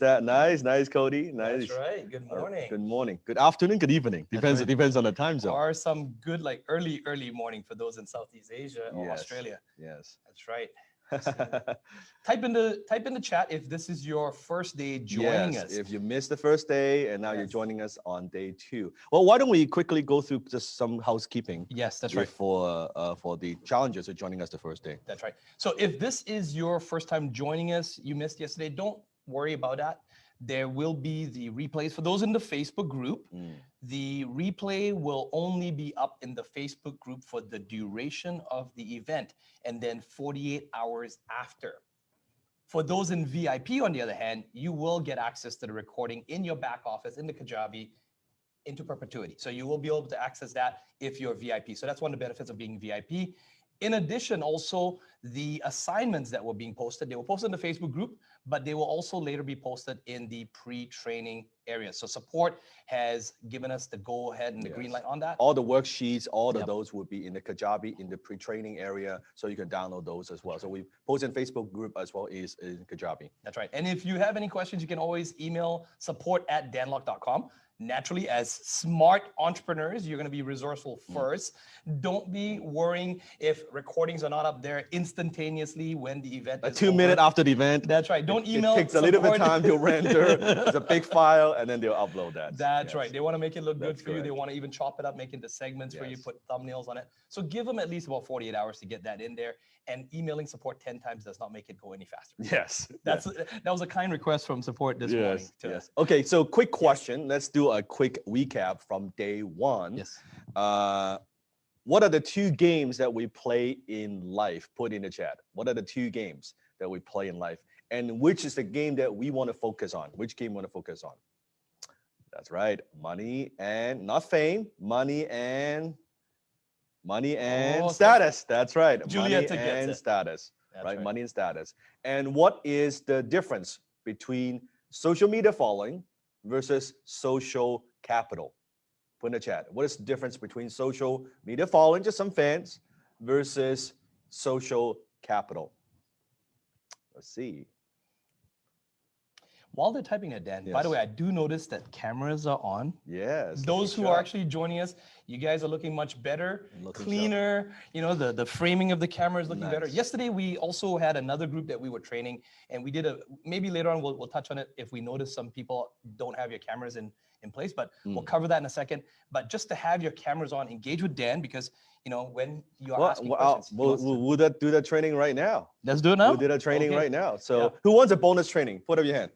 that? Nice, Cody. Nice. That's right. Good morning. Good morning. Good afternoon. Good evening. Depends. right. Depends on the time zone. Or some good like early morning for those in Southeast Asia or Yes. Australia. Yes. That's right. So type in the chat if this is your first day joining Yes, us. if you missed the first day and now you're Yes. joining us on day 2. Well, why don't we quickly go through just some housekeeping? Yes, that's right. For the challengers who are joining us the first day. That's right. So if this is your first time joining us, you missed yesterday, don't worry about that. There will be the replays for those in the Facebook group. The replay will only be up in the Facebook group for the duration of the event and then 48 hours after. For those in VIP, on the other hand, you will get access to the recording in your back office in the Kajabi into perpetuity. So you will be able to access that if you're VIP. So that's one of the benefits of being VIP. In addition, also the assignments that were being posted, they were posted in the Facebook group, but they will also later be posted in the pre-training area. So support has given us the go ahead and the green light on that. All the worksheets, all of those will be in the Kajabi in the pre-training area, so you can download those as well. So we post in Facebook group as well as in Kajabi. That's right. And if you have any questions, you can always email support@danlock.com. Naturally, as smart entrepreneurs, you're going to be resourceful first. Don't be worrying if recordings are not up there instantaneously when the event is 2 minutes after the event. That's right. Don't email. It takes a little bit of time to render. It's a big file, and then they'll upload that. That's right. They want to make it look good for you. correct. They want to even chop it up, make it into segments for you, Yes. put thumbnails on it. So give them at least about 48 hours to get that in there. And emailing support 10 times does not make it go any faster. Yes. That was a kind request from support this morning. Yes. Okay, so quick question. Let's do a quick recap from day 1. Yes. What are the 2 games that we play in life? Put in the chat. What are the 2 games that we play in life? And which is the game that we want to focus on? Which game we want to focus on? That's right. Money and not fame. Money and status. That's right. Julieta money gets and it. status. That's Right? right. Money and status. And what is the difference between social media following versus social capital? Put in the chat. What is the difference between social media following, just some fans, versus social capital? Let's see. While they're typing it, Dan, by the Yes. way, I do notice that cameras are on. Yes. Those who are actually joining us, you guys are looking much better, Looking cleaner. You know, the framing of the camera is looking better. Nice. Yesterday, we also had another group that we were training, and we did maybe later on we'll touch on it if we notice some people don't have your cameras in place, but we'll cover that in a second. But just to have your cameras on, engage with Dan, because you know when you are asking questions. We'll do that training right now. Let's do it now. We'll do that training Okay. right now. So Yeah. who wants a bonus training? Put up your hand.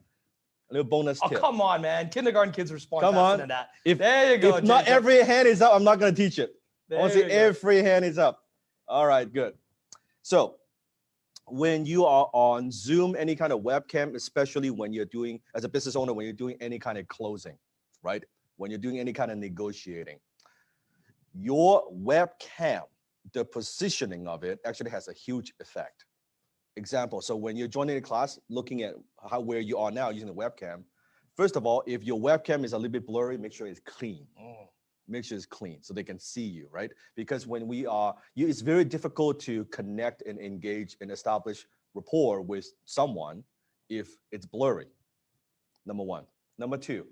A little bonus Oh, tip. come on, man. Kindergarten kids respond Come faster on. than that. If, There you go, if not Jacob. every hand is up, I'm not going to teach it. I want to There see you go. every hand is up. All right, good. So when you are on Zoom, any kind of webcam, especially when you're doing, as a business owner, when you're doing any kind of closing, right? When you're doing any kind of negotiating, your webcam, the positioning of it actually has a huge effect. Example, so when you're joining the class, looking at where you are now using the webcam, first of all, if your webcam is a little bit blurry, make sure it's clean. Make sure it's clean so they can see you, right? Because when it's very difficult to connect and engage and establish rapport with someone if it's blurry, number 1. Number 2,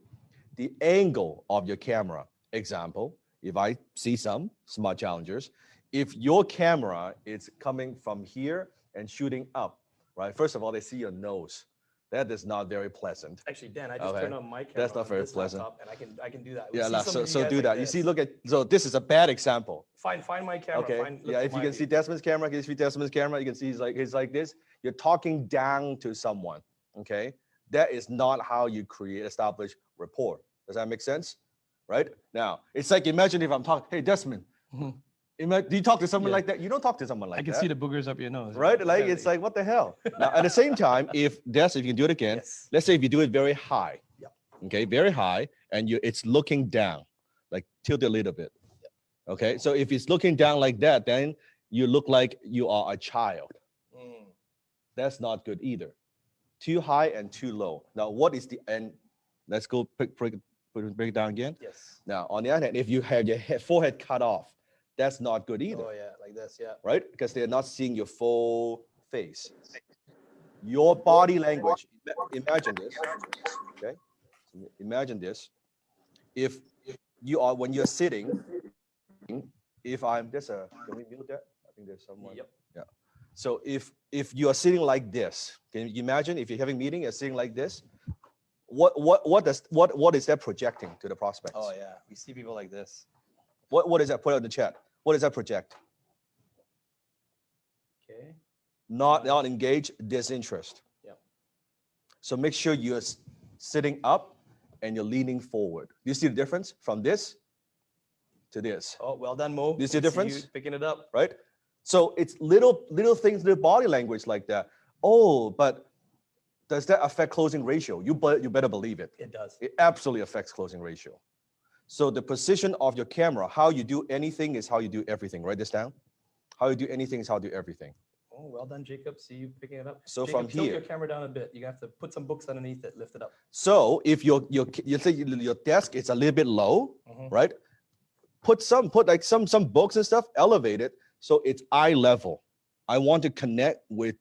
the angle of your camera. Example, if I see some smart challengers, if your camera is coming from here and shooting up, right? First of all, they see your nose. That is not very pleasant. Actually, Dan, I just turned on my camera. That's not on very this pleasant. laptop, and I can do that. Yeah, See some of so you guys do like that. You this. see, so this is a bad example. Find my camera. Okay. Look Yeah, for if you my can see view. Desmond's camera, you can see he's like this. You're talking down to someone. Okay. That is not how you establish rapport. Does that make sense? Right? Now, it's like imagine if I'm talking, hey Desmond. Do you talk to someone like that? You don't talk to someone like that. I can see the boogers up your nose. Right? Like it's like, what the hell? Now, at the same time, if you can do it again, Yes. let's say if you do it very high, Yep. okay, very high, and it's looking down, like tilt it a little bit. Okay, so if it's looking down like that, then you look like you are a child. That's not good either. Too high and too low. Now, what is the end? Let's go break it down again. Yes. Now, on the other hand, if you have your forehead cut off, that's not good either. Oh yeah, like this. Yeah. Right? Because they're not seeing your full face. your body language. Imagine this. Okay, so imagine this. If you are when you're sitting, if I'm can we mute that? I think there's someone. Yep. Yeah. So if you are sitting like this, can you imagine if you're having a meeting, you're sitting like this? What is that projecting to the prospects? Oh yeah, we see people like this. What is that? Put it in the chat. What does that project? Okay. Not engaged, disinterest. Yep. So make sure you're sitting up and you're leaning forward. Do you see the difference from this to this? Oh, well done, Mo. Do you see the difference? You picking it up. Right? So it's little things, little body language like that. Oh, but does that affect closing ratio? You better believe it. It does. It absolutely affects closing ratio. So the position of your camera, how you do anything is how you do everything. Write this down. How you do anything is how you do everything. Oh, well done, Jacob. See you picking it up. So Jacob, from tilt here, your camera down a bit. You have to put some books underneath it. Lift it up. so if your desk is a little bit low, right? Put like some books and stuff, elevate it so it's eye level. I want to connect with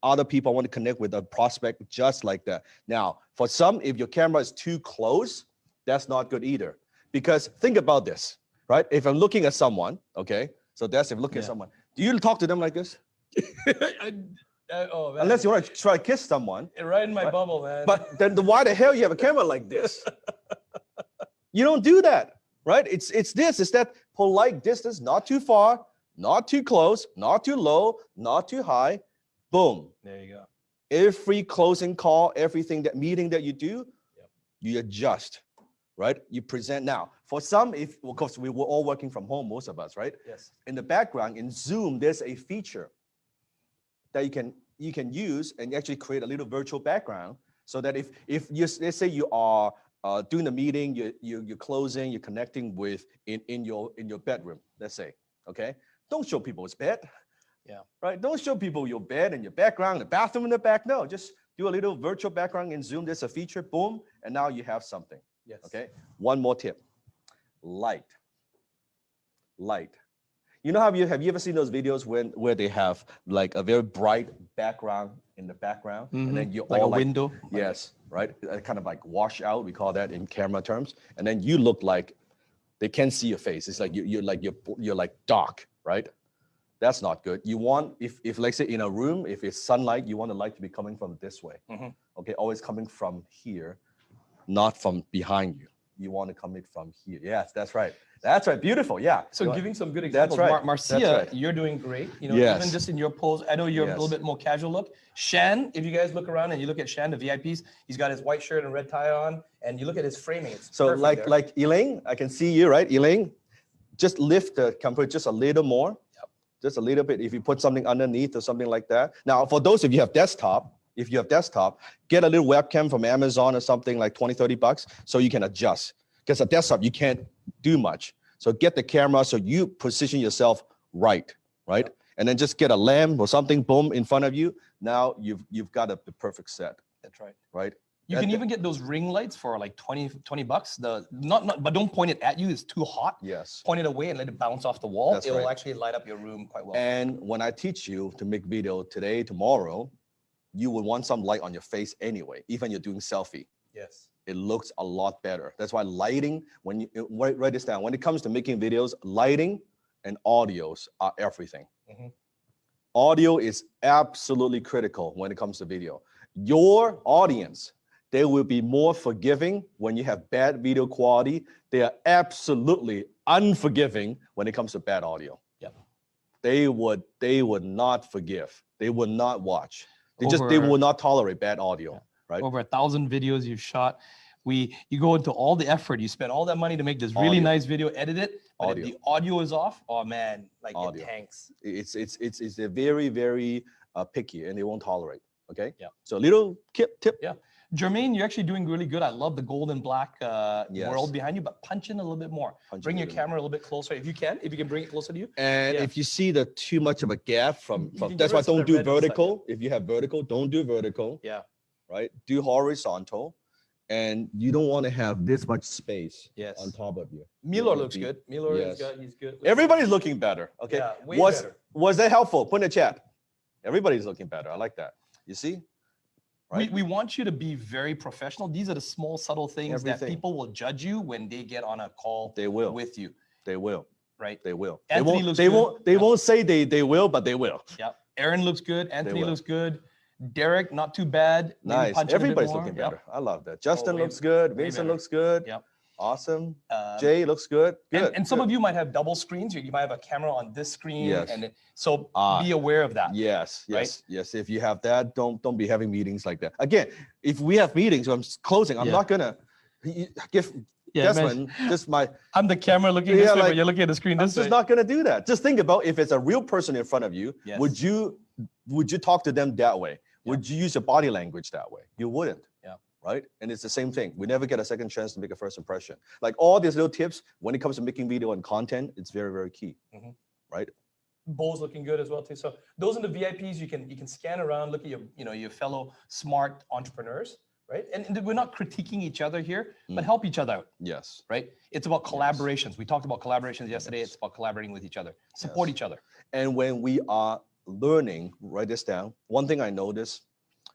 other people. I want to connect with a prospect just like that. Now, for some, if your camera is too close, that's not good either. Because think about this, right? If I'm looking at someone, okay, so that's if looking at someone. Do you talk to them like this? Oh man. Unless you want to try to kiss someone. Right in my bubble, man. But then why the hell you have a camera like this? You don't do that, right? It's that polite distance, not too far, not too close, not too low, not too high. Boom. There you go. Every closing call, everything that meeting that you do, you adjust, right? You present. Now, for some, of course, we were all working from home, most of us, right? Yes. In the background, in Zoom, there's a feature that you can use and actually create a little virtual background so that if you, let's say you are doing the meeting, you're closing, you're connecting with in your bedroom, let's say, okay? Don't show people's bed. Yeah. Right? Don't show people your bed and your background, the bathroom in the back. No, just do a little virtual background in Zoom. There's a feature, boom, and now you have something. Yes. Okay. One more tip. Light. You know, have you ever seen those videos where they have like a very bright background in the background, and then you're like all a window? Yes, right. Kind of like wash out. We call that in camera terms. And then you look like they can't see your face. It's like you're like dark, right? That's not good. You want, if like say in a room, if it's sunlight, you want the light to be coming from this way. Okay, always coming from here, not from behind you. You want to come in from here. Yes, that's right. That's right. Beautiful. Yeah. So giving some good examples. That's right. Marcia, That's right. You're doing great. You know, Yes. even just in your pose, I know you're a little bit more casual look. Shan, if you guys look around and you look at Shan, the VIPs, he's got his white shirt and red tie on, and you look at his framing. It's so perfect there. like Elaine, I can see you, right? Elaine, just lift the camera just a little more. Just a little bit, if you put something underneath or something like that. Now, for those of you who have desktop, if you have desktop, get a little webcam from Amazon or something like 20, 30 bucks so you can adjust. Because a desktop, you can't do much. So get the camera so you position yourself right? Yep. And then just get a lamp or something, boom, in front of you. Now you've got the perfect set. That's right. Right? You can even get those ring lights for like 20 bucks. But don't point it at you. It's too hot. Yes. Point it away and let it bounce off the wall. That's it will right. actually light up your room quite well. And when I teach you to make video today, tomorrow, you would want some light on your face anyway, even you're doing selfie. Yes. It looks a lot better. That's why lighting, when you write this down, when it comes to making videos, lighting and audios are everything. Audio is absolutely critical when it comes to video. Your audience, they will be more forgiving when you have bad video quality. They are absolutely unforgiving when it comes to bad audio. Yep. They would not forgive. They would not watch. They will not tolerate bad audio. Right? Over 1,000 videos you've shot. You go into all the effort. You spend all that money to make this really nice video, edit it. But if the audio is off, oh man, like it tanks. It's a very, very picky, and they won't tolerate. Okay. Yeah. So little tip. Yeah. Jermaine, you're actually doing really good. I love the gold and black world behind you, but punch in a little bit more. Bring your camera a little bit closer if you can bring it closer to you. And if you see the too much of a gap from that's why don't do vertical. If you have vertical, don't do vertical. Yeah. Right? Do horizontal. And you don't want to have this much space on top of you. Milor looks good. Milor is good. He's good. Everybody's looking better. Okay. Yeah, way was better. Was that helpful? Put in the chat. Everybody's looking better. I like that. You see? right? We want you to be very professional. These are the small, subtle things that Everything. people will judge you when they get on a call They will. with you, They will. right? They will. Anthony looks they good. won't. They Yep. won't say they will, but they will. Yeah. Aaron looks good. Anthony will. looks good. Derek, not too bad. Maybe Nice. punch it a bit Everybody's more. looking Yep. better. I love that. Justin way- looks good. way Vincent better. looks good. Yep. Awesome. Jay looks good. Good. And some good. of you might have double screens. You might have a camera on this screen, Yes. and so Ah, be aware of that. Yes, right? yes, yes. If you have that, don't be having meetings like that. Again, if we have meetings, I'm closing. I'm Yeah. not gonna give Desmond just my. I'm the camera looking Yeah, this way, like, but you're looking at the screen I'm this just way. not gonna do that. Just think about if it's a real person in front of you. Yes. Would you talk to them that way? Yeah. Would you use your body language that way? You wouldn't. Yeah. Right? And it's the same thing. We never get a second chance to make a first impression. Like all these little tips when it comes to making video and content, it's very, very key. Mhm. Right? Bowl's looking good as well too. So those are the VIPs. You can scan around, look at your fellow smart entrepreneurs, right? And we're not critiquing each other here, but help each other out, Yes. right? It's about collaborations. We talked about collaborations yesterday. Yes. It's about collaborating with each other, support Yes. each other. And when we are learning, write this down. One thing I notice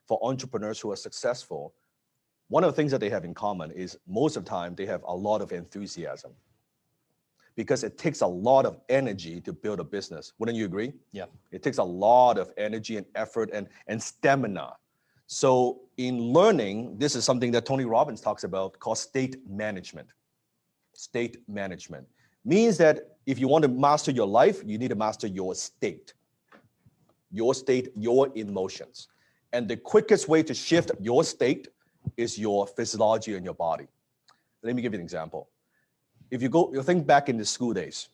for entrepreneurs who are successful, one of the things that they have in common is most of the time they have a lot of enthusiasm because it takes a lot of energy to build a business. Wouldn't you agree? Yeah. It takes a lot of energy and effort and stamina. So in learning, this is something that Tony Robbins talks about called state management. State management means that if you want to master your life, you need to master your state, your emotions. And the quickest way to shift your state is your physiology and your body. Let me give you an example. If you think back in the school days,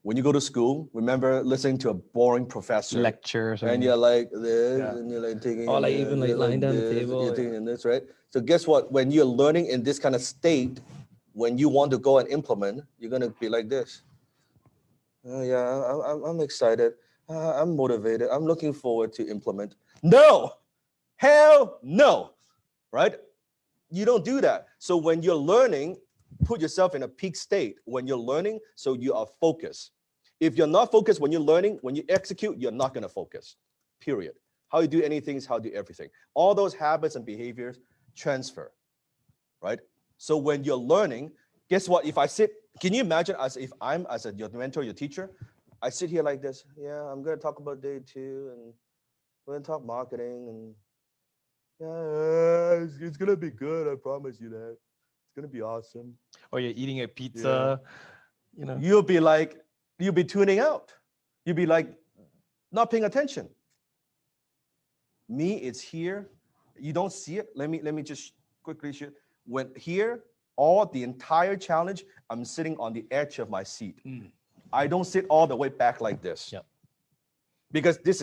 when you go to school, remember listening to a boring professor, Lectures. and you're like this, Yeah. and you're like taking, Or like even like lying down the this, table, you're taking this, right? So guess what? When you're learning in this kind of state, when you want to go and implement, you're gonna be like this. I'm excited. I'm motivated. I'm looking forward to implement. No, hell no, right? You don't do that. So when you're learning, put yourself in a peak state when you're learning so you are focused. If you're not focused when you're learning, when you execute, you're not going to focus, period. How you do anything is how you do everything. All those habits and behaviors transfer, right? So when you're learning, guess what? If I sit, can you imagine your mentor, your teacher, I sit here like this. Yeah, I'm going to talk about day 2 and we're going to talk marketing and yeah, it's going to be good. I promise you that. It's going to be awesome. Or you're eating a pizza, You'll be tuning out. You'll be like, not paying attention. Me, it's here. You don't see it. Let me just quickly show. When here, the entire challenge, I'm sitting on the edge of my seat. I don't sit all the way back like this. Yep. Because this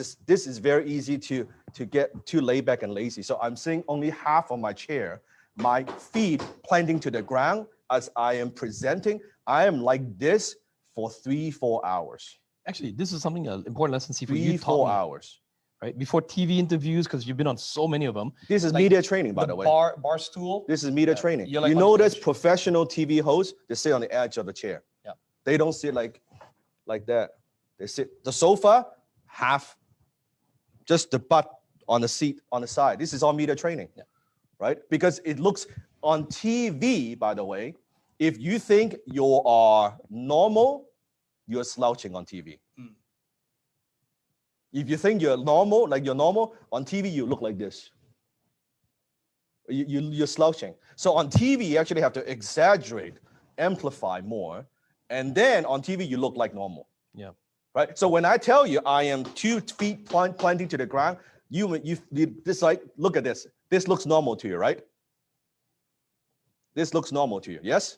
is very easy to get too laid back and lazy. So I'm sitting only half on my chair, my feet planting to the ground as I am presenting. I am like this for 3-4 hours. Actually, this is something an important lesson. See, for you, 3-4 hours. Right before TV interviews, because you've been on so many of them. This is like media training, by the way. Bar stool. This is media training. You're like you on notice stage. professional TV hosts, they sit on the edge of the chair. Yeah. They don't sit like that. They sit the sofa, half, just the butt on the seat on the side. This is all media training, right? Because it looks on TV, by the way, if you think you are normal, you're slouching on TV. If you think you're normal, on TV, you look like this. You're slouching. So on TV, you actually have to exaggerate, amplify more, and then on TV, you look like normal. Yeah. Right? So when I tell you I am 2 feet planting to the ground, you this like, look at this. This looks normal to you, right? This looks normal to you, yes?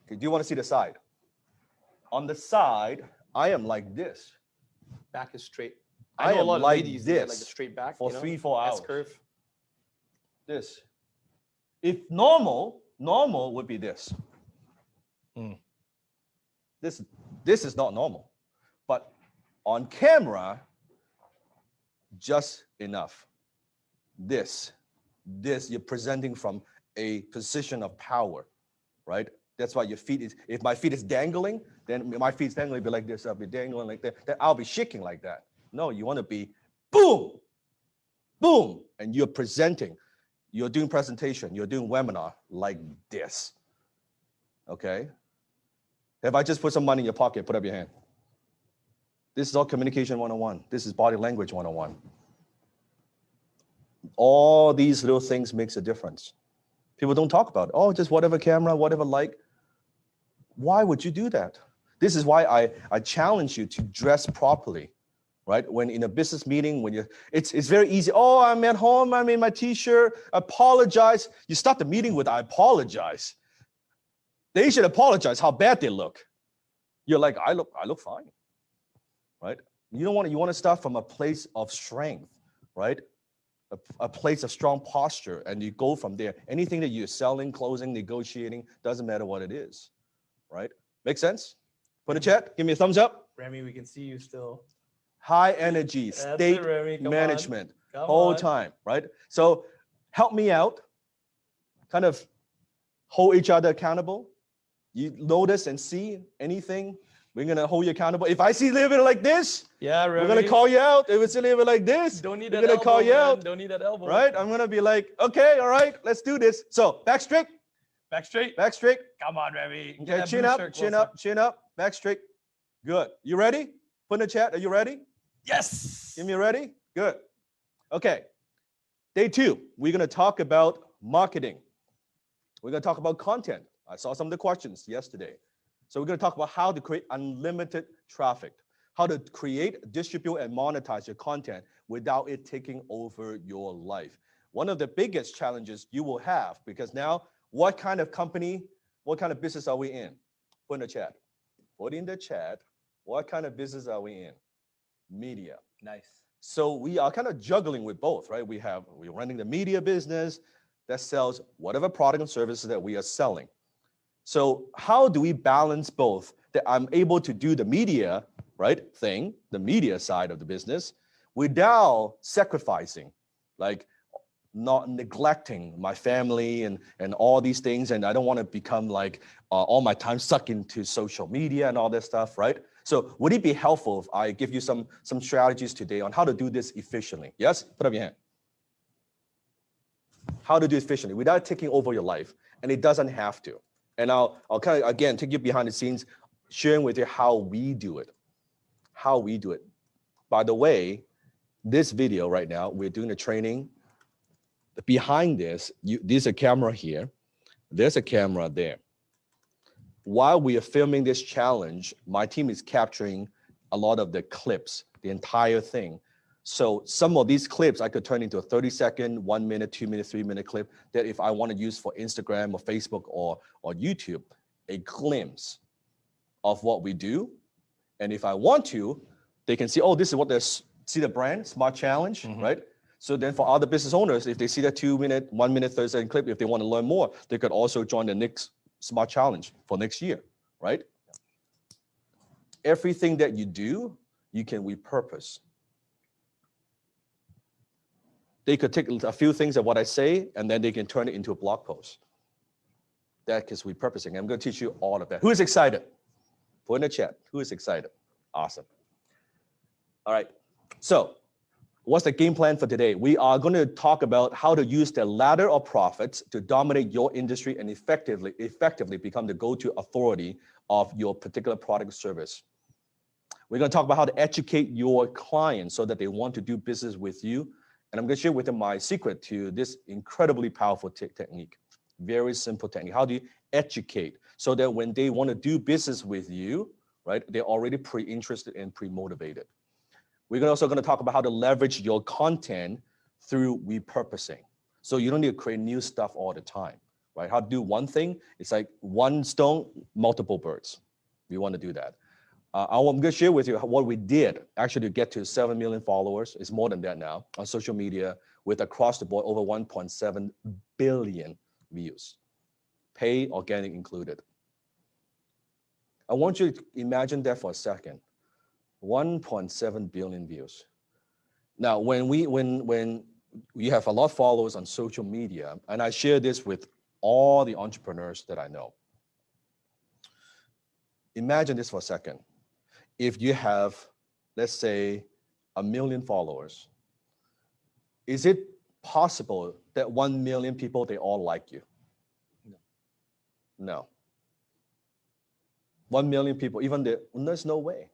Okay, do you want to see the side? On the side, I am like this. Back is straight. I know a am lot of like ladies, they have, like this a straight back for 3-4 hours. S-curve. This. If normal would be this. This is not normal. But on camera, just enough. This you're presenting from a position of power, right? That's why your feet is, if my feet is dangling, then my feet's dangling, be like this, I'll be dangling like that, then I'll be shaking like that. No, you want to be boom. boom, and you're presenting, you're doing presentation, you're doing webinar like this. Okay? If I just put some money in your pocket, put up your hand. This is all communication 101. This is body language 101. All these little things makes a difference. People don't talk about it. Oh, just whatever camera, whatever light. Why would you do that? This is why I challenge you to dress properly, right? When in a business meeting, when it's very easy. Oh, I'm at home, I'm in my t-shirt, apologize. You start the meeting with, I apologize. They should apologize how bad they look. You're like, I look fine, right? You want to start from a place of strength, right? A place of strong posture, and you go from there. Anything that you're selling, closing, negotiating, doesn't matter what it is, right? Make sense? Put a chat, give me a thumbs up. Remy, we can see you still. High energy, state management, whole time, right? So help me out, kind of hold each other accountable. You notice and see anything, we're gonna hold you accountable. If I see you living like this, yeah, Remy, we're gonna call you out. If it's living like this, don't need we're that gonna elbow, call you out. Don't need that elbow. Right? I'm gonna be like, okay, all right, let's do this. So back straight. Back straight. Back straight. Come on, Remy. Okay, chin up, chin up, chin up, back straight. Good. You ready? Put in the chat. Are you ready? Yes. Give me ready? Good. Okay. Day 2, we're gonna talk about marketing. We're gonna talk about content. I saw some of the questions yesterday. So we're going to talk about how to create unlimited traffic, how to create, distribute, and monetize your content without it taking over your life. One of the biggest challenges you will have, because now, what kind of company, what kind of business are we in? Put in the chat. Put in the chat, what kind of business are we in? Media. Nice. So we are kind of juggling with both, right? We're running the media business that sells whatever product and services that we are selling. So how do we balance both? That I'm able to do the media, right, thing, the media side of the business, without sacrificing, like not neglecting my family and all these things. And I don't want to become like all my time sucked into social media and all that stuff, right? So would it be helpful if I give you some strategies today on how to do this efficiently? Yes? Put up your hand. How to do it efficiently without taking over your life. And it doesn't have to. And I'll kind of, again, take you behind the scenes, sharing with you how we do it. How we do it. By the way, this video right now, we're doing a training. Behind this, there's a camera here. There's a camera there. While we are filming this challenge, my team is capturing a lot of the clips, the entire thing. So some of these clips I could turn into a 30-second, 1 minute, 2 minute, 3 minute clip that if I want to use for Instagram or Facebook or YouTube, a glimpse of what we do. And if I want to, they can see, oh, this is what see the brand, Smart Challenge, right? So then for other business owners, if they see that 2 minute, 1 minute, 30-second clip, if they want to learn more, they could also join the next Smart Challenge for next year, right? Everything that you do, you can repurpose. They could take a few things of what I say, and then they can turn it into a blog post. That is repurposing. I'm going to teach you all of that. Who is excited? Put in the chat. Who is excited? Awesome. All right. So what's the game plan for today? We are going to talk about how to use the ladder of profits to dominate your industry and effectively become the go-to authority of your particular product or service. We're going to talk about how to educate your clients so that they want to do business with you. And I'm going to share with them my secret to this incredibly powerful technique. Very simple technique. How do you educate so that when they want to do business with you, right, they're already pre-interested and pre-motivated. We're also going to talk about how to leverage your content through repurposing. So you don't need to create new stuff all the time, right? How to do one thing, it's like one stone, multiple birds. We want to do that. I'm going to share with you what we did actually to get to 7 million followers. It's more than that now on social media with across the board over 1.7 billion views, paid, organic included. I want you to imagine that for a second. 1.7 billion views. Now, when you have a lot of followers on social media, and I share this with all the entrepreneurs that I know. Imagine this for a second. If you have, let's say, 1 million followers, is it possible that 1 million people, they all like you? No. No. 1 million people, there's no way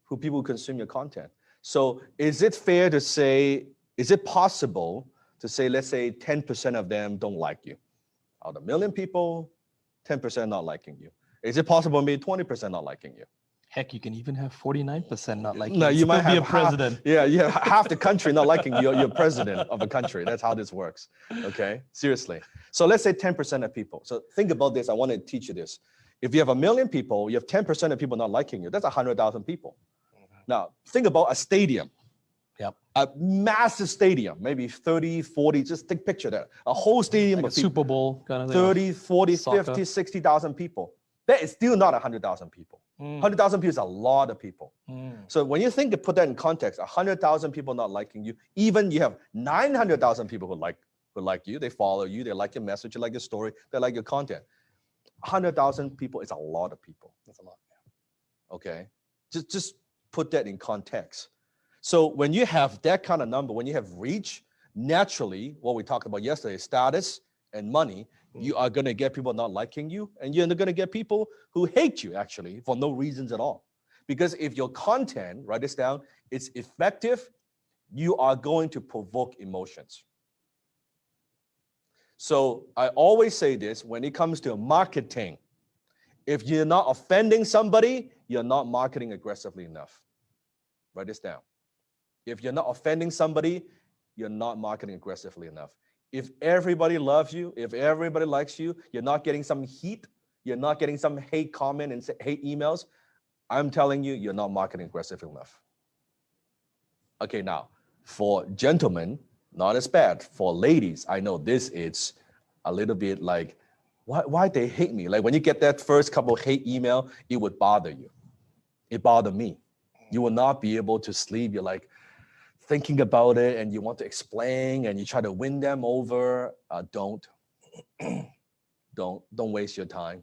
who people consume your content. So is it fair to say, is it possible to say, let's say 10% of them don't like you? Out of 1 million people, 10% not liking you. Is it possible maybe 20% not liking you? Heck, you can even have 49% not liking No, you. you might Still be have a president. half the country not liking you. You're president of a country. That's how this works. Okay, seriously. So let's say 10% of people. So think about this. I want to teach you this. If you have 1 million people, you have 10% of people not liking you. That's 100,000 people. Now think about a stadium. Yep. A massive stadium, maybe 30, 40. Just take a picture of that. A whole stadium Like of a people. Super Bowl kind of thing. 30, 40, Soccer. 50, 60,000 people. That is still not 100,000 people. 100,000 people is a lot of people. So when you think to put that in context, 100,000 people not liking you, even you have 900,000 people who like you, they follow you, they like your message, they like your story, they like your content. 100,000 people is a lot of people. That's a lot. Okay, just put that in context. So when you have that kind of number, when you have reach, naturally, what we talked about yesterday, status and money, you are going to get people not liking you, and you're going to get people who hate you, actually, for no reasons at all. Because if your content, write this down, is effective, you are going to provoke emotions. So I always say this when it comes to marketing. If you're not offending somebody, you're not marketing aggressively enough. Write this down. If you're not offending somebody, you're not marketing aggressively enough. If everybody loves you, if everybody likes you, you're not getting some heat, you're not getting some hate comment and hate emails, I'm telling you, you're not marketing aggressive enough. Okay, now, for gentlemen, not as bad. For ladies, I know this is a little bit like, why they hate me? Like when you get that first couple hate email, it would bother you. It bothered me. You will not be able to sleep. You're like, thinking about it and you want to explain and you try to win them over, don't waste your time.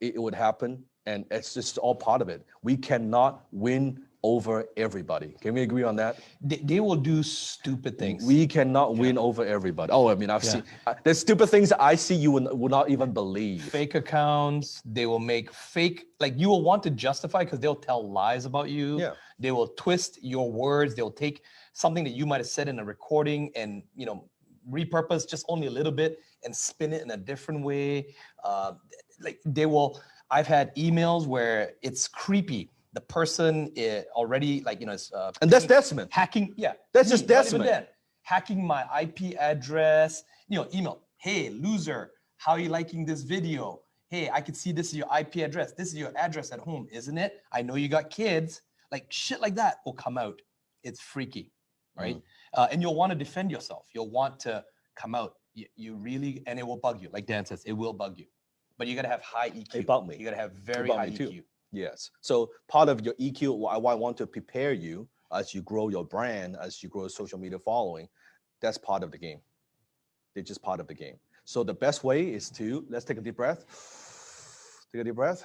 It would happen, and it's just all part of it. We cannot win over everybody. Can we agree on that? They will do stupid things. We cannot win over everybody. Oh, I mean, I've seen there's stupid things that I see you would not even believe. Fake accounts. They will make fake, like you will want to justify because they'll tell lies about you. Yeah. They will twist your words. They'll take something that you might have said in a recording and, repurpose just only a little bit and spin it in a different way. I've had emails where it's creepy. The person already and that's decimate. Hacking. Yeah. That's just decimate. Hacking my IP address, email. Hey, loser, how are you liking this video? Hey, I can see this is your IP address. This is your address at home, isn't it? I know you got kids. Like shit like that will come out. It's freaky, right? And you'll want to defend yourself. You'll want to come out. You really, and it will bug you. Like Dan says, it will bug you. But you got to have high EQ. It bugged me. You got to have very high EQ. Too. Yes. So part of your EQ, I want to prepare you as you grow your brand, as you grow your social media following. That's part of the game. They're just part of the game. So the best way is to, let's take a deep breath. Take a deep breath.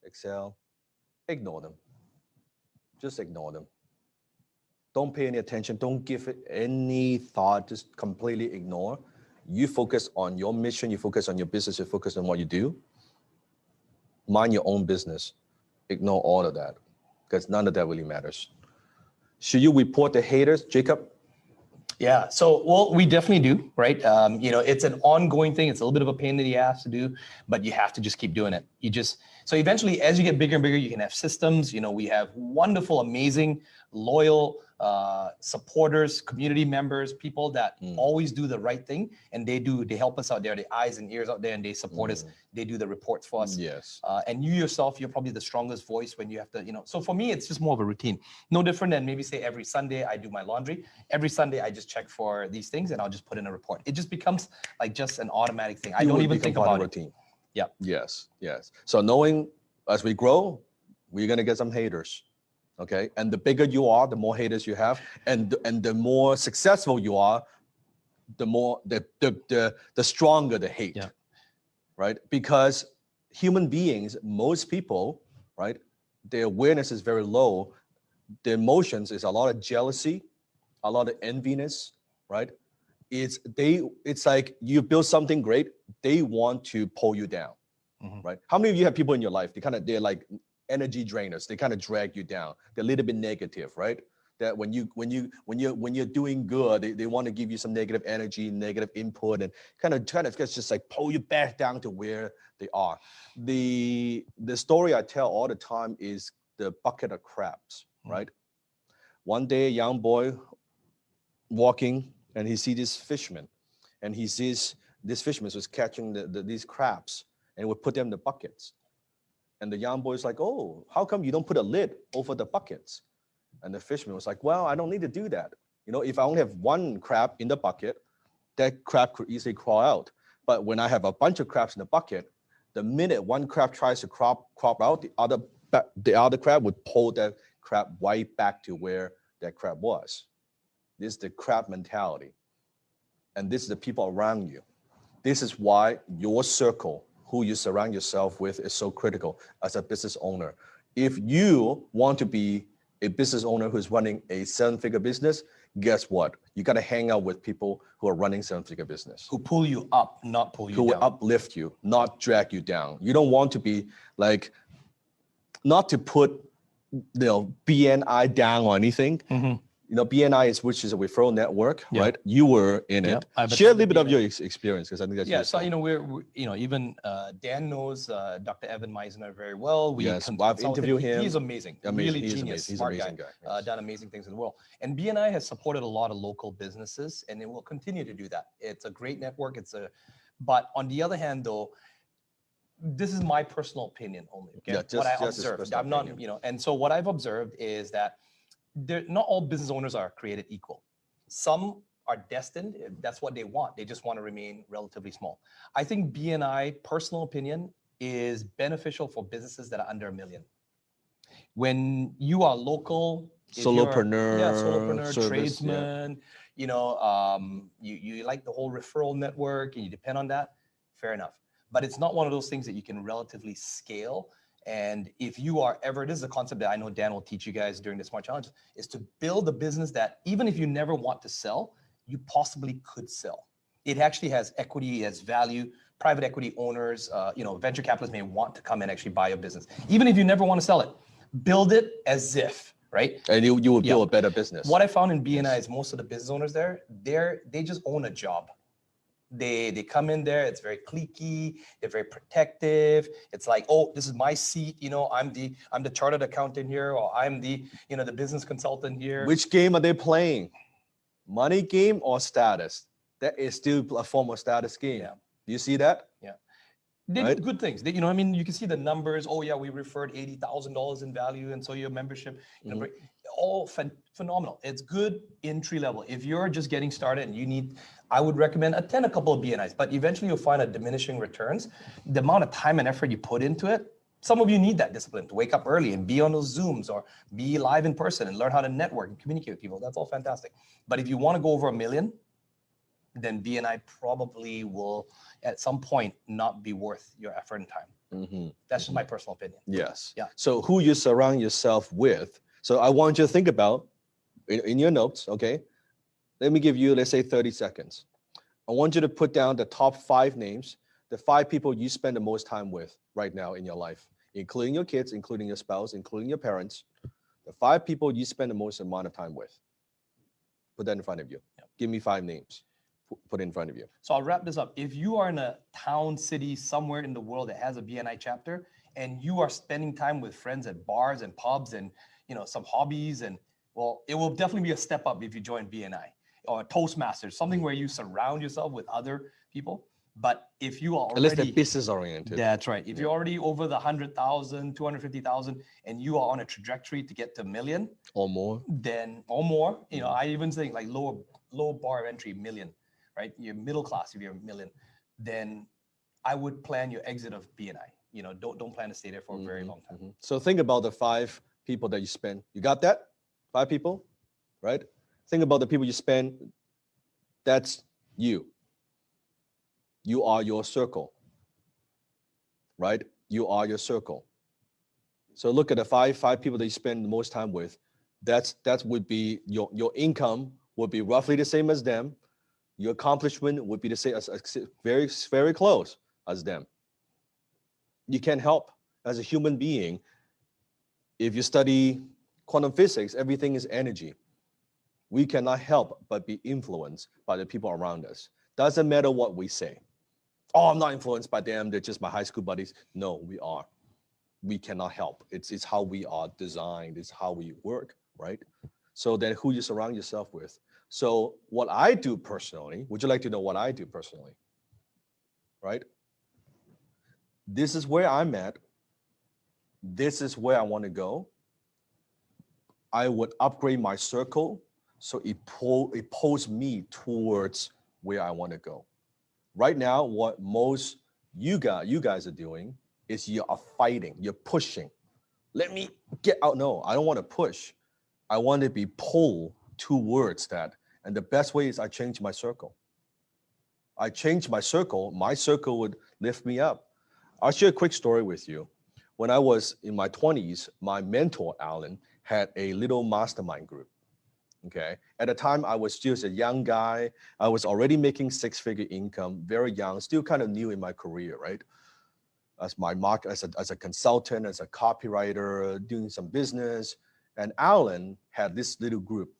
Exhale. Ignore them. Just ignore them. Don't pay any attention. Don't give it any thought. Just completely ignore. You focus on your mission. You focus on your business. You focus on what you do. Mind your own business. Ignore all of that because none of that really matters. Should you report the haters, Jacob? Yeah. So, well, we definitely do, right? It's an ongoing thing. It's a little bit of a pain in the ass to do, but you have to just keep doing it. So eventually, as you get bigger and bigger, you can have systems. We have wonderful, amazing, loyal supporters, community members, people that always do the right thing, and they help us out there, the eyes and ears out there, and they support us. They do the reports for us. Yes. And you yourself, you're probably the strongest voice when you have to, so for me, it's just more of a routine. No different than maybe say every Sunday I do my laundry. Every Sunday I just check for these things and I'll just put in a report. It just becomes like just an automatic thing. I don't even think about it. Routine. Yeah. Yes. So knowing as we grow, we're gonna get some haters. Okay. And the bigger you are, the more haters you have, and the more successful you are, the more the stronger the hate. Yeah. Right? Because human beings, most people, right, their awareness is very low the emotions is a lot of jealousy, a lot of enviness, right? It's like you build something great, they want to pull you down, right? How many of you have people in your life, they're like energy drainers, they kind of drag you down, they're a little bit negative, right? That when you're doing good, they want to give you some negative energy, negative input, and kind of just like pull you back down to where they are. The story I tell all the time is the bucket of crabs, right? One day, a young boy walking, and he sees this fisherman, and he sees this fisherman was catching these crabs, and would put them in the buckets. And the young boy is like, "Oh, how come you don't put a lid over the buckets?" And the fisherman was like, "Well, I don't need to do that. If I only have one crab in the bucket, that crab could easily crawl out. But when I have a bunch of crabs in the bucket, the minute one crab tries to crop out, the other crab would pull that crab right back to where that crab was." This is the crab mentality. And this is the people around you. This is why your circle, who you surround yourself with, is so critical as a business owner. If you want to be a business owner who's running a 7-figure business, guess what? You got to hang out with people who are running 7-figure business. Who pull you up, not pull you down. Who will uplift you, not drag you down. You don't want to be like, not to put BNI down or anything. BNI which is a referral network, right? You were in it. Share a little bit of your experience, because I think that's useful. So we're even Dan knows Dr. Evan Meisner very well. I've interviewed him. He's amazing. Really genius, He's smart amazing guy. Done amazing things in the world. And BNI has supported a lot of local businesses, and it will continue to do that. It's a great network. But on the other hand, though, this is my personal opinion only. Okay, what I observed. I'm not, and so what I've observed is that not all business owners are created equal. Some are destined, that's what they want. They just want to remain relatively small. I think BNI, personal opinion, is beneficial for businesses that are under $1 million. When you are local, solopreneur, tradesman, you like the whole referral network and you depend on that, fair enough. But it's not one of those things that you can relatively scale. And if you are ever, this is a concept that I know Dan will teach you guys during the Smart Challenge, is to build a business that even if you never want to sell, you possibly could sell. It actually has equity, has value. Private equity owners, venture capitalists may want to come and actually buy your business. Even if you never want to sell it, build it as if, right? And you will build a better business. What I found in BNI is most of the business owners there, they just own a job. They come in there, it's very cliquey, they're very protective. It's like, oh, this is my seat, I'm the chartered accountant here, or I'm the the business consultant here. Which game are they playing? Money game or status? That is still a form of status game. Yeah. Do you see that? Yeah. They do good things. You can see the numbers. Oh yeah, we referred $80,000 in value, and so your membership, all phenomenal. It's good entry level. If you're just getting started and I would recommend attend a couple of BNIs, but eventually you'll find a diminishing returns. The amount of time and effort you put into it, some of you need that discipline to wake up early and be on those Zooms or be live in person and learn how to network and communicate with people. That's all fantastic. But if you want to go over $1 million, then BNI probably will at some point not be worth your effort and time. That's just my personal opinion. Yes. Yeah. So who you surround yourself with. So I want you to think about in your notes, okay? Let me give you, let's say 30 seconds. I want you to put down the top 5 names, the 5 people you spend the most time with right now in your life, including your kids, including your spouse, including your parents, the 5 people you spend the most amount of time with. Put that in front of you. Yeah. Give me 5 names. Put it in front of you. So I'll wrap this up. If you are in a town, city, somewhere in the world that has a BNI chapter, and you are spending time with friends at bars and pubs and some hobbies, and well, it will definitely be a step up if you join BNI or Toastmasters, something where you surround yourself with other people. But if you are already, unless they're business oriented. That's right. If you're already over the 100,000, 250,000, and you are on a trajectory to get to $1 million or more, I even think like low bar of entry, $1 million. Right, you're middle class. If you're $1 million, then I would plan your exit of BNI. Don't plan to stay there for a very long time. So think about the 5 people that you spend. You got that? 5 people, right? Think about the people you spend. That's you. You are your circle, right? You are your circle. So look at the five people that you spend the most time with. That would be your income would be roughly the same as them. Your accomplishment would be the same as very, very close as them. You can't help as a human being. If you study quantum physics, everything is energy. We cannot help but be influenced by the people around us. Doesn't matter what we say. Oh, I'm not influenced by them. They're just my high school buddies. No, we are. We cannot help. It's how we are designed. It's how we work, right? So then who you surround yourself with. So what I do personally, would you like to know what I do personally? Right? This is where I'm at. This is where I want to go. I would upgrade my circle so it pulls me towards where I want to go. Right now, what most you guys are doing is you are fighting, you're pushing. Let me get out. No, I don't want to push. I want to be pulled towards that. And the best way is I change my circle. I change my circle would lift me up. I'll share a quick story with you. When I was in my 20s, my mentor, Alan, had a little mastermind group. Okay. At the time, I was just a young guy. I was already making six-figure income, very young, still kind of new in my career, right? As my mark, as a consultant, as a copywriter, doing some business. And Alan had this little group,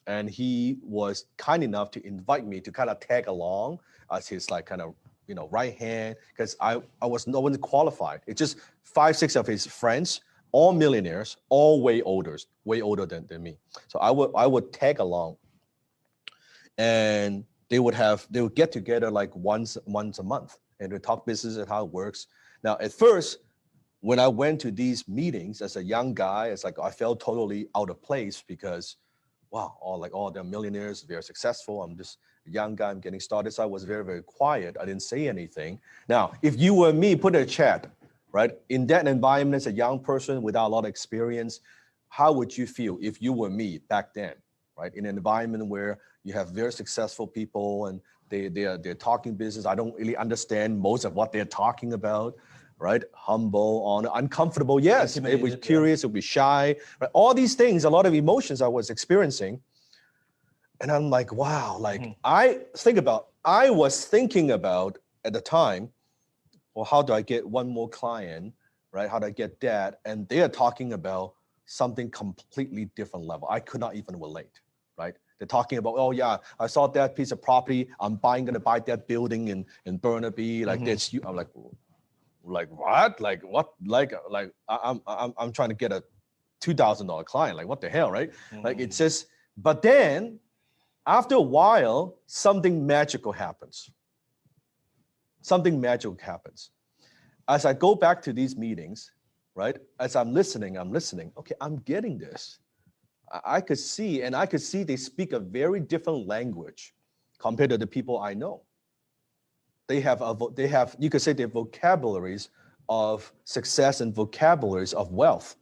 and he was kind enough to invite me to kind of tag along as his like kind of right hand, because I was no one qualified. It's just 5, 6 of his friends, all millionaires, all way older than me. So I would tag along, and they would get together like once a month and to talk business and how it works. Now, at first, when I went to these meetings as a young guy, it's like I felt totally out of place because, wow, all they're millionaires, very successful. I'm just a young guy, I'm getting started. So I was very, very quiet. I didn't say anything. Now, if you were me, put in a chat, right? In that environment, as a young person without a lot of experience, how would you feel if you were me back then, right? In an environment where you have very successful people and they're talking business. I don't really understand most of what they're talking about, right? Humble, uncomfortable. Yes, it was curious, it would be shy, right? All these things, a lot of emotions I was experiencing. And I'm like, wow, like I was thinking about at the time, well, how do I get one more client, right? How do I get that? And they are talking about something completely different level. I could not even relate, right? They're talking about, oh yeah, I saw that piece of property. I'm gonna buy that building in Burnaby. Like that's you. I'm like what? Like what? Like I'm trying to get a $2,000 client. Like what the hell, right? Like it's just. But then after a while, something magical happens. Something magical happens. As I go back to these meetings, right? As I'm listening. Okay, I'm getting this. I could see they speak a very different language compared to the people I know. They have you could say their vocabularies of success and vocabularies of wealth,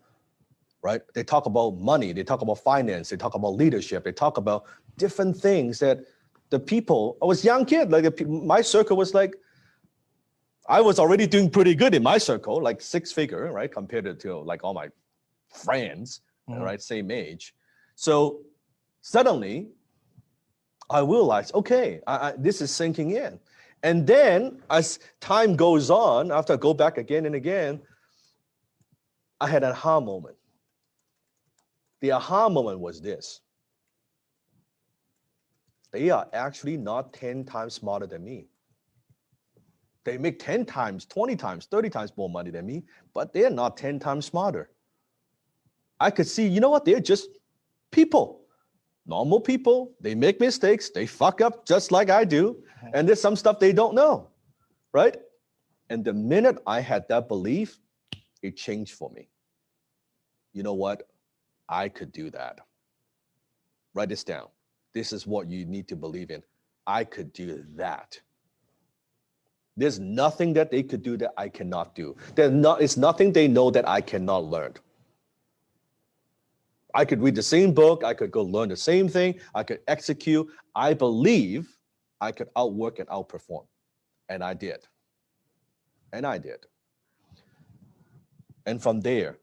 right? They talk about money, they talk about finance, they talk about leadership, they talk about different things that the people. I was a young kid, like my circle was like, I was already doing pretty good in my circle, like 6-figure, right? Compared to like all my friends, right? Same age. So suddenly I realized, okay, this is sinking in. And then as time goes on, after I go back again and again, I had an aha moment. The aha moment was this. They are actually not 10 times smarter than me. They make 10 times, 20 times, 30 times more money than me, but they're not 10 times smarter. I could see, you know what? They're just people, normal people. They make mistakes. They fuck up just like I do. And there's some stuff they don't know, right? And the minute I had that belief, it changed for me. You know what? I could do that. Write this down. This is what you need to believe in. I could do that. There's nothing that they could do that I cannot do. It's nothing they know that I cannot learn. I could read the same book. I could go learn the same thing. I could execute. I believe I could outwork and outperform. And I did. And from there,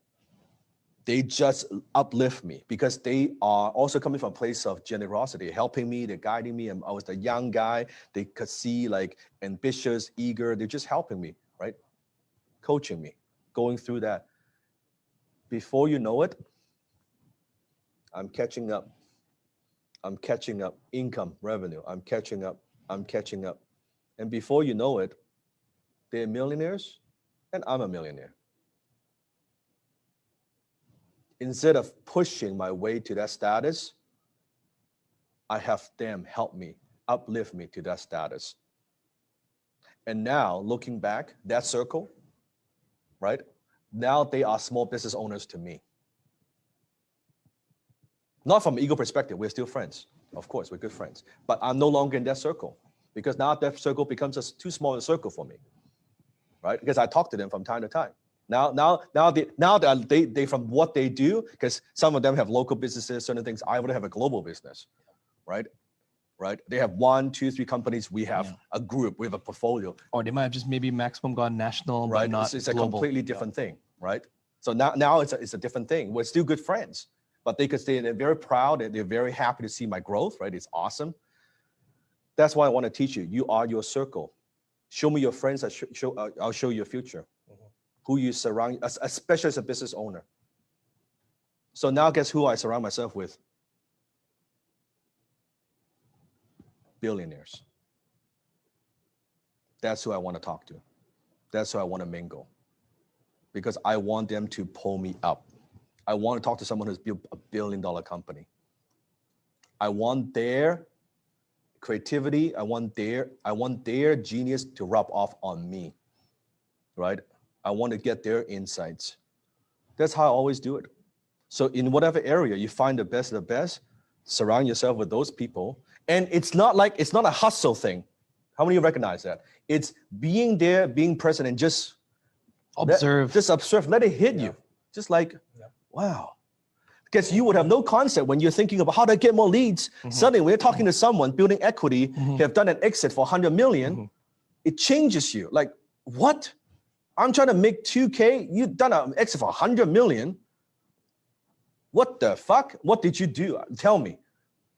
they just uplift me because they are also coming from a place of generosity, helping me, they're guiding me. And I was the young guy. They could see like ambitious, eager. They're just helping me, right? Coaching me, going through that. Before you know it, I'm catching up. I'm catching up. Income, revenue. I'm catching up. I'm catching up. And before you know it, they're millionaires and I'm a millionaire. Instead of pushing my way to that status, I have them help me, uplift me to that status. And now, looking back, that circle, right? Now they are small business owners to me. Not from an ego perspective, we're still friends. Of course, we're good friends. But I'm no longer in that circle because now that circle becomes too small a circle for me, right? Because I talk to them from time to time. Now they from what they do, because some of them have local businesses, certain things. I would have a global business, right? Right? They have 1, 2, 3 companies. We have a group. We have a portfolio. Or they might have just maybe maximum gone national, right? But not it's a global. Completely different thing, right? So now it's a different thing. We're still good friends, but they could say they're very proud and they're very happy to see my growth, right? It's awesome. That's why I want to teach you. You are your circle. Show me your friends. I'll show you your future. Who you surround, especially as a business owner. So now guess who I surround myself with? Billionaires. That's who I want to talk to. That's who I want to mingle. Because I want them to pull me up. I want to talk to someone who's built $1 billion company. I want their creativity, I want their genius to rub off on me, right? I want to get their insights. That's how I always do it. So in whatever area you find the best of the best, surround yourself with those people. And it's not a hustle thing. How many of you recognize that? It's being there, being present, and just observe. Just observe, let it hit you. Just like, wow. Because you would have no concept when you're thinking about how to get more leads. Suddenly, when you're talking to someone, building equity, have done an exit for 100 million, it changes you. Like, what? I'm trying to make 2K. You've done an exit for 100 million. What the fuck? What did you do? Tell me.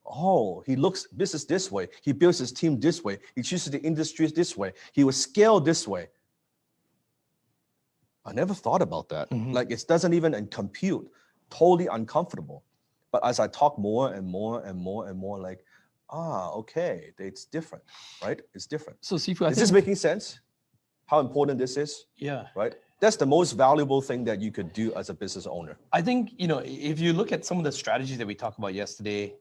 Oh, he looks business this way. He builds his team this way. He chooses the industries this way. He was scaled this way. I never thought about that. Like, it doesn't even compute. Totally uncomfortable. But as I talk more and more and more and more, like, okay, it's different, right? It's different. So, Sifu, is this making sense? How important this is? Yeah. Right? That's the most valuable thing that you could do as a business owner. I think, if you look at some of the strategies that we talked about yesterday,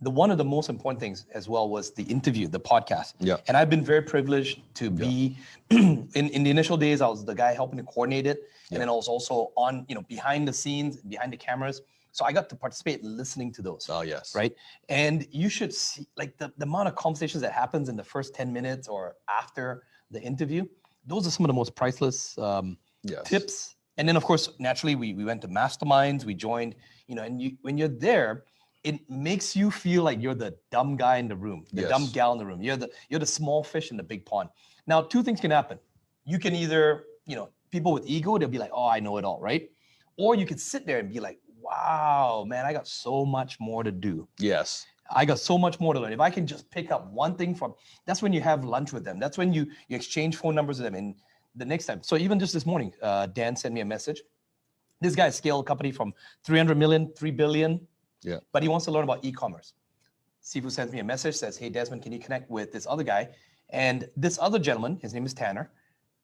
one of the most important things as well was the interview, the podcast. Yeah. And I've been very privileged to be, in the initial days, I was the guy helping to coordinate it. And then I was also on, behind the scenes, behind the cameras. So I got to participate listening to those. Oh, yes. Right. And you should see like the amount of conversations that happens in the first 10 minutes or after the interview. Those are some of the most priceless tips. And then, of course, naturally, we went to masterminds, we joined, and when you're there, it makes you feel like you're the dumb guy in the room, the dumb gal in the room. You're the small fish in the big pond. Now, 2 things can happen. You can either, people with ego, they'll be like, oh, I know it all, right? Or you could sit there and be like, wow, man, I got so much more to do. Yes. I got so much more to learn. If I can just pick up one thing that's when you have lunch with them. That's when you exchange phone numbers with them. And the next time, so even just this morning, Dan sent me a message. This guy scaled a company from 300 million, 3 billion. Yeah. But he wants to learn about e-commerce. Sifu sends me a message, says, hey, Desmond, can you connect with this other guy? And this other gentleman, his name is Tanner,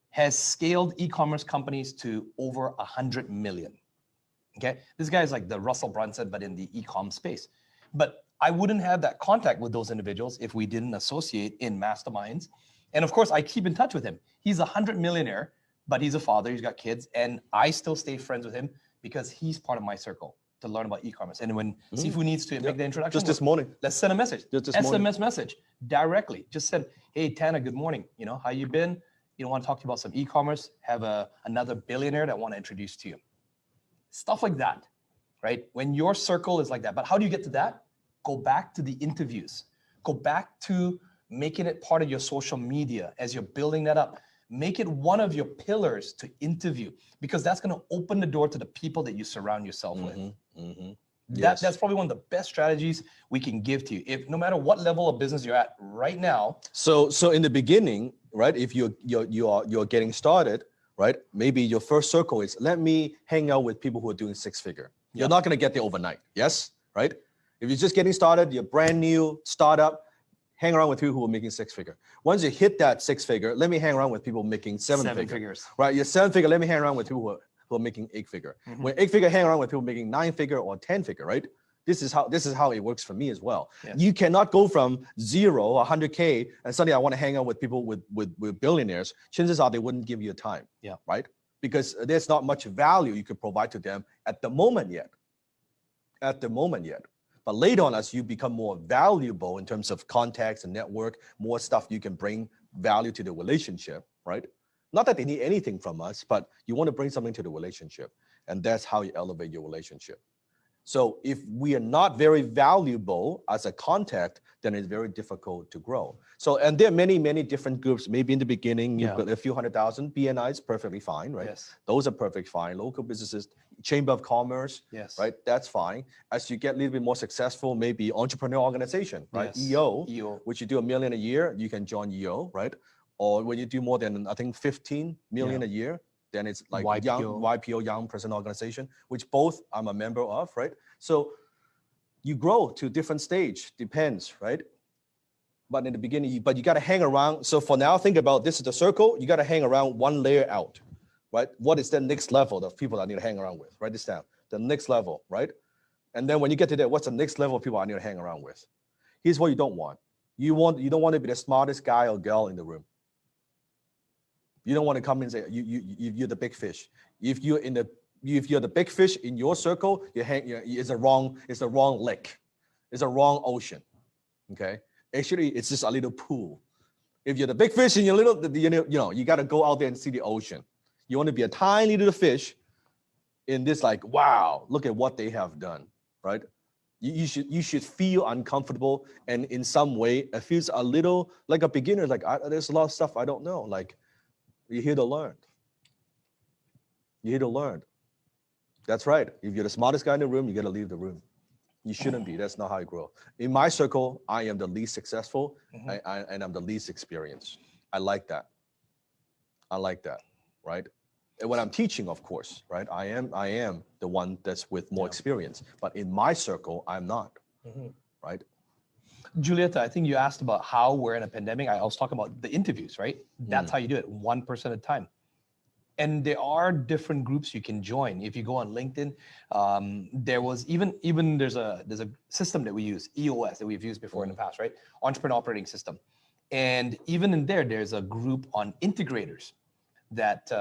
has scaled e-commerce companies to over 100 million. Okay. This guy is like the Russell Brunson, but in the e-com space. But I wouldn't have that contact with those individuals if we didn't associate in masterminds. And of course, I keep in touch with him. He's a 100 millionaire, but he's a father, he's got kids, and I still stay friends with him because he's part of my circle to learn about e-commerce. And when Sifu needs to make the introduction, just this morning, let's send a message. Just this SMS morning. message directly. Just said, hey, Tanner, good morning. How you been? Want to talk to you about some e-commerce? Have another billionaire that I want to introduce to you. Stuff like that, right? When your circle is like that. But how do you get to that? Go back to the interviews. Go back to making it part of your social media as you're building that up. Make it one of your pillars to interview, because that's going to open the door to the people that you surround yourself with. Yes. That's probably one of the best strategies we can give to you. If no matter what level of business you're at right now. So in the beginning, right? If you're getting started, right? Maybe your first circle is, let me hang out with people who are doing six-figure. You're not going to get there overnight. Yes, right? If you're just getting started, you're brand new startup, hang around with people who are making six-figure. Once you hit that six-figure, let me hang around with people making seven figures. Right? You're seven-figure. Let me hang around with people who are making eight-figure. When eight-figure, hang around with people making nine-figure or 10-figure. Right? This is how it works for me as well. Yes. You cannot go from 0, 100K, and suddenly I want to hang out with people with billionaires. Chances are they wouldn't give you time. Yeah. Right? Because there's not much value you could provide to them at the moment yet. But later on, as you become more valuable in terms of contacts and network, more stuff you can bring value to the relationship, right? Not that they need anything from us, but you want to bring something to the relationship. And that's how you elevate your relationship. So if we are not very valuable as a contact, then it's very difficult to grow. So, and there are many, many different groups. Maybe in the beginning, you've got a few 100,000. BNI is perfectly fine, right? Yes. Those are perfectly fine. Local businesses, Chamber of Commerce, yes, right? That's fine. As you get a little bit more successful, maybe entrepreneur organization, right? Yes. EO, which you do $1 million a year, you can join EO, right? Or when you do more than, I think, 15 million a year, then it's like YPO, Young Person Organization, which both I'm a member of, right? So you grow to a different stage, depends, right? But in the beginning, but you got to hang around. So for now, think about this is the circle. You got to hang around one layer out, right? What is the next level of people I need to hang around with? Write this down. The next level, right? And then when you get to that, what's the next level of people I need to hang around with? Here's what you don't want. You don't want to be the smartest guy or girl in the room. You don't want to come in and say you're the big fish. If you're the big fish in your circle, it's the wrong lake. It's a wrong ocean. Okay. Actually, it's just a little pool. If you're the big fish in your little, you got to go out there and see the ocean. You want to be a tiny little fish in this, like, wow, look at what they have done, right? You should feel uncomfortable, and in some way, it feels a little like a beginner. Like there's a lot of stuff I don't know. Like you're here to learn. You're here to learn. That's right. If you're the smartest guy in the room, you got to leave the room. You shouldn't be. That's not how you grow. In my circle, I am the least successful, and I'm the least experienced. I like that, right? And when I'm teaching, of course, right? I am the one that's with more experience. But in my circle, I'm not, right? Julieta, I think you asked about how we're in a pandemic. I was talking about the interviews, right? That's how you do it, 1% at a time. And there are different groups you can join. If you go on LinkedIn, there was even there's a system that we use, EOS, that we've used before in the past, right? Entrepreneur Operating System. And even in there's a group on integrators that,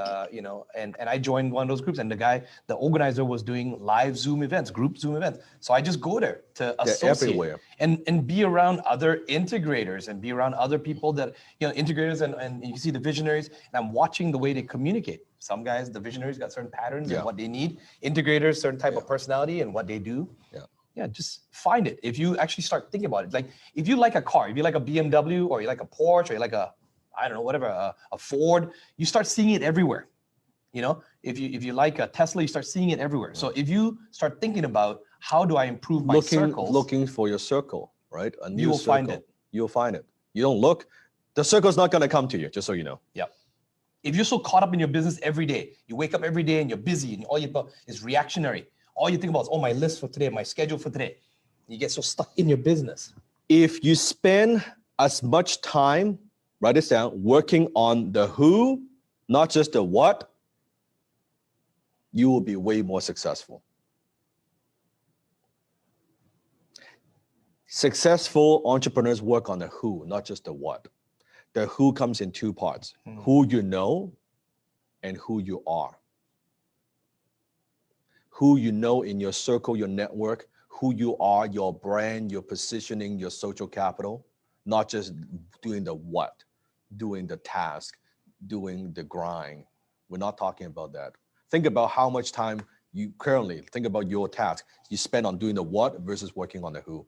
and I joined one of those groups, and the organizer was doing live Zoom events, group Zoom events. So I just go there to associate everywhere. and be around other integrators and be around other people that, integrators and you see the visionaries, and I'm watching the way they communicate. Some guys, the visionaries, got certain patterns and what they need. Integrators, certain type of personality and what they do. Yeah, just find it. If you actually start thinking about it, like if you like a car, if you like a BMW or you like a Porsche or you like a, I don't know, whatever, a Ford, you start seeing it everywhere. If you like a Tesla, you start seeing it everywhere. So if you start thinking about how do I improve my circles, looking for your circle, right? A new you will circle. find it. You'll find it. You don't look, the circle's not going to come to you, just so you know. Yeah. If you're so caught up in your business every day, you wake up every day and you're busy and all you think is reactionary. All you think about is, my list for today, my schedule for today. You get so stuck in your business. If you spend as much time, write this down, working on the who, not just the what, you will be way more successful. Successful entrepreneurs work on the who, not just the what. The who comes in two parts, who you know and who you are. Who you know in your circle, your network, who you are, your brand, your positioning, your social capital, not just doing the what, doing the task, doing the grind. We're not talking about that. Think about how much time you currently, think about your task you spend on doing the what versus working on the who.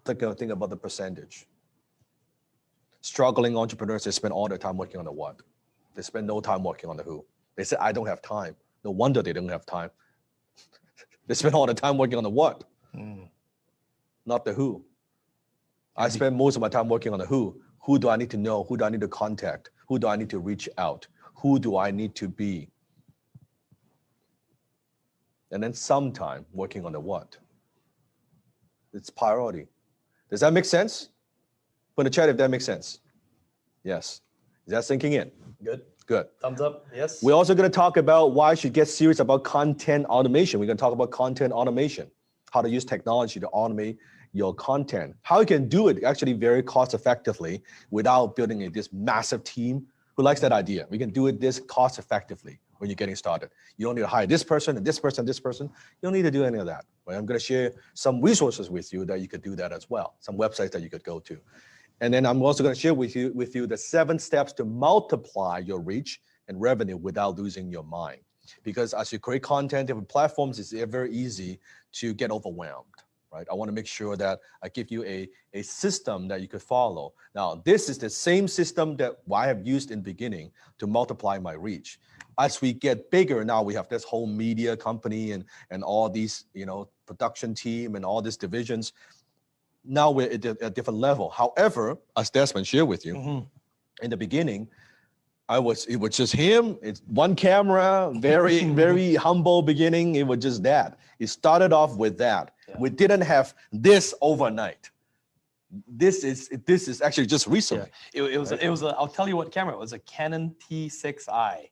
Think about the percentage. Struggling entrepreneurs, they spend all their time working on the what. They spend no time working on the who. They say, I don't have time. No wonder they don't have time. They spend all the time working on the what, not the who. I spend most of my time working on the who. Who do I need to know? Who do I need to contact? Who do I need to reach out? Who do I need to be? And then sometime working on the what. It's priority. Does that make sense? Put in the chat if that makes sense. Yes. Is that sinking in? Good. Good. Thumbs up. Yes. We're also going to talk about why you should get serious about content automation. We're going to talk about content automation, how to use technology to automate your content, how you can do it actually very cost effectively without building this massive team. Who likes that idea? We can do it this cost effectively when you're getting started. You don't need to hire this person and this person and this person. You don't need to do any of that. Right? I'm going to share some resources with you that you could do that as well, some websites that you could go to. And then I'm also going to share with you the 7 steps to multiply your reach and revenue without losing your mind. Because as you create content, different platforms, it's very easy to get overwhelmed, right? I want to make sure that I give you a system that you could follow. Now, this is the same system that I have used in the beginning to multiply my reach. As we get bigger, now we have this whole media company and all these, production team and all these divisions. Now we're at a different level. However, as Desmond shared with you, in the beginning, it was just him. It's one camera, very, very humble beginning. It was just that. It started off with that. Yeah. We didn't have this overnight. This is actually just recently. Yeah. It was I'll tell you what camera. It was a Canon T6i.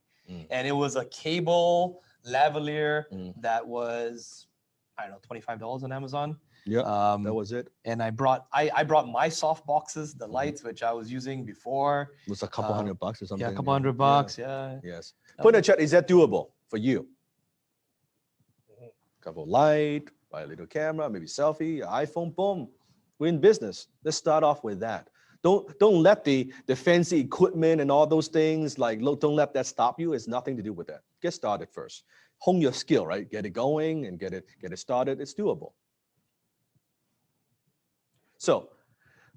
And it was a cable lavalier that was, I don't know, $25 on Amazon. Yeah, that was it. And I brought my soft boxes, the lights, which I was using before. It was a couple $100 or something. Yeah, a couple $100, yeah. Yes. Put in the chat, is that doable for you? Couple light, buy a little camera, maybe selfie, iPhone, boom. We're in business. Let's start off with that. Don't let the fancy equipment and all those things, don't let that stop you. It's nothing to do with that. Get started first. Hone your skill, right? Get it going and get it started. It's doable. So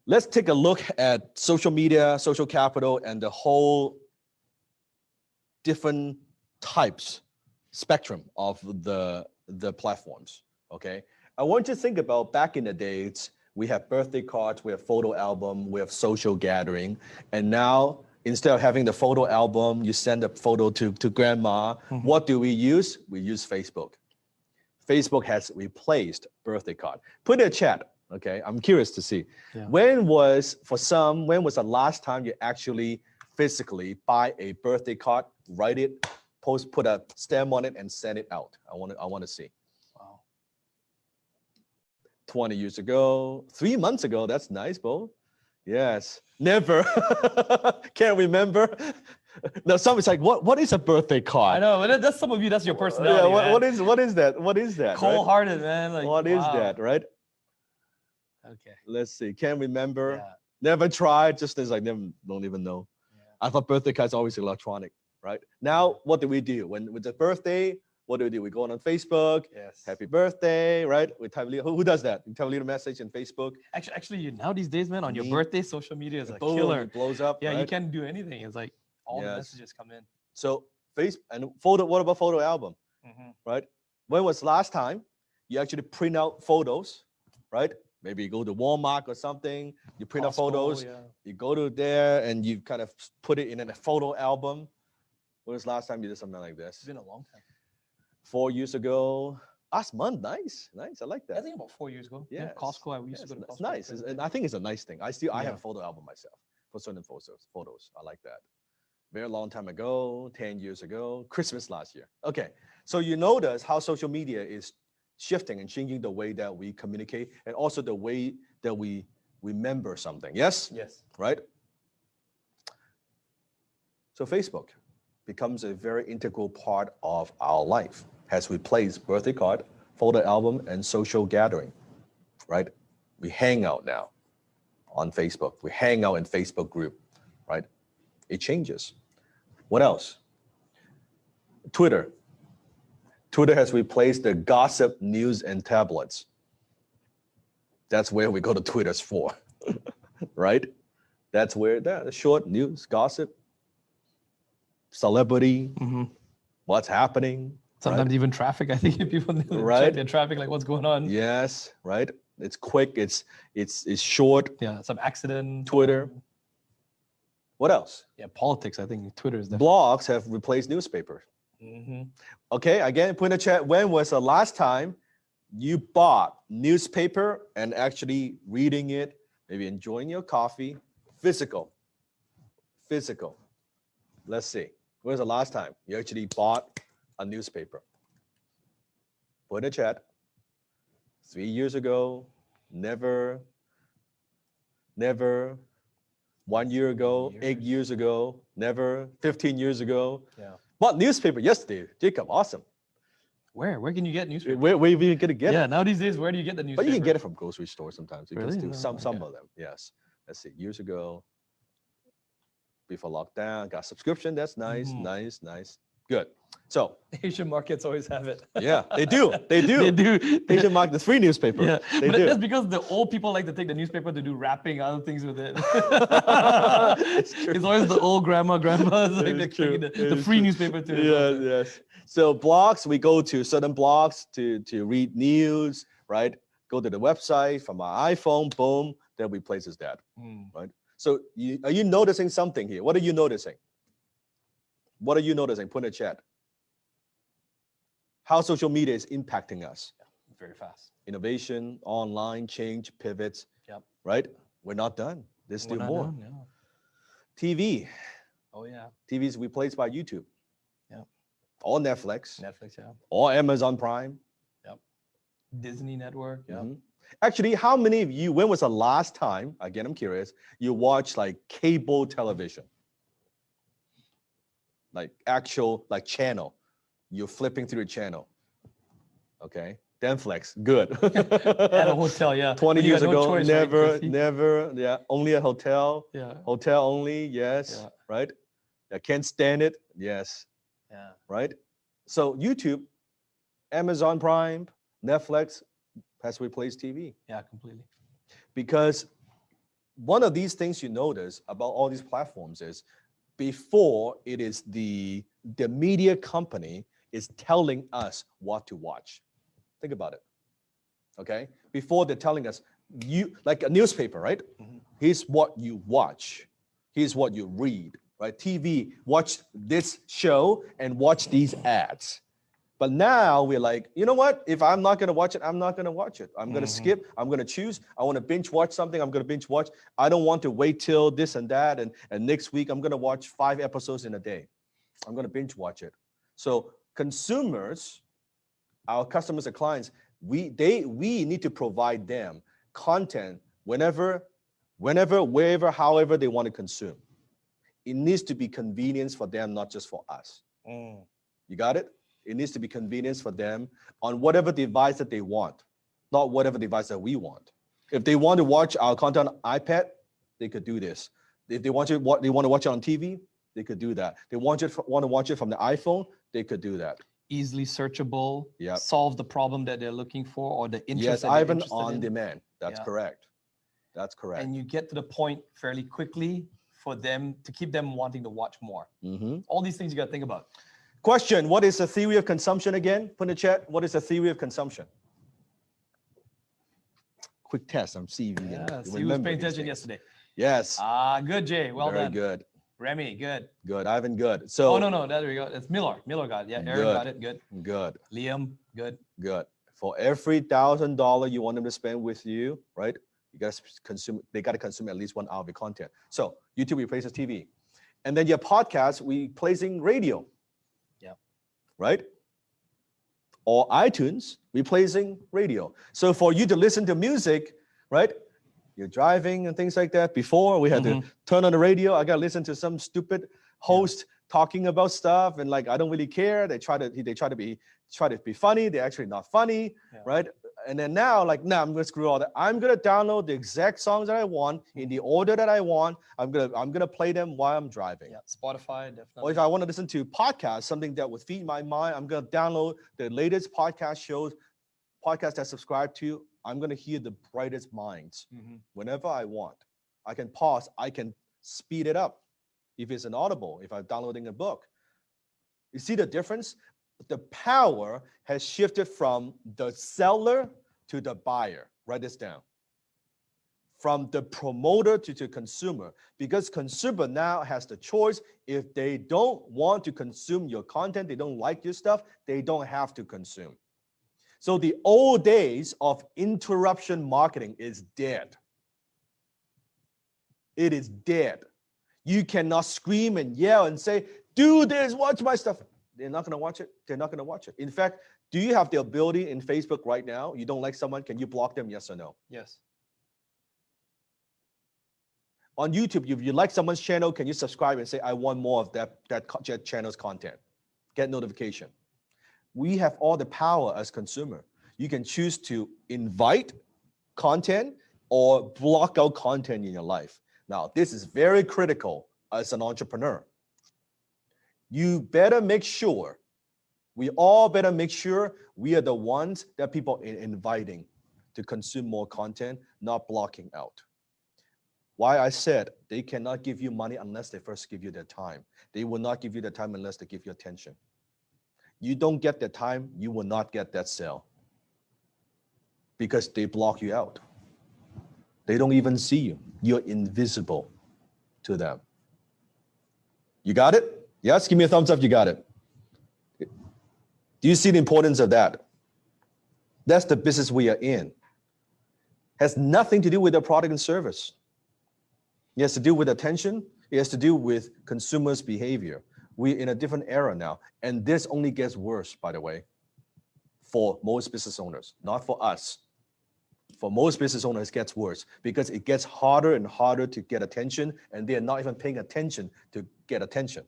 let's take a look at social media, social capital, and the whole different types, spectrum of the platforms, okay? I want you to think about back in the days, we have birthday cards, we have photo album, we have social gathering, and now instead of having the photo album, you send a photo to grandma. What do we use? We use Facebook. Facebook has replaced birthday card. Put in a chat. Okay, I'm curious to see. Yeah. When was the last time you actually physically buy a birthday card, write it, put a stamp on it, and send it out? I want to see. Wow. 20 years ago, 3 months ago. That's nice, Bo. Yes. Never. Can't remember. Now, some it's like, what is a birthday card? I know, but that's some of you. That's your personality. Yeah. What is that? What is that? Cold-hearted, man. Like, what is that? Right. Okay. Let's see. Can't remember. Yeah. Never tried. Just things like don't even know. Yeah. I thought birthday cards always electronic, right? Now, what do we do with the birthday? What do? We go on Facebook. Yes. Happy birthday, right? We type who does that? You type a little message in Facebook. Actually, now these days, man, on your birthday, social media is a boom, killer. It blows up. Yeah, right? You can't do anything. It's like all the messages come in. So photo. What about photo album? Right? When was the last time you actually print out photos? Right? Maybe you go to Walmart or something, you print out photos, you go to there and you kind of put it in a photo album. When was the last time you did something like this? It's been a long time. 4 years ago. Last month, nice. I like that. I think about 4 years ago. Yeah, Costco. I used to go to Costco. It's nice, and I think it's a nice thing. I have a photo album myself for certain photos. I like that. Very long time ago, 10 years ago, Christmas last year. Okay, so you notice how social media is shifting and changing the way that we communicate and also the way that we remember something. Yes? Yes. Right? So Facebook becomes a very integral part of our life, has replaced birthday card, photo album, and social gathering, right? We hang out now on Facebook. We hang out in Facebook group, right? It changes. What else? Twitter. Twitter has replaced the gossip, news, and tablets. That's where we go to Twitter's for, right? That's where the short news, gossip, celebrity, what's happening. Sometimes even traffic. I think if people Right. check their traffic, like what's going on. Yes, right. It's quick. It's short. Yeah, some accident. Twitter. What else? Yeah, politics. I think Twitter is definitely. Blogs have replaced newspapers. Okay, again, put in the chat. When was the last time you bought newspaper and actually reading it, maybe enjoying your coffee, physical? Let's see. When was the last time you actually bought a newspaper? Put in the chat. 3 years ago, never. 1 year ago, 8 years ago, never. 15 years ago. Yeah. Bought newspaper yesterday. Jacob, awesome. Where can you get newspaper? Where are you gonna get it? Yeah, now these days, where do you get the newspaper? But you can get it from grocery stores sometimes. You Really? can still No, some okay. of them. Yes. Let's see. Years ago, before lockdown, got subscription. That's nice, nice. Good. So Asian markets always have it. yeah, they do. They do. Asian market, the free newspaper. Yeah, they but do. that's because the old people like to take the newspaper to do wrapping, other things with it. It's always the old grandmas like they're taking the free newspaper too. Yes. So blogs, we go to certain blogs to read news, right? Go to the website from our iPhone, boom, that replaces that, right? So are you noticing something here? What are you noticing? What are you noticing? Put in the chat. How social media is impacting us. Very fast. Innovation, online, change, pivots. Yep. Right? We're not done. There's still more. Done, yeah. TV. Oh, yeah. TV is replaced by YouTube. Yeah. Or Netflix. Yeah. Or Amazon Prime. Yep. Disney Network. Yeah. Actually, how many of you, when was the last time, again, I'm curious, you watched like cable television? Like actual, like channel. You're flipping through the channel. Okay. Netflix, good. At a hotel, yeah. 20 years ago, choice, never, right? never, yeah. Only a hotel. Yeah. Hotel only, yes. Yeah. Right? I can't stand it. Yes. Yeah. Right? So YouTube, Amazon Prime, Netflix has replaced TV. Yeah, completely. Because one of these things you notice about all these platforms is before it is the media company is telling us what to watch. Think about it. Okay? Before they're telling us, you like a newspaper, right? Here's what you watch. Here's what you read, right? TV, watch this show and watch these ads. But now we're like, you know what? If I'm not going to watch it, I'm not going to watch it. I'm going to skip. I'm going to choose. I want to binge watch something. I'm going to binge watch. I don't want to wait till this and that. And next week, I'm going to watch 5 episodes in a day. I'm going to binge watch it. So consumers, our customers and clients, we need to provide them content whenever, wherever, however they want to consume. It needs to be convenience for them, not just for us. You got it? It needs to be convenience for them on whatever device that they want, not whatever device that we want. If they want to watch our content on iPad, they could do this. If they want to watch it on TV, they could do that. They want to watch it from the iPhone, they could do that. Easily searchable, Yep. Solve the problem that they're looking for or the interest Yes, that they're Ivan interested on in. demand. That's correct. That's correct. And you get to the point fairly quickly for them to keep them wanting to watch more. All these things you got to think about. Question, what is the theory of consumption again? Put in the chat, what is the theory of consumption? Quick test, I'm seeing you. Yeah, he was paying attention yesterday. Yes. Good, Jay. Well Very done. good. Remy, good. Good, Ivan, good. So. Oh, no, there we go. It's Miller. Miller got it. Yeah, Aaron got it. Good. Good. Liam, good. Good. For every $1,000 you want them to spend with you, right? You got to consume. They got to consume at least 1 hour of your content. So YouTube replaces TV, and then your podcast replacing radio. Yeah. Right. Or iTunes replacing radio. So for you to listen to music, right? You're driving and things like that. Before we had to turn on the radio. I got to listen to some stupid host talking about stuff, and like I don't really care. They try to be funny. They're actually not funny, right? And then now, like, I'm gonna screw all that. I'm gonna download the exact songs that I want in the order that I want. I'm gonna play them while I'm driving. Yeah, Spotify definitely. Or if I want to listen to podcasts, something that would feed my mind, I'm gonna download the latest podcast I subscribe to. I'm gonna hear the brightest minds whenever I want. I can pause, I can speed it up. If it's an Audible, if I'm downloading a book. You see the difference? The power has shifted from the seller to the buyer. Write this down. From the promoter to the consumer, because consumer now has the choice. If they don't want to consume your content, they don't like your stuff, they don't have to consume. So the old days of interruption marketing is dead. It is dead. You cannot scream and yell and say, do this, watch my stuff. They're not going to watch it. They're not going to watch it. In fact, do you have the ability in Facebook right now? You don't like someone, can you block them? Yes or no? Yes. On YouTube, if you like someone's channel, can you subscribe and say, I want more of that channel's content? Get notification. We have all the power as consumer. You can choose to invite content or block out content in your life. Now, this is very critical as an entrepreneur. You better make sure, we all better make sure we are the ones that people are inviting to consume more content, not blocking out. Why I said they cannot give you money unless they first give you their time. They will not give you the time unless they give you attention. You don't get the time, you will not get that sale because they block you out. They don't even see you. You're invisible to them. You got it? Yes? Give me a thumbs up, you got it. Do you see the importance of that? That's the business we are in. Has nothing to do with the product and service. It has to do with attention. It has to do with consumers' behavior. We're in a different era now. And this only gets worse, by the way, for most business owners, not for us. For most business owners, it gets worse because it gets harder and harder to get attention, and they're not even paying attention to get attention.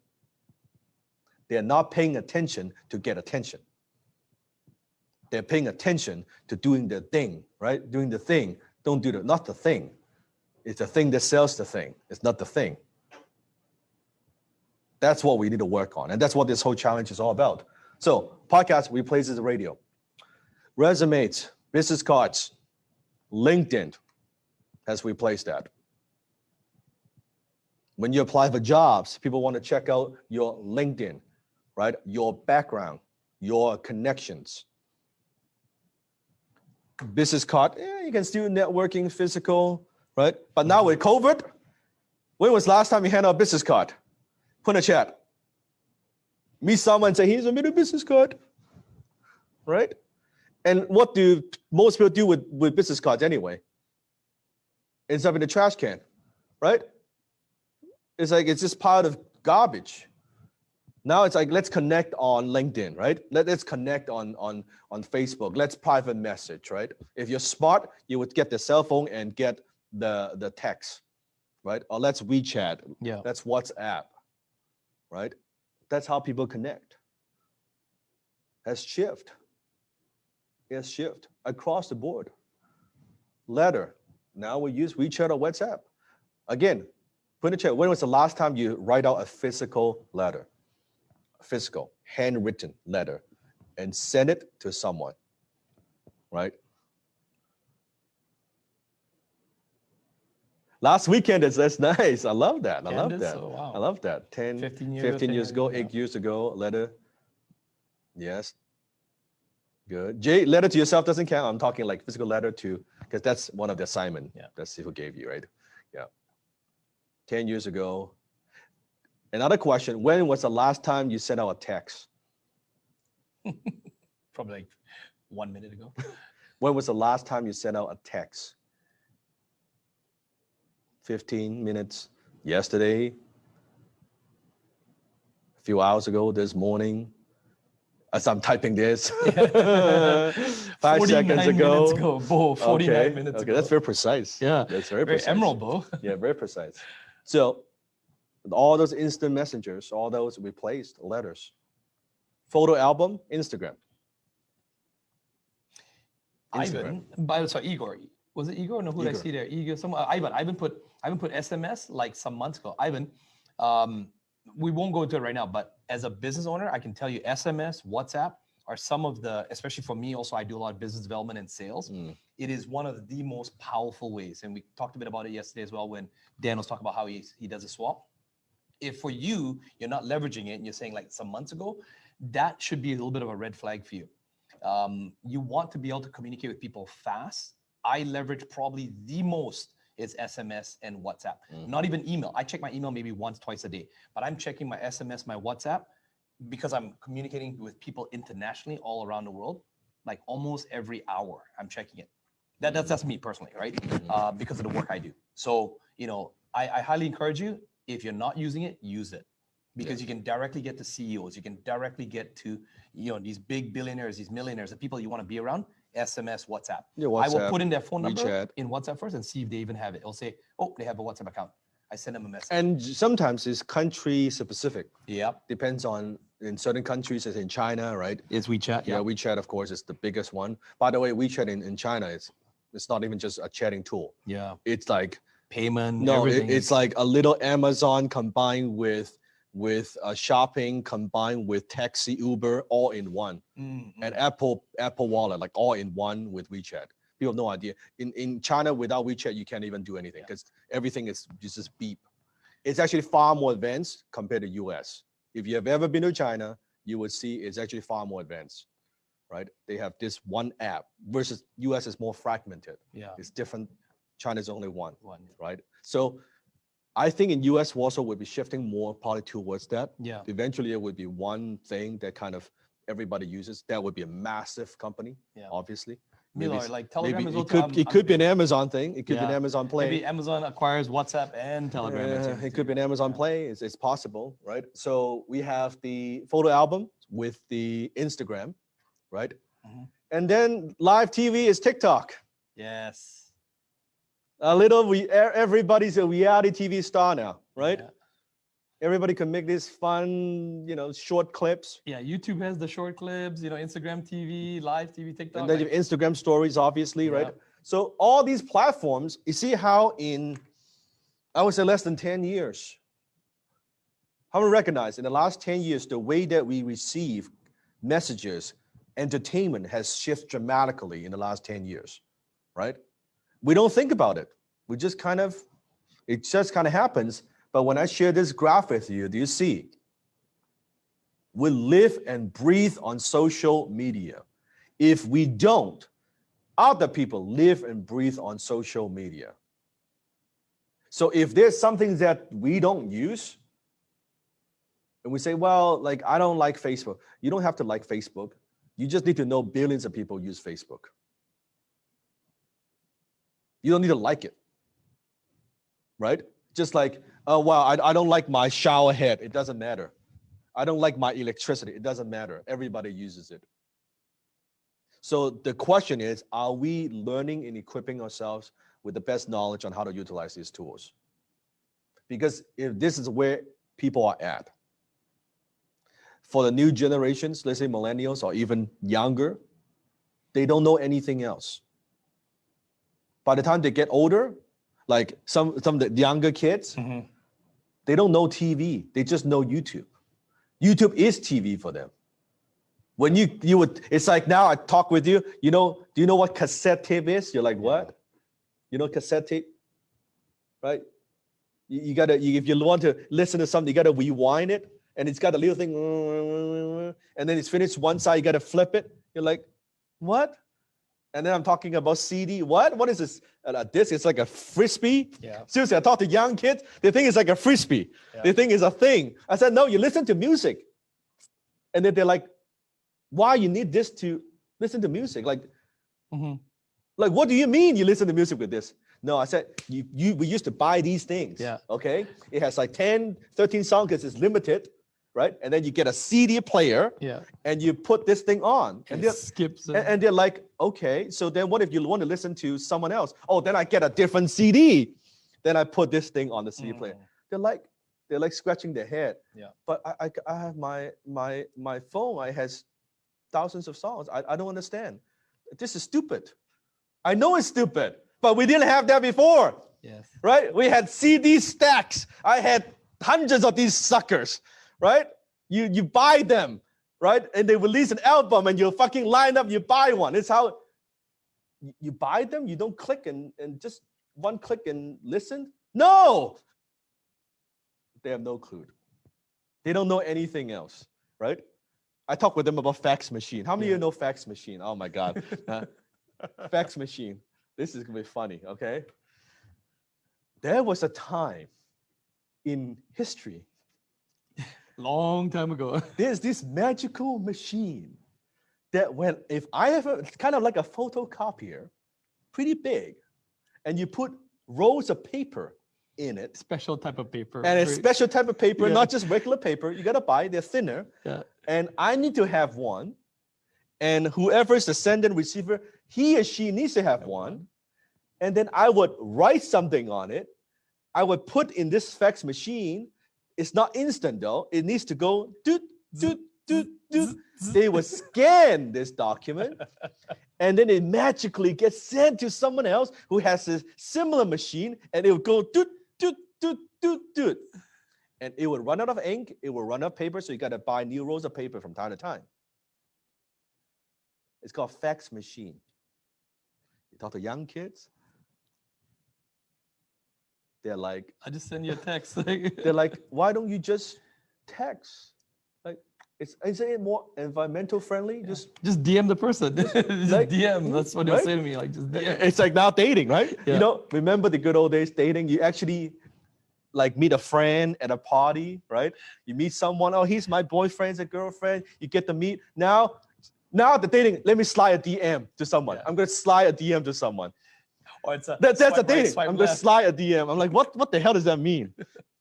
They're not paying attention to get attention. They're paying attention to doing the thing, right? Doing the thing. Don't do not the thing. It's the thing that sells the thing. It's not the thing. That's what we need to work on. And that's what this whole challenge is all about. So podcast replaces the radio. Resumes, business cards, LinkedIn has replaced that. When you apply for jobs, people want to check out your LinkedIn, right? Your background, your connections. Business card, you can still networking, physical, right? But now with COVID, when was the last time you handed out a business card? Put in a chat. Meet someone and say, here's a little business card, right? And what do most people do with business cards anyway? It's up in the trash can, right? It's like, it's just part of garbage. Now it's like, let's connect on LinkedIn, right? Let's connect on Facebook. Let's private message, right? If you're smart, you would get the cell phone and get the text, right? Or let's WeChat. Yeah. That's WhatsApp, right? That's how people connect. Has shifted. Has shifted across the board. Letter. Now we use WeChat or WhatsApp. Again, put in the chat, when was the last time you write out a physical letter? A physical, handwritten letter and send it to someone, right? Last weekend, that's nice. I love that. I love that. Oh, wow. I love that. 15 years ago, 8 years ago, letter. Yes. Good. Jay, letter to yourself doesn't count. I'm talking like physical letter to, because that's one of the assignment. Yeah. That's who gave you, right? Yeah. 10 years ago. Another question, when was the last time you sent out a text? Probably like 1 minute ago. When was the last time you sent out a text? 15 minutes yesterday, a few hours ago, this morning, as I'm typing this, 5 seconds ago. Minutes ago, Bo, 49 minutes ago. That's very precise. Yeah, that's very precise. Emerald, Bo. Yeah, very precise. So all those instant messengers, all those replaced letters. Photo album, Instagram. Ivan, sorry, Igor. Was it Igor? No, who did I see there? Igor, Ivan put SMS like some months ago. Ivan, we won't go into it right now, but as a business owner, I can tell you SMS, WhatsApp, are some of the, especially for me also, I do a lot of business development and sales. It is one of the most powerful ways. And we talked a bit about it yesterday as well when Dan was talking about how he does a swap. If for you, you're not leveraging it and you're saying like some months ago, that should be a little bit of a red flag for you. You want to be able to communicate with people fast. I leverage probably the most is SMS and WhatsApp, not even email. I check my email maybe once, twice a day, but I'm checking my SMS, my WhatsApp, because I'm communicating with people internationally all around the world, like almost every hour I'm checking it. That's me personally, right? Because of the work I do. So, I highly encourage you, if you're not using it, use it. Because you can directly get to CEOs, you can directly get to, these big billionaires, these millionaires, the people you want to be around, SMS, WhatsApp. WhatsApp, I will put in their phone number WeChat. in WhatsApp first and see if they even have it. It'll say, oh, they have a WhatsApp account. I send them a message. And sometimes it's country specific. Yep. Depends on, in certain countries, as in China, right? It's WeChat. Yeah, WeChat, of course, is the biggest one. By the way, WeChat in China, it's not even just a chatting tool. Yeah. It's like payment. No, everything. it's like a little Amazon combined with shopping, combined with taxi, Uber, all in one. And Apple Wallet, like all in one with WeChat. People have no idea. In China, without WeChat, you can't even do anything because everything is just beep. It's actually far more advanced compared to US. If you have ever been to China, you would see it's actually far more advanced, right? They have this one app versus US is more fragmented. Yeah. It's different. China's only one, right? So I think in US also would be shifting more probably towards that. Yeah. Eventually it would be one thing that kind of everybody uses. That would be a massive company, obviously. Maybe, like Telegram maybe is also, it could be an Amazon thing. It could be an Amazon Play. Maybe Amazon acquires WhatsApp and Telegram. It could be an Amazon Play. It's possible, right? So we have the photo album with the Instagram, right? And then live TV is TikTok. Yes. Everybody's a reality TV star now, right? Yeah. Everybody can make these fun, short clips. Yeah, YouTube has the short clips, Instagram TV, live TV, TikTok. And then you have Instagram stories, obviously, right? So all these platforms, you see how in, I would say less than 10 years, how we recognize in the last 10 years, the way that we receive messages, entertainment has shifted dramatically in the last 10 years, right? We don't think about it. It just kind of happens. But when I share this graph with you, do you see? We live and breathe on social media. If we don't, other people live and breathe on social media. So if there's something that we don't use, and we say, well, like, I don't like Facebook. You don't have to like Facebook. You just need to know billions of people use Facebook. You don't need to like it, right? Just like, oh, wow, I don't like my shower head. It doesn't matter. I don't like my electricity. It doesn't matter. Everybody uses it. So the question is, are we learning and equipping ourselves with the best knowledge on how to utilize these tools? Because if this is where people are at, for the new generations, let's say millennials or even younger, they don't know anything else. By the time they get older, like some of the younger kids, they don't know TV. They just know YouTube. YouTube is TV for them. When you would, it's like now I talk with you, do you know what cassette tape is? You're like, what? You know cassette tape? Right? You gotta, if you want to listen to something, you gotta rewind it. And it's got a little thing, and then it's finished one side, you gotta flip it. You're like, what? And then I'm talking about CD. What is this? This is like a frisbee. Yeah. Seriously, I talk to young kids. They think it's like a frisbee. Yeah. They think it's a thing. I said, no, you listen to music. And then they're like, why you need this to listen to music? Like, like, what do you mean you listen to music with this? No, I said, we used to buy these things. Yeah. Okay. It has like 10, 13 songs because it's limited. Right? And then you get a CD player, and you put this thing on, and they're like, okay, so then what if you want to listen to someone else? Oh, then I get a different CD. Then I put this thing on the CD player. They're like scratching their head. Yeah. But I have my phone. It has thousands of songs. I don't understand. This is stupid. I know it's stupid, but we didn't have that before. Yes. Right? We had CD stacks. I had hundreds of these suckers. Right? You buy them. right? And they release an album and you fucking line up, you buy one. It's how you buy them. You don't click and just one click and listen. No, they have no clue. They don't know anything else, right? I talk with them about fax machine. How many of you know fax machine? Oh my God. Fax machine. This is going to be funny, okay? There was a time in history. Long time ago. There's this magical machine that if I have it's kind of like a photocopier, pretty big, and you put rolls of paper in it. Special type of paper. And a special type of paper, not just regular paper. You got to buy, they're thinner. Yeah. And I need to have one. And whoever is the sender and receiver, he or she needs to have one. And then I would write something on it. I would put in this fax machine. It's not instant though. It needs to go doot, doot, doot, doot. They would scan this document. And then it magically gets sent to someone else who has a similar machine. And it would go doot, doot, doot, doot, doot. And it would run out of ink. It will run out of paper. So you got to buy new rolls of paper from time to time. It's called fax machine. You talk to young kids. They're like, I just send you a text. they're like, why don't you just text? Like, isn't it more environmental friendly? Just DM the person. Just like, DM. That's what they'll say to me. Like, just DM. It's like now dating, right? Yeah. You know, remember the good old days dating? You actually like meet a friend at a party, right? You meet someone, oh, he's my boyfriend's a girlfriend. You get to meet. Now the dating, let me slide a DM to someone. Yeah. I'm going to slide a DM to someone. Or it's That's a dating. Right, I'm going to slide a DM. I'm like, what the hell does that mean?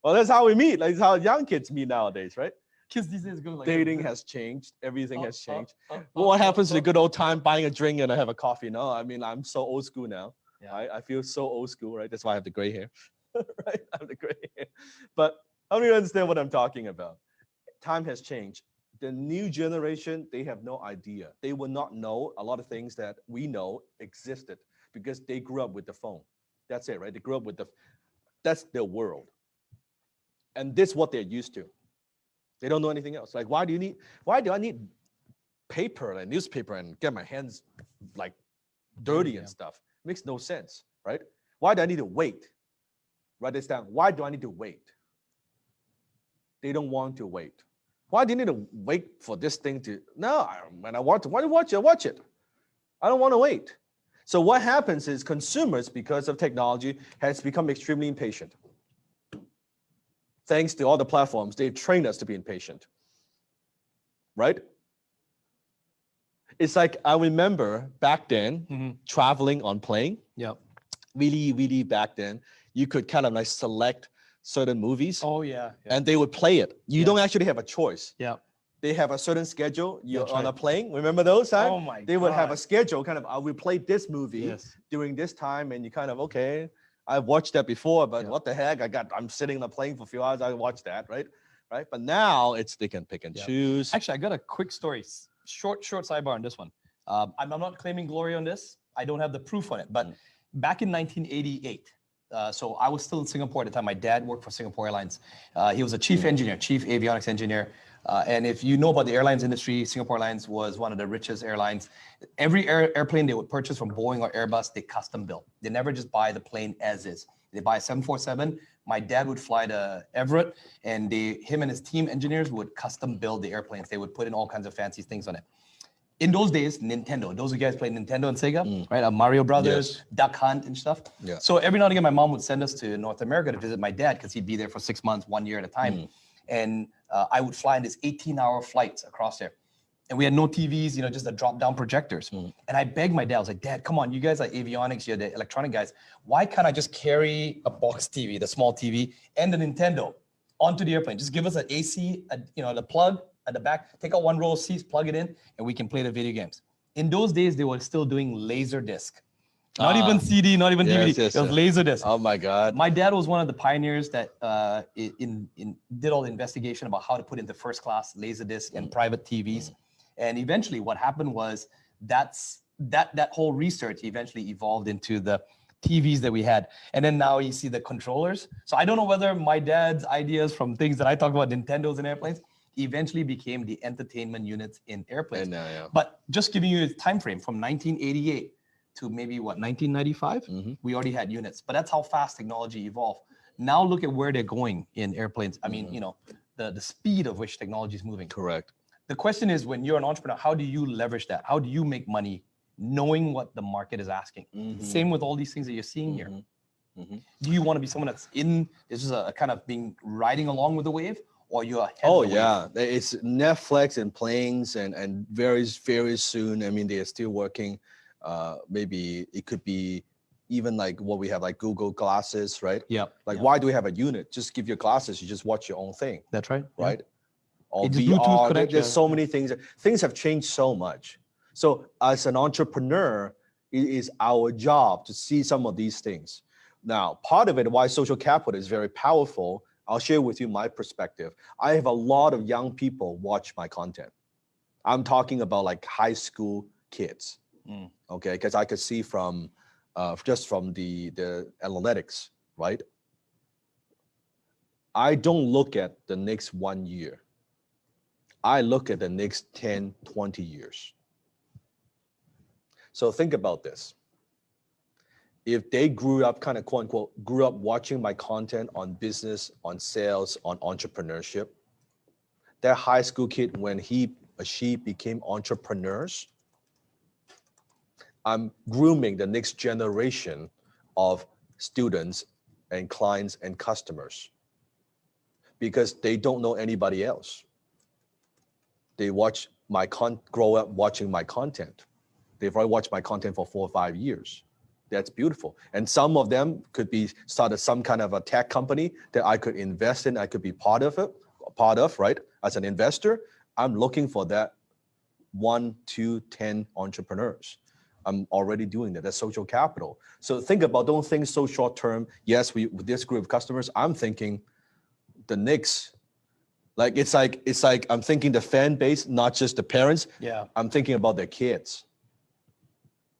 Well, that's how we meet. Like, that's how young kids meet nowadays, right? Kids these days go like Dating has changed. Everything has changed. What happens to the good old time buying a drink and I have a coffee? No, I mean, I'm so old school now. Yeah. I feel so old school, right? That's why I have the gray hair, right? I have the gray hair. But how do you understand what I'm talking about? Time has changed. The new generation, they have no idea. They will not know a lot of things that we know existed because they grew up with the phone. That's it, right? They grew up with that's their world. And this is what they're used to. They don't know anything else. Like, why do I need paper and newspaper and get my hands like dirty and stuff? Makes no sense, right? Why do I need to wait? Write this down. Why do I need to wait? They don't want to wait. Why do you need to wait for this thing to? No, when I want to watch it. I don't want to wait. So what happens is consumers, because of technology, has become extremely impatient. Thanks to all the platforms, they've trained us to be impatient, right? It's like I remember back then traveling on plane. Yep. Really, really back then, you could kind of like select certain movies. Oh yeah. And they would play it. You don't actually have a choice. Yeah. They have a certain schedule. You're That's on right. a plane. Remember those? Huh? Oh my They would have God. a schedule. Kind of, I will play this movie during this time, and you kind of okay. I've watched that before, but what the heck? I'm sitting on a plane for a few hours. I watch that, right? But now they can pick and choose. Actually, I got a quick story. Short sidebar on this one. I'm not claiming glory on this. I don't have the proof on it. But back in 1988, so I was still in Singapore at the time. My dad worked for Singapore Airlines. He was a chief engineer, chief avionics engineer. And if you know about the airlines industry, Singapore Airlines was one of the richest airlines. Every airplane they would purchase from Boeing or Airbus, they custom built. They never just buy the plane as is. They buy a 747. My dad would fly to Everett, and him and his team engineers would custom build the airplanes. They would put in all kinds of fancy things on it. In those days, Nintendo, those of you guys played Nintendo and Sega, right? Mario Brothers, Duck Hunt and stuff. Yeah. So every now and again, my mom would send us to North America to visit my dad because he'd be there for 6 months, 1 year at a time. And I would fly in these 18-hour flights across there. And we had no TVs, just the drop-down projectors. And I begged my dad, I was like, Dad, come on, you guys are avionics, you're the electronic guys. Why can't I just carry a box TV, the small TV, and the Nintendo onto the airplane? Just give us an AC, the plug at the back, take out one row of seats, plug it in, and we can play the video games. In those days, they were still doing Laserdisc. Not even CD, not even DVD. It was Laserdisc. Oh my God. My dad was one of the pioneers that did all the investigation about how to put into first class Laserdisc and private TVs. And eventually what happened was that whole research eventually evolved into the TVs that we had. And then now you see the controllers. So I don't know whether my dad's ideas from things that I talk about, Nintendos and airplanes, eventually became the entertainment units in airplanes. And yeah. But just giving you a time frame from 1988 to maybe what 1995, we already had units. But that's how fast technology evolved. Now look at where they're going in airplanes. I mean, you know, the speed of which technology is moving. Correct. The question is, when you're an entrepreneur, how do you leverage that? How do you make money knowing what the market is asking? Same with all these things that you're seeing here. Do you want to be someone that's in, this is a kind of being riding along with the wave, or you're ahead of the yeah, it's Netflix and planes and very, very soon. I mean, they are still working. Maybe it could be even like what we have, like Google glasses, right? Yeah. Like, why do we have a unit? Just give your glasses, you just watch your own thing. That's right. Right? Yeah. Or It's VR, Bluetooth connection. there's so many things. Things have changed so much. So as an entrepreneur, it is our job to see some of these things. Now, part of it, why social capital is very powerful, I'll share with you my perspective. I have a lot of young people watch my content. I'm talking about like high school kids, okay? Because I could see from, just from the analytics, right? I don't look at the next 1 year. I look at the next 10, 20 years. So think about this. If they grew up kind of quote unquote, grew up watching my content on business, on sales, on entrepreneurship, that high school kid, when he or she became entrepreneurs, I'm grooming the next generation of students and clients and customers because they don't know anybody else. They watch my grow up watching my content. They've already watched my content for 4 or 5 years. That's beautiful. And some of them could be started some kind of a tech company that I could invest in. I could be part of, right? As an investor, I'm looking for that 1, 2, 10 entrepreneurs. I'm already doing that. That's social capital. So don't think so short term. Yes, with this group of customers, I'm thinking the next, like it's like I'm thinking the fan base, not just the parents. Yeah. I'm thinking about their kids.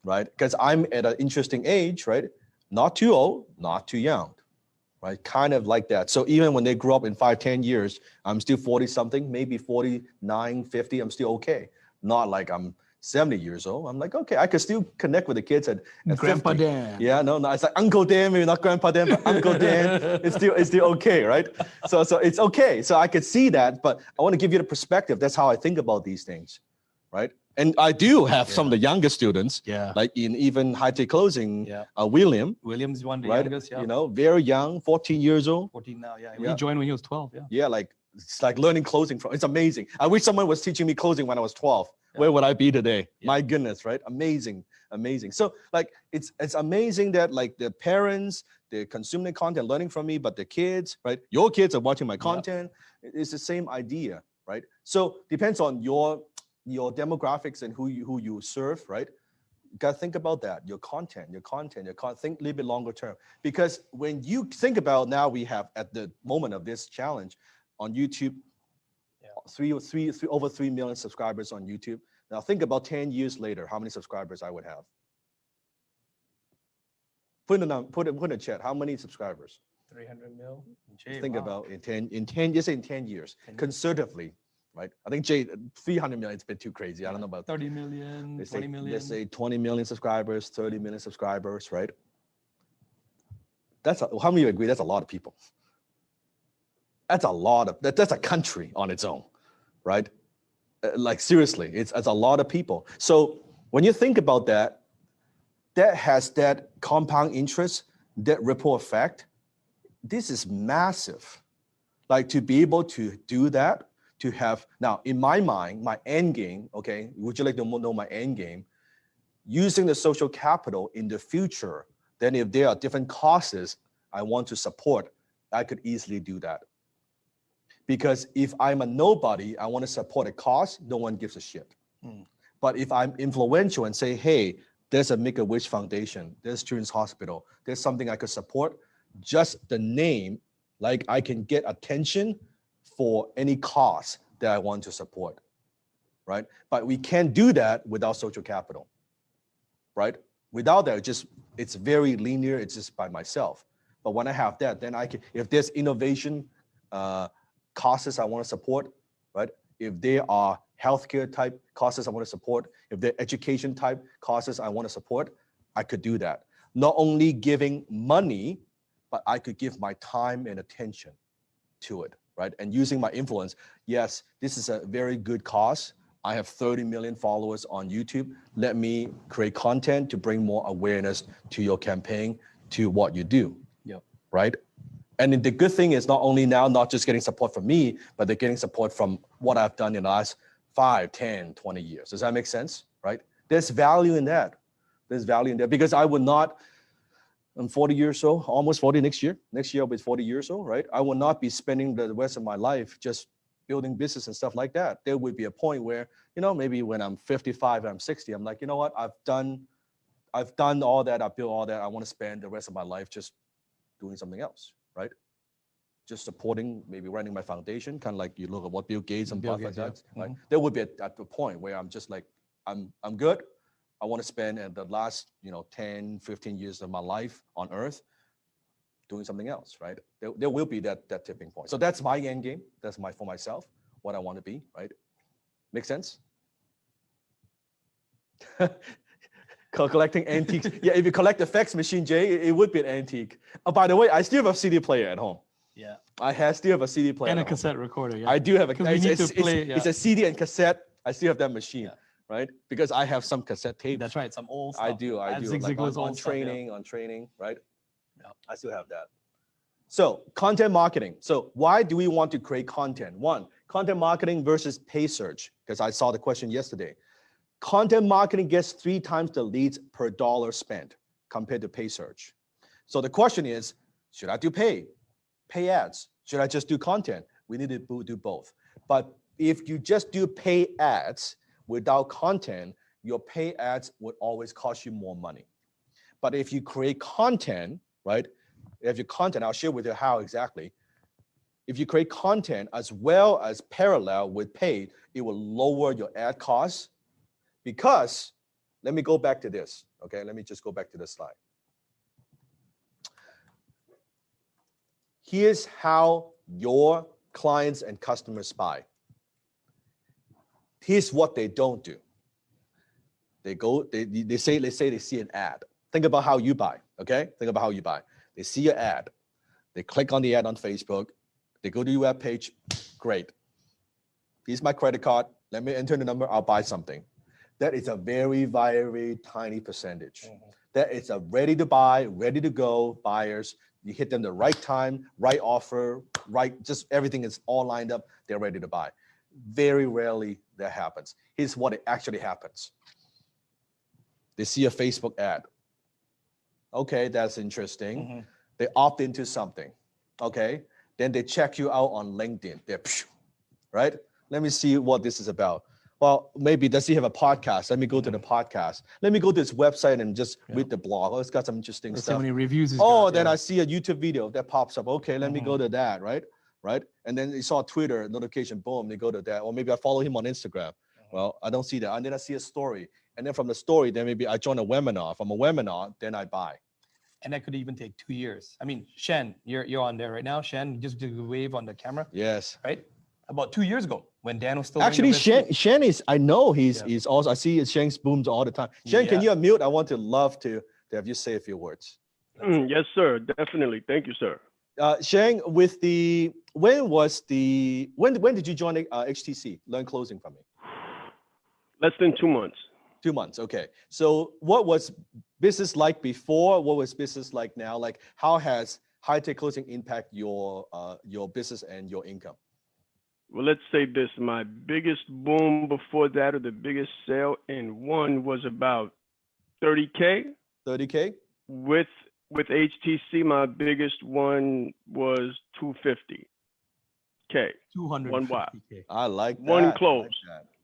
Right? Because I'm at an interesting age, right? Not too old, not too young, right? Kind of like that. So even when they grow up in 5, 10 years, I'm still 40 something, maybe 49, 50, I'm still okay. Not like I'm 70 years old. I'm like, okay, I could still connect with the kids at Grandpa 50. Dan. Yeah, no, it's like Uncle Dan, maybe not Grandpa Dan, but Uncle Dan. It's still okay, right? So it's okay. So I could see that, but I want to give you the perspective. That's how I think about these things, right? And I do have some of the younger students, like in even high-tech closing, William's one of the right? youngest, You know, very young, 14 years old. 14 now, He joined when he was 12, Yeah, like it's like learning closing from, it's amazing. I wish someone was teaching me closing when I was 12. Where would I be today? My goodness, right? Amazing. So like, it's amazing that like the parents, they're consuming content, learning from me, but the kids, right? Your kids are watching my content. It's the same idea, right? So depends on your demographics and who you serve, right? You gotta think about that. Your content. Think a little bit longer term. Because when you think about now, we have at the moment of this challenge on YouTube, over 3 million subscribers on YouTube. Now think about 10 years later, how many subscribers I would have. Put in the chat. How many subscribers? 300 mil. Think about in 10 years, conservatively. Right? I think 300 million is a bit too crazy. I don't know about 30 million, 20 million. Let's say 20 million subscribers, 30 million subscribers, right? How many of you agree? That's a lot of people. That's a country on its own, right? Like seriously, it's a lot of people. So when you think about that has that compound interest, that ripple effect. This is massive. Like to be able to do that, to have, now in my mind, my end game, okay, would you like to know my end game? Using the social capital in the future, then if there are different causes I want to support, I could easily do that. Because if I'm a nobody, I want to support a cause, no one gives a shit. But if I'm influential and say, hey, there's a Make-A-Wish Foundation, there's Children's Hospital, there's something I could support, just the name, like I can get attention for any cause that I want to support, right? But we can't do that without social capital, right? Without that, it's very linear, it's just by myself. But when I have that, then I can, if there's innovation causes I want to support, right? If they are healthcare type causes I want to support, if they're education type causes I want to support, I could do that. Not only giving money, but I could give my time and attention to it, right? And using my influence. Yes, this is a very good cause. I have 30 million followers on YouTube. Let me create content to bring more awareness to your campaign, to what you do, right? And the good thing is not only now, not just getting support from me, but they're getting support from what I've done in the last 5, 10, 20 years. Does that make sense, right? There's value in that. There's value in that because I would not, I'm 40 years old, almost 40 next year. Next year I'll be 40 years old, right? I will not be spending the rest of my life just building business and stuff like that. There would be a point where, maybe when I'm 55 and I'm 60, I'm like, you know what? I've done all that. I've built all that. I want to spend the rest of my life just doing something else, right? Just supporting, maybe running my foundation, kind of like you look at what Bill Gates and Buffett does, right? There would be at the point where I'm just like, I'm good. I want to spend the last, 10, 15 years of my life on earth doing something else, right? There will be that tipping point. So that's my end game. That's for myself, what I want to be, right? Make sense? Collecting antiques. Yeah, if you collect the fax machine, Jay, it would be an antique. Oh, by the way, I still have a CD player at home. Yeah. I still have a CD player. And a cassette recorder, yeah. I do have a Because we need to play. It's a CD and cassette. I still have that machine, right? Because I have some cassette tapes. That's right, some old stuff. I do. Zig Like Ziglar's on old training, right? Yeah. I still have that. So content marketing. So why do we want to create content? One, content marketing versus pay search, because I saw the question yesterday. Content marketing gets 3 times the leads per dollar spent compared to pay search. So the question is, should I do pay ads? Should I just do content? We need to do both. But if you just do pay ads without content, your pay ads would always cost you more money. But if you create content, right? If your content, I'll share with you how exactly. If you create content as well as parallel with paid, it will lower your ad costs. Because, let me go back to this, okay? Let me just go back to this slide. Here's how your clients and customers buy. Here's what they don't do. They say they see an ad. Think about how you buy, okay? Think about how you buy. They see an ad. They click on the ad on Facebook. They go to your web page. Great. Here's my credit card. Let me enter the number. I'll buy something. That is a very, very tiny percentage. That is a ready to buy, ready to go buyers. You hit them the right time, right offer, just everything is all lined up. They're ready to buy. Very rarely that happens. Here's what it actually happens. They see a Facebook ad. Okay, that's interesting. They opt into something. Okay, then they check you out on LinkedIn. Right? Let me see what this is about. Well, maybe does he have a podcast? Let me go to the podcast. Let me go to his website and just read the blog. Oh, it's got some interesting stuff. So many reviews. Then I see a YouTube video that pops up. Okay, let me go to that, right? And then you saw Twitter notification, boom, they go to that. Or maybe I follow him on Instagram. Well, I don't see that. And then I see a story. And then from the story, then maybe I join a webinar. From a webinar, then I buy. And that could even take 2 years. I mean, Shen, you're on there right now. Shen, just do a wave on the camera. Yes. Right? About 2 years ago, when Dan was still actually Shen is, I know he's also, I see Shen's booms all the time. Shen, can you unmute? I want to love to have you say a few words. Yes, sir. Definitely. Thank you, sir. Shen, with when did you join HTC? Learn closing from me. Less than 2 months. 2 months. Okay. So what was business like before? What was business like now? Like how has high-tech closing impact your business and your income? Well, let's say this. My biggest boom before that, or the biggest sale in one, was about 30K. 30K? With HTC, my biggest one was 250K. 250K. I like that. One close.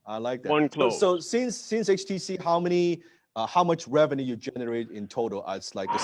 I like that. One close. So since HTC, how much revenue you generate in total as like the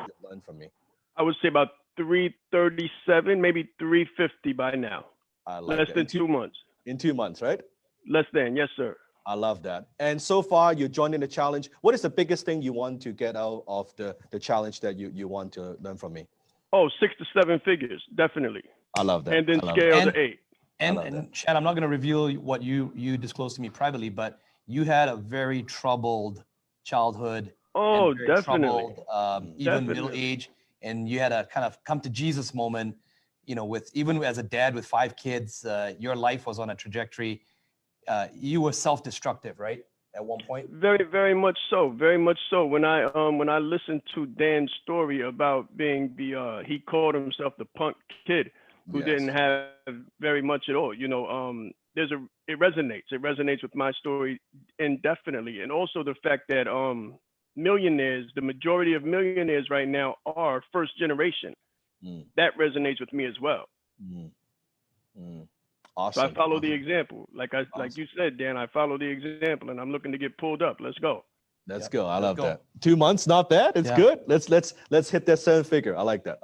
you learned from me? I would say about 337, maybe 350 by now. I like Less that. than 2 months. In 2 months, right? Less than, yes, sir. I love that. And so far, you're joining the challenge. What is the biggest thing you want to get out of the challenge that you want to learn from me? Oh, 6 to 7 figures, definitely. I love that. And then scale to 8. And Shad, I'm not going to reveal what you disclosed to me privately, but you had a very troubled childhood. Oh, And very definitely. troubled, even middle age, and you had a kind of come to Jesus moment. You know, with even as a dad with 5 kids, your life was on a trajectory. You were self-destructive, right? At one point. Very, very much so. Very much so. When I listened to Dan's story about being he called himself the punk kid who didn't have very much at all. You know, it resonates. It resonates with my story indefinitely, and also the fact that millionaires, the majority of millionaires right now are first generation. That resonates with me as well. Awesome. So I follow the example. Like you said, Dan, I follow the example, and I'm looking to get pulled up. Let's go. Let's go. I love that. 2 months, not bad. It's good. Let's hit that 7 figure. I like that.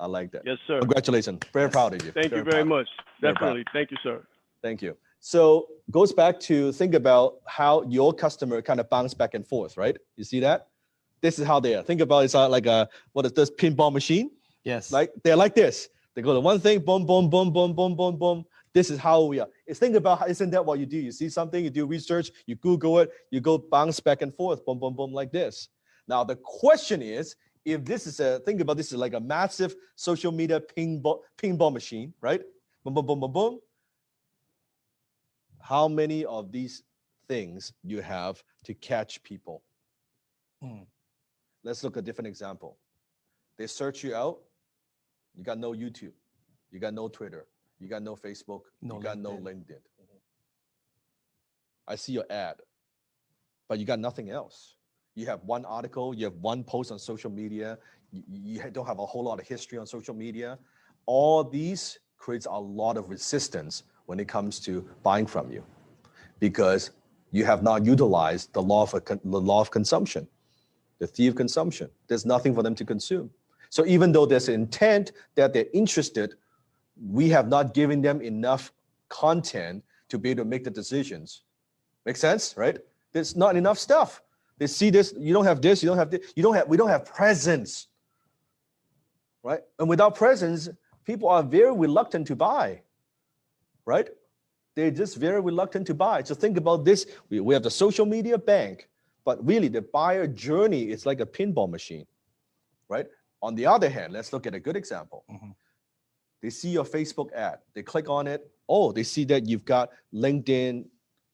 Yes, sir. Congratulations. Very proud of you. Thank you very much. Definitely. Thank you, sir. Thank you. So goes back to think about how your customer kind of bounce back and forth, right? You see that? This is how they are. Think about it's like what is this pinball machine? Yes. Like they're like this. They go to one thing, boom, boom, boom, boom, boom, boom, boom. This is how we are. It's think about isn't that what you do? You see something, you do research, you Google it, you go bounce back and forth, boom, boom, boom, like this. Now the question is, if this is think about this is like a massive social media pinball machine, right? Boom, boom, boom, boom, boom. How many of these things you have to catch people? Let's look at a different example. They search you out. You got no YouTube. You got no Twitter. You got no Facebook. You got no LinkedIn. I see your ad, but you got nothing else. You have one article. You have one post on social media. You don't have a whole lot of history on social media. All these creates a lot of resistance when it comes to buying from you, because you have not utilized the law of consumption, the thief of consumption. There's nothing for them to consume. So even though there's intent that they're interested, we have not given them enough content to be able to make the decisions. Make sense, right? There's not enough stuff. They see this, you don't have this, you don't have this, we don't have presence, right? And without presence, people are very reluctant to buy, right? They're just very reluctant to buy. So think about this. We have the social media bank, but really the buyer journey is like a pinball machine, right? On the other hand, let's look at a good example. They see your Facebook ad. They click on it. Oh, they see that you've got LinkedIn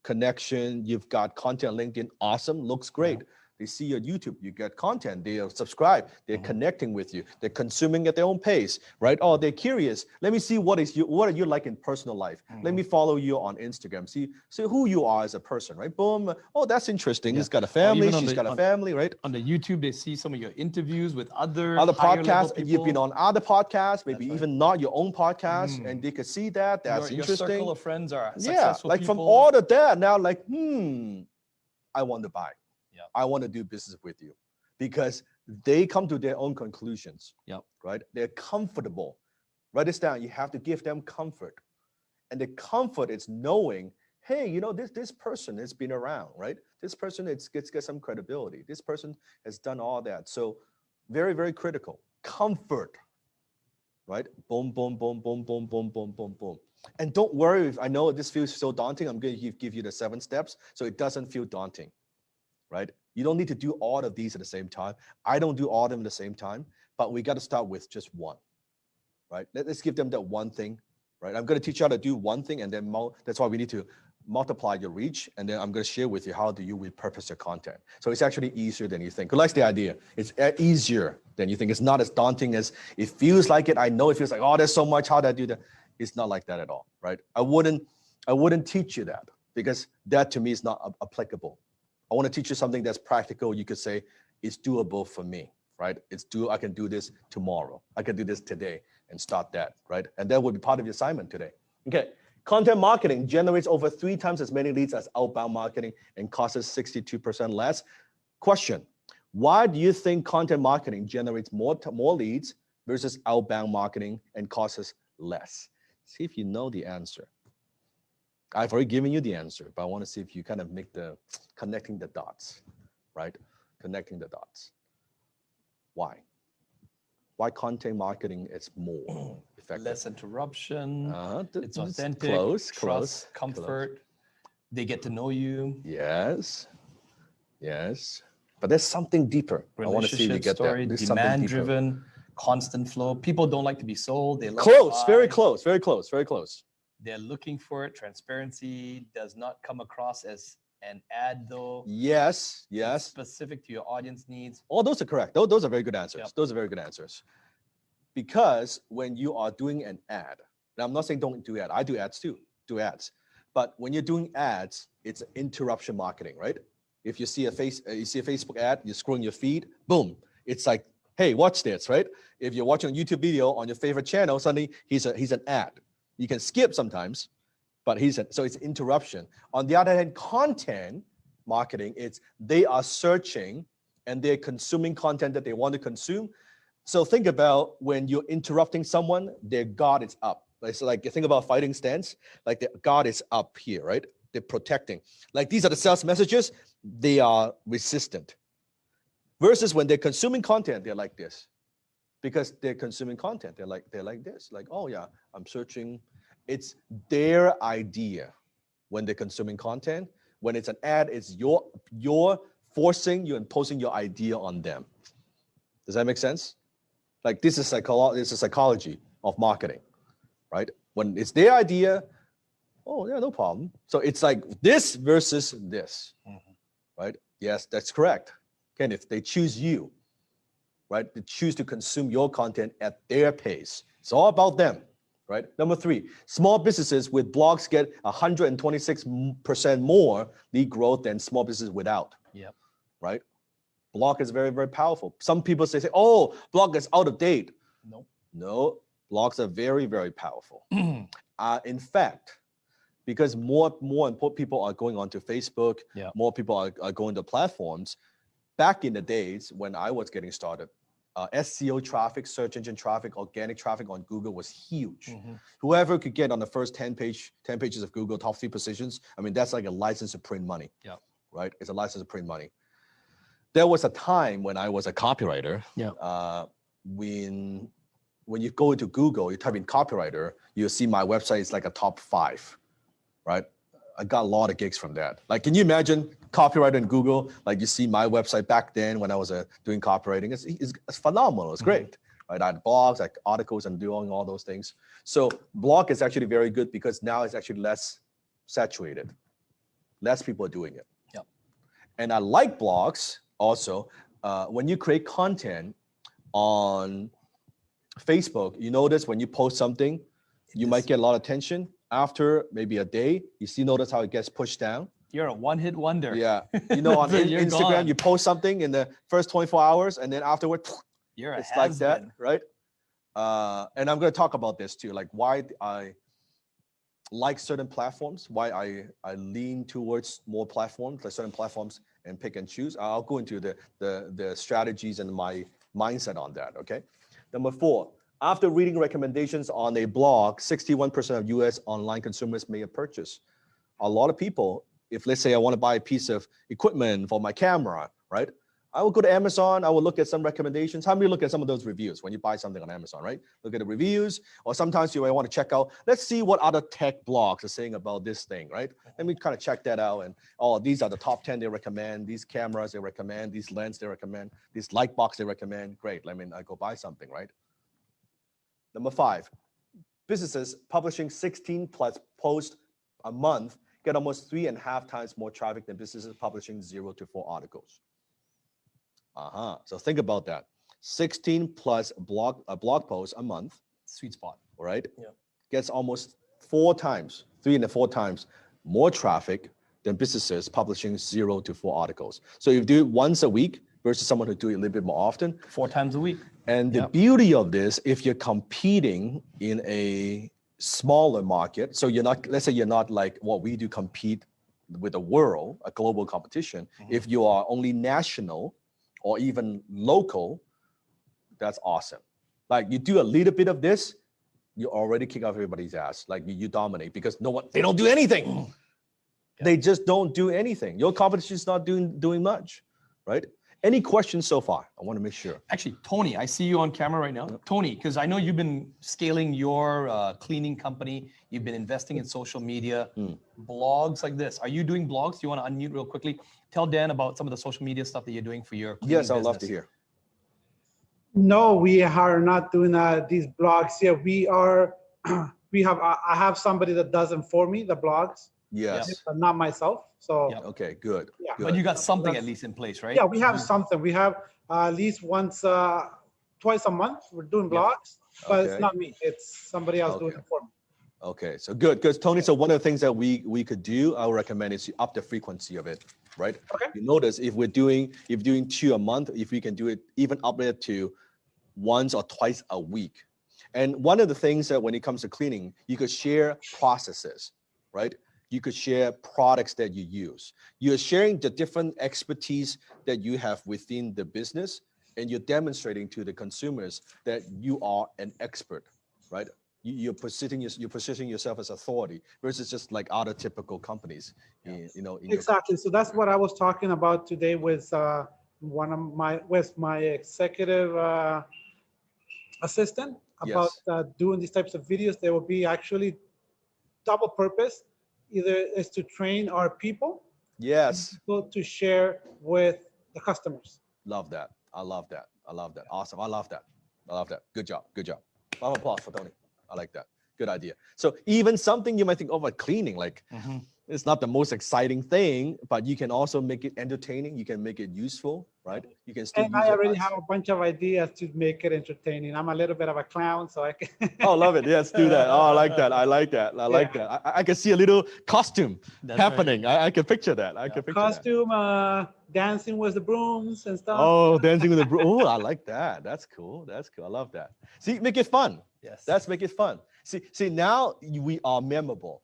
connection. You've got content on LinkedIn. Awesome. Looks great. They see your YouTube, you get content, they are subscribed, they're connecting with you, they're consuming at their own pace, right? Oh, they're curious. Let me see what are you like in personal life. Let me follow you on Instagram. See who you are as a person, right? Boom. Oh, that's interesting. He's got a family, she's got a family, right? On the YouTube, they see some of your interviews with other podcasts. You've been on other podcasts, maybe even not your own podcast, and they could see that. That's interesting. Your circle of friends are successful like people. From all of that, now like, I want to buy. I want to do business with you, because they come to their own conclusions. Right? They're comfortable. Write this down. You have to give them comfort. And the comfort is knowing, hey, you know, this person has been around, right? This person gets some credibility. This person has done all that. So very, very critical. Comfort. Right? Boom, boom, boom, boom, boom, boom, boom, boom, boom. And don't worry if I know this feels so daunting. I'm going to give you the 7 steps so it doesn't feel daunting. Right? You don't need to do all of these at the same time. I don't do all of them at the same time, but we got to start with just one, right? Let's give them that one thing, right? I'm going to teach you how to do one thing, and then that's why we need to multiply your reach, and then I'm going to share with you how do you repurpose your content. So it's actually easier than you think. Who likes the idea? It's easier than you think. It's not as daunting as it feels like it. I know it feels like, oh, there's so much. How do I do that? It's not like that at all, right? I wouldn't teach you that, because that to me is not applicable. I want to teach you something that's practical. You could say it's doable for me, right? I can do this tomorrow. I can do this today and start that, right? And that would be part of your assignment today. Okay. Content marketing generates over 3 times as many leads as outbound marketing and costs us 62% less. Question: why do you think content marketing generates more leads versus outbound marketing and costs us less? See if you know the answer. I've already given you the answer, but I want to see if you kind of make connecting the dots, right? Connecting the dots. Why? why content marketing is more effective. Less interruption. It's authentic. Close, trust, comfort. They get to know you. Yes. But there's something deeper. I want to see if you get story, that. demand-driven, constant flow. People don't like to be sold. They love close, to very buy. close, very close, very close. They're looking for it. Transparency does not come across as an ad, though. Yes. It's specific to your audience needs. All those are correct. Those are very good answers. Yep. Those are very good answers. Because when you are doing an ad, now I'm not saying don't do ads. I do ads too. Do ads. But when you're doing ads, it's interruption marketing, right? If you see a Facebook ad, you're scrolling your feed, boom. It's like, hey, watch this, right? If you're watching a YouTube video on your favorite channel, suddenly he's an ad. You can skip sometimes, but so it's interruption. On the other hand, content marketing, they are searching and they're consuming content that they want to consume. So think about when you're interrupting someone, their guard is up. It's like, you think about fighting stance, like the guard is up here, right? They're protecting. Like these are the sales messages, they are resistant. Versus when they're consuming content, they're like this. Because they're consuming content, they're like this. Like, oh yeah, I'm searching. It's their idea when they're consuming content. When it's an ad, it's you're imposing your idea on them. Does that make sense? Like this is psychology of marketing, right? When it's their idea, oh yeah, no problem. So it's like this versus this, right? Yes, that's correct. Again, if they choose you, right? They choose to consume your content at their pace. It's all about them, right? Number 3, small businesses with blogs get 126% more lead growth than small businesses without. Yep. Right? Blog is very, very powerful. Some people say, oh, blog is out of date. No, blogs are very, very powerful. In fact, because more people are going onto Facebook, more people are going to platforms. Back in the days when I was getting started, SEO traffic, search engine traffic, organic traffic on Google was huge. Whoever could get on the first 10 pages of Google, top 3 positions, I mean, that's like a license to print money, right? It's a license to print money. There was a time when I was a copywriter, when you go into Google, you type in copywriter, you'll see my website is like a top 5, right? I got a lot of gigs from that. Like, can you imagine copywriter in Google? Like, you see my website back then when I was doing copywriting. It's phenomenal. It's great, right? I had blogs, like articles, and doing all those things. So blog is actually very good because now it's actually less saturated. Less people are doing it. And I like blogs also. When you create content on Facebook, you notice when you post something, you might get a lot of attention. After maybe a day, notice how it gets pushed down. You're a one-hit wonder. Yeah. You know, on Instagram, gone. you post something in the first 24 hours, and then afterward, it's like that, right? And I'm going to talk about this too, like why I like certain platforms, why I lean towards more platforms, like certain platforms, and pick and choose. I'll go into the strategies and my mindset on that, okay? Number 4. After reading recommendations on a blog, 61% of US online consumers made a purchase. A lot of people, if let's say I want to buy a piece of equipment for my camera, right? I will go to Amazon, I will look at some recommendations. How many look at some of those reviews when you buy something on Amazon, right? Look at the reviews, or sometimes you might want to check out, let's see what other tech blogs are saying about this thing, right? Let me kind of check that out, and these are the top 10 they recommend, these cameras they recommend, these lens they recommend, this light box they recommend. Great, I go buy something, right? Number 5, businesses publishing 16 plus posts a month get almost 3.5 times more traffic than businesses publishing 0 to 4 articles. So think about that. 16 plus blog posts a month. Sweet spot. Right? Yeah. Gets almost 3 to 4 times more traffic than businesses publishing 0 to 4 articles. So if you do it once a week versus someone who do it a little bit more often. 4 times a week. And the beauty of this, if you're competing in a smaller market, so let's say you're not like what we do, compete with the world, a global competition. If you are only national or even local, that's awesome. Like you do a little bit of this, you already kick off everybody's ass. Like you dominate because they don't do anything. They just don't do anything. Your competition is not doing much, right? Any questions so far? I want to make sure. Actually, Tony, I see you on camera right now. Tony, because I know you've been scaling your cleaning company. You've been investing in social media, blogs like this. Are you doing blogs? Do you want to unmute real quickly? Tell Dan about some of the social media stuff that you're doing for your cleaning Yes, I'd love to business. hear. No, we are not doing these blogs here. We are, I have somebody that does them for me, the blogs. Yes. But not myself. So Yep. Okay, good. Yeah. Good. But you got something at least in place, right? yeah, we have something. We have at least twice a month. We're doing blogs, but it's Okay. not me. It's somebody else doing Okay. it for me. Okay, so good. Because Tony, so one of the things that we could do, I would recommend is to up the frequency of it, right? Okay. You notice if we're doing 2 a month, if we can do it, even up it to once or twice a week. And one of the things that when it comes to cleaning, you could share processes, right? You could share products that you use. You're sharing the different expertise that you have within the business, and you're demonstrating to the consumers that you are an expert, right? You're positioning yourself as authority versus just like other typical companies, in your Exactly. So that's what I was talking about today with my executive assistant about doing these types of videos. They will be actually double purpose. Either is to train our people, Yes. to share with the customers. Love that. I love that. I love that. Awesome. I love that. I love that. Good job. Good job. Round of applause for Tony. I like that. Good idea. So even something you might think, oh, like cleaning, like it's not the most exciting thing, but you can also make it entertaining. You can make it useful, right? You can still. And I already have a bunch of ideas to make it entertaining. I'm a little bit of a clown, so I can. Oh, love it. Yes, do that. Oh, I like that. I like that. I like that. I can see a little costume happening. Right. I can picture that. I can picture costume, dancing with the brooms and stuff. Oh, dancing with the broom. Oh, I like that. That's cool. That's cool. I love that. See, make it fun. Yes. That's make it fun. See, now we are memorable.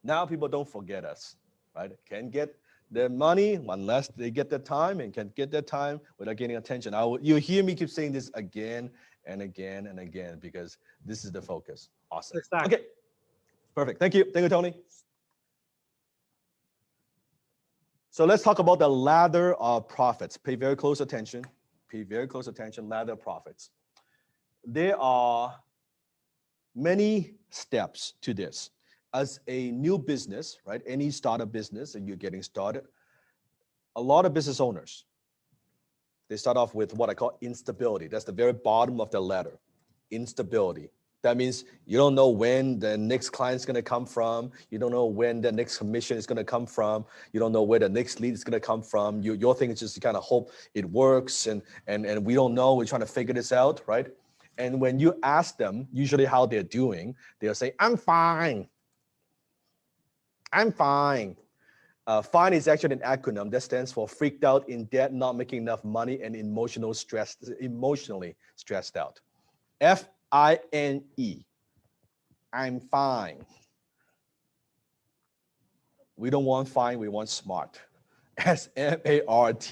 Now people don't forget us, right? Can get their money unless they get their time, and can get their time without getting attention. You'll hear me keep saying this again and again and again because this is the focus. Awesome. Exactly. Okay, perfect. Thank you. Thank you, Tony. So let's talk about the ladder of profits. Pay very close attention. Pay very close attention. Ladder of profits. There are many steps to this. As a new business, right? Any startup business that you're getting started, a lot of business owners, they start off with what I call instability. That's the very bottom of the ladder. Instability. That means you don't know when the next client's going to come from. You don't know when the next commission is going to come from. You don't know where the next lead is going to come from. Your thing is just to kind of hope it works, and we don't know. We're trying to figure this out, right? And when you ask them, usually how they're doing, they'll say, "I'm fine. I'm fine." FINE is actually an acronym that stands for freaked out, in debt, not making enough money, and emotionally stressed out. FINE. I'm fine. We don't want fine, we want smart. SMART.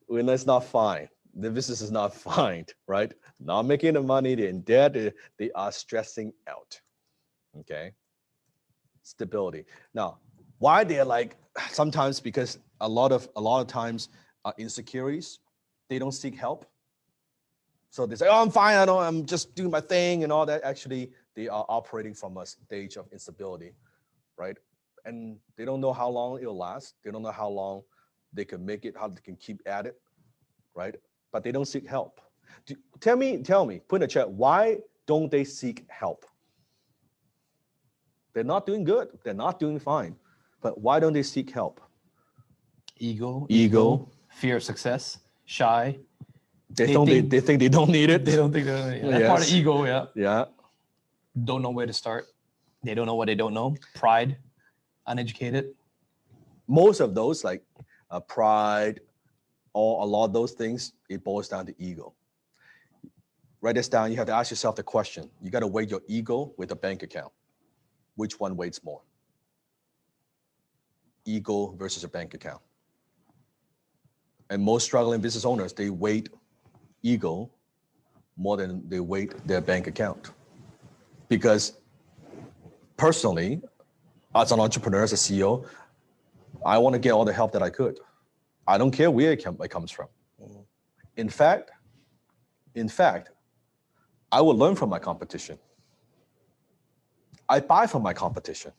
It's not fine. The business is not fine, right? Not making the money, they're in debt, they are stressing out. Okay. Stability. Now, why they're like, sometimes because a lot of times insecurities, they don't seek help. So they say, "Oh, I'm fine. I'm just doing my thing," and all that. Actually, they are operating from a stage of instability, right? And they don't know how long it'll last. They don't know how long they can make it, how they can keep at it, right? But they don't seek help. Tell me, put in the chat, why don't they seek help? They're not doing good. They're not doing fine. But why don't they seek help? Ego. Fear of success. Shy. They think they don't need it. They don't think that's part of ego, Yeah. Don't know where to start. They don't know what they don't know. Pride. Uneducated. Most of those, like pride, or a lot of those things, it boils down to ego. Write this down. You have to ask yourself the question. You got to weigh your ego with a bank account. Which one weighs more? Ego versus a bank account. And most struggling business owners, they weight ego more than they weight their bank account. Because personally, as an entrepreneur, as a CEO, I want to get all the help that I could. I don't care where it comes from. In fact, I will learn from my competition. I buy from my competition.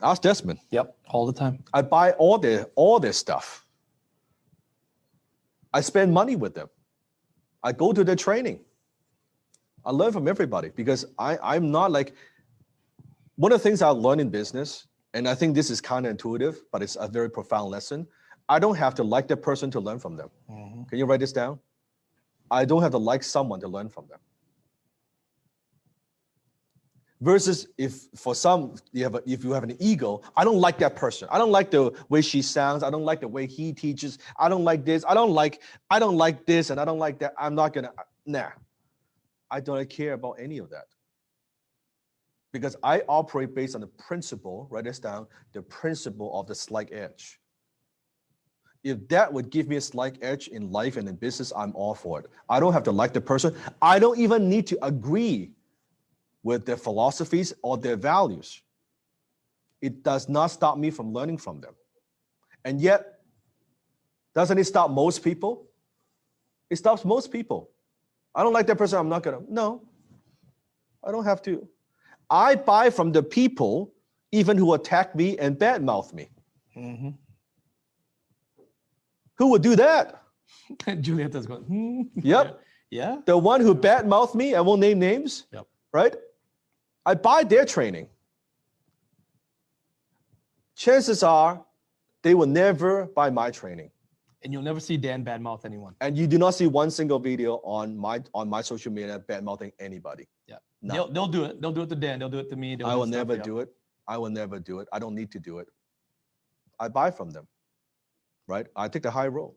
Ask Desmond. Yep, all the time. I buy all their stuff. I spend money with them. I go to their training. I learn from everybody because I'm not like, one of the things I learned in business, and I think this is counterintuitive, but it's a very profound lesson. I don't have to like that person to learn from them. Can you write this down? I don't have to like someone to learn from them. Versus if for some, if you have an ego, I don't like that person. I don't like the way she sounds. I don't like the way he teaches. I don't like this. I don't like this and I don't like that. I'm not gonna, nah. I don't care about any of that. Because I operate based on the principle, write this down, the principle of the slight edge. If that would give me a slight edge in life and in business, I'm all for it. I don't have to like the person. I don't even need to agree with their philosophies or their values. It does not stop me from learning from them. And yet, doesn't it stop most people? It stops most people. I don't like that person, I'm not gonna, no, I don't have to. I buy from the people, even who attack me and badmouth me. Who would do that? Julieta's going, Yep. Yeah. The one who badmouthed me, I won't name names, Yep. right? I buy their training. Chances are they will never buy my training. And you'll never see Dan badmouth anyone. And you do not see one single video on my social media badmouthing anybody. Yeah. No. They'll do it. They'll do it to Dan. They'll do it to me. I will never do it. I will never do it. I don't need to do it. I buy from them, right? I take the high road.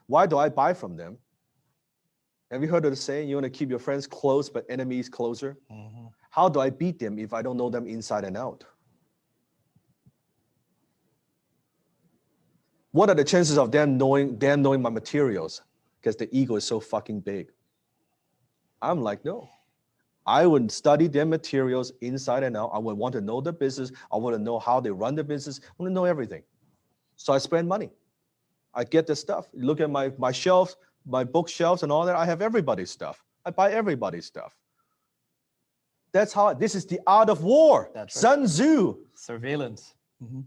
Why do I buy from them? Have you heard of the saying, you want to keep your friends close but enemies closer? How do I beat them if I don't know them inside and out? What are the chances of them knowing my materials? Because the ego is so fucking big. I'm like, no. I would study their materials inside and out. I would want to know the business. I want to know how they run the business. I want to know everything. So I spend money. I get the stuff. You look at my shelves, my bookshelves and all that. I have everybody's stuff. I buy everybody's stuff. That's how, this is the art of war. That's right. Sun Tzu. Surveillance.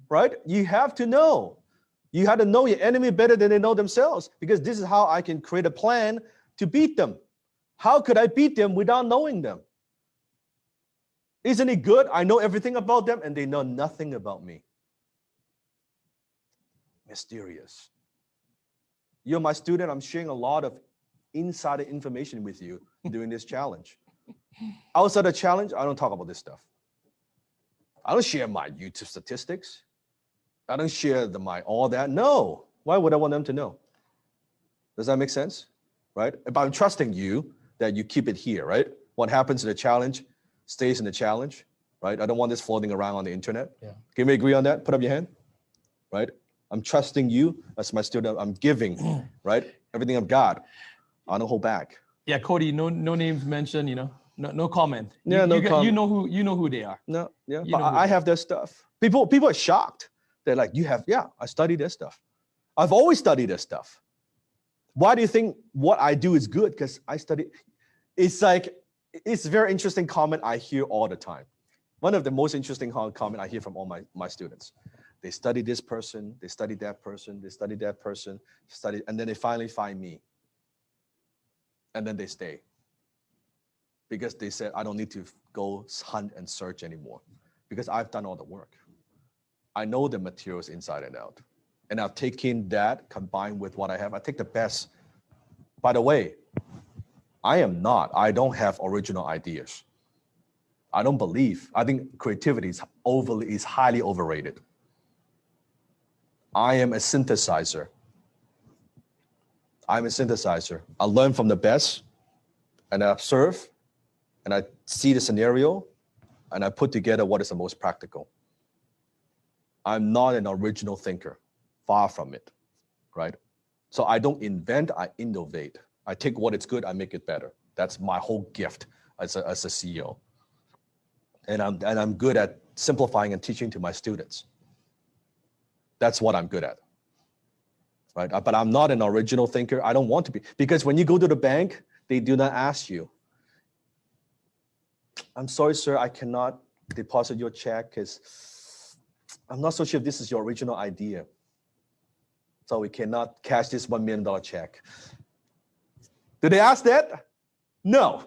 Right? You have to know. You have to know your enemy better than they know themselves, because this is how I can create a plan to beat them. How could I beat them without knowing them? Isn't it good? I know everything about them and they know nothing about me. Mysterious. You're my student. I'm sharing a lot of insider information with you during this challenge. Outside the challenge, I don't talk about this stuff. I don't share my YouTube statistics. I don't share all that. No. Why would I want them to know? Does that make sense? Right? If I'm trusting you that you keep it here, right? What happens in the challenge stays in the challenge, right? I don't want this floating around on the internet. Yeah. Can we agree on that? Put up your hand, right? I'm trusting you as my student. I'm giving, right? Everything I've got. I don't hold back. Yeah, Cody, no names mentioned, no comment. Yeah, no comment. You know who they are. No, yeah, but I have their stuff. People are shocked. They're like, I studied their stuff. I've always studied their stuff. Why do you think what I do is good? Because I study. It's like, it's a very interesting comment I hear all the time. One of the most interesting comment I hear from all my students. They study this person, they study that person, they study that person, and then they finally find me. And then they stay. Because they said, I don't need to go hunt and search anymore, because I've done all the work. I know the materials inside and out. And I've taken that combined with what I have. I take the best. By the way, I don't have original ideas. I don't believe. I think creativity is highly overrated. I am a synthesizer. I'm a synthesizer. I learn from the best, and I observe, and I see the scenario, and I put together what is the most practical. I'm not an original thinker, far from it, right? So I don't invent, I innovate. I take what is good, I make it better. That's my whole gift as a CEO. And I'm good at simplifying and teaching to my students. That's what I'm good at. right? But I'm not an original thinker. I don't want to be, because when you go to the bank, they do not ask you, I'm sorry, sir, I cannot deposit your check because I'm not so sure if this is your original idea. So we cannot cash this $1 million check. Do they ask that? No,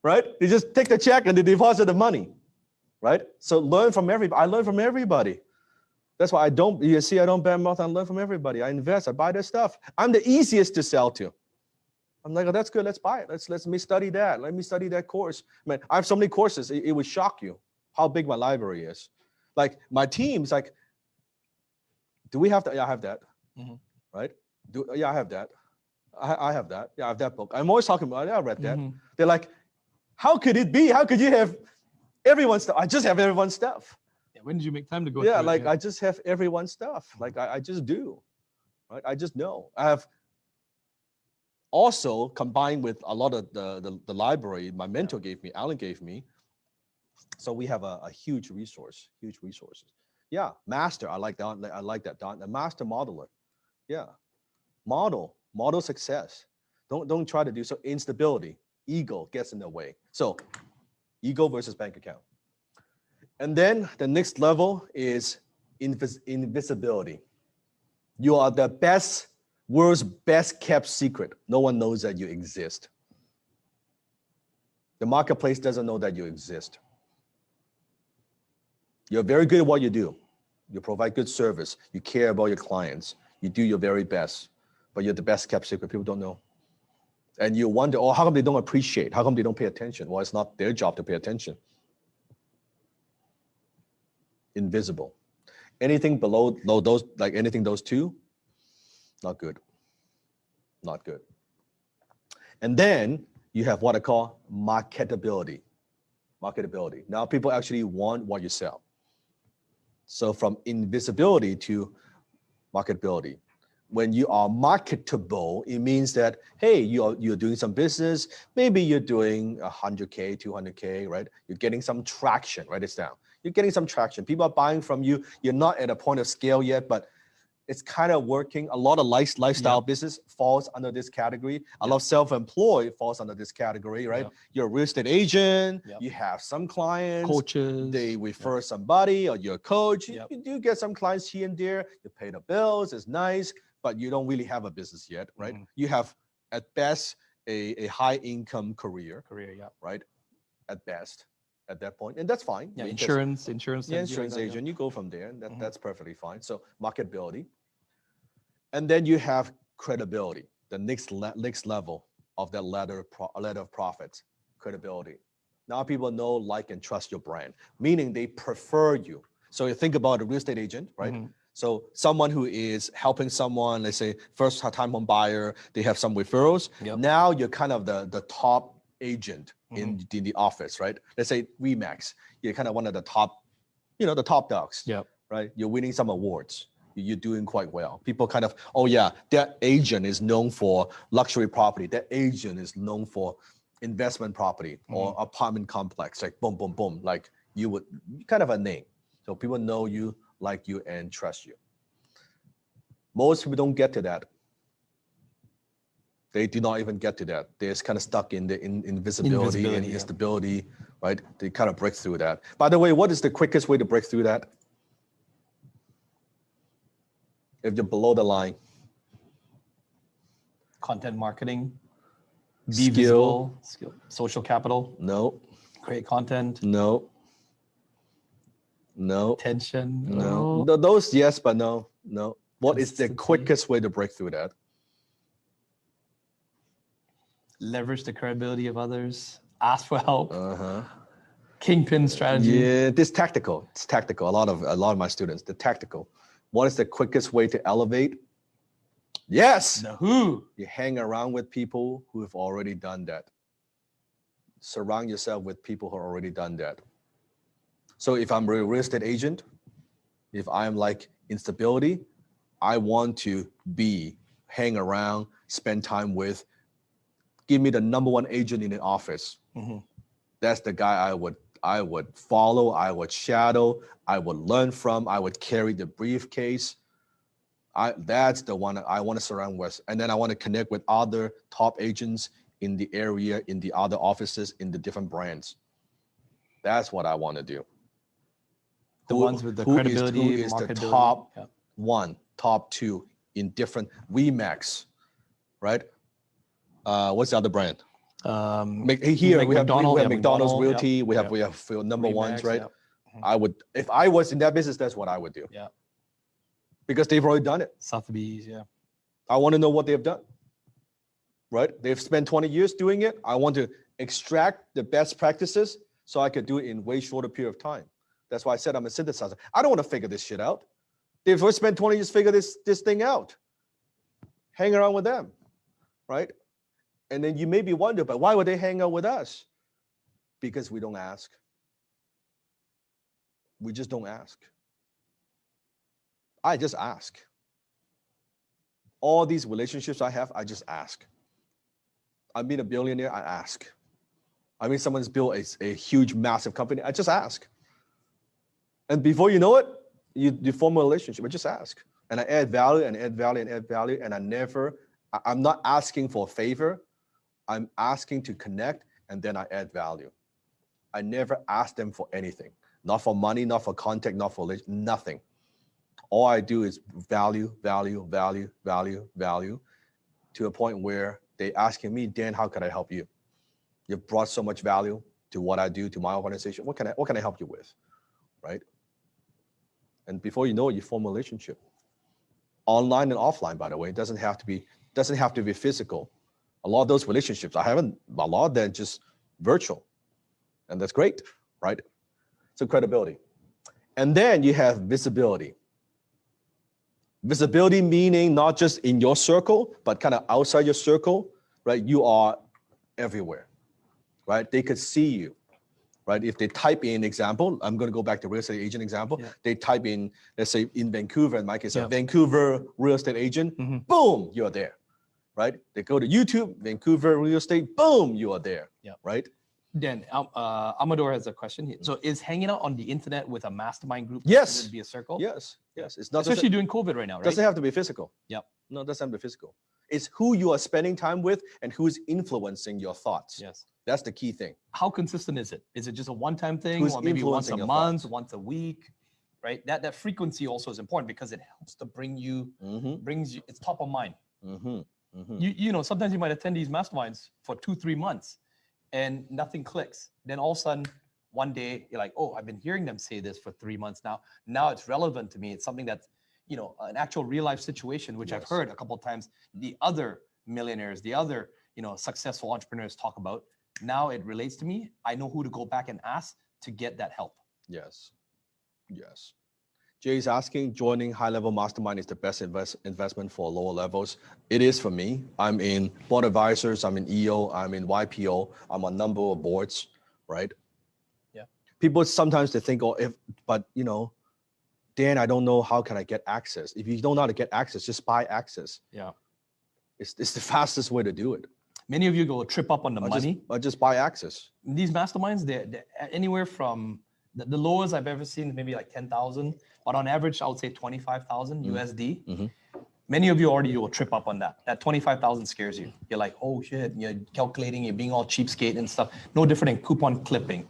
right? They just take the check and they deposit the money, right? So learn from everybody. I learn from everybody. That's why I don't bad mouth. I learn from everybody. I invest, I buy their stuff. I'm the easiest to sell to. I'm like, oh, that's good. Let's buy it. Let me study that. Let me study that course. Man, I have so many courses. It would shock you how big my library is. Like my team's like, do we have that? Yeah, I have that. Mhm. Right? I have that. I have that. Yeah, I have that book. I'm always talking about it. I read that. Mhm. They're like, how could it be? How could you have everyone's stuff? I just have everyone's stuff. Yeah, when did you make time to go? Yeah, through like it? I just have everyone's stuff. Like I just do. Right? I just know. I have also combined with a lot of the library my mentor gave me, Alan gave me. So we have a huge resources. Yeah, master. I like that. I like that. A master modeler. Yeah, model success. Don't try to do so. Instability, ego gets in the way. So, ego versus bank account. And then the next level is invisibility. You are the world's best kept secret. No one knows that you exist. The marketplace doesn't know that you exist. You're very good at what you do. You provide good service. You care about your clients. You do your very best, but you're the best kept secret. People don't know. And you wonder, oh, how come they don't appreciate? How come they don't pay attention? Well, it's not their job to pay attention. Invisible. Anything below those, like anything those two, not good. Not good. And then you have what I call marketability. Marketability. Now people actually want what you sell. So from invisibility to marketability. When you are marketable, it means that, hey, you're doing some business. Maybe you're doing 100K, 200K, right? You're getting some traction. Write this down. You're getting some traction. People are buying from you. You're not at a point of scale yet, but it's kind of working. A lot of lifestyle business falls under this category. A lot of self-employed falls under this category, right? You're a real estate agent. You have some clients. Coaches. They refer somebody, or you're a coach. You do get some clients here and there. You pay the bills. It's nice, but you don't really have a business yet, right? You have, at best, a high income career. Right? At best, at that point. And that's fine. Yeah, insurance. Yeah, insurance agent, you go from there, and that's perfectly fine. So marketability. And then you have credibility, the next level of that ladder of profits, credibility. Now people know, like, and trust your brand, meaning they prefer you. So you think about a real estate agent, right? So someone who is helping someone, let's say first time home buyer, they have some referrals. Now you're kind of the top agent in the office, right? Let's say Remax, you're kind of one of the top, the top dogs, right? You're winning some awards. You're doing quite well. People kind of, oh yeah, that agent is known for luxury property. That agent is known for investment property or apartment complex, like boom, boom, boom. Like you kind of a name. So people know you, like you, and trust you. Most people don't get to that. They do not even get to that. They're just kind of stuck in the invisibility and instability, right? They kind of break through that. By the way, what is the quickest way to break through that? If you're below the line. Content marketing. Be Skill. visible. Social capital. No. Create content. No. Attention. No. Those, yes, but no. What is the quickest way to break through that? Leverage the credibility of others. Ask for help. Kingpin strategy. Yeah, it's tactical. A lot of my students, the tactical. What is the quickest way to elevate? Yes. The who. You hang around with people who have already done that. Surround yourself with people who have already done that. So if I'm a real estate agent, if I'm like instability, I want to hang around, spend time with, give me the number one agent in the office. That's the guy I would follow, I would shadow, I would learn from, I would carry the briefcase. That's the one I want to surround with. And then I want to connect with other top agents in the area, in the other offices, in the different brands. That's what I want to do. The ones with the credibility, who is the marketability. top Yeah. one, top two in different Remax, right? What's the other brand? Here we have McDonald's, Realty. We have number ones, right? Yeah. I would, if I was in that business, that's what I would do. Yeah. Because they've already done it. Sotheby's, yeah. I want to know what they've done. Right? They've spent 20 years doing it. I want to extract the best practices so I could do it in way shorter period of time. That's why I said I'm a synthesizer. I don't want to figure this shit out. They've first spent 20 years figure this thing out. Hang around with them, right? And then you maybe wonder, but why would they hang out with us? Because we don't ask. We just don't ask. I just ask. All these relationships I have, I just ask. I've been a billionaire, I ask. I mean, someone's built a huge, massive company, I just ask. And before you know it, you form a relationship, I just ask. And I add value and add value and add value. And I'm not asking for a favor. I'm asking to connect, and then I add value. I never ask them for anything. Not for money, not for contact, not for nothing. All I do is value, value, value, value, value, to a point where they asking me, Dan, how can I help you? You've brought so much value to what I do, to my organization. What can I help you with, right? And before you know it, you form a relationship. Online and offline, by the way, it doesn't have to be physical. A lot of those relationships, a lot of them just virtual. And that's great, right? So credibility. And then you have visibility. Visibility meaning not just in your circle, but kind of outside your circle, right? You are everywhere, right? They could see you, right? If they type in example, I'm going to go back to real estate agent example. Yeah. They type in, let's say in Vancouver, in my case, a Vancouver real estate agent, boom, you're there, right? They go to YouTube, Vancouver real estate, boom, you are there, right? Dan, Amador has a question here. So is hanging out on the internet with a mastermind group yes. be a circle? Yes, yes. It's not especially during COVID right now, right? Doesn't have to be physical. Yep. No, it doesn't have to be physical. It's who you are spending time with and who's influencing your thoughts. Yes. That's the key thing. How consistent is it? Is it just a one-time thing, who's or maybe once a month, thoughts? once a week, right? That frequency also is important because it helps to brings you, it's top of mind. You know, sometimes you might attend these masterminds for 2-3 months and nothing clicks. Then all of a sudden, one day you're like, oh, I've been hearing them say this for 3 months now. Now it's relevant to me. It's something that's, you know, an actual real life situation, which I've heard a couple of times the other millionaires, the other, you know, successful entrepreneurs talk about. Now it relates to me. I know who to go back and ask to get that help. Yes. Yes. Jay's asking, joining high-level mastermind is the best investment for lower levels. It is for me. I'm in board advisors, I'm in EO, I'm in YPO, I'm on a number of boards, right? Yeah. People sometimes they think, but you know, Dan, I don't know how can I get access. If you don't know how to get access, just buy access. Yeah. It's the fastest way to do it. Many of you go trip up on the money. Just buy access. These masterminds, they're anywhere from the lowest I've ever seen, maybe like 10,000, but on average, I would say 25,000 USD. Many of you already will trip up on that. That 25,000 scares you. You're like, oh shit, you're calculating, you're being all cheapskate and stuff. No different than coupon clipping.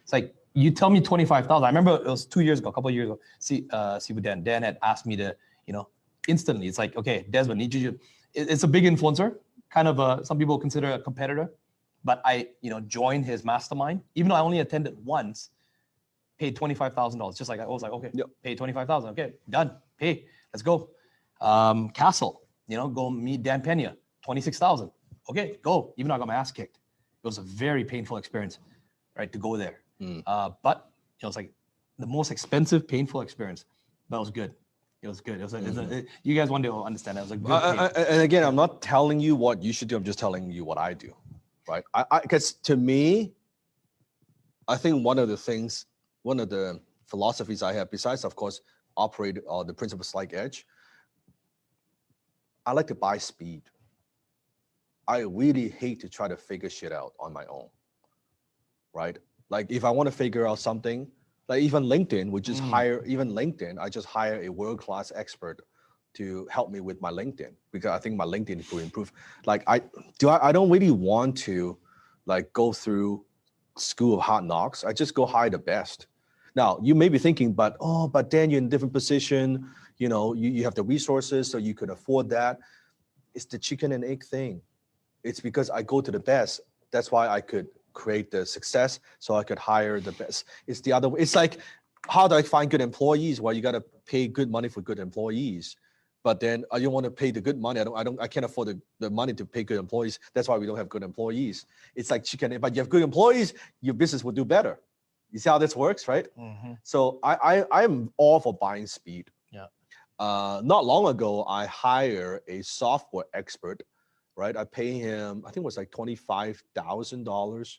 It's like, you tell me 25,000. I remember it was 2 years ago, a couple of years ago. See with Dan. Dan had asked me to, you know, instantly. It's like, okay, Desmond, need you. It's a big influencer, kind of some people consider a competitor, but I, you know, joined his mastermind. Even though I only attended once, paid $25,000. Just like I was like, okay, pay 25,000. Okay, done. Pay. Let's go. Castle, you know, go meet Dan Pena. 26,000. Okay, go. Even though I got my ass kicked, it was a very painful experience, right, to go there. But it was like the most expensive, painful experience. But it was good. It was good. It was you guys one day will understand. It was a good. And again, I'm not telling you what you should do. I'm just telling you what I do, right? Because to me, I think one of the philosophies I have, besides of course operate the principles like edge, I like to buy speed. I really hate to try to figure shit out on my own, right? Like if I want to figure out something, like even LinkedIn, I just hire a world-class expert to help me with my LinkedIn, because I think my LinkedIn will improve. Like I don't really want to like go through school of hard knocks. I just go hire the best. Now you may be thinking, but then you're in a different position. You know, you have the resources, so you could afford that. It's the chicken and egg thing. It's because I go to the best. That's why I could create the success, so I could hire the best. It's the other way. It's like, how do I find good employees? Well, you got to pay good money for good employees. But then I don't want to pay the good money. I can't afford the money to pay good employees. That's why we don't have good employees. It's like chicken, but you have good employees, your business will do better. You see how this works, right? Mm-hmm. So I'm all for buying speed. Yeah. Not long ago, I hired a software expert, right? I pay him, I think it was like $25,000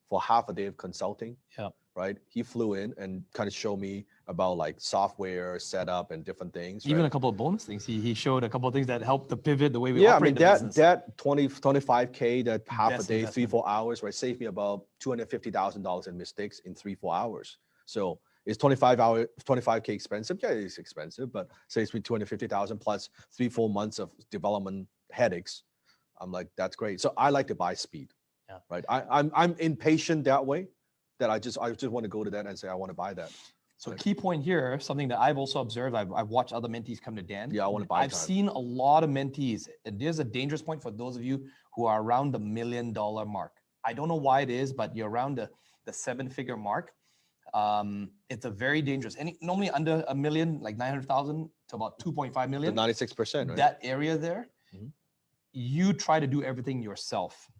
for half a day of consulting. Yeah. Right? He flew in and kind of showed me about like software setup and different things. Even right? a couple of bonus things. He showed a couple of things that helped to pivot the way we Yeah, I operate mean the business. that 25K, that half Best a day, investment. 3-4 hours, right? Saved me about $250,000 in mistakes in 3-4 hours. So is 25K expensive? Yeah, it's expensive, but saves me 250,000 plus 3-4 months of development headaches. I'm like, that's great. So I like to buy speed. Yeah. Right. I'm impatient that way, that I just want to go to that and say I want to buy that. So key point here, something that I've also observed, I've watched other mentees come to Dan. Yeah, I want to buy I've time. seen a lot of mentees, and there's a dangerous point for those of you who are around the $1 million mark. I don't know why it is, but you're around the 7-figure mark. It's a very dangerous, and normally under $1 million, like 900,000 to about 2.5 million. The 96%, right? That area there, you try to do everything yourself.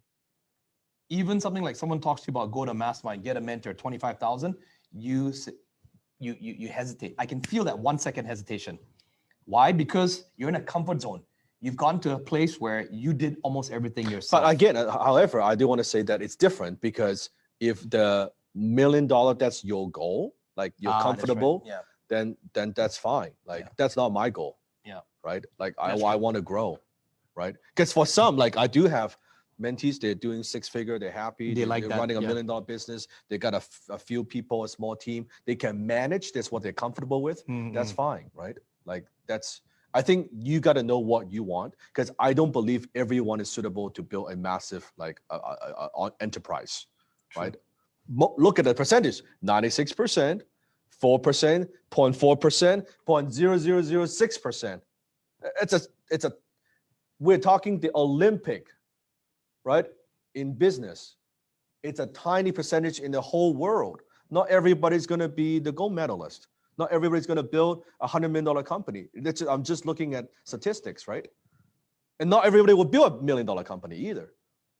Even something like someone talks to you about go to mastermind, get a mentor, 25,000, you hesitate. I can feel that 1 second hesitation. Why? Because you're in a comfort zone. You've gone to a place where you did almost everything yourself. But again, however, I do want to say that it's different, because if the $1 million, that's your goal, like you're comfortable, that's right. then that's fine. Like that's not my goal. Yeah. Right. Like That's I true. want to grow. Right. Because for some, like I do have mentees, they're doing 6-figure, they're happy, They like they're that, running a $1 yeah. million business, they got a few people, a small team, they can manage, that's what they're comfortable with. That's fine, right? Like I think you got to know what you want, because I don't believe everyone is suitable to build a massive like enterprise. True. Right? Look at the percentage: 96%, 4%, 0.4%, 0.0006%. It's a we're talking the Olympic, right? In business, it's a tiny percentage in the whole world. Not everybody's going to be the gold medalist. Not everybody's going to build a $100 million company. I'm just looking at statistics, right? And not everybody will build a $1 million company either,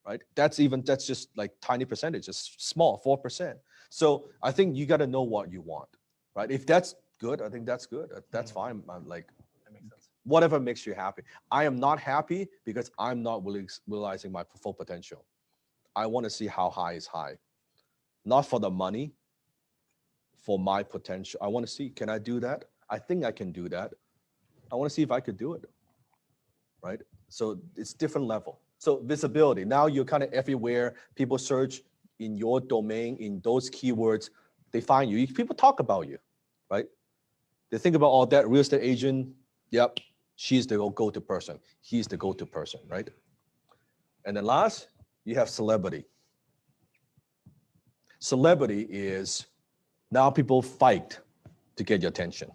right? That's just like tiny percentage, it's small, 4%. So I think you got to know what you want, right? If that's good, I think that's good. That's fine. I'm like, That makes sense. whatever makes you happy. I am not happy because I'm not realizing my full potential. I want to see how high is high, not for the money, for my potential. I want to see, can I do that? I think I can do that. I want to see if I could do it, right? So it's different level. So visibility, now you're kind of everywhere. People search in your domain, in those keywords, they find you. People talk about you, right? They think about all that real estate agent. Yep, she's the go-to person. He's the go-to person, right? And then last, you have celebrity. Celebrity is now people fight to get your attention.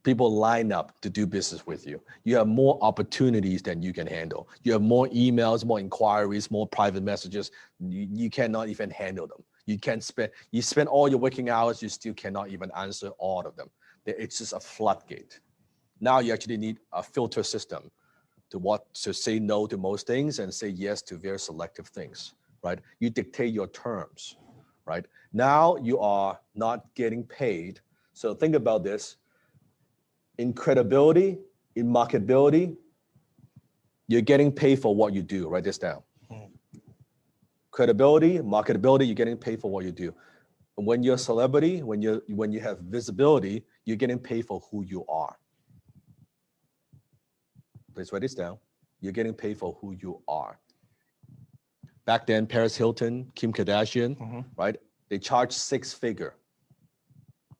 People line up to do business with you. You have more opportunities than you can handle. You have more emails, more inquiries, more private messages. You cannot even handle them. You spend all your working hours, you still cannot even answer all of them. It's just a floodgate. Now you actually need a filter system to say no to most things and say yes to very selective things, right? You dictate your terms, right? Now you are not getting paid. So think about this. In credibility, in marketability, you're getting paid for what you do. Write this down. Credibility, marketability, you're getting paid for what you do. And when you're a celebrity, when you have visibility, you're getting paid for who you are. Please write this down. You're getting paid for who you are. Back then, Paris Hilton, Kim Kardashian, right? They charged 6-figure.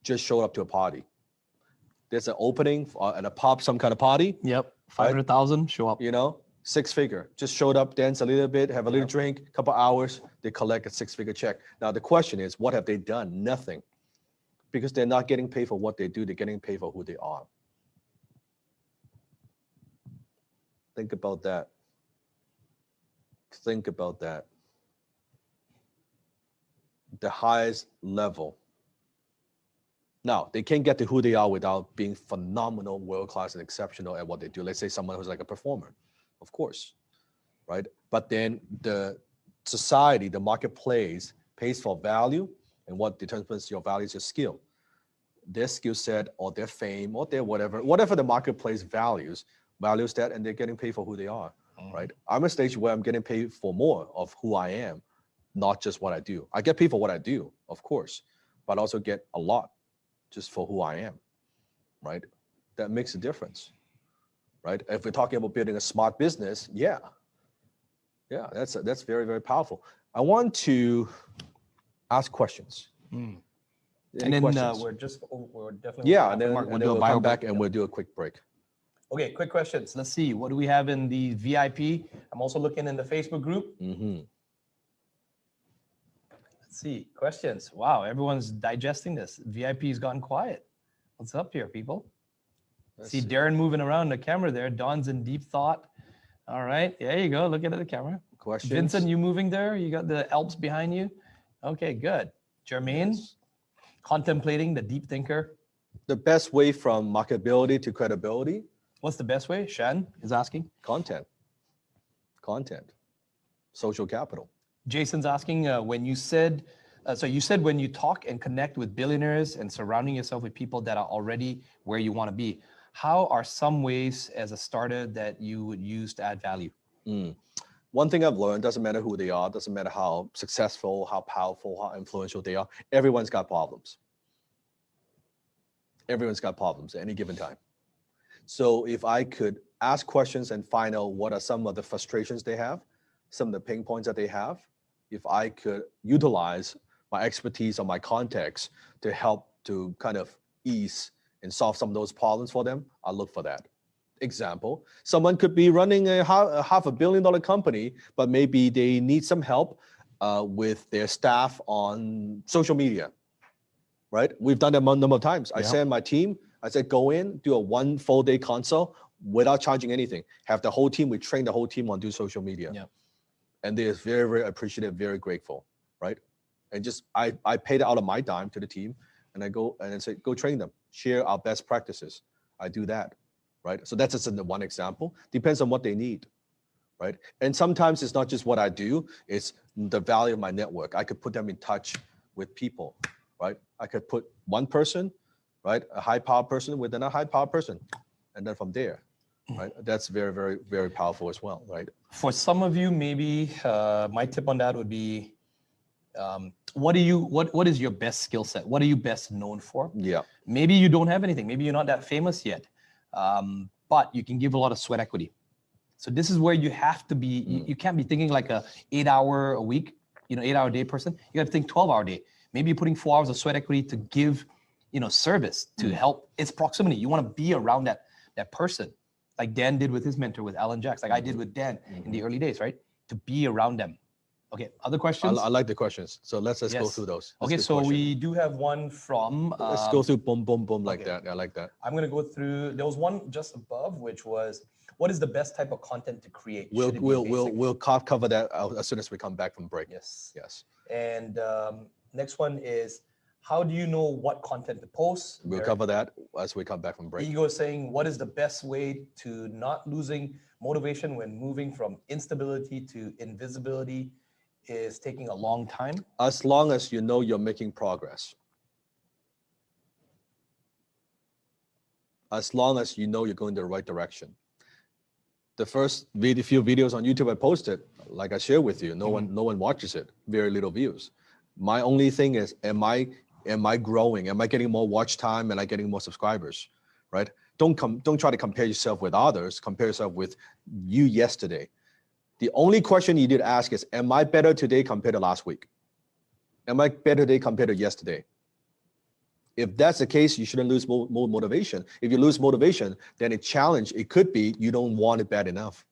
Just showed up to a party. there's an opening at a pub, some kind of party, Yep. 500,000 show up. you know, 6-figure. Just showed up, dance a little bit, have a little drink, couple hours, they collect a 6-figure check. Now the question is, what have they done? Nothing. Because they're not getting paid for what they do, they're getting paid for who they are. Think about that. Think about that. The highest level. Now, they can't get to who they are without being phenomenal, world-class, and exceptional at what they do. Let's say someone who's like a performer, of course, right? But then the society, the marketplace pays for value, and what determines your value is your skill. Their skill set or their fame or their whatever the marketplace values that, and they're getting paid for who they are, right? I'm at a stage where I'm getting paid for more of who I am, not just what I do. I get paid for what I do, of course, but I also get a lot just for who I am, right? That makes a difference, right? If we're talking about building a smart business, yeah, that's very, very powerful. I want to ask questions. And Any then questions? we're definitely. Yeah, and then, Mark, and then we'll come back and we'll do a quick break. Okay, quick questions. Let's see. What do we have in the VIP? I'm also looking in the Facebook group. Mm-hmm. Let's see. Questions. Wow, everyone's digesting this. VIP's gotten quiet. What's up here, people? See Darren moving around the camera there. Don's in deep thought. All right, there you go. Look at the camera. Questions? Vincent, you moving there? You got the Alps behind you? Okay, good. Jermaine, contemplating the deep thinker. The best way from marketability to credibility? What's the best way? Shan is asking. Content. Social capital. Jason's asking when you said, you said when you talk and connect with billionaires and surrounding yourself with people that are already where you want to be, how are some ways as a starter that you would use to add value? One thing I've learned, doesn't matter who they are, doesn't matter how successful, how powerful, how influential they are, everyone's got problems. Everyone's got problems at any given time. So if I could ask questions and find out what are some of the frustrations they have, some of the pain points that they have, if I could utilize my expertise or my context to help to kind of ease and solve some of those problems for them, I'll look for that. Example, someone could be running a $500 million company, but maybe they need some help with their staff on social media, right? We've done that a number of times. I send my team, I said, go in, do a 1 full day consult without charging anything. Have the whole team, we train the whole team on do social media. Yeah. And they're very, very appreciative, very grateful, right? And just, I paid out of my dime to the team, and I go and I say, go train them, share our best practices. I do that, right? So that's just one example. Depends on what they need, right? And sometimes it's not just what I do, it's the value of my network. I could put them in touch with people, right? I could put one person, right? A high power person with another high power person. And then from there, right? That's very, very, very powerful as well, right? For some of you, maybe my tip on that would be, what is your best skill set? What are you best known for? Yeah. Maybe you don't have anything. Maybe you're not that famous yet, but you can give a lot of sweat equity. So this is where you have to be, you can't be thinking like a 8-hour a week, 8-hour day person. You got to think 12-hour day. Maybe you're putting 4 hours of sweat equity to give, service, to help. It's proximity. You want to be around that person, like Dan did with his mentor, with Alan Jacks, like I did with Dan in the early days, right? To be around them. Okay, other questions? I like the questions. So let's go through those. Okay, so we do have one from... let's go through boom, boom, boom like that. I like that. I'm going to go through... There was one just above, which was, what is the best type of content to create? We'll cover that as soon as we come back from break. Yes. And next one is, how do you know what content to post? We'll cover that as we come back from break. Ego is saying, what is the best way to not losing motivation when moving from instability to invisibility is taking a long time? As long as you know you're making progress. As long as you know you're going the right direction. The first few videos on YouTube I posted, like I shared with you, no one watches it, very little views. My only thing is, am I growing? Am I getting more watch time? Am I getting more subscribers? Right? Don't try to compare yourself with others. Compare yourself with you yesterday. The only question you need to ask is, am I better today compared to last week? Am I better today compared to yesterday? If that's the case, you shouldn't lose more motivation. If you lose motivation, then a challenge, it could be you don't want it bad enough.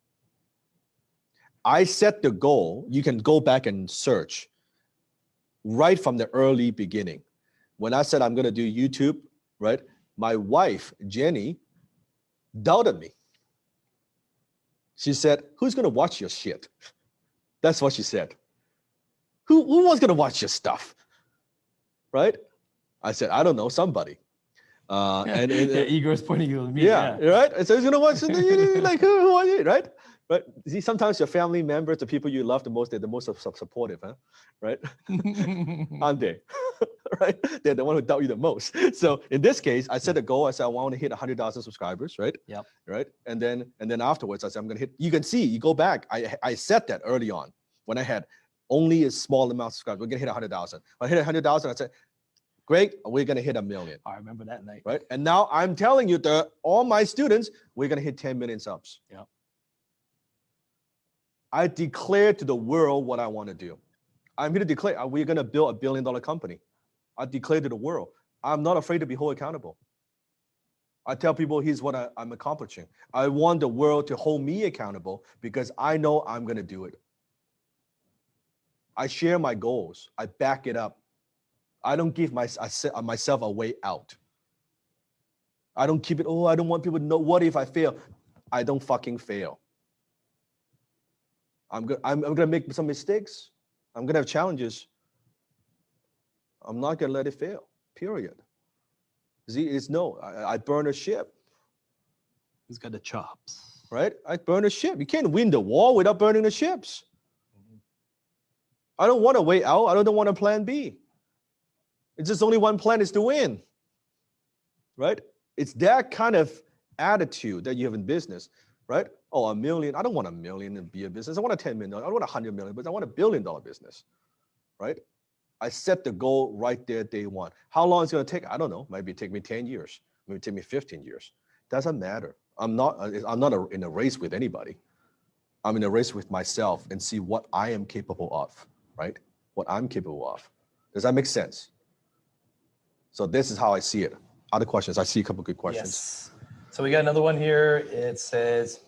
I set the goal. You can go back and search right from the early beginning. When I said I'm going to do YouTube, right? My wife, Jenny, doubted me. She said, who's going to watch your shit? That's what she said. Who was going to watch your stuff? Right? I said, I don't know, somebody. And Igor's pointing at me. Yeah, right? So who's going to watch it? Like, who are you, right? But see, sometimes your family members, the people you love the most, they're the most supportive, huh? Right? Aren't they? Right? They're the one who doubt you the most. So in this case, I set a goal. I said I want to hit 100,000 subscribers, right? Yep. Right. And then afterwards, I said I'm gonna hit. You can see, you go back. I set that early on when I had only a small amount of subscribers. We're gonna hit 100,000. When I hit 100,000, I said, great, we're gonna hit 1 million. I remember that night. Right. And now I'm telling you that all my students, we're gonna hit 10 million subs. Yeah. I declare to the world what I want to do. I'm here to declare we're going to build $1 billion company. I declare to the world. I'm not afraid to be held accountable. I tell people here's what I'm accomplishing. I want the world to hold me accountable because I know I'm going to do it. I share my goals. I back it up. I don't give myself a way out. I don't keep it, I don't want people to know, what if I fail? I don't fucking fail. I'm gonna make some mistakes. I'm gonna have challenges. I'm not gonna let it fail. Period. See, it's no. I burn a ship. He's got the chops. Right? I burn a ship. You can't win the war without burning the ships. I don't want a way out. I don't want a plan B. It's just only one plan is to win. Right? It's that kind of attitude that you have in business. Right? Oh, $1 million. I don't want $1 million in be a business. I want a 10 million. I don't want 100 million, but I want $1 billion business. Right? I set the goal right there day one. How long it's going to take? I don't know. Maybe take me 10 years. Maybe take me 15 years. Doesn't matter. I'm not in a race with anybody. I'm in a race with myself and see what I am capable of. Right? What I'm capable of. Does that make sense? So this is how I see it. Other questions? I see a couple good questions. Yes. So we got another one here. It says,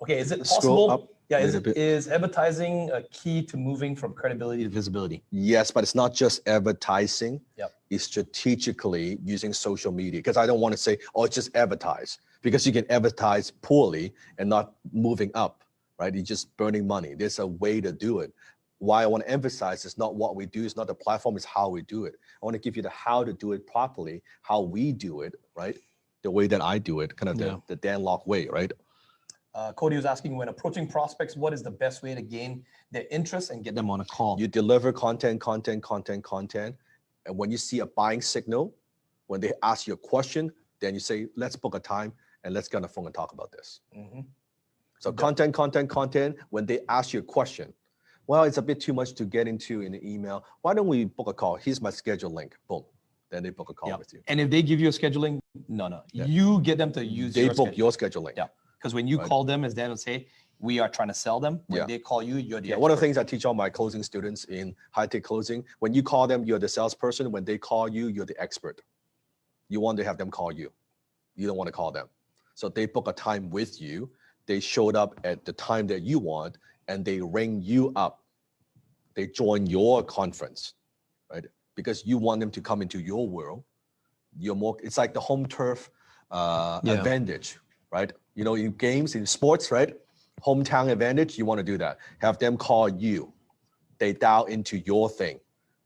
okay, is it Scroll possible? up Yeah, a little bit. is advertising a key to moving from credibility to visibility? Yes, but it's not just advertising. Yep. It's strategically using social media. Because I don't want to say, oh, it's just advertise. Because you can advertise poorly and not moving up, right? You're just burning money. There's a way to do it. Why I want to emphasize is not what we do, it's not the platform, it's how we do it. I want to give you the how to do it properly, how we do it, right? The way that I do it, kind of the Dan Lok way, right? Cody was asking, when approaching prospects, what is the best way to gain their interest and get them on a call? You deliver content. And when you see a buying signal, when they ask you a question, then you say, let's book a time and let's get on the phone and talk about this. Mm-hmm. So content. When they ask you a question, well, it's a bit too much to get into in the email. Why don't we book a call? Here's my schedule link. Boom. Then they book a call with you. And if they give you a scheduling, no. Yeah. You get them to use They book your schedule link. Yeah. Because when you call them, as Dan would say, we are trying to sell them. When they call you, you're the one of the things I teach all my closing students in high-tech closing, when you call them, you're the salesperson. When they call you, you're the expert. You want to have them call you. You don't want to call them. So they book a time with you. They showed up at the time that you want, and they ring you up. They join your conference, right? Because you want them to come into your world. It's like the home turf advantage, right? You know, in games, in sports, right? Hometown advantage, you want to do that. Have them call you. They dial into your thing.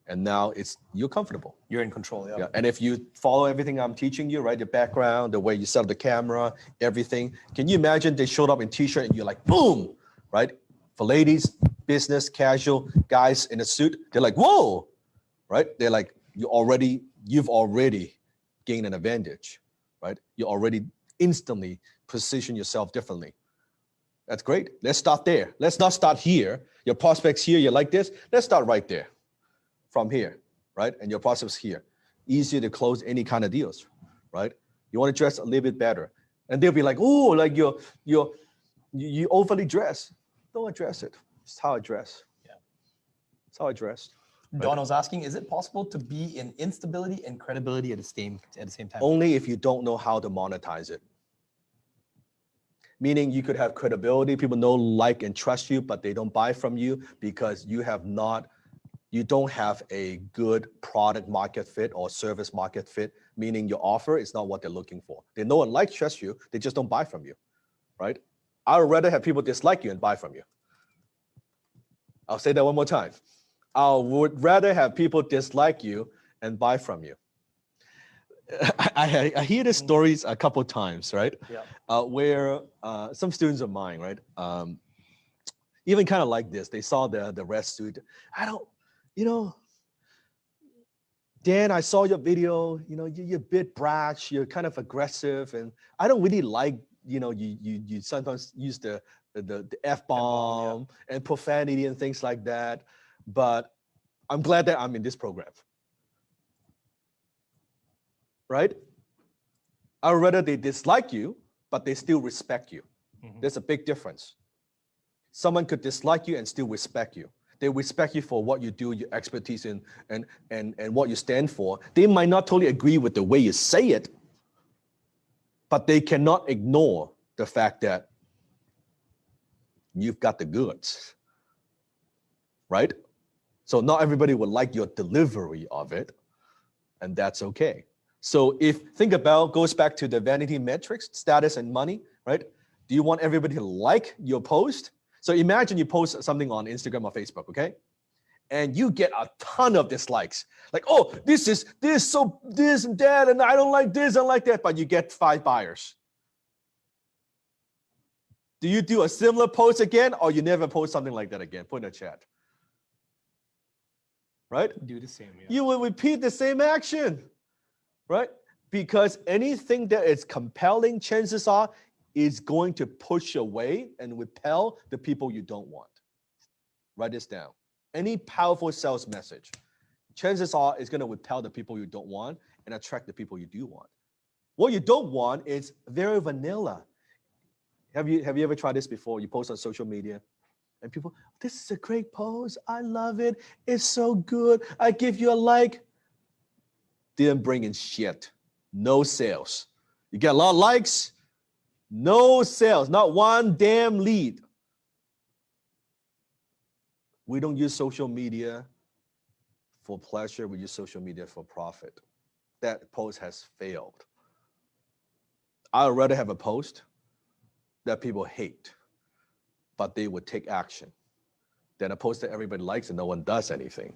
And now you're comfortable. You're in control, yeah. And if you follow everything I'm teaching you, right? The background, the way you set up the camera, everything. Can you imagine they showed up in t-shirt and you're like, boom, right? For ladies, business, casual, guys in a suit, they're like, whoa, right? They're like, you've already gained an advantage, right? You already instantly position yourself differently. That's great. Let's start there. Let's not start here. Your prospects here, you're like this. Let's start right there. From here, right? And your prospects here. Easier to close any kind of deals, right? You want to dress a little bit better. And they'll be like, oh, like you overly dress. Don't address it. It's how I dress. Yeah. It's how I dress. Don was asking, is it possible to be in instability and credibility at the same time? Only if you don't know how to monetize it. Meaning you could have credibility, people know, like, and trust you, but they don't buy from you because you don't have a good product market fit or service market fit, meaning your offer is not what they're looking for. They know and like, trust you, they just don't buy from you, right? I would rather have people dislike you and buy from you. I'll say that one more time. I would rather have people dislike you and buy from you. I hear the stories a couple of times, right? Yeah. Where some students of mine, right, even kind of like this, they saw the red suit. Dan, I saw your video, you're a bit brash, you're kind of aggressive, and I don't really like, you sometimes use the F-bomb and profanity and things like that, but I'm glad that I'm in this program. Right? I'd rather they dislike you, but they still respect you. Mm-hmm. There's a big difference. Someone could dislike you and still respect you. They respect you for what you do, your expertise in, and what you stand for. They might not totally agree with the way you say it, but they cannot ignore the fact that you've got the goods, right? So not everybody will like your delivery of it, and that's okay. So goes back to the vanity metrics, status and money, right? Do you want everybody to like your post? So imagine you post something on Instagram or Facebook, okay? And you get a ton of dislikes. Like, oh, this and that, and I don't like this, I like that, but you get 5 buyers. Do you do a similar post again, or you never post something like that again? Put in the chat. Right? Do the same, yeah. You will repeat the same action. Right? Because anything that is compelling, chances are, is going to push away and repel the people you don't want. Write this down. Any powerful sales message, chances are, is going to repel the people you don't want and attract the people you do want. What you don't want is very vanilla. Have you ever tried this before? You post on social media and people, this is a great post. I love it. It's so good. I give you a like. Didn't bring in shit. No sales. You get a lot of likes, no sales, not one damn lead. We don't use social media for pleasure. We use social media for profit. That post has failed. I would rather have a post that people hate, but they would take action, than a post that everybody likes and no one does anything.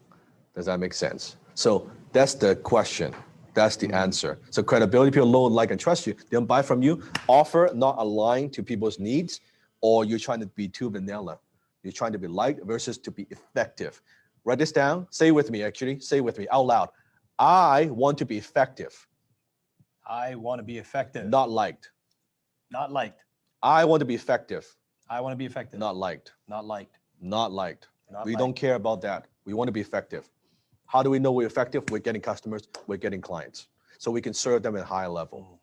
Does that make sense? So that's the question. That's the answer. So credibility, people know, like, and trust you. They don't buy from you. Offer not aligned to people's needs, or you're trying to be too vanilla. You're trying to be liked versus to be effective. Write this down. Say with me, actually. Say with me out loud. I want to be effective. I want to be effective. Not liked. Not liked. I want to be effective. I want to be effective. Not liked. Not liked. Not liked. Not we liked. don't care about that. We want to be effective. How do we know we're effective? We're getting customers, we're getting clients. So we can serve them at a high level.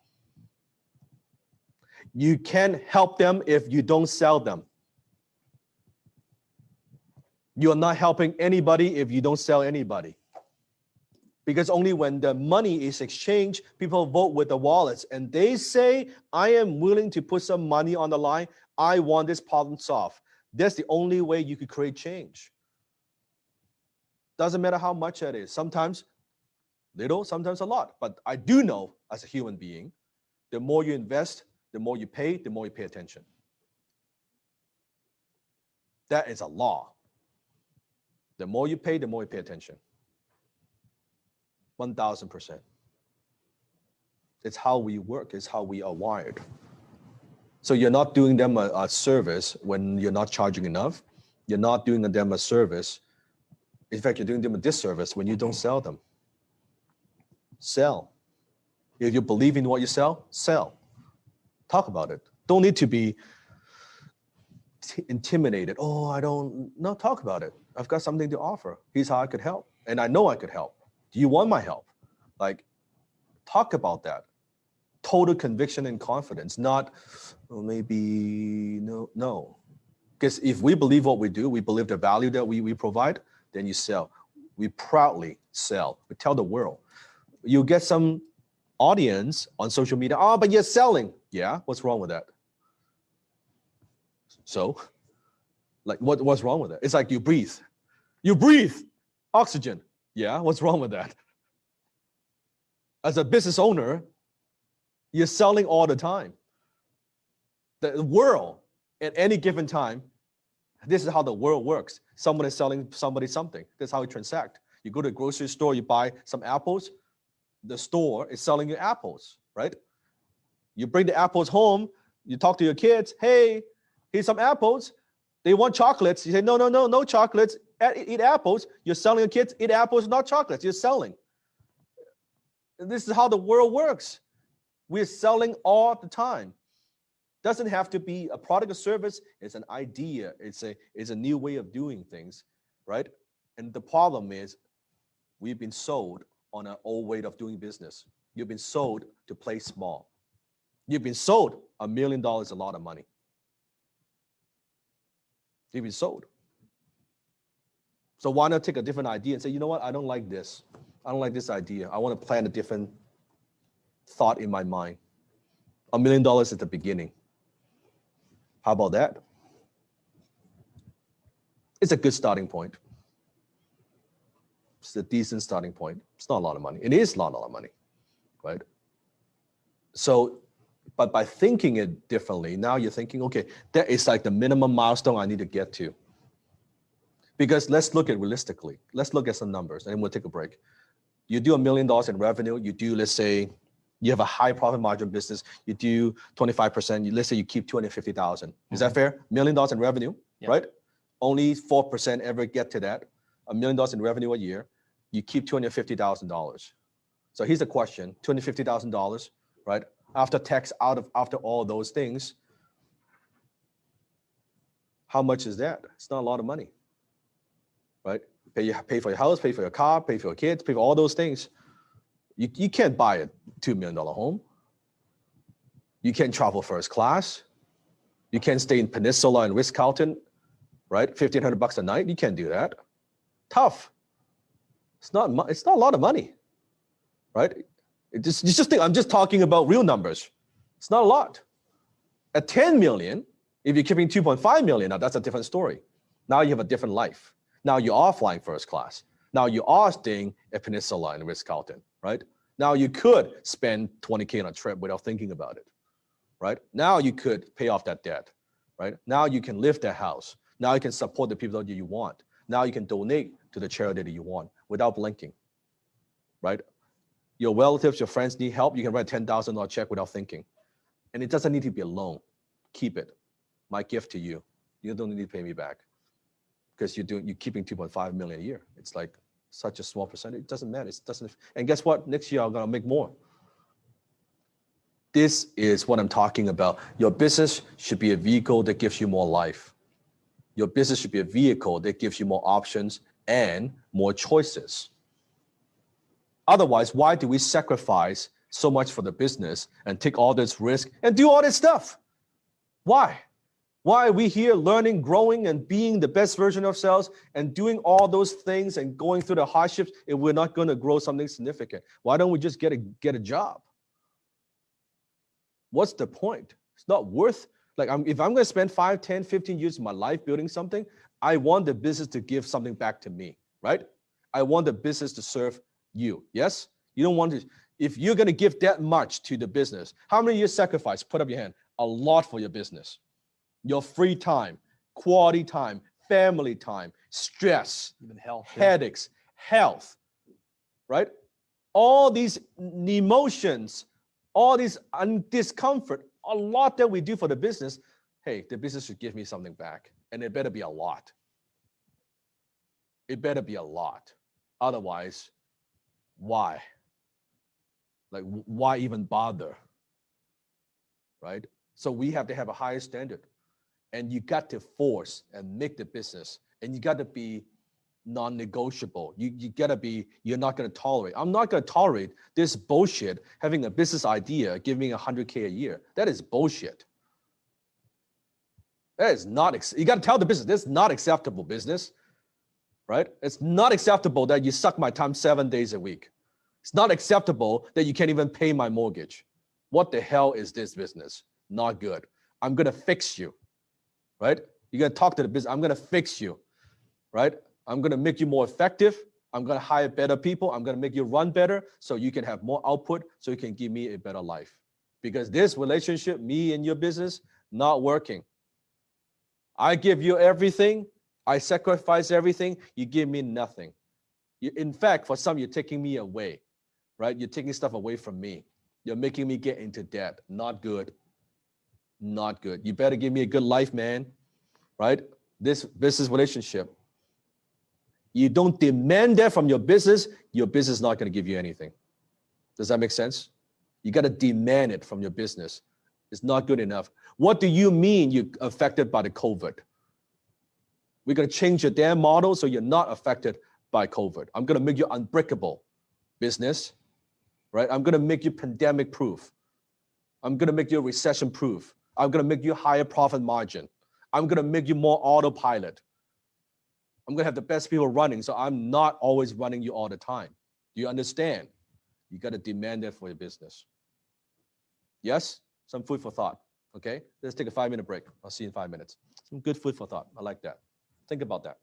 You can't help them if you don't sell them. You're not helping anybody if you don't sell anybody. Because only when the money is exchanged, people vote with the wallets and they say, I am willing to put some money on the line. I want this problem solved. That's the only way you could create change. Doesn't matter how much it is. Sometimes little, sometimes a lot. But I do know as a human being, the more you invest, the more you pay attention. That is a law. The more you pay attention. 1000%. It's how we work. It's how we are wired. So you're not doing them a service when you're not charging enough. You're not doing them a service. In fact, you're doing them a disservice when you don't sell them. Sell. If you believe in what you sell, sell. Talk about it. Don't need to be intimidated. No, talk about it. I've got something to offer. Here's how I could help. And I know I could help. Do you want my help? Talk about that. Total conviction and confidence, not maybe no. Because if we believe what we do, we believe the value that we provide, then you sell. We proudly sell. We tell the world. You get some audience on social media. Oh, but you're selling. Yeah, what's wrong with that? So, like, what's wrong with it? It's like you breathe. You breathe oxygen. Yeah, what's wrong with that? As a business owner, you're selling all the time. The world, at any given time, this is how the world works. Someone is selling somebody something. That's how we transact. You go to a grocery store, you buy some apples. The store is selling you apples, right? You bring the apples home. You talk to your kids. Hey, here's some apples. They want chocolates. You say, no, no chocolates. Eat apples. You're selling your kids, eat apples, not chocolates. You're selling. This is how the world works. We're selling all the time. Doesn't have to be a product or service. It's an idea. It's a new way of doing things, right? And the problem is we've been sold on an old way of doing business. You've been sold to play small. You've been sold $1 million, a lot of money. You've been sold. So why not take a different idea and say, you know what, I don't like this. I don't like this idea. I want to plant a different thought in my mind. $1 million at the beginning. How about that? It's a good starting point. It's a decent starting point. It's not a lot of money. It is not a lot of money, right? So, but by thinking it differently, now you're thinking, okay, that is like the minimum milestone I need to get to. Because let's look at realistically. Let's look at some numbers, and then we'll take a break. You do $1 million in revenue. You do, let's say, you have a high profit margin business. You do 25%. Let's say you keep 250,000. Is that fair? $1 million in revenue, right? Only 4% ever get to that. $1 million in revenue a year. You keep $250,000. So here's the question: $250,000, right? After tax, after all those things, how much is that? It's not a lot of money, right? Pay for your house, pay for your car, pay for your kids, pay for all those things. You can't buy a $2 million home. You can't travel first class. You can't stay in Peninsula and Ritz-Carlton, right? $1,500 a night. You can't do that. Tough. It's not a lot of money, right? You just think I'm just talking about real numbers. It's not a lot. At 10 million, if you're keeping 2.5 million, now that's a different story. Now you have a different life. Now you are flying first class. Now you are staying at Peninsula and Ritz-Carlton, right? Now you could spend 20K on a trip without thinking about it, right? Now you could pay off that debt, right? Now you can live that house. Now you can support the people that you want. Now you can donate to the charity that you want without blinking, right? Your relatives, your friends need help. You can write a $10,000 check without thinking. And it doesn't need to be a loan. Keep it. My gift to you. You don't need to pay me back because you're keeping 2.5 million a year. It's like such a small percentage. It doesn't matter. It doesn't. And guess what? Next year I'm gonna make more. This is what I'm talking about. Your business should be a vehicle that gives you more life. Your business should be a vehicle that gives you more options and more choices. Otherwise, why do we sacrifice so much for the business and take all this risk and do all this stuff? Why? Why are we here learning, growing, and being the best version of ourselves and doing all those things and going through the hardships if we're not going to grow something significant? Why don't we just get a job? What's the point? It's not worth, like, if I'm going to spend 5, 10, 15 years of my life building something, I want the business to give something back to me, right? I want the business to serve you, yes? You don't want to, if you're going to give that much to the business, how many years sacrifice? Put up your hand. A lot for your business. Your free time, quality time, family time, stress, even health, headaches, health, right? All these emotions, all these discomfort, a lot that we do for the business. Hey, the business should give me something back, and it better be a lot. It better be a lot. Otherwise, why? Like, why even bother? Right? So we have to have a higher standard. And you got to force and make the business. And you got to be non-negotiable. You got to be, you're not going to tolerate. I'm not going to tolerate this bullshit, having a business idea, giving me $100K a year. That is bullshit. That is not, you got to tell the business, this is not acceptable business. right? It's not acceptable that you suck my time 7 days a week. It's not acceptable that you can't even pay my mortgage. What the hell is this business? Not good. I'm going to fix you, right? You're going to talk to the business. I'm going to fix you, right? I'm going to make you more effective. I'm going to hire better people. I'm going to make you run better so you can have more output, so you can give me a better life. Because this relationship, me and your business, not working. I give you everything. I sacrifice everything. You give me nothing. In fact, for some, you're taking me away, right? You're taking stuff away from me. You're making me get into debt. Not good. Not good. You better give me a good life, man, right? This business relationship. You don't demand that from your business is not going to give you anything. Does that make sense? You got to demand it from your business. It's not good enough. What do you mean you're affected by the COVID? We're going to change your damn model so you're not affected by COVID. I'm going to make you unbreakable business, right? I'm going to make you pandemic proof. I'm going to make you recession proof. I'm going to make you higher profit margin. I'm going to make you more autopilot. I'm going to have the best people running, so I'm not always running you all the time. Do you understand? You got to demand that for your business. Yes? Some food for thought, okay? Let's take a 5-minute break. I'll see you in 5 minutes. Some good food for thought. I like that. Think about that.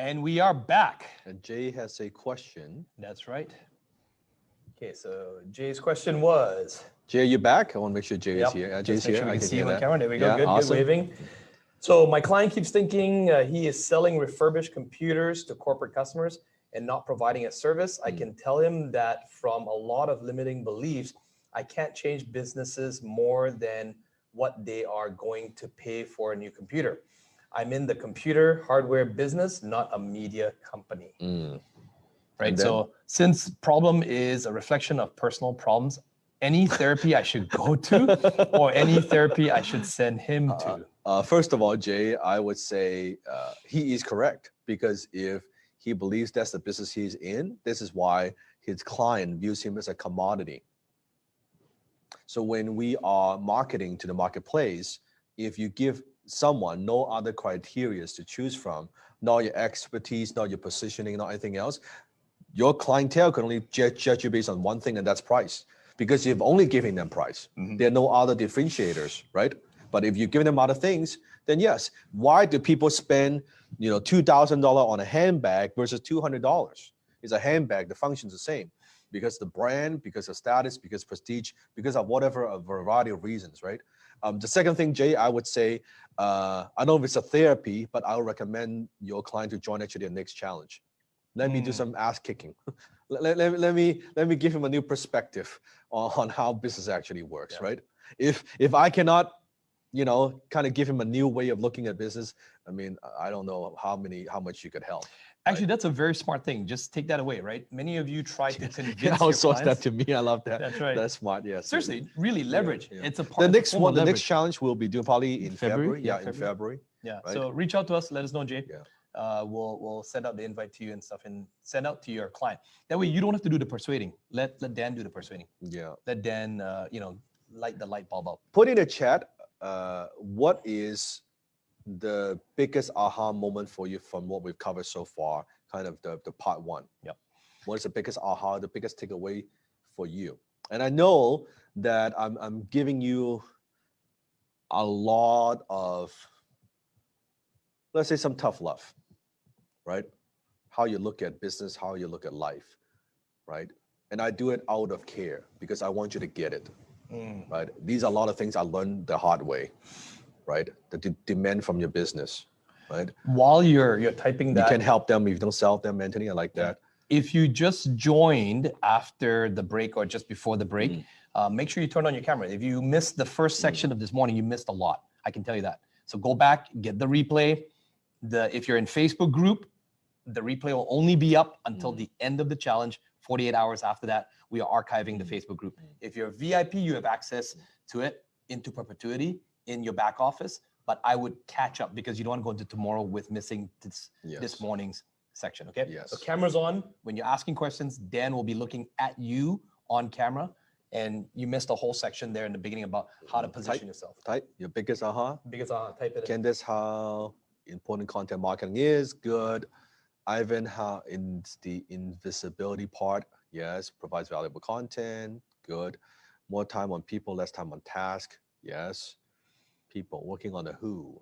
And we are back. And Jay has a question. That's right. Okay, so Jay's question was. Jay, you back? I want to make sure Jay is Yep, here. just Jay's make here. sure we I can can see hear him on that. camera. There we go. Yeah, Good, awesome. good waving. So my client keeps thinking he is selling refurbished computers to corporate customers and not providing a service. I can tell him that from a lot of limiting beliefs, I can't change businesses more than what they are going to pay for a new computer. I'm in the computer hardware business, not a media company. Right. So since problem is a reflection of personal problems, any therapy I should go to or any therapy I should send him to? First of all, Jay, I would say he is correct, because if he believes that's the business he's in, this is why his client views him as a commodity. So when we are marketing to the marketplace, if you give someone no other criteria to choose from, not your expertise, not your positioning, not anything else, your clientele can only judge you based on one thing, and that's price. Because you've only given them price. There are no other differentiators, right? But if you give them other things, then yes. Why do people spend, $2,000 on a handbag versus $200? It's a handbag. The function's the same, because the brand, because of status, because prestige, because of whatever, a variety of reasons, right? The second thing, Jay, I would say, I don't know if it's a therapy, but I would recommend your client to join actually the next challenge. Let me do some ass kicking. let me give him a new perspective on how business actually works, right? If I cannot, kind of give him a new way of looking at business, I mean, I don't know how much you could help. Actually, that's a very smart thing. Just take that away, right? Many of you try to convince your outsource clients. that to me. I love that. That's right. That's smart. Yes. Seriously, really leverage. Yeah. It's a part. The next challenge we'll be doing probably in February. Yeah, in February. Yeah. Right? So reach out to us. Let us know, Jay. Yeah. We'll send out the invite to you and stuff, and send out to your client. That way, you don't have to do the persuading. Let Dan do the persuading. Yeah. Let Dan, light the light bulb up. Put in the chat. What is the biggest aha moment for you from what we've covered so far? Kind of the part one. Yep. What is the biggest aha, the biggest takeaway for you? And I know that I'm giving you a lot of, let's say, some tough love, right? How you look at business, how you look at life, right? And I do it out of care because I want you to get it, right? These are a lot of things I learned the hard way, right? The demand from your business, right? While you're typing that, you can help them if you don't sell them, Anthony. I like that. If you just joined after the break or just before the break, make sure you turn on your camera. If you missed the first section of this morning, you missed a lot. I can tell you that. So go back, get the replay. If you're in Facebook group, the replay will only be up until the end of the challenge. 48 hours after that, we are archiving the Facebook group. If you're a VIP, you have access to it into perpetuity in your back office. But I would catch up because you don't want to go into tomorrow with missing this morning's section, okay? Yes. So camera's on. When you're asking questions, Dan will be looking at you on camera, and you missed a whole section there in the beginning about how to position yourself. Type your biggest aha. Biggest aha, type it in. Candace, how important content marketing is. Good. Ivan, how in the invisibility part, yes, provides valuable content. Good. More time on people, less time on task. Yes. People working on the who.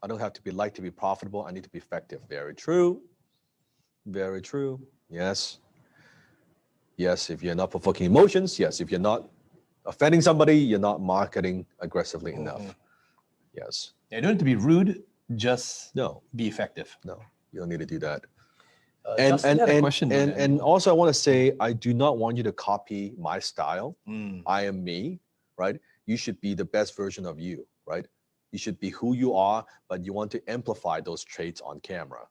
I don't have to be liked to be profitable. I need to be effective. Very true. Very true. Yes. Yes, if you're not provoking emotions. Yes, if you're not offending somebody, you're not marketing aggressively enough. Yes. You don't have to be rude. Just be effective. No, you don't need to do that. And also I want to say, I do not want you to copy my style. I am me, right? You should be the best version of you, right? You should be who you are, but you want to amplify those traits on camera,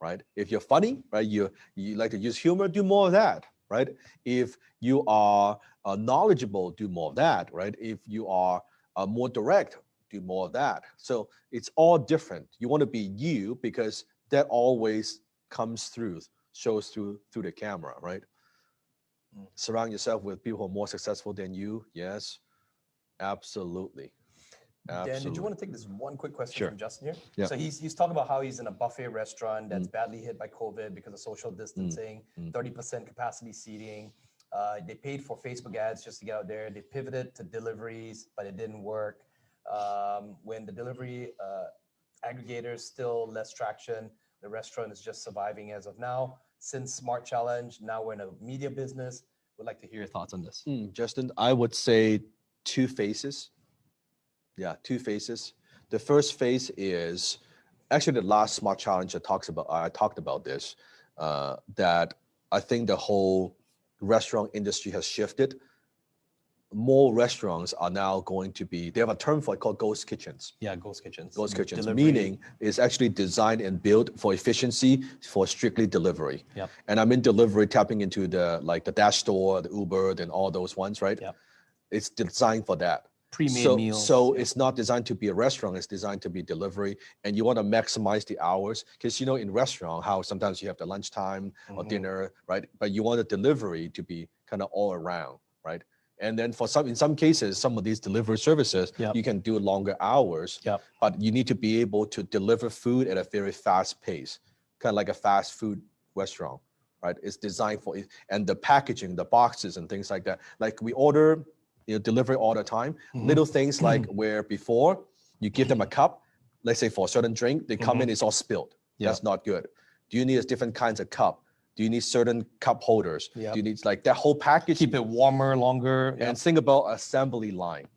right? If you're funny, right, you like to use humor, do more of that, right? If you are knowledgeable, do more of that, right? If you are more direct, do more of that. So it's all different. You want to be you because that always comes through, shows through the camera, right? Surround yourself with people who are more successful than you. Yes, absolutely. Dan, did you want to take this one quick question from Justin here? Yeah. So he's talking about how he's in a buffet restaurant that's badly hit by COVID because of social distancing, 30% capacity seating. They paid for Facebook ads just to get out there. They pivoted to deliveries, but it didn't work. When the delivery aggregators still less traction. The restaurant is just surviving as of now. Since Smart Challenge, now we're in a media business. Would like to hear your thoughts on this. Justin, I would say two phases. Yeah, two phases. The first phase is actually the last Smart Challenge I talked about this, that I think the whole restaurant industry has shifted. More restaurants are now going to be, they have a term for it called ghost kitchens. Yeah, ghost kitchens. Ghost kitchens, Delivery. meaning it's actually designed and built for efficiency, for strictly delivery. Yep. And I'm in delivery, tapping into the Dash Store, the Uber, and all those ones, right? Yep. It's designed for that. Pre-made meals. So it's not designed to be a restaurant, it's designed to be delivery. And you want to maximize the hours, because in restaurant, how sometimes you have the lunchtime or dinner, right? But you want the delivery to be kind of all around, right? And then in some cases, some of these delivery services, you can do longer hours, but you need to be able to deliver food at a very fast pace, kind of like a fast food restaurant, right? It's designed for it. And the packaging, the boxes and things like that. Like we order delivery all the time, little things like where before you give them a cup, let's say for a certain drink, they come in, it's all spilled. That's not good. Do you need different kinds of cup? Do you need certain cup holders? Do you need that whole package? Keep it warmer, longer. And think about assembly line.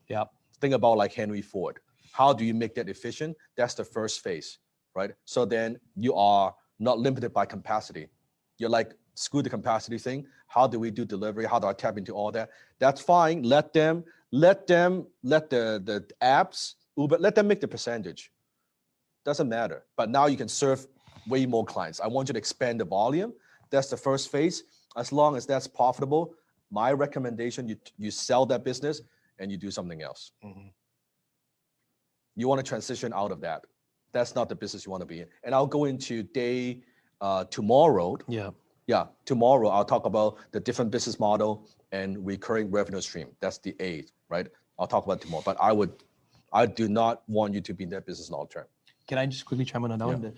Think about like Henry Ford. How do you make that efficient? That's the first phase, right? So then you are not limited by capacity. You're like, screw the capacity thing. How do we do delivery? How do I tap into all that? That's fine. Let the apps, Uber, let them make the percentage. Doesn't matter. But now you can serve way more clients. I want you to expand the volume. That's the first phase. As long as that's profitable, my recommendation, you sell that business and you do something else. You want to transition out of that. That's not the business you want to be in. And I'll go into tomorrow. Tomorrow I'll talk about the different business model and recurring revenue stream. That's the 8th, right? I'll talk about it tomorrow. But I do not want you to be in that business long term. Can I just quickly chime in on that one?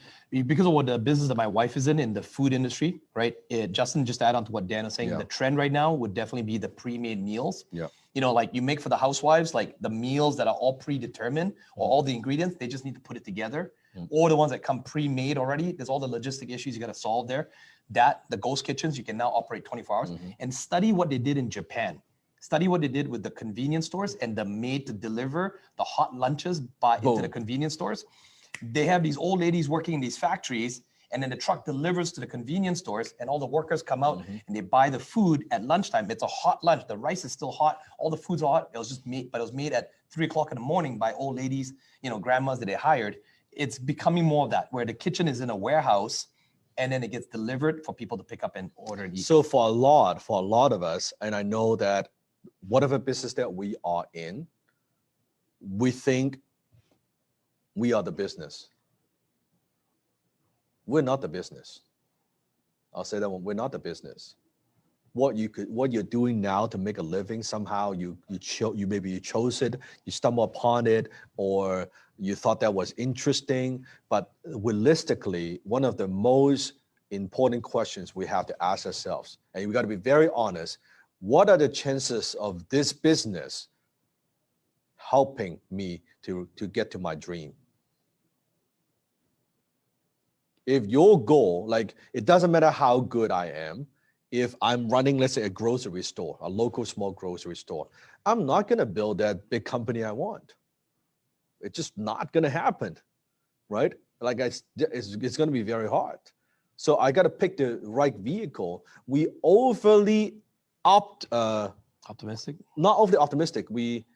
Because of what the business that my wife is in the food industry, right? Justin, just to add on to what Dan was saying, the trend right now would definitely be the pre-made meals. Like you make for the housewives, like the meals that are all predetermined or all the ingredients, they just need to put it together. Or the ones that come pre-made already, there's all the logistic issues you got to solve there. The ghost kitchens, you can now operate 24 hours. And study what they did in Japan. Study what they did with the convenience stores and the made to deliver the hot lunches into the convenience stores. They have these old ladies working in these factories, and then the truck delivers to the convenience stores, and all the workers come out and they buy the food at lunchtime. It's a hot lunch. The rice is still hot. All the food's hot. It was just made, but it was made at 3 o'clock in the morning by old ladies, grandmas that they hired. It's becoming more of that, where the kitchen is in a warehouse, and then it gets delivered for people to pick up and order and eat. So for a lot of us, and I know that whatever business that we are in, we think we are the business. We're not the business. I'll say that one. We're not the business. What you're doing now to make a living, somehow maybe you chose it, you stumble upon it, or you thought that was interesting. But realistically, one of the most important questions we have to ask ourselves, and we got to be very honest, what are the chances of this business helping me to get to my dream? If your goal, it doesn't matter how good I am, if I'm running, let's say, a grocery store, a local small grocery store, I'm not going to build that big company I want. It's just not going to happen, right? It's going to be very hard. So I got to pick the right vehicle. We overly optimistic? Not overly optimistic. We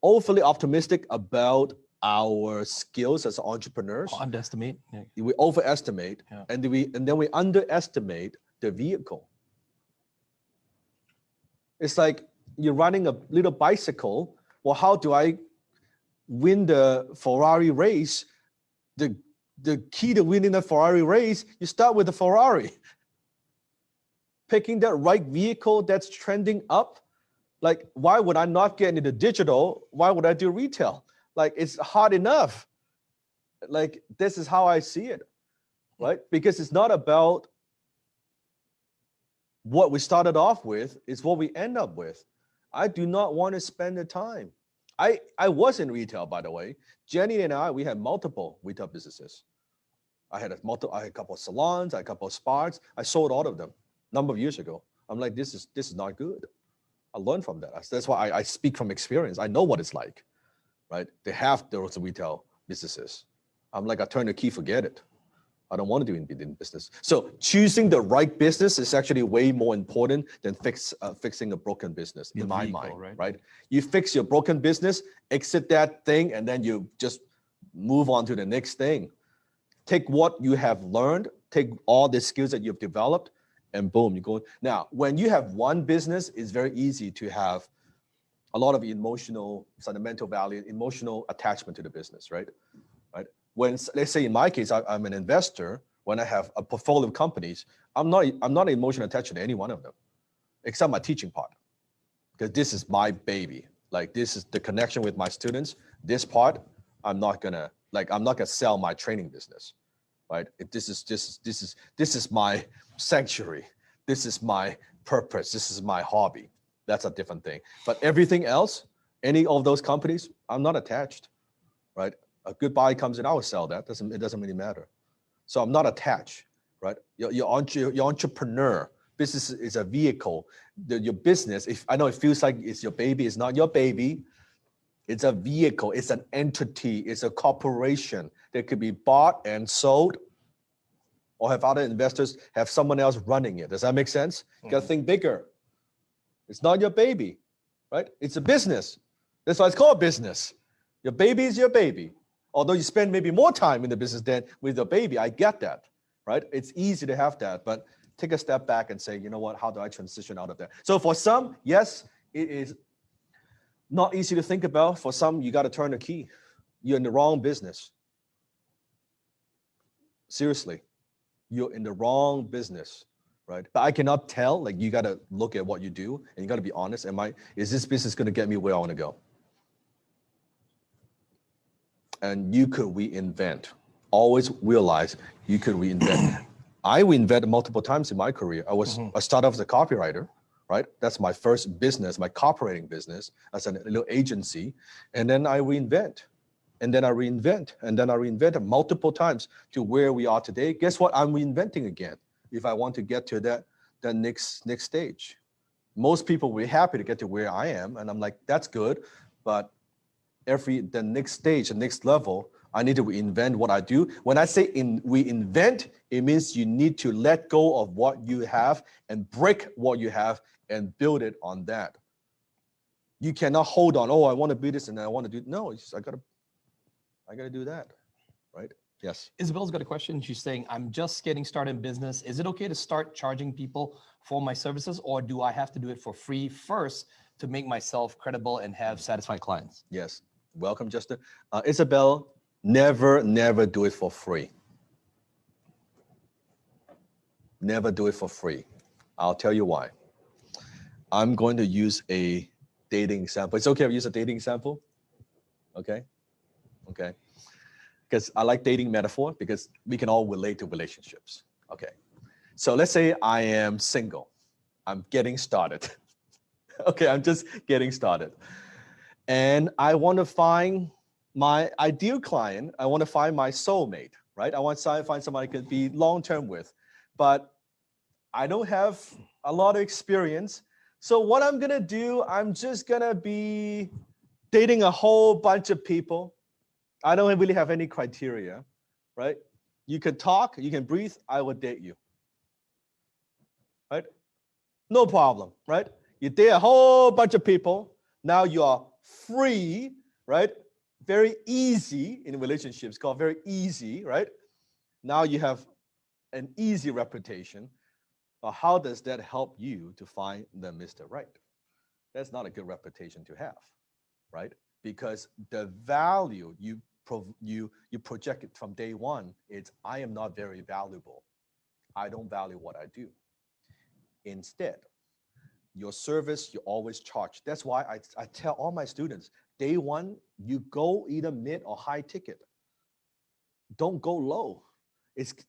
overly optimistic about our skills as entrepreneurs. Underestimate. We overestimate, and then we underestimate the vehicle. It's like you're riding a little bicycle. Well, how do I win the Ferrari race? The key to winning the Ferrari race, you start with the Ferrari. Picking that right vehicle that's trending up. Why would I not get into digital? Why would I do retail? It's hard enough. This is how I see it, right? Because it's not about what we started off with, it's what we end up with. I do not want to spend the time. I was in retail, by the way. Jenny and I, we had multiple retail businesses. I had a couple of salons, I had a couple of spas. I sold all of them a number of years ago. I'm like, this is not good. I learned from that. That's why I speak from experience. I know what it's like, right? They have those retail businesses. I'm like, I turn the key, forget it. I don't want to do in business. So choosing the right business is actually way more important than fixing a broken business, in my mind, right? You fix your broken business, exit that thing, and then you just move on to the next thing. Take what you have learned, take all the skills that you've developed, and boom, you go. Now, when you have one business, it's very easy to have a lot of emotional, sentimental value, emotional attachment to the business, right? When, let's say in my case, I'm an investor, when I have a portfolio of companies, I'm not emotionally attached to any one of them, except my teaching part, because this is my baby. Like, this is the connection with my students. This part, I'm not gonna sell my training business, right? This is my sanctuary. This is my purpose. This is my hobby. That's a different thing. But everything else, any of those companies, I'm not attached, right? A good buy comes in, I will sell that. It doesn't really matter. So I'm not attached, right? Your entrepreneur. Business is a vehicle. Your business, if I know it feels like it's your baby, it's not your baby. It's a vehicle. It's an entity. It's a corporation that could be bought and sold, or have other investors, have someone else running it. Does that make sense? You gotta think bigger. It's not your baby, right? It's a business. That's why it's called business. Your baby is your baby. Although you spend maybe more time in the business than with your baby, I get that, right? It's easy to have that, but take a step back and say, you know what, how do I transition out of that? So for some, yes, it is not easy to think about. For some, you got to turn the key. You're in the wrong business. Seriously, you're in the wrong business, right? But I cannot tell, like, you got to look at what you do and you got to be honest. Is this business going to get me where I want to go? And you could reinvent. Always realize you could reinvent. I reinvented multiple times in my career. I started off as a copywriter, right? That's my first business, my copywriting business as a little agency. And then I reinvent. And then I reinvent. And then I reinvented multiple times to where we are today. Guess what? I'm reinventing again if I want to get to that next stage. Most people will be happy to get to where I am. And I'm like, that's good. But the next stage, the next level, I need to reinvent what I do. When I say reinvent, it means you need to let go of what you have and break what you have and build it on that. You cannot hold on, oh, I want to be this and I want to do, no, I gotta do that, right? Yes. Isabel's got a question. She's saying, I'm just getting started in business. Is it okay to start charging people for my services, or do I have to do it for free first to make myself credible and have satisfied clients? Yes. Welcome, Justin. Isabel, never do it for free. Never do it for free. I'll tell you why. I'm going to use a dating example. It's okay if I use a dating example? Okay. Because I like dating metaphor because we can all relate to relationships. Okay. So let's say I am single. I'm getting started. Okay, I'm just getting started. And I want to find my ideal client. I want to find my soulmate, right? I want to find somebody I could be long-term with. But I don't have a lot of experience. So what I'm going to do, I'm just going to be dating a whole bunch of people. I don't really have any criteria, right? You can talk, you can breathe, I will date you, right? No problem, right? You date a whole bunch of people. Now you are free, right? Very easy in relationships, called very easy, right? Now you have an easy reputation. But how does that help you to find the Mr. Right? That's not a good reputation to have, right? Because the value you project it from day one is, I am not very valuable. I don't value what I do. Instead, your service, you always charge. That's why I tell all my students, day one, you go either mid or high ticket. Don't go low.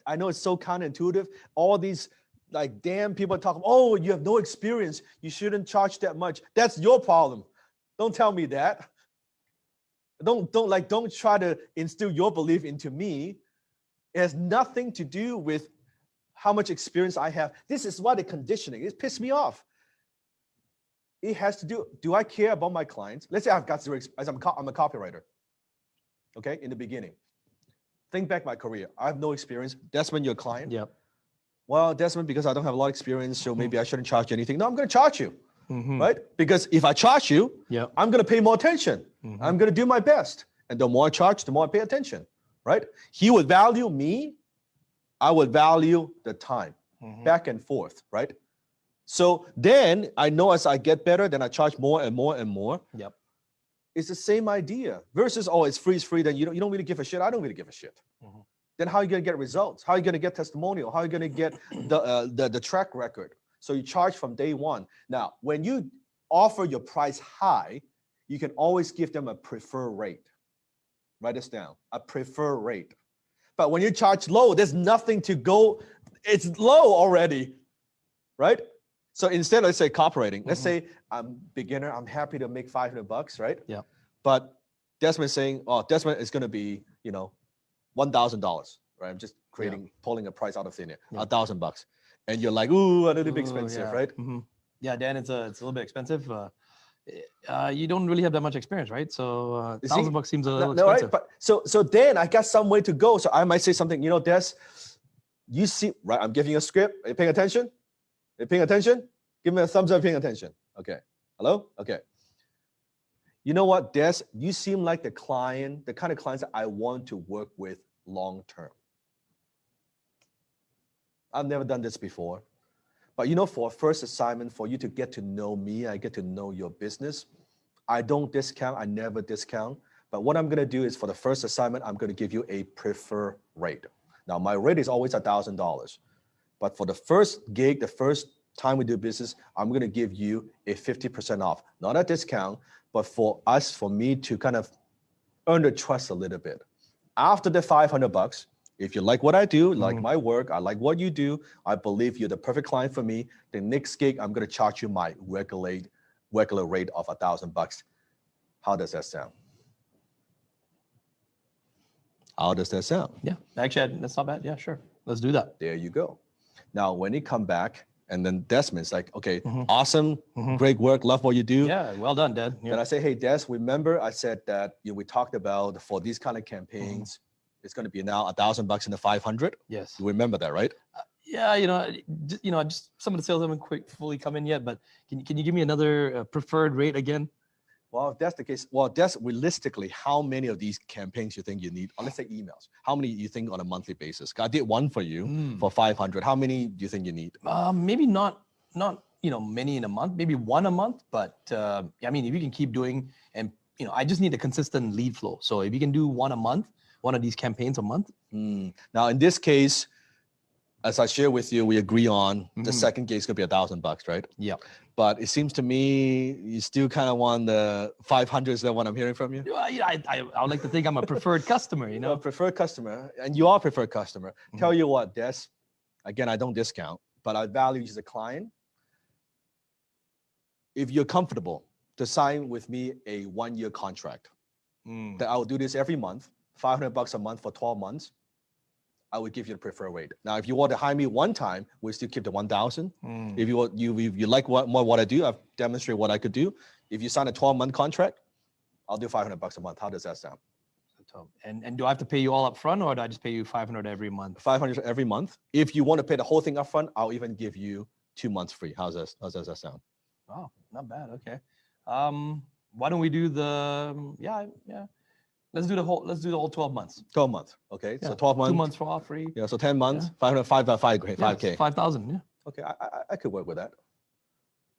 I know it's so counterintuitive. All these like damn people talk, oh, you have no experience, you shouldn't charge that much. That's your problem. Don't tell me that. Don't try to instill your belief into me. It has nothing to do with how much experience I have. This is why the conditioning, it pissed me off. It has to do I care about my clients? Let's say I've got zero experience, I'm a copywriter. Okay, in the beginning. Think back my career. I have no experience. Desmond, your client. Yep. Well, Desmond, because I don't have a lot of experience, so maybe I shouldn't charge you anything. No, I'm going to charge you, Mm-hmm. right? Because if I charge you, Yep. I'm going to pay more attention. Mm-hmm. I'm going to do my best. And the more I charge, the more I pay attention, right? He would value me. I would value the time, Mm-hmm. back and forth, right? So then I know as I get better, then I charge more and more and more. Yep. It's the same idea versus, oh, it's free, then you don't really give a shit. I don't really give a shit. Mm-hmm. Then how are you going to get results? How are you going to get testimonial? How are you going to get the track record? So you charge from day one. Now, when you offer your price high, you can always give them a preferred rate. Write this down, a preferred rate. But when you charge low, there's nothing to go. It's low already, right? So instead, let's say copywriting. Let's say I'm beginner. I'm happy to make $500, right? Yeah. But Desmond's saying, oh, Desmond is going to be, $1,000, right? I'm just pulling a price out of thin air, $1,000. And you're like, ooh, a little bit expensive, right? Mm-hmm. Yeah, Dan, it's a little bit expensive. You don't really have that much experience, right? So $1,000 seems a little expensive. Right? But so then I got some way to go. So I might say something, Des, you see, right? I'm giving you a script. Are you paying attention? Are you paying attention? Give me a thumbs up, paying attention. Okay. Hello? Okay. You know what, Des? You seem like the kind of clients that I want to work with long term. I've never done this before. But for a first assignment, for you to get to know me, I get to know your business. I don't discount, I never discount. But what I'm gonna do is for the first assignment, I'm gonna give you a preferred rate. Now, my rate is always $1,000. But for the first gig, the first time we do business, I'm gonna give you a 50% off. Not a discount, but for me to kind of earn the trust a little bit. After the $500, if you like what I do, like my work, I like what you do, I believe you're the perfect client for me, the next gig, I'm going to charge you my regular rate of $1,000. How does that sound? How does that sound? Yeah, actually, that's not bad. Yeah, sure. Let's do that. There you go. Now, when you come back, and then Desmond's like, okay, awesome, great work, love what you do. Yeah, well done, Dad. Yeah. Then I say, hey, Des, remember I said that we talked about for these kind of campaigns, it's going to be now $1,000 in the 500. Yes. You remember that, right? Yeah, just some of the sales haven't fully come in yet, but can you give me another preferred rate again? Well, if that's the case, Des, realistically, how many of these campaigns you think you need? Or let's say emails. How many you think on a monthly basis? I did one for you for 500. How many do you think you need? Maybe not many in a month. Maybe one a month. But if you can keep doing, and I just need a consistent lead flow. So if you can do one a month, one of these campaigns a month. Now, in this case, as I share with you, we agree on the second gig is going to be $1,000, right? Yeah. But it seems to me you still kind of want the 500. Is that what I'm hearing from you? I would like to think I'm a preferred customer, A preferred customer, and you are a preferred customer. Tell you what, Des, again, I don't discount, but I value you as a client. If you're comfortable to sign with me a 1-year contract, that I will do this every month, $500 a month for 12 months, I would give you the preferred rate. Now, if you want to hire me one time, we still keep the 1,000. If you like what I do, I've demonstrated what I could do. If you sign a 12-month contract, I'll do $500 a month. How does that sound? And do I have to pay you all up front, or do I just pay you $500 every month? $500 every month. If you want to pay the whole thing up front, I'll even give you 2 months free. How does that sound? Oh, not bad. Okay. Why don't we do the Let's do the whole 12 months. 12 months. Okay. Yeah. So 12 months. 2 months for all free. Yeah. So 10 months. Yeah. 5K. 5,000. Yeah. Okay. I could work with that.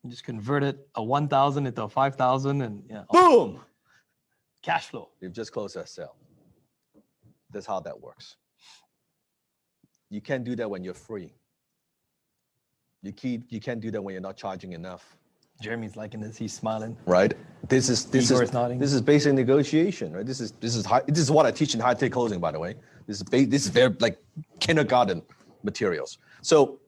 You just convert it a 1,000 into a 5,000 and Boom. Cash flow. You've just closed that sale. That's how that works. You can't do that when you're free. You can't do that when you're not charging enough. Jeremy's liking this. He's smiling. Right. This is nodding. This is basic negotiation, right? This is what I teach in high tech closing, by the way. This is very like kindergarten materials. So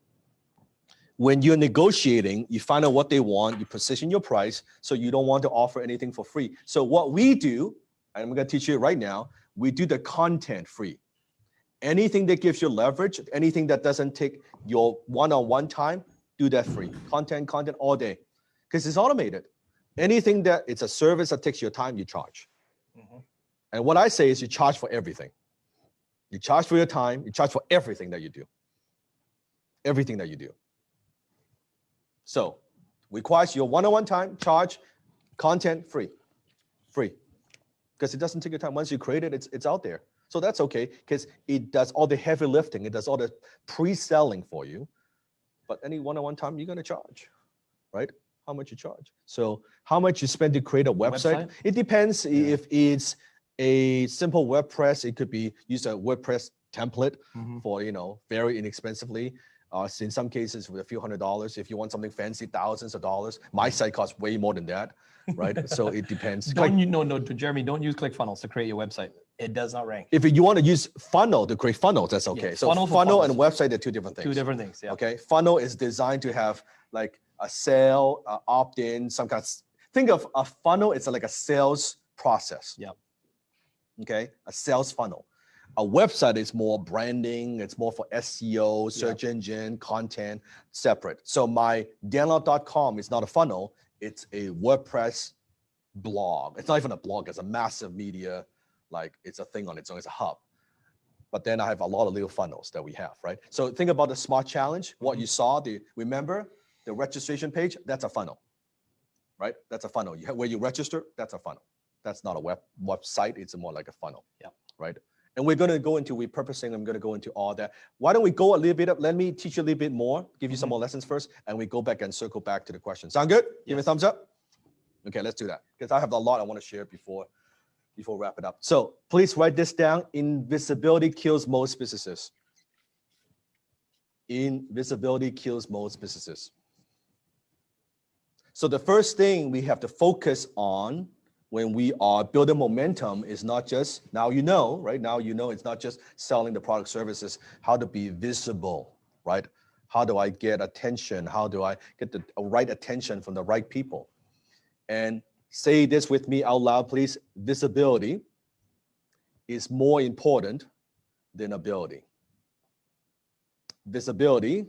when you're negotiating, you find out what they want, you position your price, so you don't want to offer anything for free. So what we do and I'm going to teach you right now, we do the content free. Anything that gives you leverage, anything that doesn't take your one-on-one time, do that free. Content all day, because it's automated. Anything that it's a service that takes your time, you charge. And what I say is you charge for everything. You charge for your time, you charge for everything that you do. Everything that you do. So, requires your one-on-one time, charge, content free. Free. Because it doesn't take your time. Once you create it, it's out there. So that's okay, because it does all the heavy lifting, it does all the pre-selling for you. But any one-on-one time, you're going to charge, right? How much you charge. So how much you spend to create a website? It depends. If it's a simple WordPress, it could be use a WordPress template for, very inexpensively. In some cases, with a few $100s. If you want something fancy, thousands of dollars. My site costs way more than that, right? So it depends. Jeremy, don't use ClickFunnels to create your website. It does not rank. If you want to use funnel to create funnels, that's okay. Yeah, so funnel and website are two different things. Two different things, yeah. Okay, funnel is designed to have like a sale, opt-in, some kind of, think of a funnel, it's like a sales process. Yeah. Okay, a sales funnel. A website is more branding, it's more for SEO, search engine, content, separate. So my download.com is not a funnel, it's a WordPress blog. It's not even a blog, it's a massive media, like it's a thing on its own, it's a hub. But then I have a lot of little funnels that we have, right? So think about the Smart Challenge, what you saw, remember the registration page, that's a funnel, right? That's a funnel. Where you register, that's a funnel. That's not a website, it's more like a funnel, right? And we're going to go into repurposing. I'm going to go into all that. Why don't we go a little bit up? Let me teach you a little bit more, give you some more lessons first, and we go back and circle back to the question. Sound good? Give me a thumbs up. Okay, let's do that. Because I have a lot I want to share before wrap it up. So please write this down. Invisibility kills most businesses. Invisibility kills most businesses. So the first thing we have to focus on when we are building momentum is not just, right? Now it's not just selling the product services, how to be visible, right? How do I get attention? How do I get the right attention from the right people? And say this with me out loud, please. Visibility is more important than ability. Visibility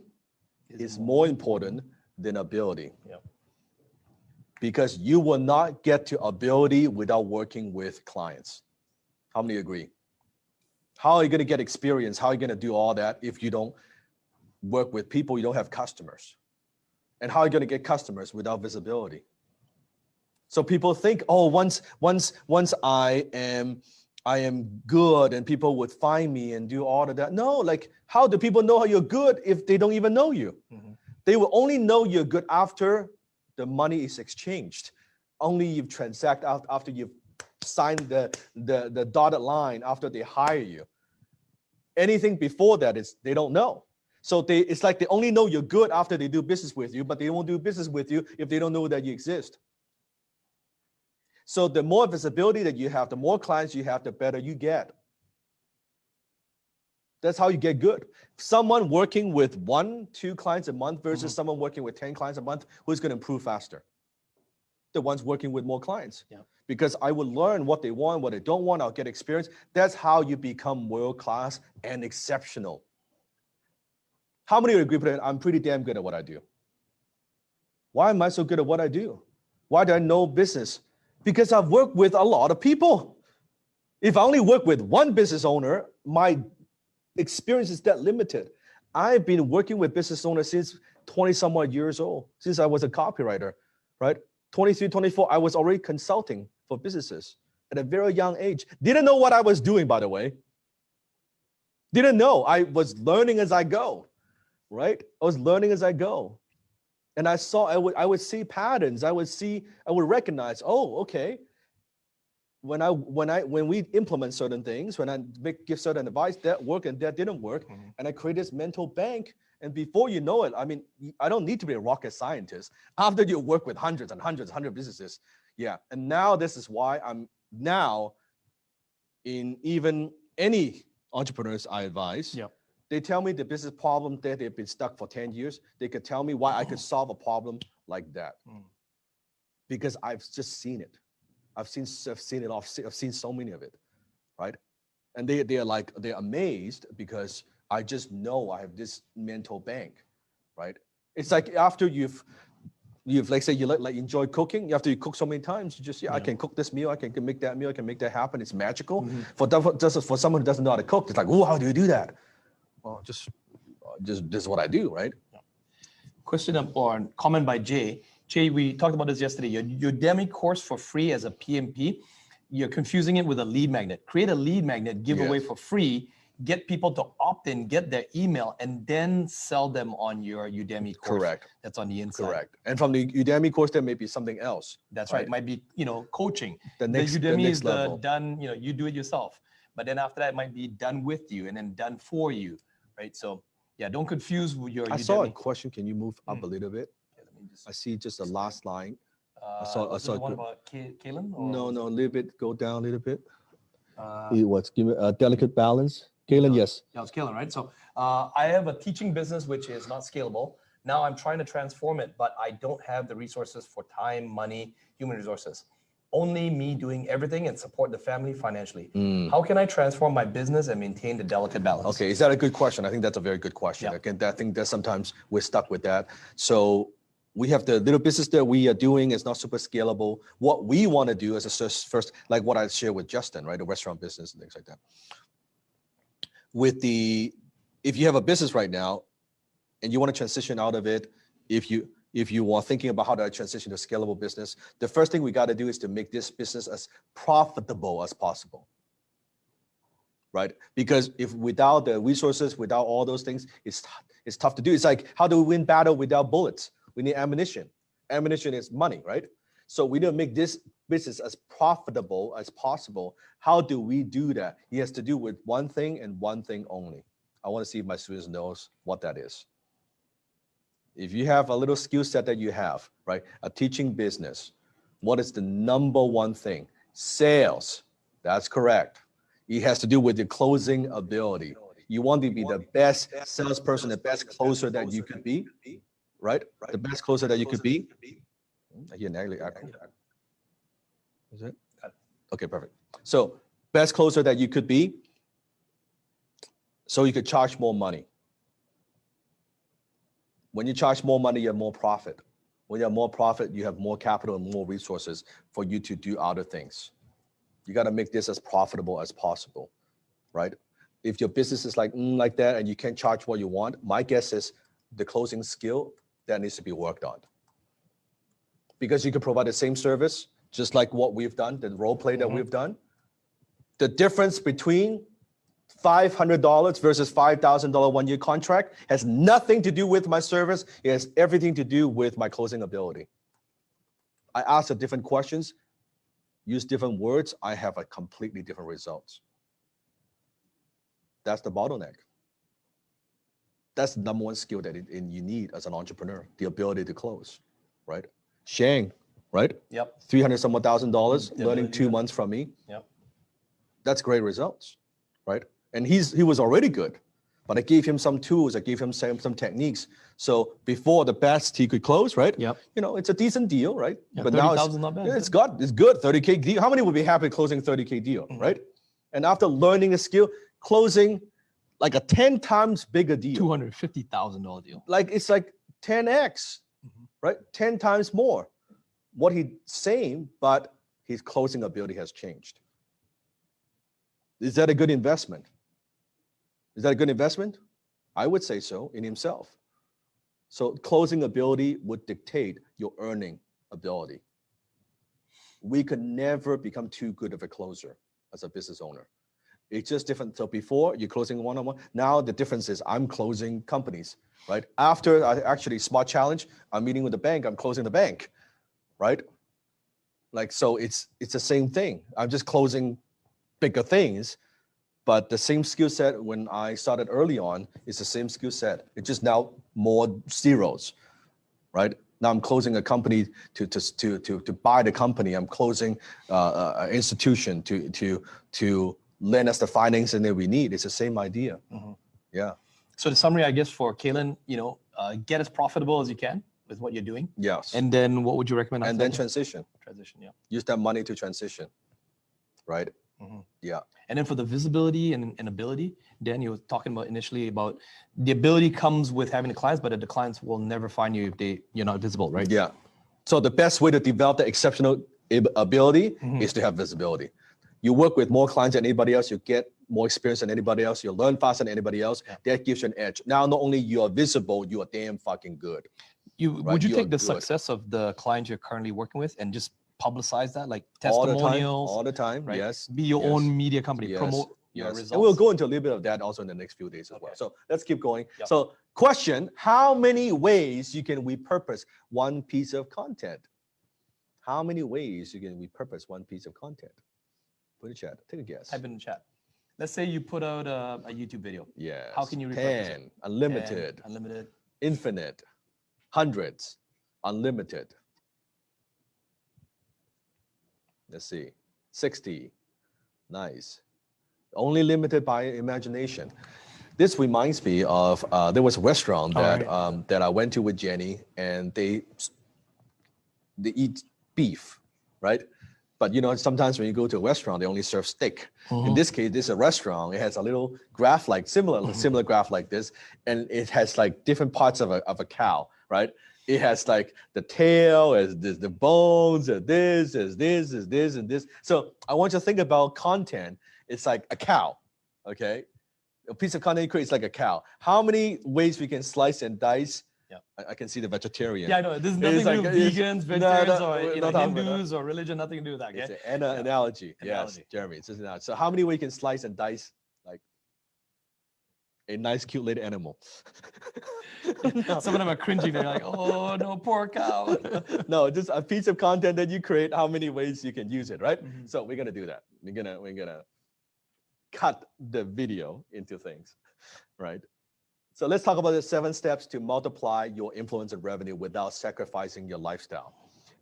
is more important than ability. Yep. Because you will not get to ability without working with clients. How many agree? How are you going to get experience? How are you going to do all that if you don't work with people, you don't have customers? And how are you going to get customers without visibility? So people think, oh, once I am good and people would find me and do all of that. No, like how do people know how you're good if they don't even know you? They will only know you're good after the money is exchanged. Only you've transact after you've signed the dotted line, after they hire you. Anything before that is they don't know. So it's like they only know you're good after they do business with you, but they won't do business with you if they don't know that you exist. So the more visibility that you have, the more clients you have, the better you get. That's how you get good. Someone working with 1-2 clients a month versus someone working with 10 clients a month, who's going to improve faster? The ones working with more clients. Yeah. Because I would learn what they want, what they don't want. I'll get experience. That's how you become world-class and exceptional. How many agree that I'm pretty damn good at what I do? Why am I so good at what I do? Why do I know business? Because I've worked with a lot of people. If I only work with one business owner, my experience is that limited. I've been working with business owners since 20 some odd years old, since I was a copywriter, right? 23, 24, I was already consulting for businesses at a very young age. Didn't know what I was doing, by the way. Didn't know. I was learning as I go, right? I was learning as I go. And I would see patterns. I would recognize, oh, okay. When we implement certain things, when I give certain advice, that worked and that didn't work, and I create this mental bank. And before you know it, I mean, I don't need to be a rocket scientist. After you work with hundreds and hundreds, 100 businesses, yeah. And now this is why I'm now in even any entrepreneurs I advise. Yep. They tell me the business problem that they've been stuck for 10 years. They could tell me why I could solve a problem like that. Because I've just seen it. I've seen it. I've seen so many of it, right? And they're amazed because I just know I have this mental bank, right? It's like after you've like say you like enjoy cooking. After you cook so many times, you just I can cook this meal, I can make that meal, I can make that happen. It's magical. For someone who doesn't know how to cook, it's like, oh, how do you do that? Well, just this is what I do, right? Question up or comment by Jay. Jay, we talked about this yesterday. Your Udemy course for free as a PMP, you're confusing it with a lead magnet. Create a lead magnet, give away for free, get people to opt in, get their email, and then sell them on your Udemy course. Correct. That's on the inside. Correct. And from the Udemy course, there may be something else. That's right. It might be, coaching. The next Udemy is level. done, you do it yourself. But then after that, it might be done with you and then done for you, right? So yeah, don't confuse your I Udemy. saw a question. Can you move up a little bit? I see just the last line. I saw the one about Kalen? No, a little bit. Go down a little bit. Give me a delicate balance. Kalen, yes. Yeah, it's Kalen, right? So I have a teaching business which is not scalable. Now I'm trying to transform it, but I don't have the resources for time, money, human resources. Only me doing everything and support the family financially. How can I transform my business and maintain the delicate balance? Okay, is that a good question? I think that's a very good question. Yeah. Again, I think that sometimes we're stuck with that. So we have the little business that we are doing is not super scalable. What we want to do is first, like what I shared with Justin, right? The restaurant business and things like that. If you have a business right now and you want to transition out of it, if you are thinking about how to transition to a scalable business, the first thing we got to do is to make this business as profitable as possible, right? Because if without the resources, without all those things, it's tough to do. It's like, how do we win battle without bullets? We need ammunition. Ammunition is money, right? So we need to make this business as profitable as possible. How do we do that? It has to do with one thing and one thing only. I want to see if my students knows what that is. If you have a little skill set that you have, right? A teaching business, what is the number one thing? Sales. That's correct. It has to do with your closing ability. You want to be the best salesperson, the best closer that you could be, right? The best closer that you could be. I hear negative echo. Is it? Okay, perfect. So best closer that you could be, so you could charge more money. When you charge more money, you have more profit. When you have more profit, you have more capital and more resources for you to do other things. You got to make this as profitable as possible, right? If your business is like that and you can't charge what you want, my guess is the closing skill that needs to be worked on. Because you can provide the same service, just like what we've done, the role play that we've done. The difference between $500 versus $5,000 one-year contract has nothing to do with my service. It has everything to do with my closing ability. I ask the different questions, use different words, I have a completely different results. That's the bottleneck. That's the number one skill that you need as an entrepreneur, the ability to close, right? Shang, right? Yep. $300,000, learning 2 months from me. Yep. That's great results, right? And he was already good, but I gave him some tools, I gave him some techniques. So before the best he could close, right? Yep. It's a decent deal, right? Yeah, but now not bad. It's good, 30K deal. How many would be happy closing 30K deal, right? And after learning a skill, closing like a 10 times bigger deal. $250,000 deal. Like it's like 10x, right? 10 times more. What he's saying, but his closing ability has changed. Is that a good investment? Is that a good investment? I would say so in himself. So closing ability would dictate your earning ability. We could never become too good of a closer as a business owner. It's just different. So before you're closing one-on-one, now the difference is I'm closing companies, right? After I actually Smart Challenge, I'm meeting with the bank, I'm closing the bank, right? Like, so it's the same thing. I'm just closing bigger things, but the same skill set when I started early on is the same skill set. It's just now more zeros, right? Now I'm closing a company to buy the company. I'm closing an institution to lend us the financing that we need. It's the same idea. Yeah. So the summary, I guess, for Kalen, get as profitable as you can. with what you're doing. Yes. And then what would you recommend? And after then that? transition. Transition, yeah. Use that money to transition. Right? Mhm. Yeah. And then for the visibility and ability, Dan, you were talking about initially about the ability comes with having the clients, but the clients will never find you if you're not visible, right? Yeah. So the best way to develop the exceptional ability Mhm. is to have visibility. You work with more clients than anybody else. You get more experience than anybody else. You learn faster than anybody else. Yeah. That gives you an edge. Now, not only you are visible, you are damn fucking good. Would you You take are the good. success of the clients you're currently working with and just publicize that, like All the time. testimonials? All the time. right? Yes. Be your yes, own media company, yes, promote your yes. results. And we'll go into a little bit of that also in the next few days as well. Okay. So let's keep going. Yep. So question, how many ways you can repurpose one piece of content? How many ways you can repurpose one piece of content? Put in chat. Take a guess. Type in the chat. Let's say you put out a YouTube video. Yes. How can you repurpose 10, it? unlimited, 10, unlimited. infinite, hundreds, unlimited. Let's see. 60. Nice. Only limited by imagination. This reminds me of there was a restaurant that that I went to with Jenny, and they eat beef, right? But you know, sometimes when you go to a restaurant, they only serve steak. In this case, this is a restaurant. It has a little graph like similar graph like this, and it has like different parts of a cow, right? It has like the tail, as the bones, and this, and this. So I want you to think about content. It's like a cow, okay? A piece of content you create is like a cow. How many ways we can slice and dice? Yeah. I can see the vegetarian. Yeah, I know. This is nothing to do with vegans, vegetarians, or Hindus or religion. Nothing to do with that. It's Okay. an analogy. Yes, Analogy. Jeremy. It's just an analogy. So how many ways you can slice and dice like a nice, cute little animal? Some of them are cringing. They're like, "Oh no, poor cow." No, just a piece of content that you create. How many ways you can use it, right? Mhm. So we're gonna do that. We're gonna cut the video into things, right? So let's talk about the 7 steps to multiply your influence and revenue without sacrificing your lifestyle.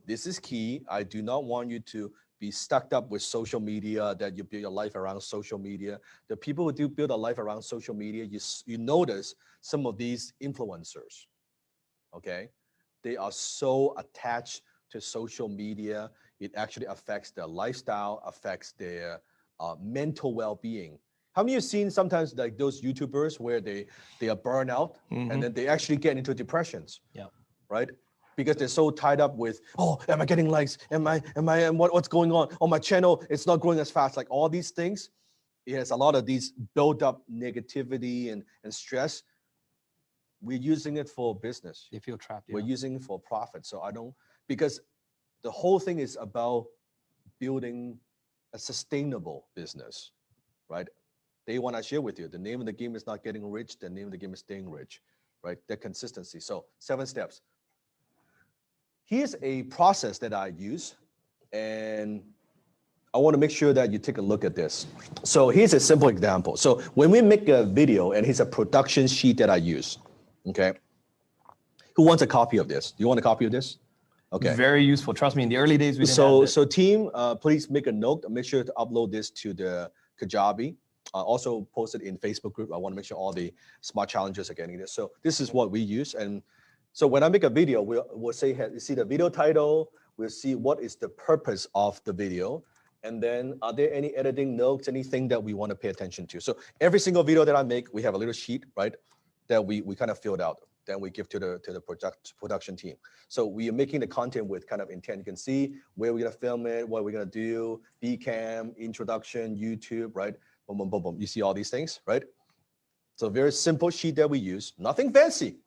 This is key. I do not want you to be stuck up with social media, that you build your life around social media. The people who do build a life around social media, you notice some of these influencers, okay? They are so attached to social media. It actually affects their lifestyle, affects their mental well-being. How many of you have seen sometimes like those YouTubers where they are burned out and then they actually get into depressions? Yeah. Right? Because they're so tied up with, oh, am I getting likes? What's going on? Oh, my channel, it's not growing as fast. Like all these things, it has a lot of these built up negativity and stress. We're using it for business. They feel trapped. We're using it for profit. So because the whole thing is about building a sustainable business, right? They want to share with you. The name of the game is not getting rich. The name of the game is staying rich, right? The consistency. So 7 steps. Here's a process that I use, and I want to make sure that you take a look at this. So here's a simple example. So when we make a video, and here's a production sheet that I use, okay? Who wants a copy of this? Do you want a copy of this? Okay. Very useful. Trust me, in the early days, we didn't have this. So team, please make a note. Make sure to upload this to the Kajabi. Also post it in Facebook group. I want to make sure all the smart challengers are getting this. So this is what we use. And so when I make a video, we'll say, you see the video title, we'll see what is the purpose of the video. And then are there any editing notes, anything that we want to pay attention to? So every single video that I make, we have a little sheet, right? That we kind of filled out. Then we give to the production team. So we are making the content with kind of intent. You can see where we're gonna film it, what we're gonna do, Bcam, introduction, YouTube, right? Boom, boom, boom, boom. You see all these things, right? So very simple sheet that we use, nothing fancy,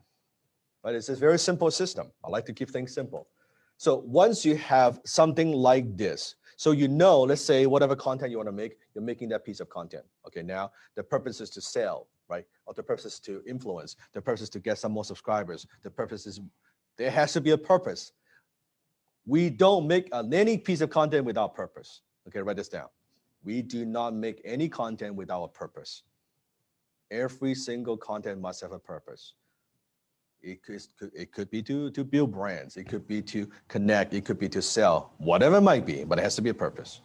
but it's a very simple system. I like to keep things simple. So once you have something like this, so you know, let's say whatever content you want to make, you're making that piece of content. Okay, now the purpose is to sell, right? Or the purpose is to influence. The purpose is to get some more subscribers. The purpose is, there has to be a purpose. We don't make any piece of content without purpose. Okay, write this down. We do not make any content without a purpose. Every single content must have a purpose. It could be to build brands. It could be to connect. It could be to sell, whatever it might be, but it has to be a purpose.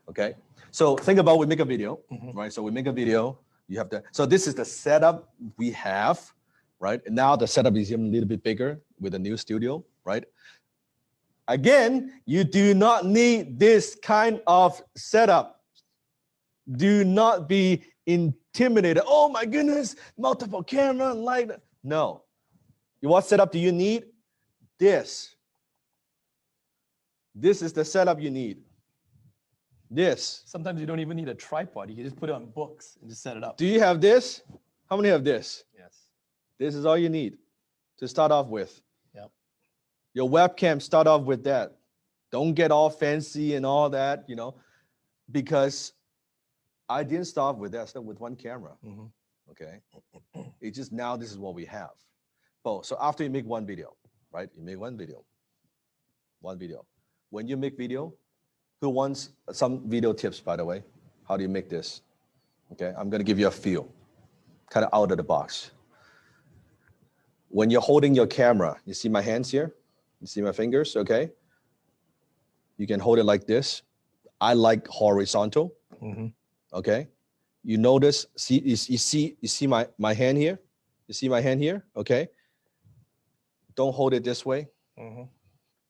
Okay. So think about, we make a video, right? So we make a video. You have to, so this is the setup we have, right? And now the setup is even a little bit bigger with a new studio, right? Again, you do not need this kind of setup. Do not be intimidated. Oh my goodness, multiple camera, light. No. What setup do you need? This. This is the setup you need. This. Sometimes you don't even need a tripod. You can just put it on books and just set it up. Do you have this? How many have this? Yes. This is all you need to start off with. Yep. Your webcam, start off with that. Don't get all fancy and all that, you know, because I didn't start with that. I started with one camera. Mm-hmm. Okay. It's just now this is what we have. So after you make one video, right? You make one video. When you make video, who wants some video tips, by the way? How do you make this? Okay, I'm gonna give you a few, kind of out of the box. When you're holding your camera, you see my hands here? You see my fingers, okay? You can hold it like this. I like horizontal, okay? You notice, you see my hand here? You see my hand here, okay? Don't hold it this way.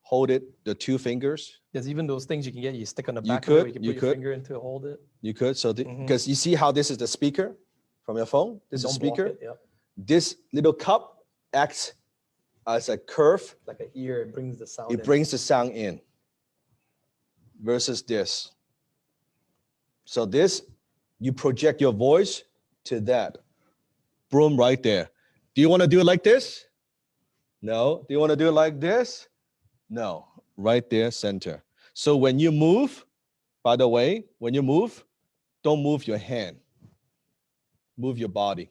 Hold it, the two fingers. There's even those things you can get. You stick on the You back could, of it. You can you put could. your finger in to hold it. You could, so because you see how this is the speaker from your phone? This is Don't block speaker. it, yep. This little cup acts as a curve. Like an ear, it brings the sound It in. brings the sound in versus this. So this, you project your voice to that. Boom, right there. Do you want to do it like this? No. Do you want to do it like this? No. Right there, center. So when you move, by the way, when you move, don't move your hand. Move your body.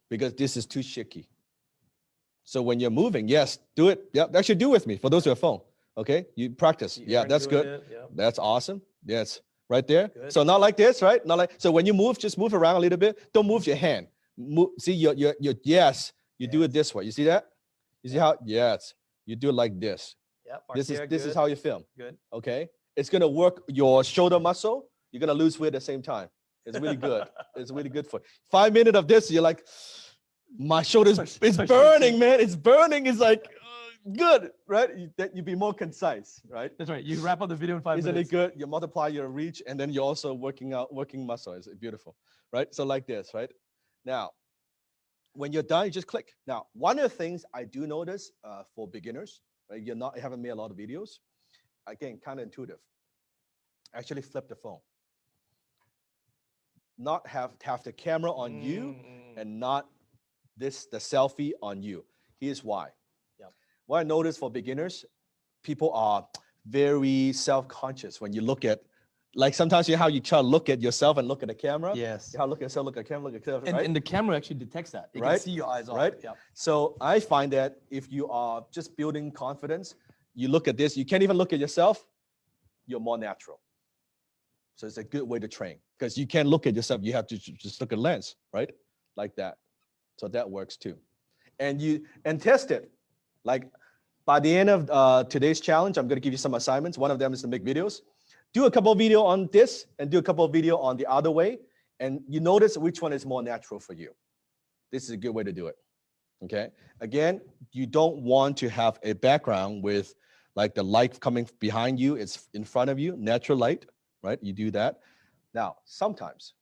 Because this is too shaky. So when you're moving, yes, do it. Yeah, actually do with me for those who have phone. Okay, you practice. You Yeah, earn that's doing good. it, yep. That's awesome. Yes, right there. Good. So not like this, right? Not like, so when you move, just move around a little bit. Don't move your hand. See, your yes, you do it this way. You see that? You see how? Yes, you do it like this. Yep, This is good, how you film. good. Okay, it's gonna work your shoulder muscle. You're gonna lose weight at the same time. It's really good. It's really good for 5 minutes of this. You're like, my shoulders, it's burning, man. It's burning. It's like good, right? You'd be more concise, right? That's right. You wrap up the video in 5 Isn't minutes. it good? You multiply your reach, and then you're also working muscle. It's beautiful, right? So like this, right? Now, when you're done, you just click. Now, one of the things I do notice for beginners, right? You haven't made a lot of videos. Again, kind of intuitive. Actually, flip the phone. Not have the camera on you, and not the selfie on you. Here's why. Yep. What I notice for beginners, people are very self-conscious when you look at, like sometimes you know how you try to look at yourself and look at the camera. Yes. How look at yourself, look at the camera, look at yourself, right? And the camera actually detects that. It Right? can see your eyes off. Right? Yep. So I find that if you are just building confidence, you look at this, you can't even look at yourself, you're more natural. So it's a good way to train because you can't look at yourself. You have to just look at lens, right? Like that. So that works too. And test it. Like by the end of today's challenge, I'm going to give you some assignments. One of them is to make videos. Do a couple of video on this and do a couple of video on the other way. And you notice which one is more natural for you. This is a good way to do it. Okay. Again, you don't want to have a background with like the light coming behind you. It's in front of you, natural light, right? You do that. Now, sometimes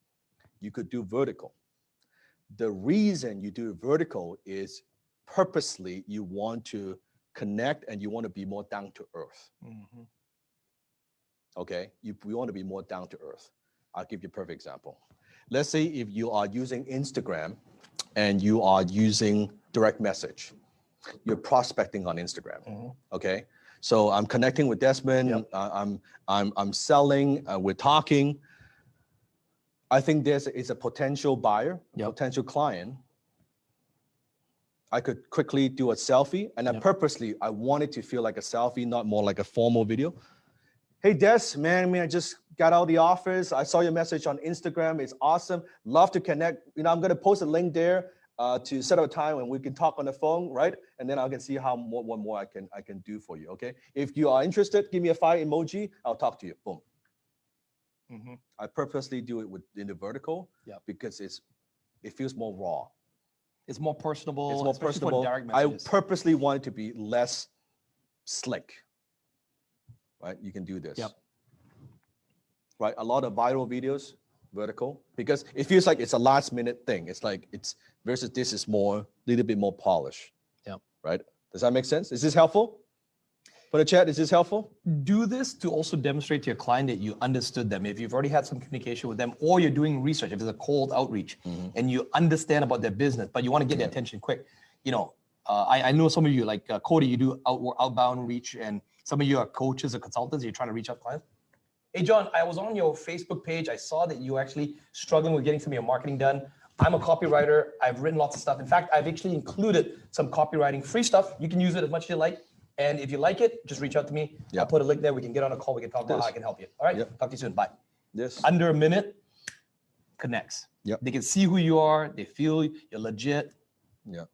you could do vertical. The reason you do vertical is purposely you want to connect and you want to be more down to earth. Okay, we want to be more down to earth. I'll give you a perfect example. Let's say if you are using Instagram and you are using direct message, you're prospecting on Instagram. Okay, so I'm connecting with Desmond. Yep. I'm selling. We're talking. I think is a potential buyer, potential client. I could quickly do a selfie, and I wanted to feel like a selfie, not more like a formal video. Hey, Des, man, I just got out of the office. I saw your message on Instagram. It's awesome. Love to connect. You know, I'm going to post a link there to set up a time when we can talk on the phone, right? And then I can see what more I can do for you, okay? If you are interested, give me a fire emoji. I'll talk to you. Boom. I purposely do it in the vertical because it feels more raw. It's more personable. It's more especially for personable. direct I messages. purposely want it to be less slick. Right? You can do this. Yep. Right? A lot of viral videos, vertical, because it feels like it's a last minute thing. It's like it's versus this is more, a little bit more polished. Yep. Right? Does that make sense? Is this helpful? For the chat, is this helpful? Do this to also demonstrate to your client that you understood them. If you've already had some communication with them, or you're doing research, if it's a cold outreach, and you understand about their business, but you want to get their attention quick. You know, I know some of you, like Cody, you do outbound reach, and some of you are coaches or consultants. You're trying to reach out to clients. Hey, John, I was on your Facebook page. I saw that you were actually struggling with getting some of your marketing done. I'm a copywriter. I've written lots of stuff. In fact, I've actually included some copywriting free stuff. You can use it as much as you like. And if you like it, just reach out to me. Yeah. I'll put a link there. We can get on a call. We can talk about Yes. how I can help you. All right. Yep. Talk to you soon. Bye. Yes. Under a minute, connects. Yep. They can see who you are. They feel you're legit. Yeah.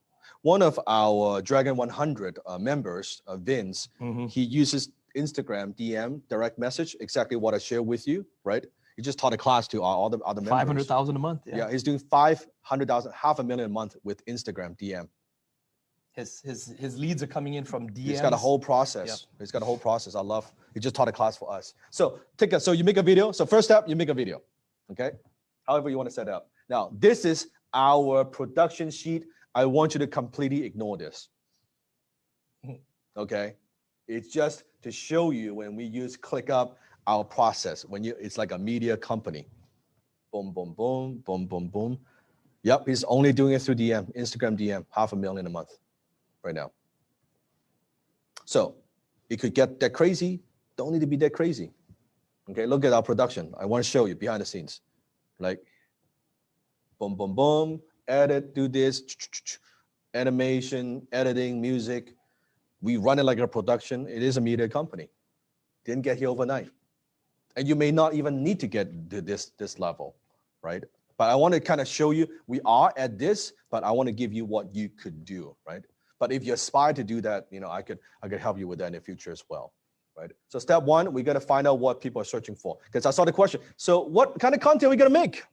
One of our Dragon 100 members, Vince, he uses Instagram DM direct message, exactly what I shared with you, right? He just taught a class to our other members. 500,000 a month. Yeah, he's doing 500,000, $500,000 a month with Instagram DM. His leads are coming in from DMs. He's got a whole process. Yep. He's got a whole process. I love. He just taught a class for us. So so you make a video. So first step, you make a video. Okay. However you want to set it up. Now this is our production sheet. I want you to completely ignore this. Okay. It's just to show you when we use ClickUp, our process. It's like a media company. Boom, boom, boom, boom, boom, boom. Yep. He's only doing it through DM, Instagram DM, $500,000 a month. Right now. So it could get that crazy. Don't need to be that crazy. Okay, look at our production. I want to show you behind the scenes. Like boom, boom, boom, edit, do this, animation, editing, music. We run it like a production. It is a media company. Didn't get here overnight. And you may not even need to get to this level, right? But I want to kind of show you we are at this, but I want to give you what you could do, right? But if you aspire to do that, I could help you with that in the future as well, right? So step one, we got to find out what people are searching for. Because I saw the question. So what kind of content are we going to make?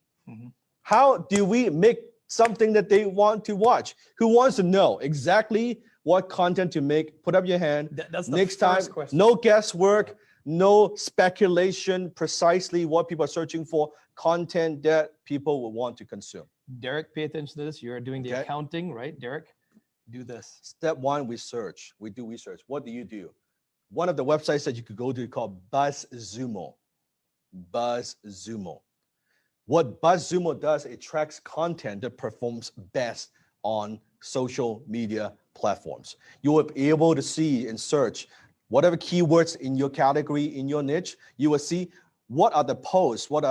How do we make something that they want to watch? Who wants to know exactly what content to make? Put up your hand. That's the Next first time, question. no guesswork, no speculation, precisely what people are searching for, content that people will want to consume. Derek, pay attention to this. You're doing the Okay. accounting, right? Derek, do this. Step one, we search. We do research. What do you do? One of the websites that you could go to called BuzzSumo. BuzzSumo. What BuzzSumo does, it tracks content that performs best on social media platforms. You will be able to see and search whatever keywords in your category, in your niche. You will see what are the posts, what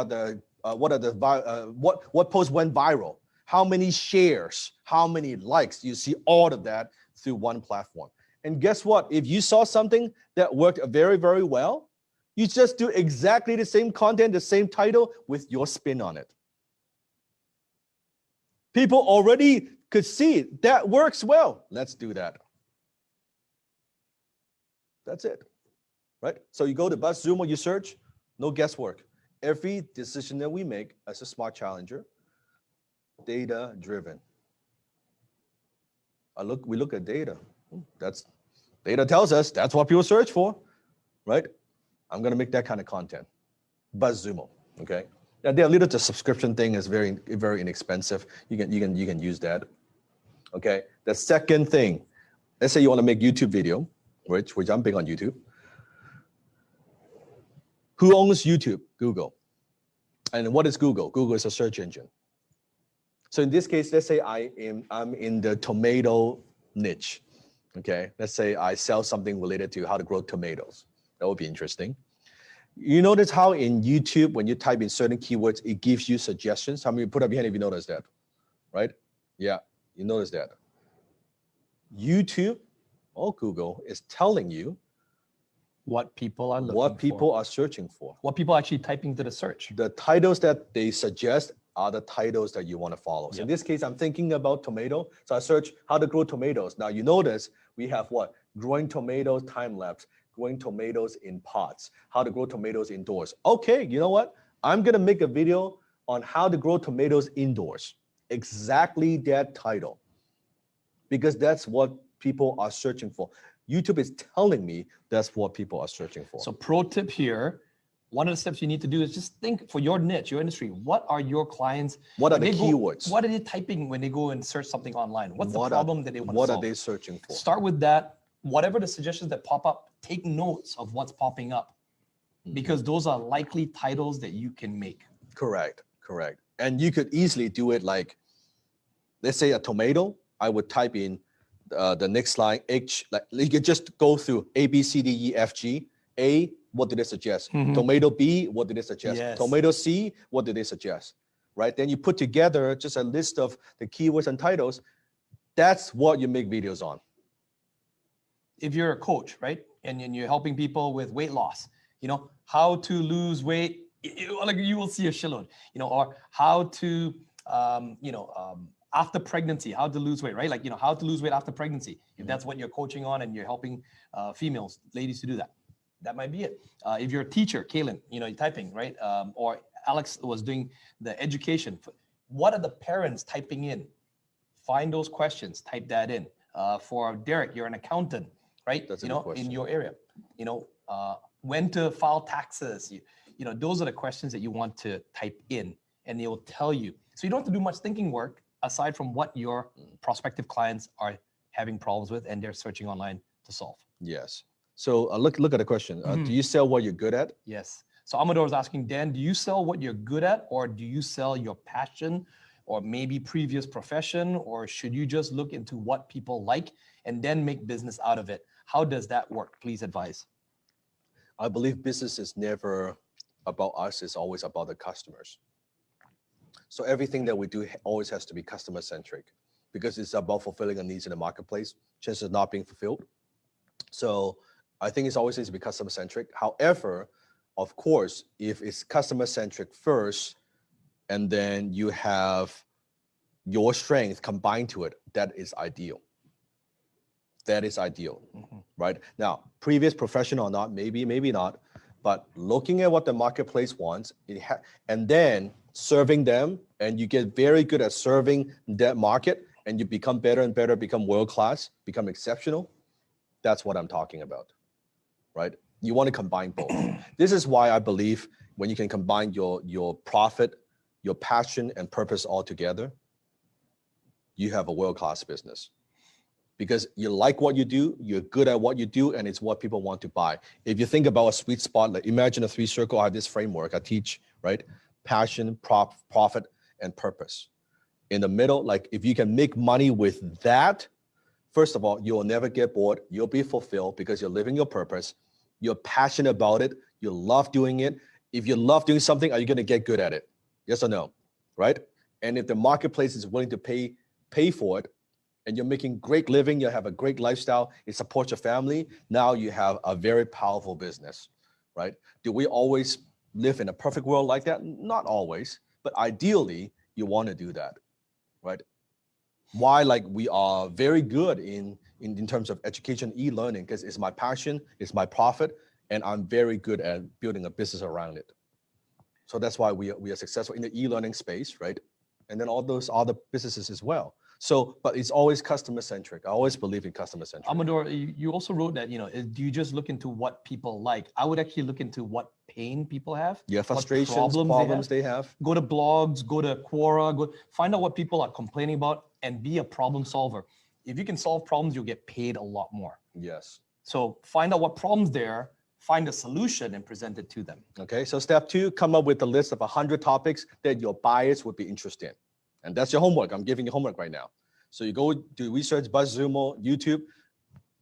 posts went viral, how many shares, how many likes. You see all of that through one platform. And guess what? If you saw something that worked very, very well, you just do exactly the same content, the same title with your spin on it. People already could see that works well. Let's do that. That's it, right? So you go to BuzzSumo, you search, no guesswork. Every decision that we make as a smart challenger, data-driven. We look at data. Data tells us that's what people search for, right? I'm gonna make that kind of content. BuzzSumo, okay? Now their little subscription thing is very, very inexpensive. You can use that, okay? The second thing, let's say you want to make YouTube video, which I'm big on YouTube. Who owns YouTube? Google. And what is Google? Google is a search engine. So in this case, let's say I'm in the tomato niche. Okay, let's say I sell something related to how to grow tomatoes. That would be interesting. You notice how in YouTube, when you type in certain keywords, it gives you suggestions. How many put up your hand if you notice that, right? Yeah, you notice that. YouTube or Google is telling you What people are looking what people for. are searching for. What people are actually typing to the search. The titles that they suggest are the titles that you want to follow. So in Yep. this case, I'm thinking about tomato. So I search how to grow tomatoes. Now you notice we have what? Growing tomatoes time lapse, growing tomatoes in pots, how to grow tomatoes indoors. Okay, you know what? I'm gonna make a video on how to grow tomatoes indoors. Exactly that title. because that's what people are searching for. YouTube is telling me that's what people are searching for. So pro tip here, one of the steps you need to do is just think for your niche, your industry, what are your clients? What are when the they go- keywords? What are they typing when they go and search something online? What's the What problem that they want to What solve? are they searching for? Start with that. Whatever the suggestions that pop up, take notes of what's popping up, because those are likely titles that you can make. Correct. And you could easily do it like, let's say a tomato, I would type in the next line, H, like you could just go through A, B, C, D, E, F, G. A, what do they suggest? Tomato B, what do they suggest? Yes. Tomato C, what do they suggest? Right? Then you put together just a list of the keywords and titles. That's what you make videos on. If you're a coach, right, and you're helping people with weight loss, how to lose weight, like you will see a shitload, or how to, after pregnancy, how to lose weight, right? Like, how to lose weight after pregnancy. If that's what you're coaching on and you're helping females, ladies to do that, that might be it. If you're a teacher, Kaylin, you're typing, right? Or Alex was doing the education. What are the parents typing in? Find those questions, type that in. For Derek, you're an accountant, right? That's a good question. In your area, when to file taxes, those are the questions that you want to type in, and they will tell you. So you don't have to do much thinking work aside from what your prospective clients are having problems with and they're searching online to solve. Yes. So look at the question. Do you sell what you're good at? Yes. So Amador is asking, Dan, do you sell what you're good at, or do you sell your passion, or maybe previous profession, or should you just look into what people like and then make business out of it? How does that work? Please advise. I believe business is never about us, it's always about the customers. So everything that we do always has to be customer centric, because it's about fulfilling a needs in the marketplace, chances of not being fulfilled. So I think it's always needs to be customer centric. However, of course, if it's customer centric first, and then you have your strength combined to it, that is ideal. That is ideal, right? Now, previous professional or not, maybe not, but looking at what the marketplace wants, and then serving them, and you get very good at serving that market, and you become better and better, become world-class, become exceptional. That's what I'm talking about, right? You want to combine both. This is why I believe when you can combine your profit, your passion and purpose all together, you have a world-class business. Because you like what you do, you're good at what you do, and it's what people want to buy. If you think about a sweet spot, like imagine a 3-circle, I have this framework I teach, right? Passion, profit, and purpose. In the middle, like if you can make money with that, first of all, you'll never get bored. You'll be fulfilled because you're living your purpose. You're passionate about it. You love doing it. If you love doing something, are you going to get good at it? Yes or no, right? And if the marketplace is willing to pay for it, and you're making great living, you have a great lifestyle, it supports your family, now you have a very powerful business, right? Do we always live in a perfect world like that? Not always, but ideally, you want to do that, right? Why? Like we are very good in terms of education, e-learning, because it's my passion, it's my profit, and I'm very good at building a business around it. So that's why we are successful in the e-learning space, right? And then all those other businesses as well. So, but it's always customer centric. I always believe in customer centric. Amador, you also wrote that, do you just look into what people like? I would actually look into what pain people have. Yeah, frustrations, problems they have. Go to blogs, go to Quora, find out what people are complaining about and be a problem solver. If you can solve problems, you'll get paid a lot more. Yes. So find out what problems there are, find a solution and present it to them. Okay, so step 2, come up with a list of 100 topics that your buyers would be interested in. And that's your homework. I'm giving you homework right now. So you go do research, BuzzSumo, YouTube,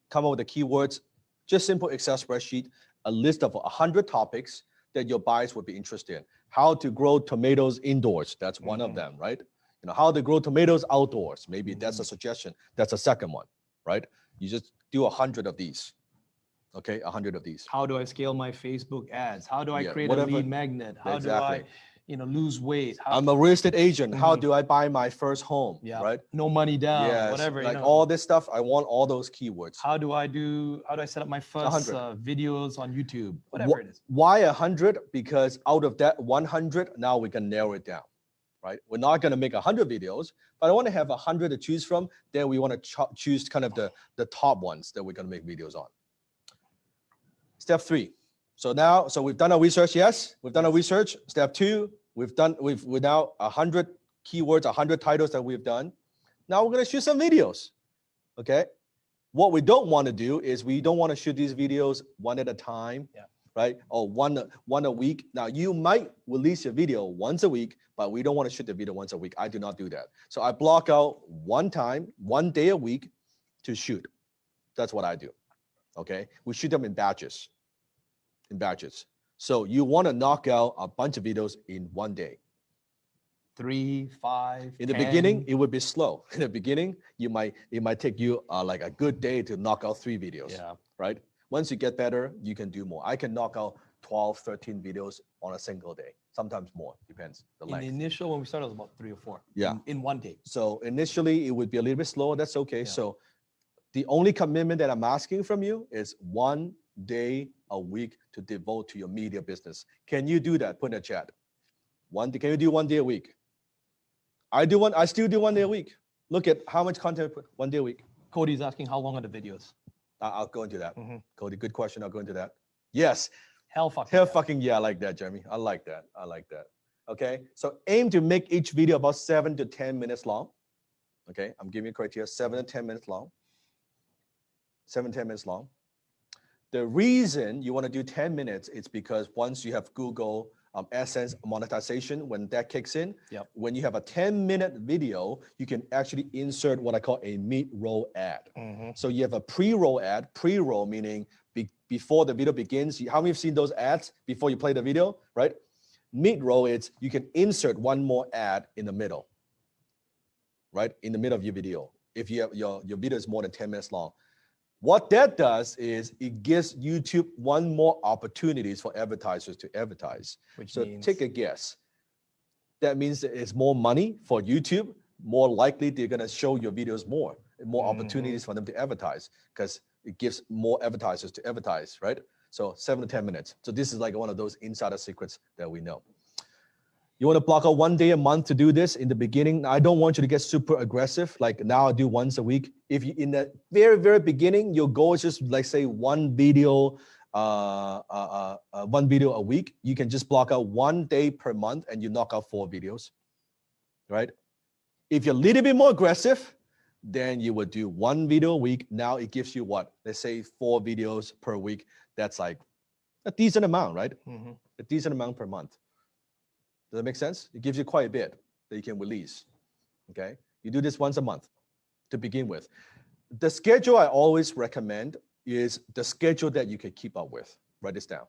come up with the keywords, just simple Excel spreadsheet, a list of 100 topics that your buyers would be interested in. How to grow tomatoes indoors, that's one of them, right? How to grow tomatoes outdoors, maybe that's a suggestion. That's a second one, right? You just do 100 of these. Okay, 100 of these. How do I scale my Facebook ads? How do I create whatever. a lead magnet? How do I lose weight? I'm a real estate agent. How do I buy my first home? Yeah. Right? No money down, Yes. whatever. Like all this stuff, I want all those keywords. How do I set up my first videos on YouTube? Whatever it is. Why 100? Because out of that 100, now we can narrow it down. right? We're not going to make 100 videos, but I want to have 100 to choose from. Then we want to choose kind of the top ones that we're going to make videos on. Step 3. So we've done our research. Yes, we've done our research. Step 2, we've now 100 keywords, 100 titles that we've done. Now we're going to shoot some videos. Okay. What we don't want to do is we don't want to shoot these videos one at a time. Yeah. Right? Or one a week. Now you might release a video once a week, but we don't want to shoot the video once a week. I do not do that. So I block out one day a week to shoot. That's what I do. Okay. We shoot them in batches. So you want to knock out a bunch of videos in one day. 3, 5. In the beginning, it would be slow. In the beginning, it might take you like a good day to knock out 3 videos. Yeah. Right? Once you get better, you can do more. I can knock out 12, 13 videos on a single day. Sometimes more, depends the length. In the initial, when we started, it was about 3 or 4. Yeah. In one day. So initially, it would be a little bit slower. That's okay. Yeah. So the only commitment that I'm asking from you is 1 day a week to devote to your media business. Can you do that? Put in the chat. Can you do 1 day a week? I still do 1 day a week. Look at how much content I put 1 day a week. Cody's asking how long are the videos? I'll go into that. Mm-hmm. Cody, good question. I'll go into that. Yes. Hell fucking yeah, I like that, Jeremy. I like that. Okay. So aim to make each video about 7 to 10 minutes long. Okay. I'm giving you criteria 7 to 10 minutes long. 7 to 10 minutes long. The reason you want to do 10 minutes is because once you have Google AdSense monetization, when that kicks in, Yep. When you have a 10-minute video, you can actually insert what I call a mid-roll ad. Mm-hmm. So you have a pre-roll ad, pre-roll meaning before the video begins. How many have seen those ads before you play the video, right? Mid-roll is you can insert one more ad in the middle, right? In the middle of your video. If you have your video is more than 10 minutes long. What that does is it gives YouTube one more opportunities for advertisers to advertise. Which so means... take a guess. That means that it's more money for YouTube. More likely they're going to show your videos more opportunities for them to advertise because it gives more advertisers to advertise, right? So 7 to 10 minutes. So this is like one of those insider secrets that we know. You want to block out 1 day a month to do this in the beginning. I don't want you to get super aggressive. Like now I do once a week. If you in the very, very beginning, your goal is just like say one video a week. You can just block out 1 day per month and you knock out 4 videos, right? If you're a little bit more aggressive, then you would do 1 video a week. Now it gives you what? Let's say 4 videos per week. That's like a decent amount, right? Mm-hmm. A decent amount per month. Does that make sense? It gives you quite a bit that you can release, okay? You do this once a month to begin with. The schedule I always recommend is the schedule that you can keep up with. Write this down.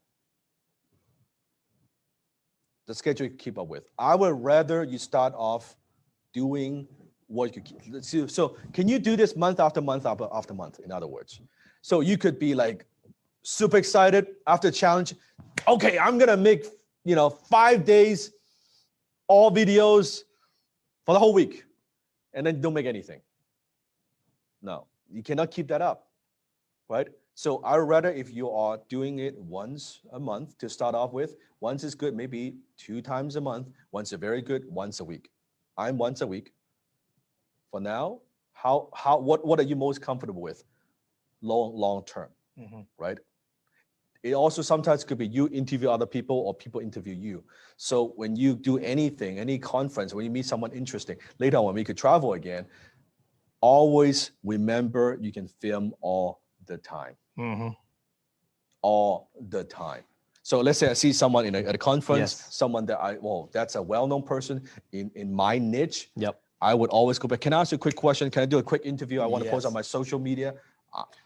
The schedule you can keep up with. I would rather you start off doing what you can. So can you do this month after month after month, in other words? So you could be like super excited after a challenge. Okay, I'm going to make, 5 days, all videos for the whole week, and then don't make anything. No, you cannot keep that up, right? So I would rather if you are doing it once a month to start off with, once is good, maybe 2 times a month, once is very good, once a week. I'm once a week. For now, what are you most comfortable with? Long term, right? It also sometimes could be you interview other people or people interview you. So when you do anything, any conference, when you meet someone interesting, later on when we could travel again, always remember you can film all the time. All the time. So let's say I see someone at a conference, Yes. someone that that's a well-known person in my niche. Yep. I would always go back. Can I ask you a quick question? Can I do a quick interview? I want to post on my social media.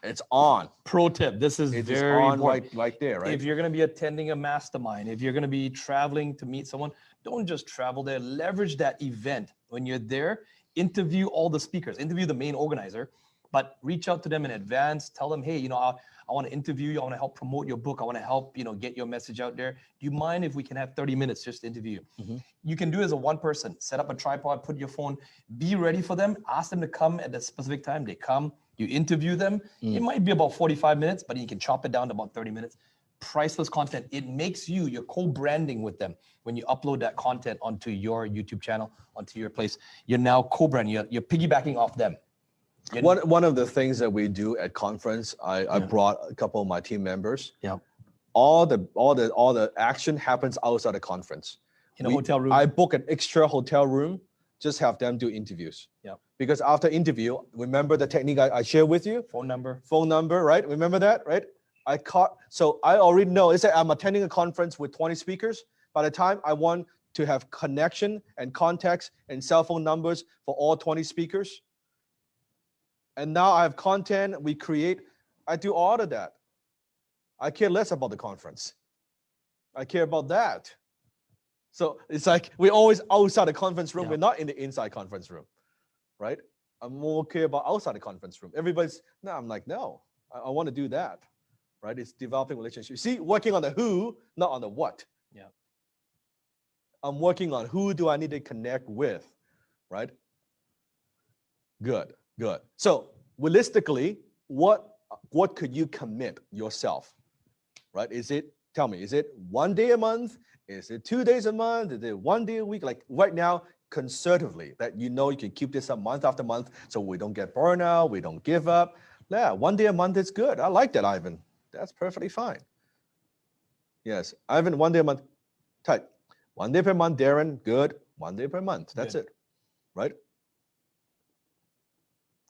It's on. Pro tip. This is It is very on important. right there, right? If you're going to be attending a mastermind, if you're going to be traveling to meet someone, don't just travel there. Leverage that event. When you're there, interview all the speakers, interview the main organizer, but reach out to them in advance. Tell them, hey, I want to interview you. I want to help promote your book. I want to help, get your message out there. Do you mind if we can have 30 minutes just to interview you? You can do it as a one person. Set up a tripod, put your phone, be ready for them. Ask them to come at a specific time. They come, you interview them. It might be about 45 minutes, but you can chop it down to about 30 minutes. priceless content. It makes you're co-branding with them. When you upload that content onto your YouTube channel, onto your place, you're now co-branding. You're piggybacking off them. One of the things that we do at conference, I brought a couple of my team members. Yeah. All the action happens outside the conference. In a hotel room. I book an extra hotel room, just have them do interviews. Yeah. Because after interview, remember the technique I shared with you? Phone number, right? Remember that, right? So I already know, it's like I'm attending a conference with 20 speakers. By the time I want to have connection and contacts and cell phone numbers for all 20 speakers, and now I have content we create, I do all of that. I care less about the conference. I care about that. So it's like we're always outside the conference room. We're not in the inside conference room, right? I'm more care about outside the conference room. I'm like, no, I want to do that, right? It's developing relationships. See, working on the who, not on the what. Yeah. I'm working on who do I need to connect with, right? Good. So realistically, what could you commit yourself, right? Tell me, is it 1 day a month? Is it 2 days a month? Is it 1 day a week? Like right now, conservatively, that you can keep this up month after month so we don't get burnout, we don't give up. Yeah, 1 day a month is good. I like that, Ivan. That's perfectly fine. Yes, Ivan, 1 day a month. Type 1 day per month, Darren, good. 1 day per month. That's it, right?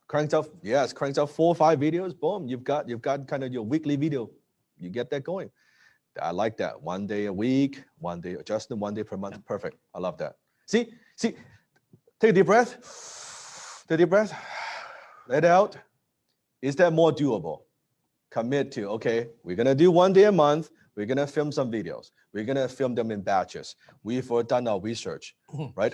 Cranks out 4 or 5 videos. Boom, you've got kind of your weekly video. You get that going. I like that. 1 day a week, 1 day, Justin, 1 day per month. Perfect. I love that. See, take a deep breath. Take a deep breath. Let it out. Is that more doable? Commit to, okay, we're going to do 1 day a month. We're going to film some videos. We're going to film them in batches. We've done our research, right?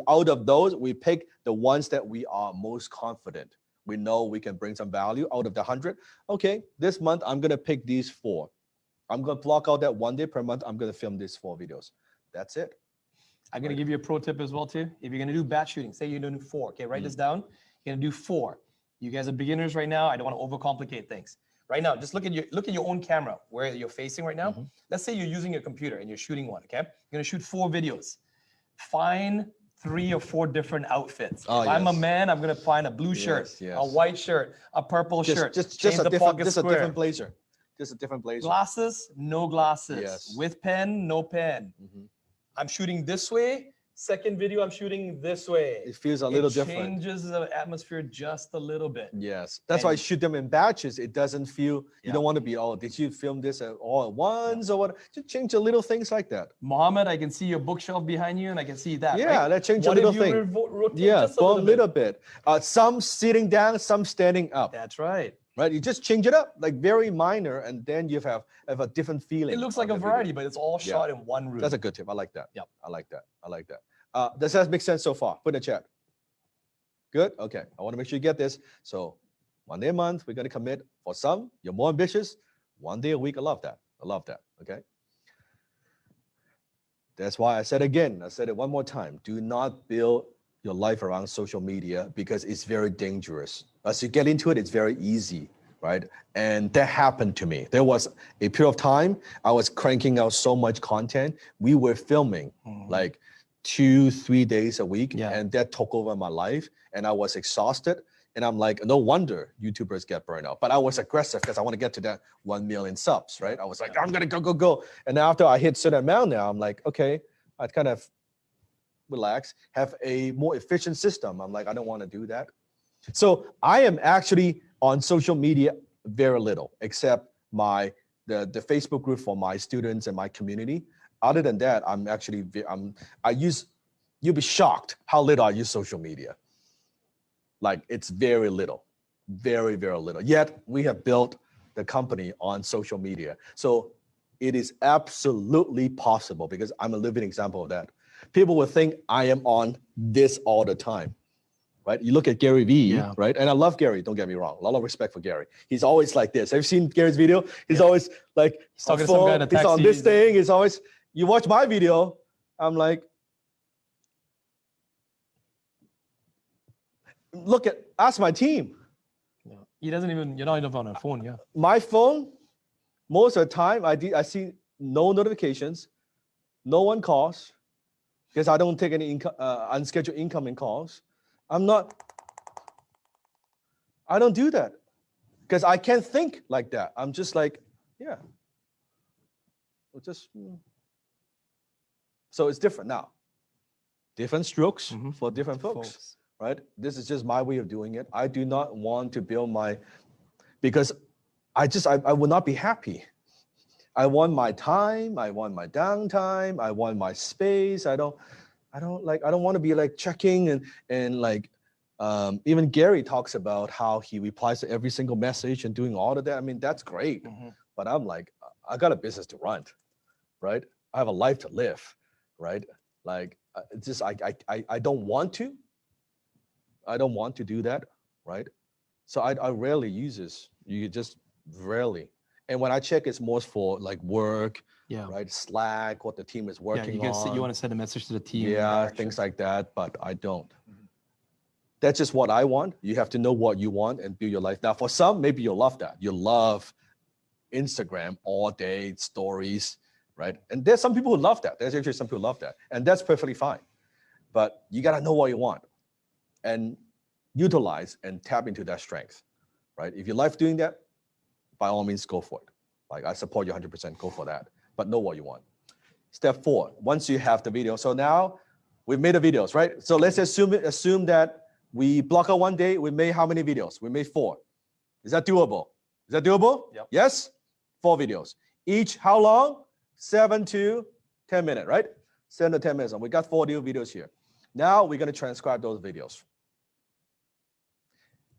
Out of those, we pick the ones that we are most confident. We know we can bring some value out of the 100. Okay, this month, I'm going to pick these 4. I'm going to block out that 1 day per month. I'm going to film these 4 videos. That's it. I'm going to give you a pro tip as well, too. If you're going to do batch shooting, say you're doing 4, okay, write this down. You're going to do 4. You guys are beginners right now. I don't want to overcomplicate things. Right now, just look at your own camera where you're facing right now. Let's say you're using your computer and you're shooting one, okay? You're going to shoot 4 videos. Find 3 or 4 different outfits. If I'm a man, I'm going to find a blue shirt, a white shirt, a purple shirt. Just a different blazer. Just a different blazer. Glasses, no glasses. Yes. With pen, no pen. I'm shooting this way. Second video, I'm shooting this way. It feels a little different. It changes the atmosphere just a little bit. Yes. That's why I shoot them in batches. It doesn't feel, you don't want to be, did you film this all at once or what? Just change the little things like that. Mohammed, I can see your bookshelf behind you and I can see that. Yeah, right? that change a little thing. Just a little bit. Some sitting down, some standing up. That's right. Right, you just change it up, like very minor, and then you have a different feeling. It looks like a variety, but it's all shot in one room. That's a good tip. I like that. Yep. I like that. Does that make sense so far? Put in the chat. Good? Okay. I want to make sure you get this. So 1 day a month, we're going to commit. For some, you're more ambitious. 1 day a week. I love that. Okay. That's why I said it one more time. Do not build your life around social media because it's very dangerous. As you get into it, it's very easy, right? And that happened to me. There was a period of time I was cranking out so much content. We were filming like 2-3 days a week, and that took over my life. And I was exhausted. And I'm like, no wonder YouTubers get burned out. But I was aggressive because I want to get to that 1 million subs, right? I was like, I'm gonna go. And after I hit certain amount now, I'm like, okay, I'd kind of relax, have a more efficient system. I'm like, I don't want to do that. So I am actually on social media very little, except the Facebook group for my students and my community. Other than that, you'll be shocked how little I use social media. Like it's very little, very, very little. Yet we have built the company on social media. So it is absolutely possible because I'm a living example of that. People will think I am on this all the time, right? You look at Gary Vee, right? And I love Gary, don't get me wrong. A lot of respect for Gary. He's always like this. Have you seen Gary's video? He's always like, he's talking to some guy in a taxi. He's on this thing. He's always, you watch my video, I'm like, ask my team. Yeah. You're not even on a phone, My phone, Most of the time, I see no notifications, no one calls, because I don't take any unscheduled incoming calls. I don't do that because I can't think like that. I'm just like, yeah. So it's different now. Different strokes for different folks, right? This is just my way of doing it. I do not want to build because I will not be happy. I want my time. I want my downtime. I want my space. I don't want to be like checking and like, even Gary talks about how he replies to every single message and doing all of that. I mean, that's great. But I'm like, I got a business to run, right? I have a life to live, right? Like, it's just, I don't want to. I don't want to do that, right? So I rarely use this. You just rarely. And when I check, it's more for like work, right? Slack, what the team is working on. You want to send a message to the team. Yeah, things like that, but I don't. That's just what I want. You have to know what you want and build your life. Now, for some, maybe you'll love that. You love Instagram all day, stories, right? And there's some people who love that. There's actually some people who love that. And that's perfectly fine. But you got to know what you want and utilize and tap into that strength, right? If you like doing that, by all means, go for it. Like, I support you 100%, go for that. But know what you want. Step 4, once you have the video. So now we've made the videos, right? So let's assume that we block out one day, we made how many videos? We made 4. Is that doable? Is that doable? Yep. Yes? 4 videos. Each how long? 7 to 10 minutes, right? 7 to 10 minutes. And we got 4 new videos here. Now we're going to transcribe those videos.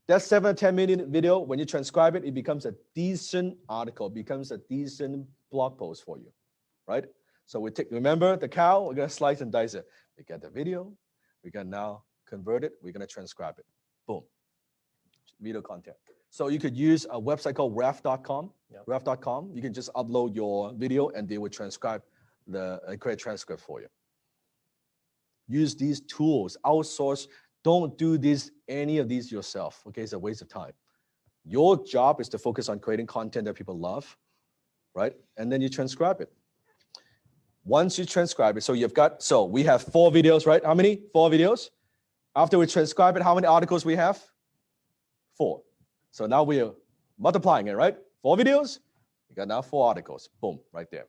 That 7 to 10 minute video, when you transcribe it, it becomes a decent article, becomes a decent blog post for you, right? So remember the cow, we're gonna slice and dice it. We get the video, we can now convert it, we're gonna transcribe it. Boom, video content. So you could use a website called ref.com. Ref.com, you can just upload your video and they will transcribe create transcript for you. Use these tools, outsource. Don't do any of these yourself, okay? It's a waste of time. Your job is to focus on creating content that people love, right? And then you transcribe it. Once you transcribe it, so we have 4 videos, right? How many? 4 videos. After we transcribe it, how many articles we have? 4. So now we are multiplying it, right? 4 videos, we got now 4 articles. Boom, right there.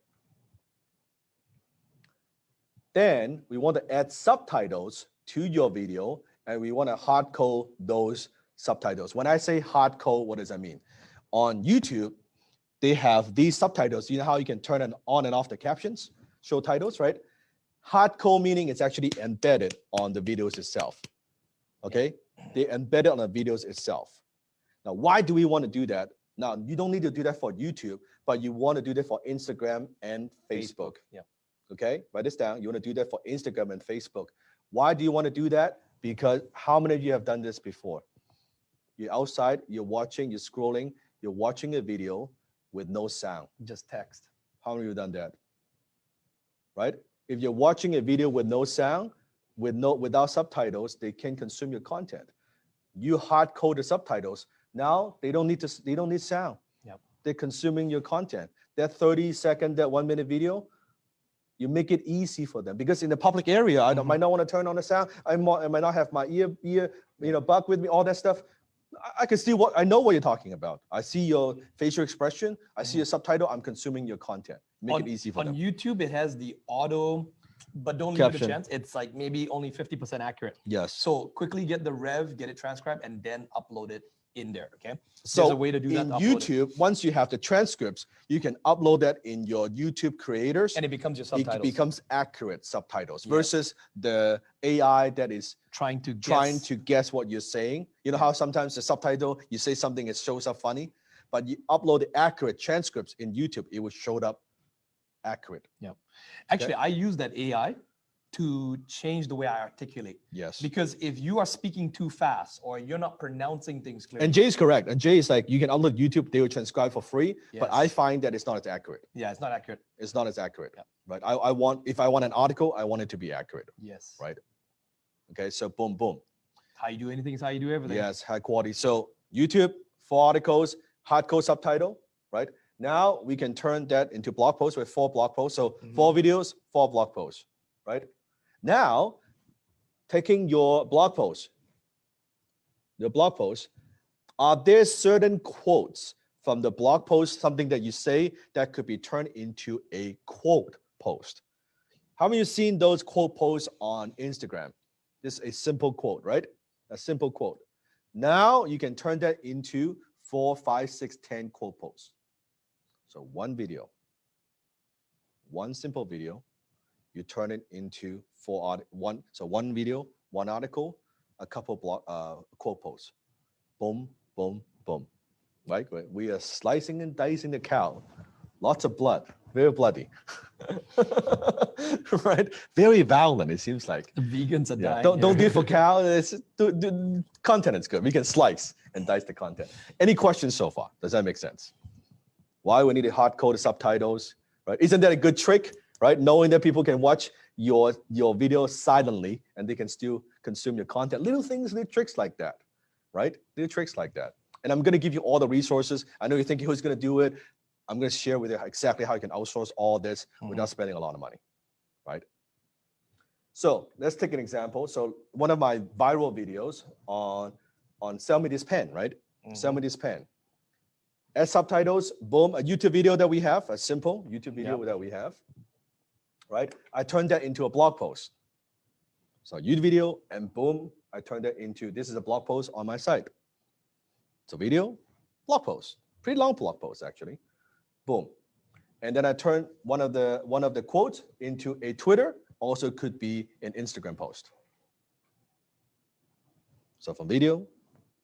Then we want to add subtitles to your video, and we want to hard code those subtitles. When I say hard code, what does that mean? On YouTube, they have these subtitles. You know how you can turn on and off the captions, show titles, right? Hard code meaning it's actually embedded on the videos itself, okay? They embed it on the videos itself. Now, why do we want to do that? Now, you don't need to do that for YouTube, but you want to do that for Instagram and Facebook. Yeah. Okay, write this down. You want to do that for Instagram and Facebook. Why do you want to do that? Because how many of you have done this before? You're outside, you're watching, you're scrolling, you're watching a video with no sound. Just text. How many of you have done that? Right? If you're watching a video with no sound, without subtitles, they can consume your content. You hard code the subtitles. Now they don't need sound. Yep. They're consuming your content. That 30-second, that 1-minute video, you make it easy for them, because in the public area, I might not want to turn on the sound. I might not have my ear, bug with me, all that stuff. I can see I know what you're talking about. I see your facial expression. I see your subtitle. I'm consuming your content. Make it easy for them. On YouTube, it has the auto, but don't leave it a chance. It's like maybe only 50% accurate. Yes. So quickly get the rev, get it transcribed, and then upload it in there, okay? So there's a way to do that. In YouTube, once you have the transcripts, you can upload that in your YouTube creators. And it becomes your subtitles. It becomes accurate subtitles versus the AI that is trying to guess what you're saying. You know how sometimes the subtitle, you say something, it shows up funny, but you upload the accurate transcripts in YouTube, it will show up accurate. Yeah. Actually, I use that AI to change the way I articulate. Yes. Because if you are speaking too fast or you're not pronouncing things clearly. And Jay is correct. And Jay is like, you can upload YouTube, they will transcribe for free, but I find that it's not as accurate. Yeah, it's not accurate. It's not as accurate, right? If I want an article, I want it to be accurate. Yes. Right? Okay, so boom, boom. How you do anything is how you do everything. Yes, high quality. So YouTube, 4 articles, hardcore subtitle, right? Now we can turn that into blog posts with 4 blog posts. So 4 videos, 4 blog posts, right? Now, taking your blog posts, are there certain quotes from the blog post, something that you say that could be turned into a quote post? How many of you seen those quote posts on Instagram? This is a simple quote, right? A simple quote. Now you can turn that into 4, 5, 6, 10 quote posts. So one video, one simple video, you turn it into one video, one article, a couple quote posts. Boom, boom, boom. Right? We are slicing and dicing the cow. Lots of blood, very bloody. Right? Very violent, it seems like. The vegans are dying. Don't do it for cow. Content is good. We can slice and dice the content. Any questions so far? Does that make sense? Why we need a hard-coded subtitles, right? Isn't that a good trick, right? Knowing that people can watch your video silently and they can still consume your content. Little things, little tricks like that, right? Little tricks like that. And I'm going to give you all the resources. I know you're thinking who's going to do it. I'm going to share with you exactly how you can outsource all this without spending a lot of money, right? So let's take an example. So one of my viral videos on sell me this pen, right? Sell me this pen. As subtitles, boom, a YouTube video that we have, a simple YouTube video that we have, right? I turned that into a blog post. So YouTube video, and boom, I turned that into, this is a blog post on my site. So video, blog post, pretty long blog post actually, boom. And then I turned one of the quotes into a Twitter, also could be an Instagram post. So from video,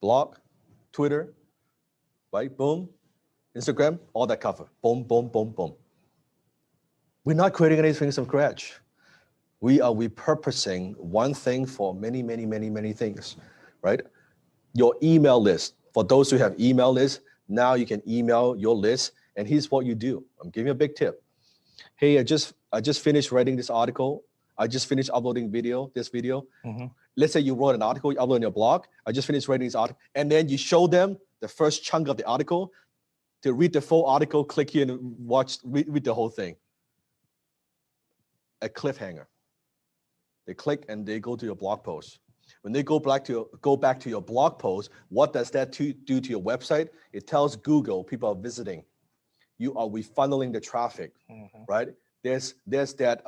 blog, Twitter, right, boom, Instagram, all that cover, boom, boom, boom, boom. We're not creating anything from scratch. We are repurposing one thing for many, many, many, many things, right? Your email list. For those who have email lists, now you can email your list, and here's what you do. I'm giving you a big tip. Hey, I just finished writing this article. I just finished uploading this video. Let's say you wrote an article, you upload on your blog. I just finished writing this article, and then you show them the first chunk of the article. To read the full article, click here and read the whole thing. A cliffhanger. They click and they go to your blog post. When they go back to your blog post, what does that do to your website? It tells Google people are visiting. You are refunneling the traffic, right? There's that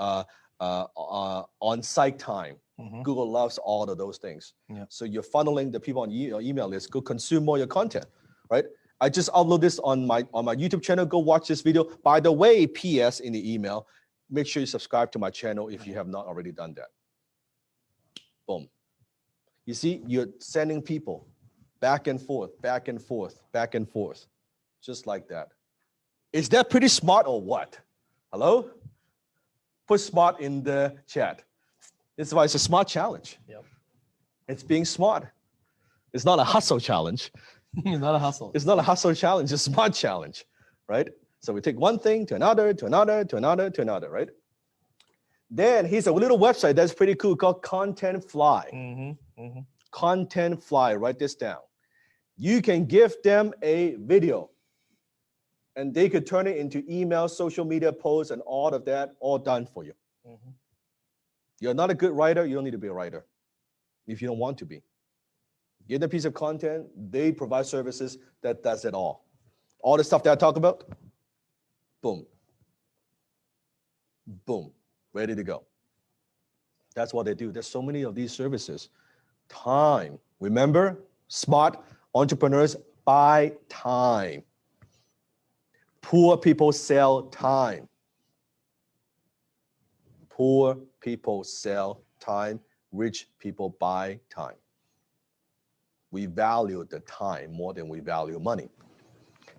on-site time. Google loves all of those things. So you're funneling the people on your email list. Go consume more of your content, right? I just upload this on my YouTube channel. Go watch this video. By the way, PS in the email, make sure you subscribe to my channel if you have not already done that. Boom. You see, you're sending people back and forth, back and forth, back and forth, just like that. Is that pretty smart or what? Hello? Put smart in the chat. This is why it's a smart challenge. It's being smart. It's not a hustle challenge. It's not a hustle. It's not a hustle challenge, it's a smart challenge, right? So we take one thing to another, to another, to another, to another, right? Then here's a little website that's pretty cool called Content Fly. Content Fly, write this down. You can give them a video and they could turn it into email, social media posts, and all of that, all done for you. You're not a good writer, you don't need to be a writer if you don't want to be. Give them a piece of content, they provide services that does it all. All the stuff that I talk about, boom. Boom, ready to go. That's what they do. There's so many of these services. Time, remember, smart entrepreneurs buy time. Poor people sell time. Poor people sell time. Rich people buy time. We value the time more than we value money.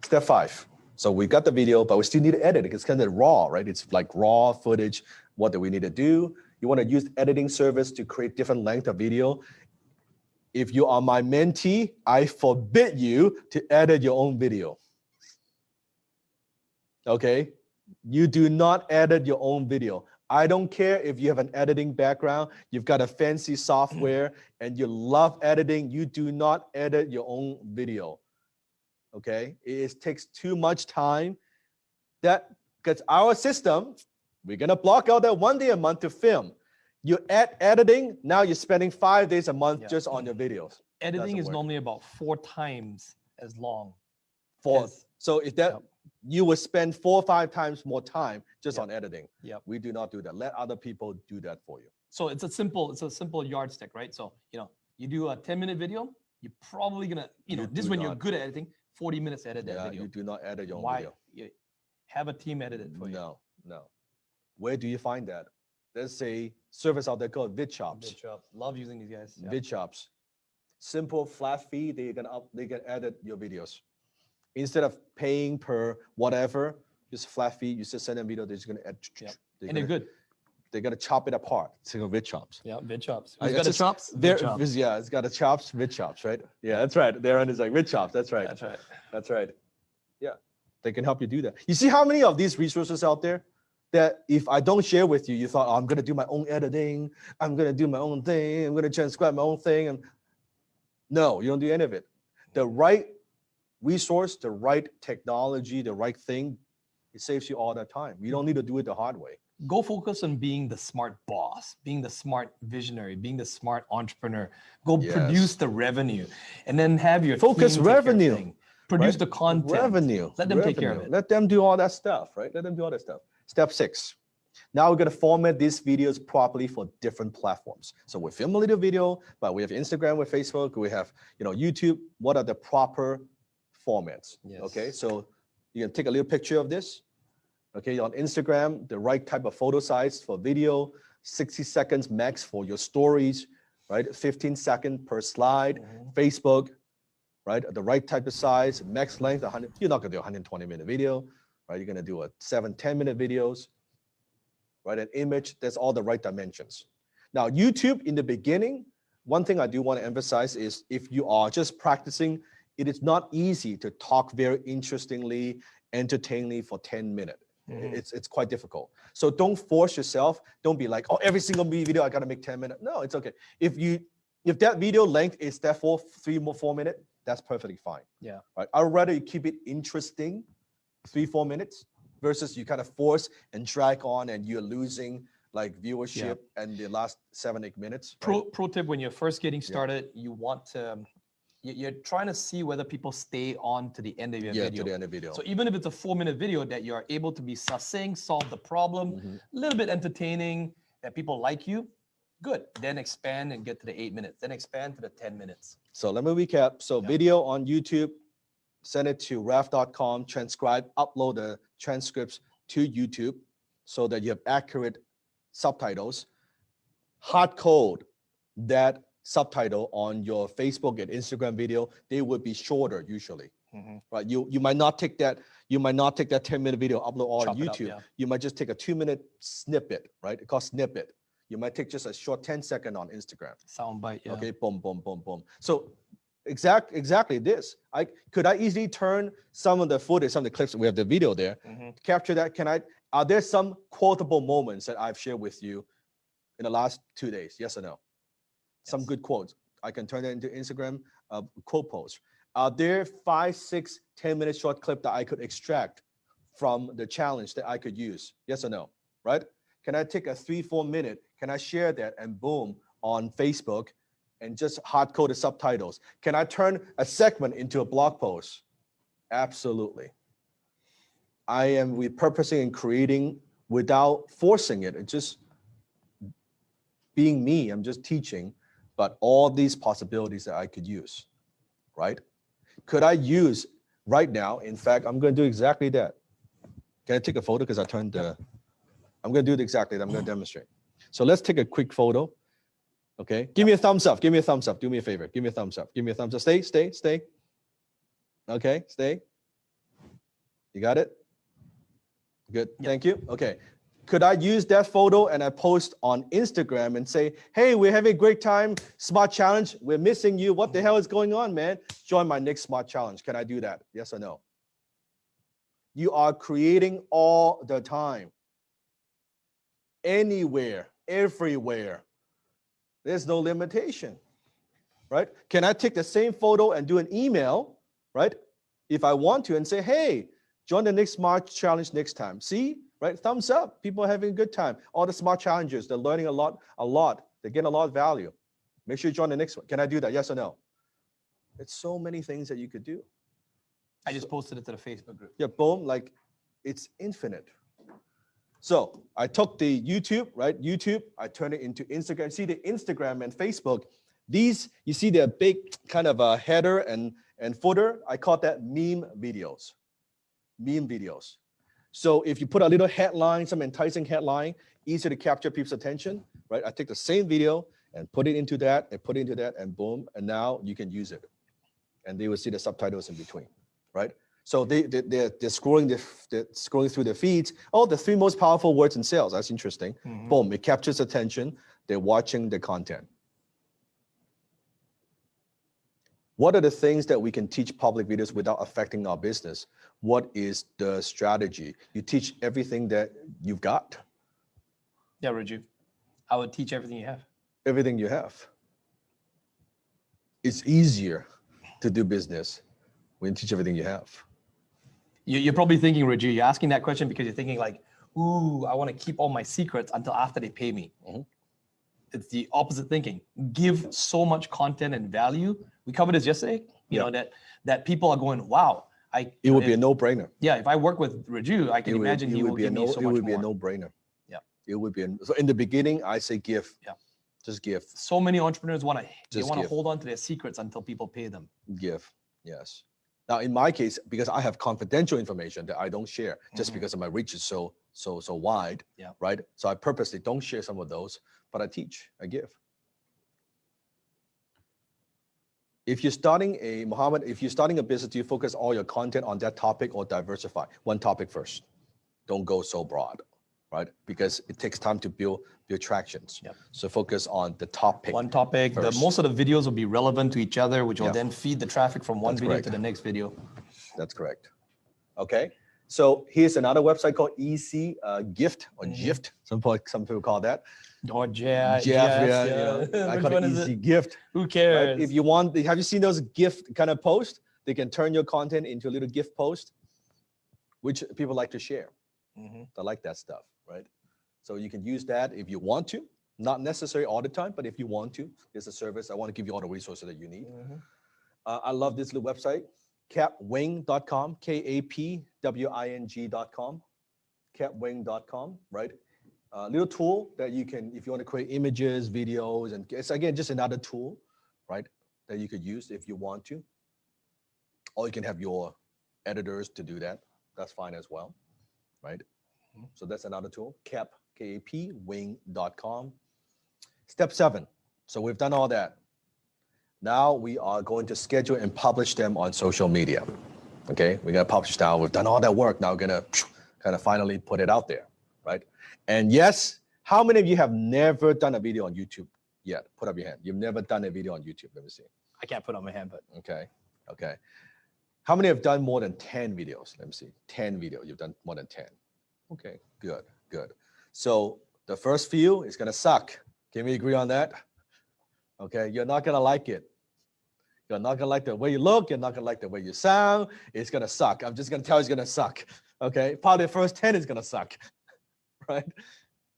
Step 5. So we got the video, but we still need to edit it. It's kind of raw, right? It's like raw footage. What do we need to do? You want to use editing service to create different length of video. If you are my mentee, I forbid you to edit your own video. Okay? You do not edit your own video. I don't care if you have an editing background, you've got a fancy software, and you love editing, you do not edit your own video. Okay? It takes too much time, that because our system, we're gonna block out that 1 day a month to film. You add editing, now you're spending 5 days a month Yeah. just on your videos. Editing Doesn't is work. normally about 4 times as long. For so if that Yep. you will spend 4 or 5 times more time just Yep. on editing. Yep. We do not do that. Let other people do that for you. So it's a simple yardstick, right? So, you do a 10-minute video, you're probably gonna, You this do when you're not. good at editing, 40 minutes to edit that Yeah, video. you do not edit your own Why? video. You have a team edit it for you. No. Where do you find that? There's a service out there called VidShops. VidShops. Love using these guys. Yeah. VidShops. Simple flat fee. They can edit your videos. Instead of paying per whatever, just flat fee. You just send them video. They're just gonna edit. Yep. They're And they're gonna- good. They're gonna chop it apart. It's called VidShops. Yeah, VidShops. I Who's got the just- chops? There, VidShops. yeah, it's got a chops, VidShops, right? Yeah, that's right. Darren is like VidShops. That's right. That's right. That's right. Yeah, they can help you do that. You see how many of these resources out there that if I don't share with you, you thought, oh, I'm going to do my own editing. I'm going to do my own thing. I'm going to transcribe my own thing. And no, you don't do any of it. The right resource, the right technology, the right thing, it saves you all that time. You don't need to do it the hard way. Go focus on being the smart boss, being the smart visionary, being the smart entrepreneur. Go Yes. produce the revenue, and then have your Focus team take care of revenue, thing. Produce right? the content. Revenue. Let them take care of revenue. it. Let them do all that stuff, right? Let them do all that stuff. Step 6. Now we're going to format these videos properly for different platforms. So we film a little video, but we have Instagram, with Facebook, we have YouTube. What are the proper formats? Yes. Okay, so you can take a little picture of this. Okay, on Instagram, the right type of photo size for video, 60 seconds max for your stories, right? 15 seconds per slide. Mhm. Facebook, right? The right type of size, max length, 100. You're not gonna do a 120-minute video, right? You're gonna do a 7-10-minute videos, right? An image, that's all the right dimensions. Now, YouTube in the beginning, one thing I do want to emphasize is if you are just practicing, it is not easy to talk very interestingly, entertainingly for 10 minutes. Mhm. It's quite difficult. So don't force yourself. Don't be like, oh, every single video I gotta make 10 minutes. No, it's okay. If that video length is therefore 4 minutes, that's perfectly fine. Yeah. Right. I'd rather you keep it interesting, 3-4 minutes, versus you kind of force and drag on and you're losing like viewership and the last 7-8 minutes. Right? Pro tip: when you're first getting started, you want to, you're trying to see whether people stay on to the end of your Yeah, video. to the end of the video. So even if it's a 4-minute video that you are able to be succinct, solve the problem, Mhm. a little bit entertaining, that people like you, good. Then expand and get to the 8 minutes. Then expand to the 10 minutes. So let me recap. So Yeah. video on YouTube, send it to raf.com, transcribe, upload the transcripts to YouTube so that you have accurate subtitles. Hard code that subtitle on your Facebook and Instagram video. They would be shorter usually, right? You might not take that 10-minute video, upload all on Chop it up, YouTube. yeah. You might just take a 2-minute snippet, right? It's called snippet. You might take just a short 10-second on Instagram. Soundbite, yeah. Okay, boom, boom, boom, boom. So exactly this. Could I easily turn some of the footage, some of the clips, we have the video there, Mhm. capture that? Are there some quotable moments that I've shared with you in the last 2 days? Yes or no? Some Yes. good quotes. I can turn that into Instagram quote posts. Are there 5, 6, 10-minute short clip that I could extract from the challenge that I could use? Yes or no? Right? Can I take a 3-4 minute? Can I share that and boom on Facebook and just hard code the subtitles? Can I turn a segment into a blog post? Absolutely. I am repurposing and creating without forcing it. It's just being me. I'm just teaching, but all these possibilities that I could use, right? Could I use right now? In fact, I'm going to do exactly that. Can I take a photo? Because I'm going to do it exactly that. I'm going to demonstrate. So let's take a quick photo. Okay. Give me a thumbs up. Give me a thumbs up. Do me a favor. Give me a thumbs up. Give me a thumbs up. Stay. Okay. Stay. You got it? Good. Yep. Thank you. Okay. Could I use that photo and I post on Instagram and say, hey, we're having a great time. Smart challenge. We're missing you. What the hell is going on, man? Join my next smart challenge. Can I do that? Yes or no? You are creating all the time. Anywhere, everywhere. There's no limitation, right? Can I take the same photo and do an email, right? If I want to and say, hey, Join the next smart challenge next time. See, right? Thumbs up. People are having a good time. All the smart challenges, they're learning a lot. They're getting a lot of value. Make sure you join the next one. Can I do that? Yes or no? It's so many things that you could do. I just posted it to the Facebook group. Yeah, boom, like it's infinite. So I took the YouTube, right? YouTube, I turned it into Instagram. See the Instagram and Facebook, these, you see the big kind of a header and footer. I call that meme videos. Meme videos. So if you put a little headline, some enticing headline, easy to capture people's attention, right? I take the same video and put it into that and put it into that and boom, and now you can use it. And they will see the subtitles in between, right? So they're scrolling through their feeds. Oh, the 3 most powerful words in sales. That's interesting. Mhm. Boom, it captures attention. They're watching the content. What are the things that we can teach public videos without affecting our business? What is the strategy? You teach everything that you've got. Yeah, Raju. I would teach everything you have. Everything you have. It's easier to do business when you teach everything you have. You're probably thinking, Raju, you're asking that question because you're thinking like, ooh, I want to keep all my secrets until after they pay me. Mhm. It's the opposite thinking. Give so much content and value. We covered this yesterday, you know, that people are going, wow. It would be a no-brainer. Yeah, if I work with Raju, I can imagine he will give me so much more. It would be a no-brainer. Yeah. It would be. So in the beginning, I say give. Yeah. Just give. So many entrepreneurs want to Just give. hold on to their secrets until people pay them. Give. Yes. Now, in my case, because I have confidential information that I don't share, just because my reach is so wide, Yeah. right? So I purposely don't share some of those, but I teach, I give. If you're starting a business, do you focus all your content on that topic or diversify? One topic first. Don't go so broad, right? Because it takes time to build tractions. Yep. So focus on the topic. One topic. Most of the videos will be relevant to each other, which will then feed the traffic from one video to the next video. That's correct. Okay. So here's another website called Easy Gift or Gift. Some people call that. Or Jeff, yeah. I call it Easy Gift. Who cares? Right? If you want, have you seen those gift kind of posts? They can turn your content into a little gift post, which people like to share. Mm-hmm. I like that stuff, right? So you can use that if you want to. Not necessary all the time, but if you want to, there's a service. I want to give you all the resources that you need. Mm-hmm. I love this little website, capwing.com, KAPWING.com, capwing.com, right? Little tool that you can, if you want to create images, videos, and it's again just another tool, right? That you could use if you want to. Or you can have your editors to do that. That's fine as well, right? Mm-hmm. So that's another tool, capwing.com. Step 7. So we've done all that. Now we are going to schedule and publish them on social media. Okay, we're gonna publish now. We've done all that work. Now we're gonna kind of finally put it out there, right? And yes, how many of you have never done a video on YouTube yet? Put up your hand. You've never done a video on YouTube. Let me see. I can't put on my hand, but Okay. How many have done more than 10 videos? Let me see. 10 videos. You've done more than 10. Okay, good. So the first few is gonna suck. Can we agree on that? Okay, you're not gonna like it. You're not gonna like the way you look. You're not gonna like the way you sound. It's gonna suck. I'm just gonna tell you it's gonna suck. Okay, probably the first 10 is gonna suck, right?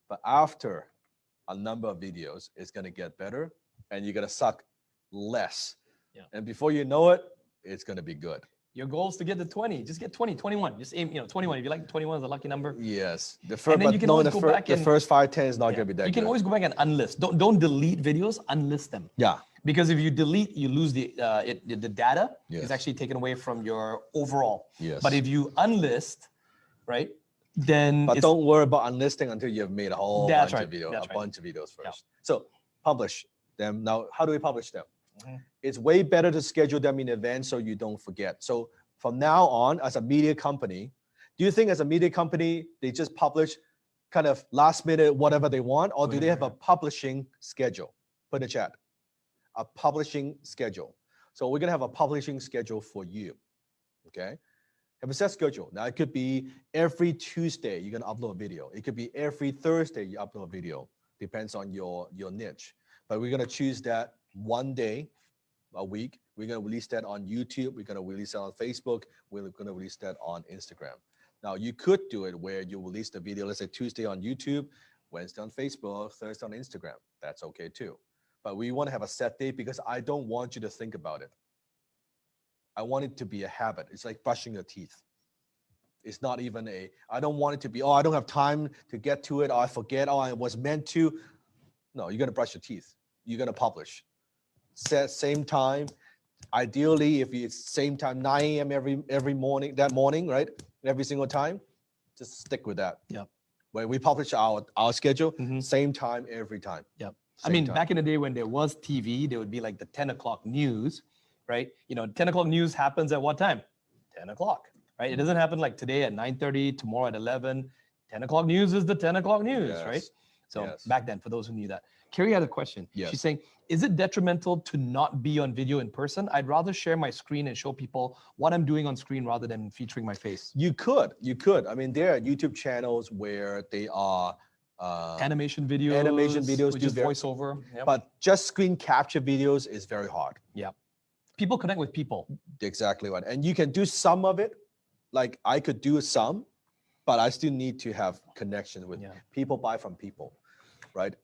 But after a number of videos, it's gonna get better, and you're gonna suck less. Yeah. And before you know it, it's gonna be good. your goal is to get to 20. Just get 20, 21. Just aim, 21. If you like 21 is a lucky number. Yes. The And first, then but you can no, always the, go back the and- first 5, 10 is not gonna be that You can good. always go back and unlist. Don't delete videos, unlist them. Yeah. Because if you delete, you lose the data Yes. is actually taken away from your overall. Yes. But if you unlist, right, then But it's, don't worry about unlisting until you've made a whole That's bunch right, of videos, that's a right. bunch of videos first. Yeah. So publish them. Now, how do we publish them? Mhm. It's way better to schedule them in advance so you don't forget. So from now on, as a media company, do you think as a media company, they just publish kind of last minute whatever they want, or do they have a publishing schedule? Put in the chat. A publishing schedule. So we're gonna have a publishing schedule for you. Okay. Have a set schedule. Now it could be every Tuesday you're gonna upload a video. It could be every Thursday you upload a video. Depends on your niche. But we're gonna choose that one day a week. We're going to release that on YouTube. We're going to release that on Facebook. We're going to release that on Instagram. Now, you could do it where you release the video, let's say Tuesday on YouTube, Wednesday on Facebook, Thursday on Instagram. That's okay too. But we want to have a set date because I don't want you to think about it. I want it to be a habit. It's like brushing your teeth. It's not even I don't want it to be, I don't have time to get to it. Or I forget. I was meant to. No, you're going to brush your teeth. You're going to publish. Set same time. Ideally, if it's same time, 9 a.m. every morning, right? Every single time, just stick with that. Yeah. When we publish our schedule, Mhm. same time every time. Yep. Same time. Back in the day when there was TV, there would be like the 10 o'clock news, right? 10 o'clock news happens at what time? 10 o'clock, right? It doesn't happen like today at 9:30, tomorrow at 11. 10 o'clock news is the 10 o'clock news, Yes. right? So Yes. back then, for those who knew that. Carrie had a question. Yes. She's saying, is it detrimental to not be on video in person? I'd rather share my screen and show people what I'm doing on screen rather than featuring my face. You could. I mean, there are YouTube channels where they are Animation videos, which do is very- voiceover. Yep. but just screen capture videos is very hard. People connect with people. Exactly right. And you can do some of it. Like I could do some, but I still need to have connections with Yeah. people. Buy from people, right?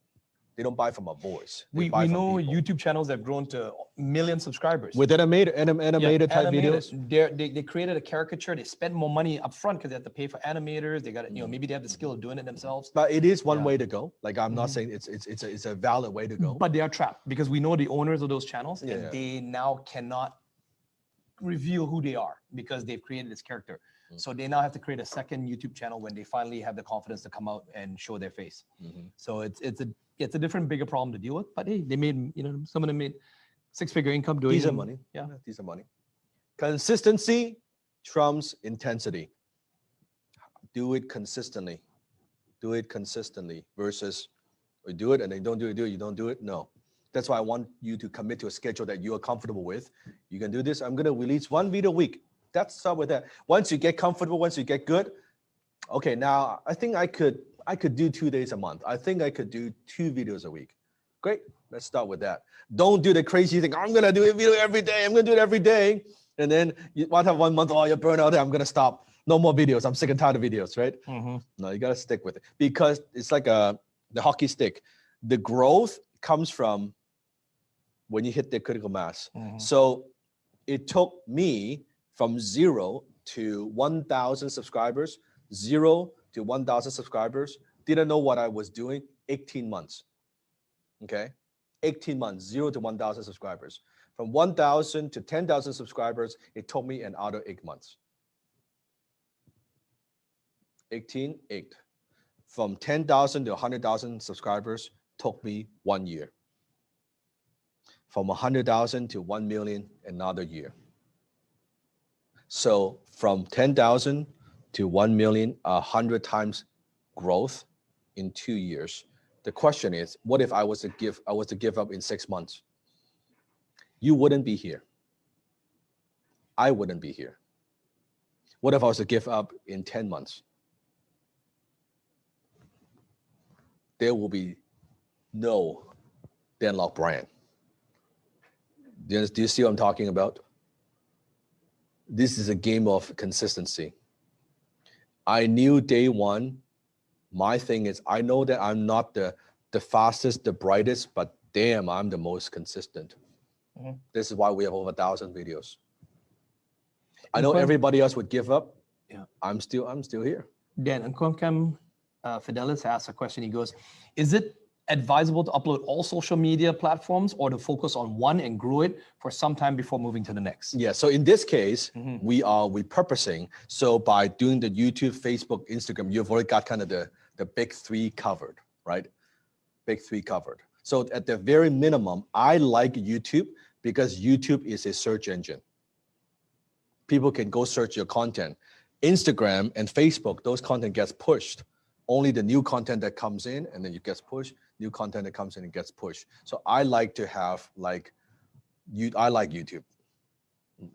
They don't buy from a voice. They We buy from know people. YouTube channels have grown to million subscribers. With animated type videos. They created a caricature. They spent more money up front because they have to pay for animators. They got maybe they have the skill of doing it themselves. But it is one Yeah. way to go. Like I'm not Mhm. saying it's a valid way to go. But they are trapped because we know the owners of those channels Yeah. and they now cannot reveal who they are because they've created this character. Mhm. So they now have to create a second YouTube channel when they finally have the confidence to come out and show their face. Mhm. So it's a different, bigger problem to deal with. But hey, they made, some of them made 6-figure income doing Decent money. Yeah. Decent money. Consistency trumps intensity. Do it consistently. Do it consistently versus you do it and then don't do it, you don't do it. No. That's why I want you to commit to a schedule that you are comfortable with. You can do this. I'm going to release one video a week. That's start with that. Once you get comfortable, once you get good, okay, now I think I could do 2 days a month. I think I could do 2 videos a week. Great. Let's start with that. Don't do the crazy thing. I'm going to do a video every day. I'm going to do it every day. And then you might have 1 month, you're burnt out. I'm going to stop. No more videos. I'm sick and tired of videos, right? Mhm. No, you got to stick with it because it's like the hockey stick. The growth comes from when you hit the critical mass. Mhm. So it took me from 0 to 1,000 subscribers, 0 to 1,000 subscribers, didn't know what I was doing, 18 months. Okay? 18 months, 0 to 1,000 subscribers. From 1,000 to 10,000 subscribers, it took me another 8 months. 18, 8. From 10,000 to 100,000 subscribers, took me 1 year. From 100,000 to 1 million, another year. So from 10,000 to 1 million, 100 times growth in 2 years. The question is, what if I was to give up in 6 months? You wouldn't be here. I wouldn't be here. What if I was to give up in 10 months? There will be no Denlock brand. Do you see what I'm talking about? This is a game of consistency. I knew day one, my thing is, I know that I'm not the fastest, the brightest, but damn, I'm the most consistent. Mhm. This is why we have over 1,000 videos. I know Okay. everybody else would give up. Yeah. I'm still here. Dan, and Kwamkam Fidelis asks a question. He goes, is it advisable to upload all social media platforms or to focus on one and grow it for some time before moving to the next? Yeah, so in this case, Mhm. we are repurposing. So by doing the YouTube, Facebook, Instagram, you've already got kind of the big 3 covered, right? Big 3 covered. So at the very minimum, I like YouTube because YouTube is a search engine. People can go search your content. Instagram and Facebook, those content gets pushed. Only the new content that comes in and then it gets pushed, new content that comes in and gets pushed. So I like to have I like YouTube.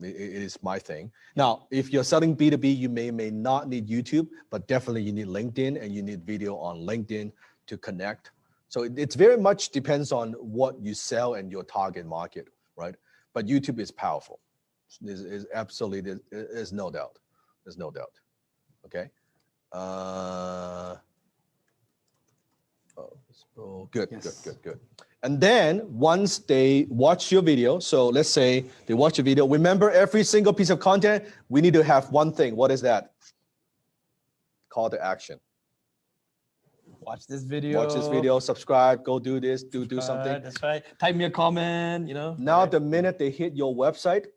It is my thing. Now, if you're selling B2B, you may not need YouTube, but definitely you need LinkedIn and you need video on LinkedIn to connect. So it's very much depends on what you sell and your target market, right? But YouTube is powerful. Is absolutely, there's no doubt. There's no doubt. Okay. Good, Yes. good. And then once they watch your video, so let's say they watch your video, remember every single piece of content, we need to have one thing. What is that? Call to action. Watch this video. Watch this video, subscribe, go do this, do something. That's right. Type me a comment, Now right? the minute they hit your website,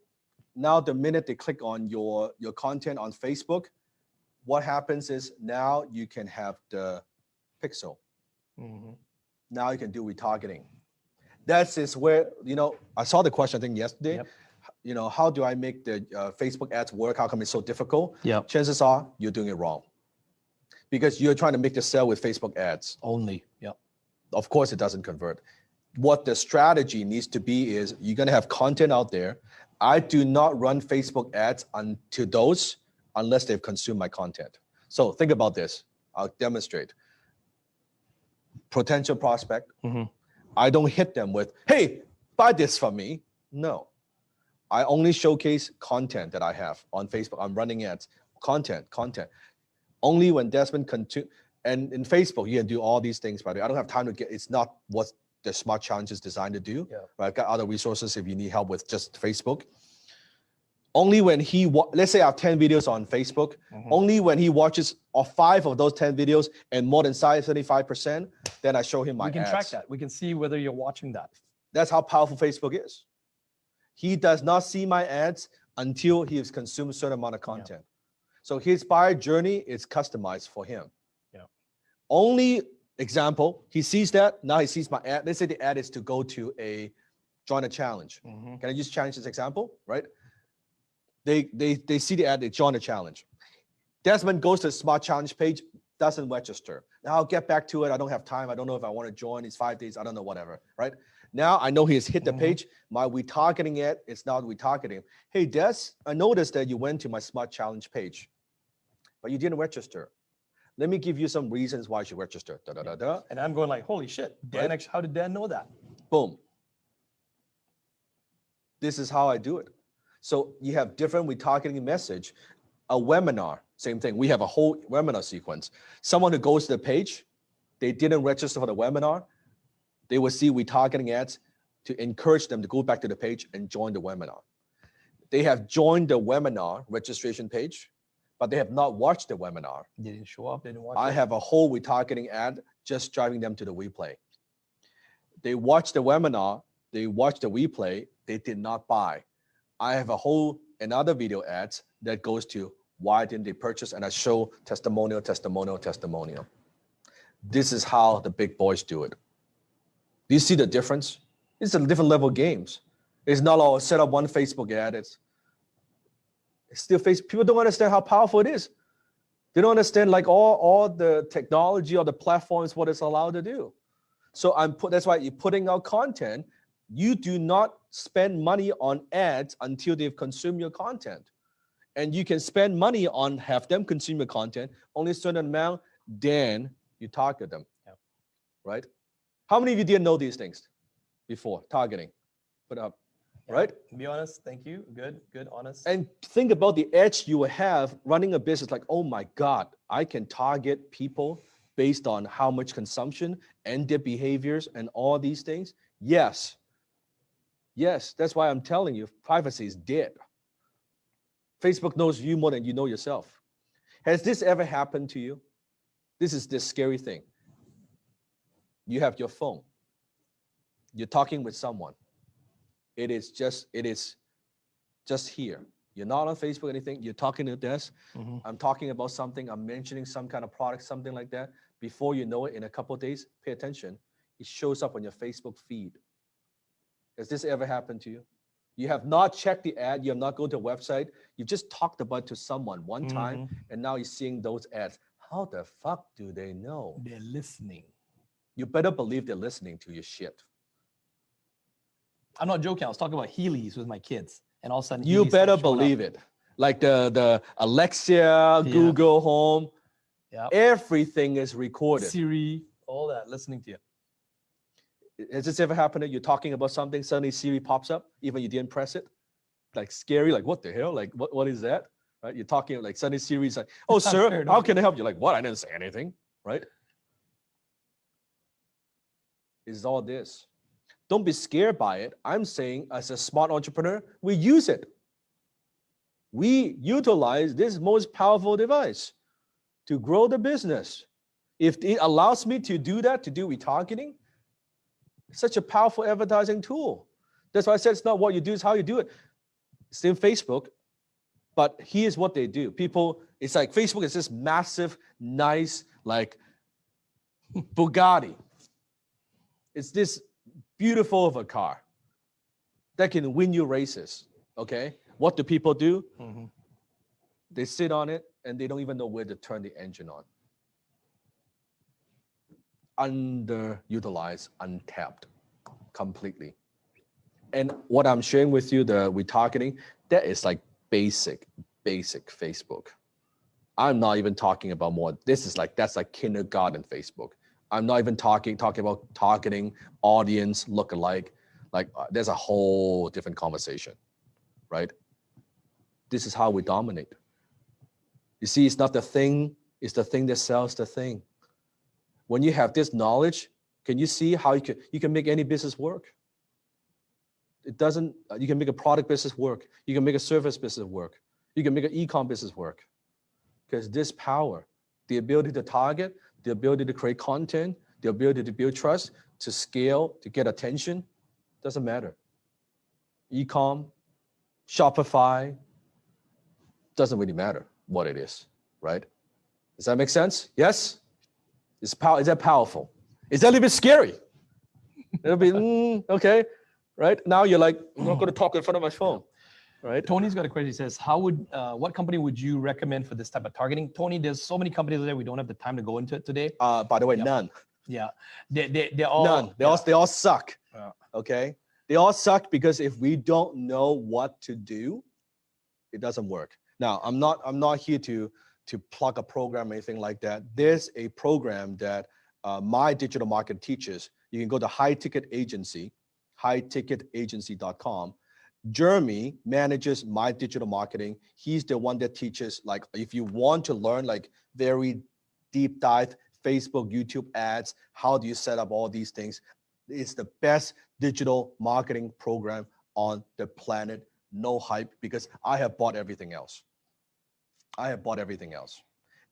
now the minute they click on your content on Facebook, what happens is now you can have the pixel. Mhm. Now you can do retargeting. That is where, I saw the question, I think yesterday, Yep. How do I make the Facebook ads work? How come it's so difficult? Yep. Chances are you're doing it wrong because you're trying to make the sale with Facebook ads. Only. Yep. Of course, it doesn't convert. What the strategy needs to be is you're going to have content out there. I do not run Facebook ads to those unless they've consumed my content. So think about this. I'll demonstrate. Potential prospect. Mm-hmm. I don't hit them with, hey, buy this from me. No. I only showcase content that I have on Facebook. I'm running ads. Content. Only when Desmond and in Facebook, you can do all these things, by the way. I don't have time to it's not what the Smart Challenge is designed to do. Yeah. Right? I've got other resources if you need help with just Facebook. Only when let's say I have 10 videos on Facebook, only when he watches 5 of those 10 videos and more than 75%, then I show him my ads. We can track that. We can see whether you're watching that. That's how powerful Facebook is. He does not see my ads until he has consumed a certain amount of content. Yeah. So his buyer journey is customized for him. Yeah. Only example, he sees that, now he sees my ad. Let's say the ad is to go to join a challenge. Can I just challenge this example, right? They see the ad, they join the challenge. Desmond goes to the Smart Challenge page, doesn't register. Now I'll get back to it. I don't have time. I don't know if I want to join. It's 5 days. I don't know, whatever, right? Now I know he has hit the page. My retargeting ad, it's not retargeting. Hey, Des, I noticed that you went to my Smart Challenge page, but you didn't register. Let me give you some reasons why you should register. And I'm going like, holy shit, Dan, right? How did Dan know that? Boom. This is how I do it. So you have different retargeting message. A webinar, same thing. We have a whole webinar sequence. Someone who goes to the page, they didn't register for the webinar, they will see retargeting ads to encourage them to go back to the page and join the webinar. They have joined the webinar registration page, but they have not watched the webinar. They didn't show up, they didn't watch I have a whole retargeting ad just driving them to the replay. They watched the webinar, they watched the replay, they did not buy. I have another video ads that goes to why didn't they purchase, and I show testimonial. This is how the big boys do it. Do you see the difference? It's a different level of games. It's not all set up one Facebook ad. It's still people don't understand how powerful it is. They don't understand like all the technology or the platforms, what it's allowed to do. So that's why you're putting out content. You do not spend money on ads until they've consumed your content. And you can spend money on have them consume your content, only a certain amount, then you target them, right? How many of you didn't know these things before? Targeting, put up, right? Be honest, thank you, good, honest. And think about the edge you will have running a business like, oh my God, I can target people based on how much consumption and their behaviors and all these things. Yes, that's why I'm telling you, privacy is dead. Facebook knows you more than you know yourself. Has this ever happened to you? This is the scary thing. You have your phone. You're talking with someone. It is just here. You're not on Facebook or anything. You're talking to this. I'm talking about something. I'm mentioning some kind of product, something like that. Before you know it, in a couple of days, pay attention. It shows up on your Facebook feed. Has this ever happened to you? You have not checked the ad. You have not gone to a website. You just talked about it to someone one time, and now you're seeing those ads. How the fuck do they know? They're listening. You better believe they're listening to your shit. I'm not joking. I was talking about Heelys with my kids, and all of a sudden, You Heelys better started showing believe up. it. Like the Alexa, Google Home, everything is recorded. Siri, all that, listening to you. Has this ever happened that you're talking about something, suddenly Siri pops up, even you didn't press it? Like scary, like what the hell? Like what is that? Right? You're talking like suddenly Siri's like, oh sir, how can I help you? Like what? I didn't say anything, right? It's all this. Don't be scared by it. I'm saying as a smart entrepreneur, we use it. We utilize this most powerful device to grow the business. If it allows me to do that, to do retargeting, it's such a powerful advertising tool. That's why I said it's not what you do, it's how you do it. It's in Facebook, but here's what they do. People, it's like Facebook is this massive, nice, like Bugatti. It's this beautiful of a car that can win you races, okay? What do people do? Mm-hmm. They sit on it and they don't even know where to turn the engine on. Underutilized, untapped completely. And what I'm sharing with you, the retargeting, that is like basic Facebook. I'm not even talking about more. This is like, that's like kindergarten Facebook. I'm not even talking about targeting, audience, lookalike. Like there's a whole different conversation, right? This is how we dominate. You see, it's not the thing, it's the thing that sells the thing. When you have this knowledge, can you see how you can make any business work? It doesn't, you can make a product business work. You can make a service business work. You can make an e-com business work. Because this power, the ability to target, the ability to create content, the ability to build trust, to scale, to get attention, doesn't matter. E-com, Shopify, doesn't really matter what it is, right? Does that make sense? Yes? Is that powerful? Is that a little bit scary? It'll be, okay, right? Now you're like, I'm not going to talk in front of my phone, right? Tony's got a question. He says, what company would you recommend for this type of targeting? Tony, there's so many companies there. We don't have the time to go into it today. By the way, none. Yeah, they're all none. They all suck. Okay, they all suck because if we don't know what to do, it doesn't work. Now, I'm not here to plug a program or anything like that. There's a program that my digital marketing teaches. You can go to High Ticket Agency, highticketagency.com. Jeremy manages my digital marketing. He's the one that teaches, like, if you want to learn like very deep dive Facebook, YouTube ads, how do you set up all these things? It's the best digital marketing program on the planet. No hype, because I have bought everything else.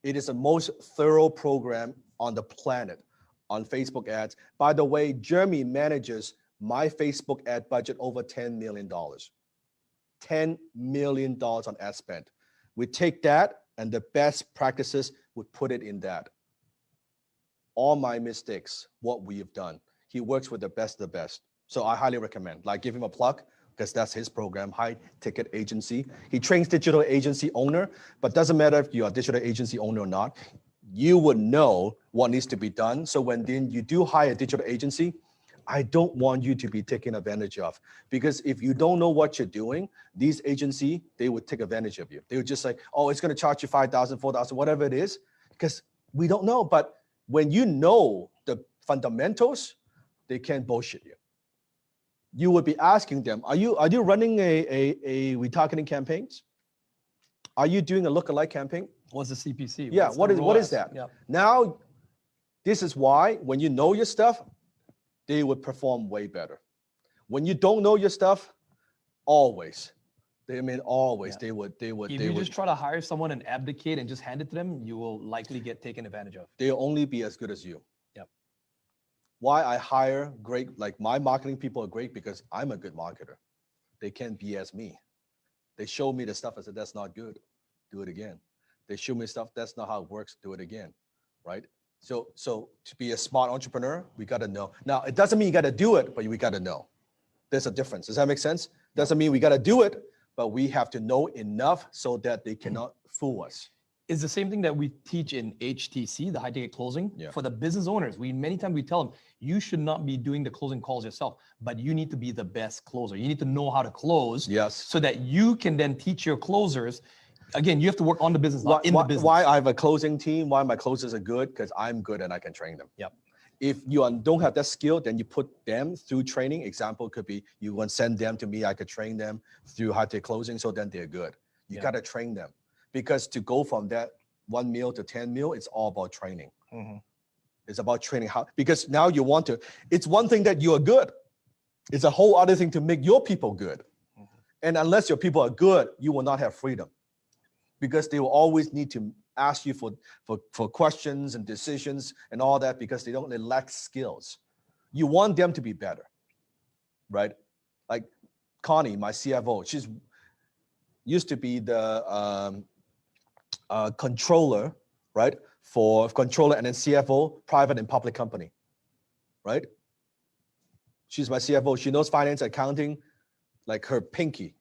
It is the most thorough program on the planet on Facebook ads. By the way, Jeremy manages my Facebook ad budget over $10 million. $10 million on ad spend. We take that and the best practices, we put it in that. All my mistakes, what we have done. He works with the best of the best. So I highly recommend, like, give him a plug, because that's his program, High Ticket Agency. He trains digital agency owner, but doesn't matter if you're a digital agency owner or not, you would know what needs to be done. So when then you do hire a digital agency, I don't want you to be taken advantage of, because if you don't know what you're doing, these agency, they would take advantage of you. They would just say, oh, it's going to charge you 5,000, 4,000, whatever it is, because we don't know. But when you know the fundamentals, they can't bullshit you. You would be asking them, are you running a retargeting campaigns? Are you doing a lookalike campaign? What's the CPC? Yeah, what is that? Yeah. Now, this is why when you know your stuff, they would perform way better. When you don't know your stuff, always. They would. If you just try to hire someone and abdicate and just hand it to them, you will likely get taken advantage of. They'll only be as good as you. Yep. Why I hire great, like my marketing people are great because I'm a good marketer. They can't BS me. They show me the stuff. I said, that's not good. Do it again. They show me stuff. That's not how it works. Do it again. Right? So to be a smart entrepreneur, we got to know. Now, it doesn't mean you got to do it, but we got to know. There's a difference. Does that make sense? Doesn't mean we got to do it, but we have to know enough so that they cannot fool us. It's the same thing that we teach in HTC, the high ticket closing. Yeah. For the business owners, many times we tell them, you should not be doing the closing calls yourself, but you need to be the best closer. You need to know how to close. Yes. So that you can then teach your closers. Again, you have to work on the business, not in the business. Why I have a closing team, why my closers are good? Because I'm good and I can train them. Yep. If you don't have that skill, then you put them through training. Example could be you want to send them to me. I could train them through high-tech closing, so then they're good. You got to train them, because to go from that 1 mil to 10 mil, it's all about training. It's about training how, because now you want to, it's one thing that you are good. It's a whole other thing to make your people good. And unless your people are good, you will not have freedom, because they will always need to ask you for questions and decisions and all that, because they lack skills. You want them to be better, right? Like Connie, my CFO, she's used to be the controller, right? For controller and then CFO, private and public company, right? She's my CFO. She knows finance, accounting, like her pinky.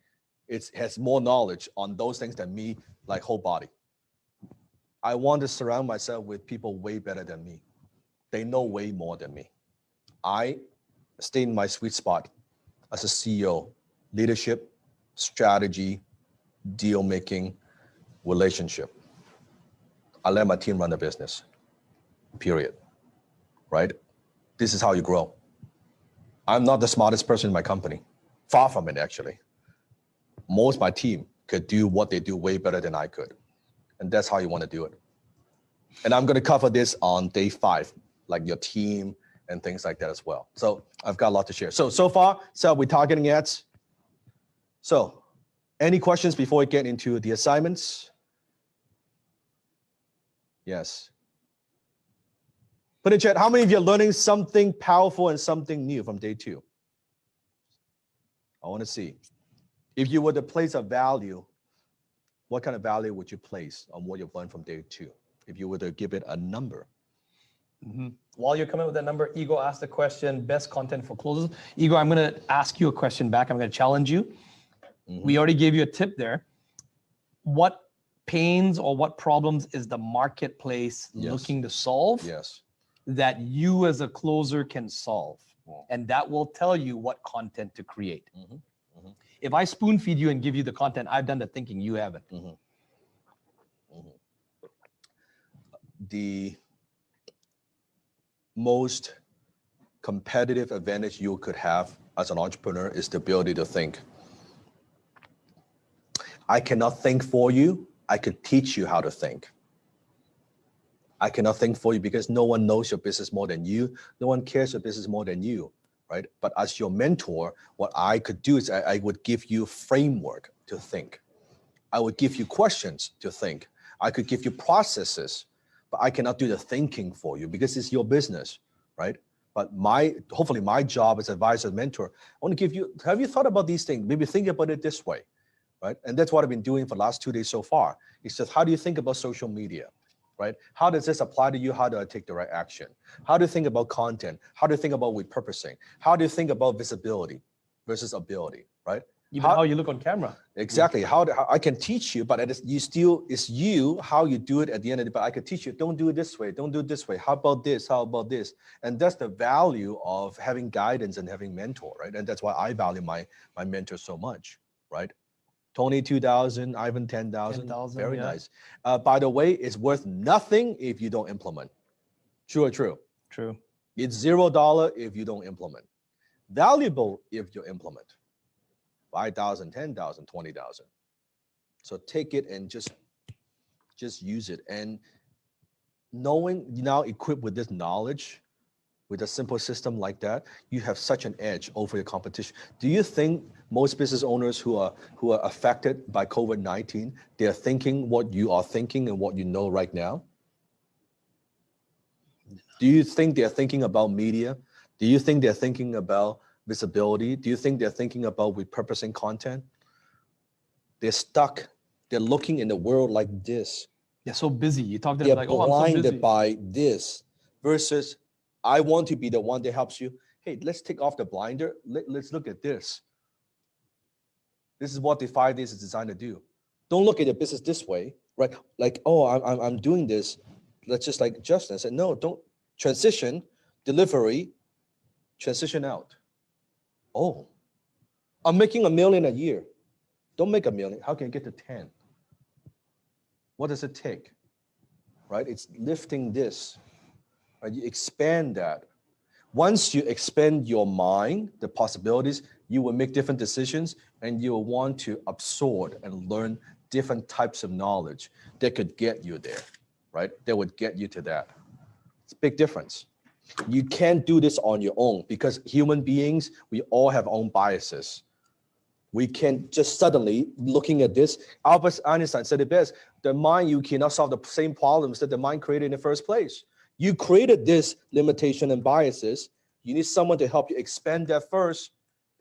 It has more knowledge on those things than me, like whole body. I want to surround myself with people way better than me. They know way more than me. I stay in my sweet spot as a CEO, leadership, strategy, deal making, relationship. I let my team run the business, period, right? This is how you grow. I'm not the smartest person in my company. Far from it, actually. Most of my team could do what they do way better than I could. And that's how you want to do it. And I'm going to cover this on day 5, like your team and things like that as well. So I've got a lot to share. So far, so we're targeting ads. So any questions before we get into the assignments? Yes. Put in chat, how many of you are learning something powerful and something new from day 2? I want to see. If you were to place a value, what kind of value would you place on what you've learned from day 2? If you were to give it a number. While you're coming with that number, Ego asked the question, best content for closes. Ego, I'm going to ask you a question back. I'm going to challenge you. We already gave you a tip there. What pains or what problems is the marketplace looking to solve that you as a closer can solve? And that will tell you what content to create. If I spoon feed you and give you the content, I've done the thinking, you haven't. The most competitive advantage you could have as an entrepreneur is the ability to think. I cannot think for you. I could teach you how to think. I cannot think for you because no one knows your business more than you. No one cares your business more than you, right? But as your mentor, what I could do is I would give you framework to think. I would give you questions to think. I could give you processes, but I cannot do the thinking for you because it's your business, right? But hopefully my job as advisor, mentor, I want to give you, have you thought about these things? Maybe think about it this way, right? And that's what I've been doing for the last 2 days so far. It's just, how do you think about social media, right? How does this apply to you? How do I take the right action? How do you think about content? How do you think about repurposing? How do you think about visibility versus ability, right? Even how you look on camera. Exactly. How I can teach you, but it's you, how you do it at the end of the day. But I could teach you, don't do it this way. Don't do it this way. How about this? How about this? And that's the value of having guidance and having mentor, right? And that's why I value my mentor so much, right? Tony 2,000, Ivan 10,000. Very nice. By the way, it's worth nothing if you don't implement. True or true? True. It's $0 if you don't implement. Valuable if you implement. 5,000, 10,000, 20,000. So take it and just use it. And knowing you're now equipped with this knowledge, with a simple system like that, you have such an edge over your competition. Do you think most business owners who are affected by COVID-19, they're thinking what you are thinking and what you know right now? Do you think they're thinking about media? Do you think they're thinking about visibility? Do you think they're thinking about repurposing content? They're stuck. They're looking in the world like this. They're so busy. You talk to them They're like, oh, I'm so busy. blinded by this versus I want to be the one that helps you. Hey, let's take off the blinder. Let's look at this. This is what the 5 days is designed to do. Don't look at your business this way, right? Like, oh, I'm doing this. Let's just like adjust and say, no, don't transition, delivery, transition out. Oh, I'm making $1 million a year. Don't make $1 million. How can you get to 10? What does it take? Right? It's lifting this. Right? You expand that. Once you expand your mind, the possibilities, you will make different decisions and you will want to absorb and learn different types of knowledge that could get you there, right? That would get you to that. It's a big difference. You can't do this on your own because human beings, we all have our own biases. We can't just suddenly looking at this. Albert Einstein said it best, the mind, you cannot solve the same problems that the mind created in the first place. You created this limitation and biases. You need someone to help you expand that first.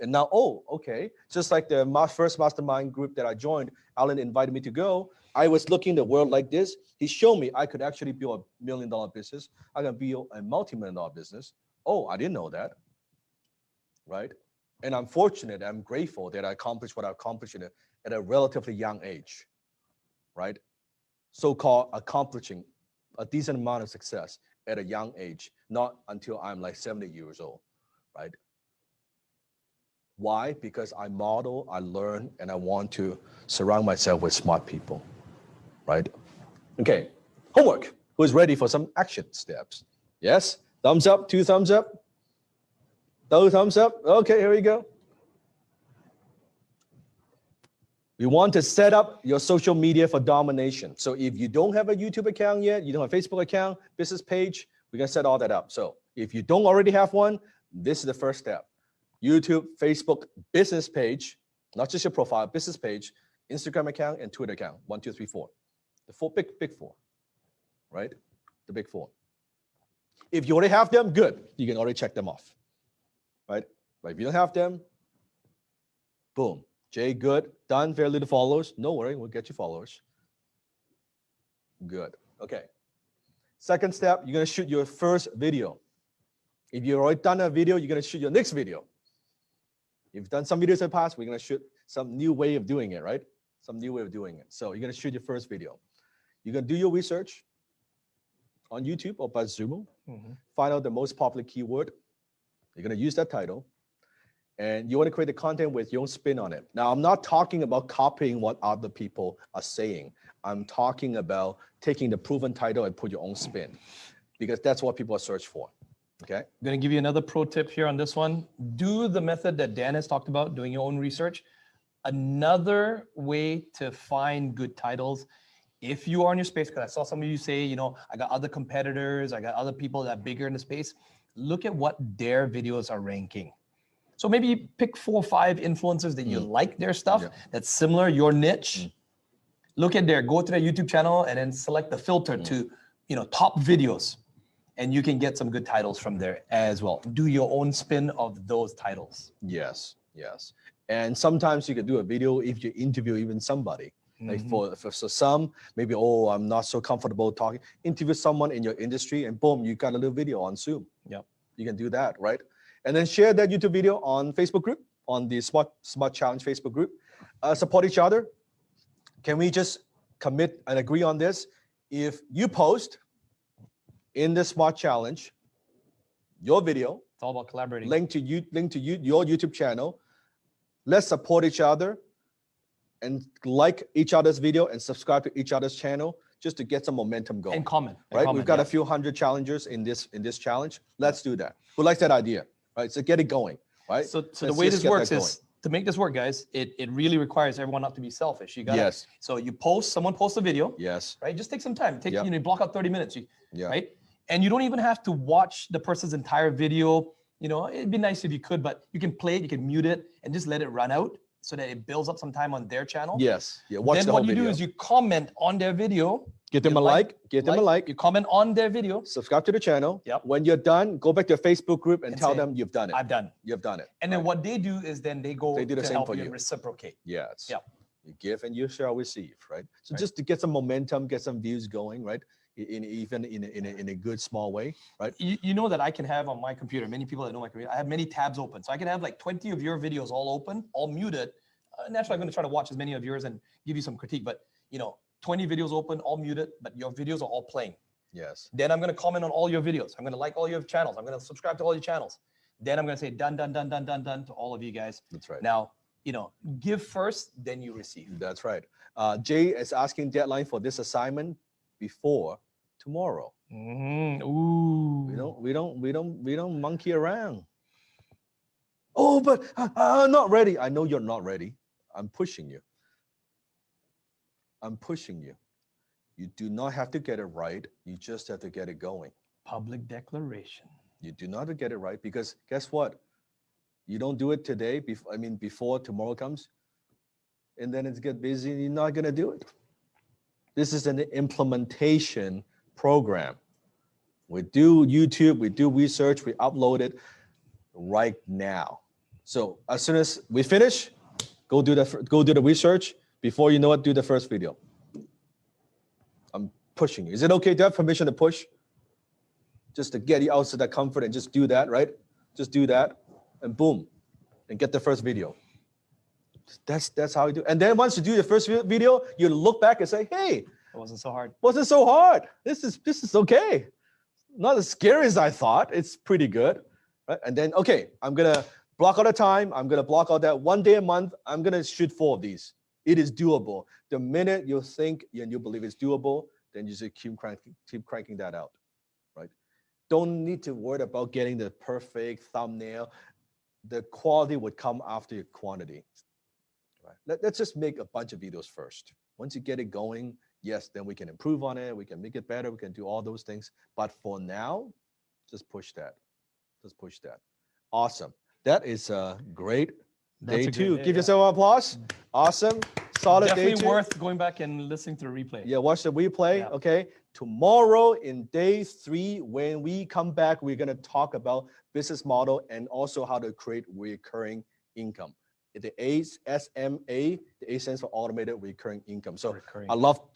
And now, oh, okay. Just like the first mastermind group that I joined, Alan invited me to go. I was looking at the world like this. He showed me I could actually build $1 million business. I can build a multi-million-dollar business. Oh, I didn't know that, right? And I'm fortunate, I'm grateful that I accomplished what I accomplished at a relatively young age, right? So-called accomplishing a decent amount of success at a young age, not until I'm like 70 years old, right? Why? Because I model, I learn, and I want to surround myself with smart people, right? Okay, homework. Who's ready for some action steps? Yes? Thumbs up, 2 thumbs up. No thumbs up? Okay, here we go. We want to set up your social media for domination. So if you don't have a YouTube account yet, you don't have a Facebook account, business page, we're gonna set all that up. So if you don't already have one, this is the first step. YouTube, Facebook, business page, not just your profile, business page, Instagram account, and Twitter account. 1, 2, 3, 4. The four, big four, right? The big four. If you already have them, good. You can already check them off, right? But if you don't have them, boom. Jay, good, done, very little followers. No worry, we'll get you followers. Good, okay. Second step, you're gonna shoot your first video. If you've already done a video, you're gonna shoot your next video. If you've done some videos in the past, we're gonna shoot some new way of doing it, right? Some new way of doing it. So you're gonna shoot your first video. You're gonna do your research on YouTube or by Zoom, find out the most popular keyword. You're gonna use that title. And you want to create the content with your own spin on it. Now, I'm not talking about copying what other people are saying. I'm talking about taking the proven title and put your own spin, because that's what people are searching for, okay? I'm going to give you another pro tip here on this one. Do the method that Dan has talked about, doing your own research. Another way to find good titles, if you are in your space, because I saw some of you say, you know, I got other competitors, I got other people that are bigger in the space, look at what their videos are ranking. So maybe pick 4 or 5 influencers that you like their stuff, that's similar, your niche. Look at go to their YouTube channel and then select the filter to, you know, top videos. And you can get some good titles from there as well. Do your own spin of those titles. Yes, yes. And sometimes you can do a video if you interview even somebody. Like for some, maybe, oh, I'm not so comfortable talking. Interview someone in your industry and boom, you got a little video on Zoom. Yep. You can do that, right? And then share that YouTube video on Facebook group, on the Smart Challenge Facebook group. Support each other. Can we just commit and agree on this? If you post in the Smart Challenge your video, it's all about collaborating. Link to your YouTube channel. Let's support each other and like each other's video and subscribe to each other's channel just to get some momentum going. And comment. Right? We've got a few hundred challengers in this challenge. Let's do that. Who likes that idea? Right? So get it going. Right? So the way this works is, to make this work, guys, it really requires everyone not to be selfish. You got So you someone posts a video. Yes. Right? Just take some time. You know, block out 30 minutes. Right? And you don't even have to watch the person's entire video. You know, it'd be nice if you could, but you can play it, you can mute it, and just let it run out so that it builds up some time on their channel. Yes. Yeah. Watch then the whole what you video. do is you comment on their video. Get them a like. Get them a like. You comment on their video. Subscribe to the channel. Yep. When you're done, go back to your Facebook group and tell them you've done it. I've done. You've done it. And then what they do is then they go do the to same help for you you. and reciprocate. Yes. Yep. You give and you shall receive, right? So just to get some momentum, get some views going, right? Even in a good small way, right? You know that I can have on my computer, many people that know my computer, I have many tabs open. So I can have like 20 of your videos all open, all muted. Naturally, I'm going to try to watch as many of yours and give you some critique, but you know, 20 videos open, all muted, but your videos are all playing. Yes. Then I'm going to comment on all your videos. I'm going to like all your channels. I'm going to subscribe to all your channels. Then I'm going to say done to all of you guys. That's right. Now, you know, give first, then you receive. That's right. Jay is asking deadline for this assignment before tomorrow. Ooh. We don't monkey around. Oh, but I'm not ready. I know you're not ready. I'm pushing you. I'm pushing you. You do not have to get it right. You just have to get it going. Public declaration. You do not have to get it right because guess what? You don't do it today. Before tomorrow comes, and then it's get busy and you're not going to do it. This is an implementation program. We do YouTube, we do research, we upload it right now. So as soon as we finish, go do the research. Before you know it, do the first video. I'm pushing you. Is it okay to have permission to push? Just to get you out of that comfort and just do that, right? Just do that, and boom, and get the first video. That's how you do. And then once you do your first video, you look back and say, "Hey, It wasn't so hard. wasn't so hard. This is okay. Not as scary as I thought. It's pretty good." Right? And then, okay, I'm gonna block out a time. I'm gonna block out that 1 day a month. I'm gonna shoot 4 of these. It is doable. The minute you think and you believe it's doable, then you just keep cranking that out. Right? Don't need to worry about getting the perfect thumbnail. The quality would come after your quantity. Right? Let's just make a bunch of videos first. Once you get it going, yes, then we can improve on it. We can make it better. We can do all those things. But for now, just push that. Just push that. Awesome. That is a great day two. Give yourself an applause. Awesome. Solid Definitely day two. worth going back and listening to the replay. Yeah, watch the replay. Yeah. Okay. Tomorrow in day 3, when we come back, we're going to talk about business model and also how to create recurring income. The SMA, the A stands for automated recurring income. So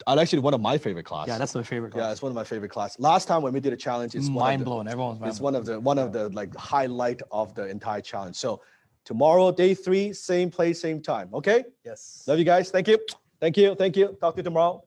I actually one of my favorite classes. Yeah, that's my favorite class. Yeah, it's one of my favorite classes. Last time when we did a challenge, it's mind blowing. Everyone's mind It's one of the like highlight of the entire challenge. So tomorrow, day 3, same place, same time. Okay. Yes. Love you guys. Thank you. Thank you. Thank you. Talk to you tomorrow.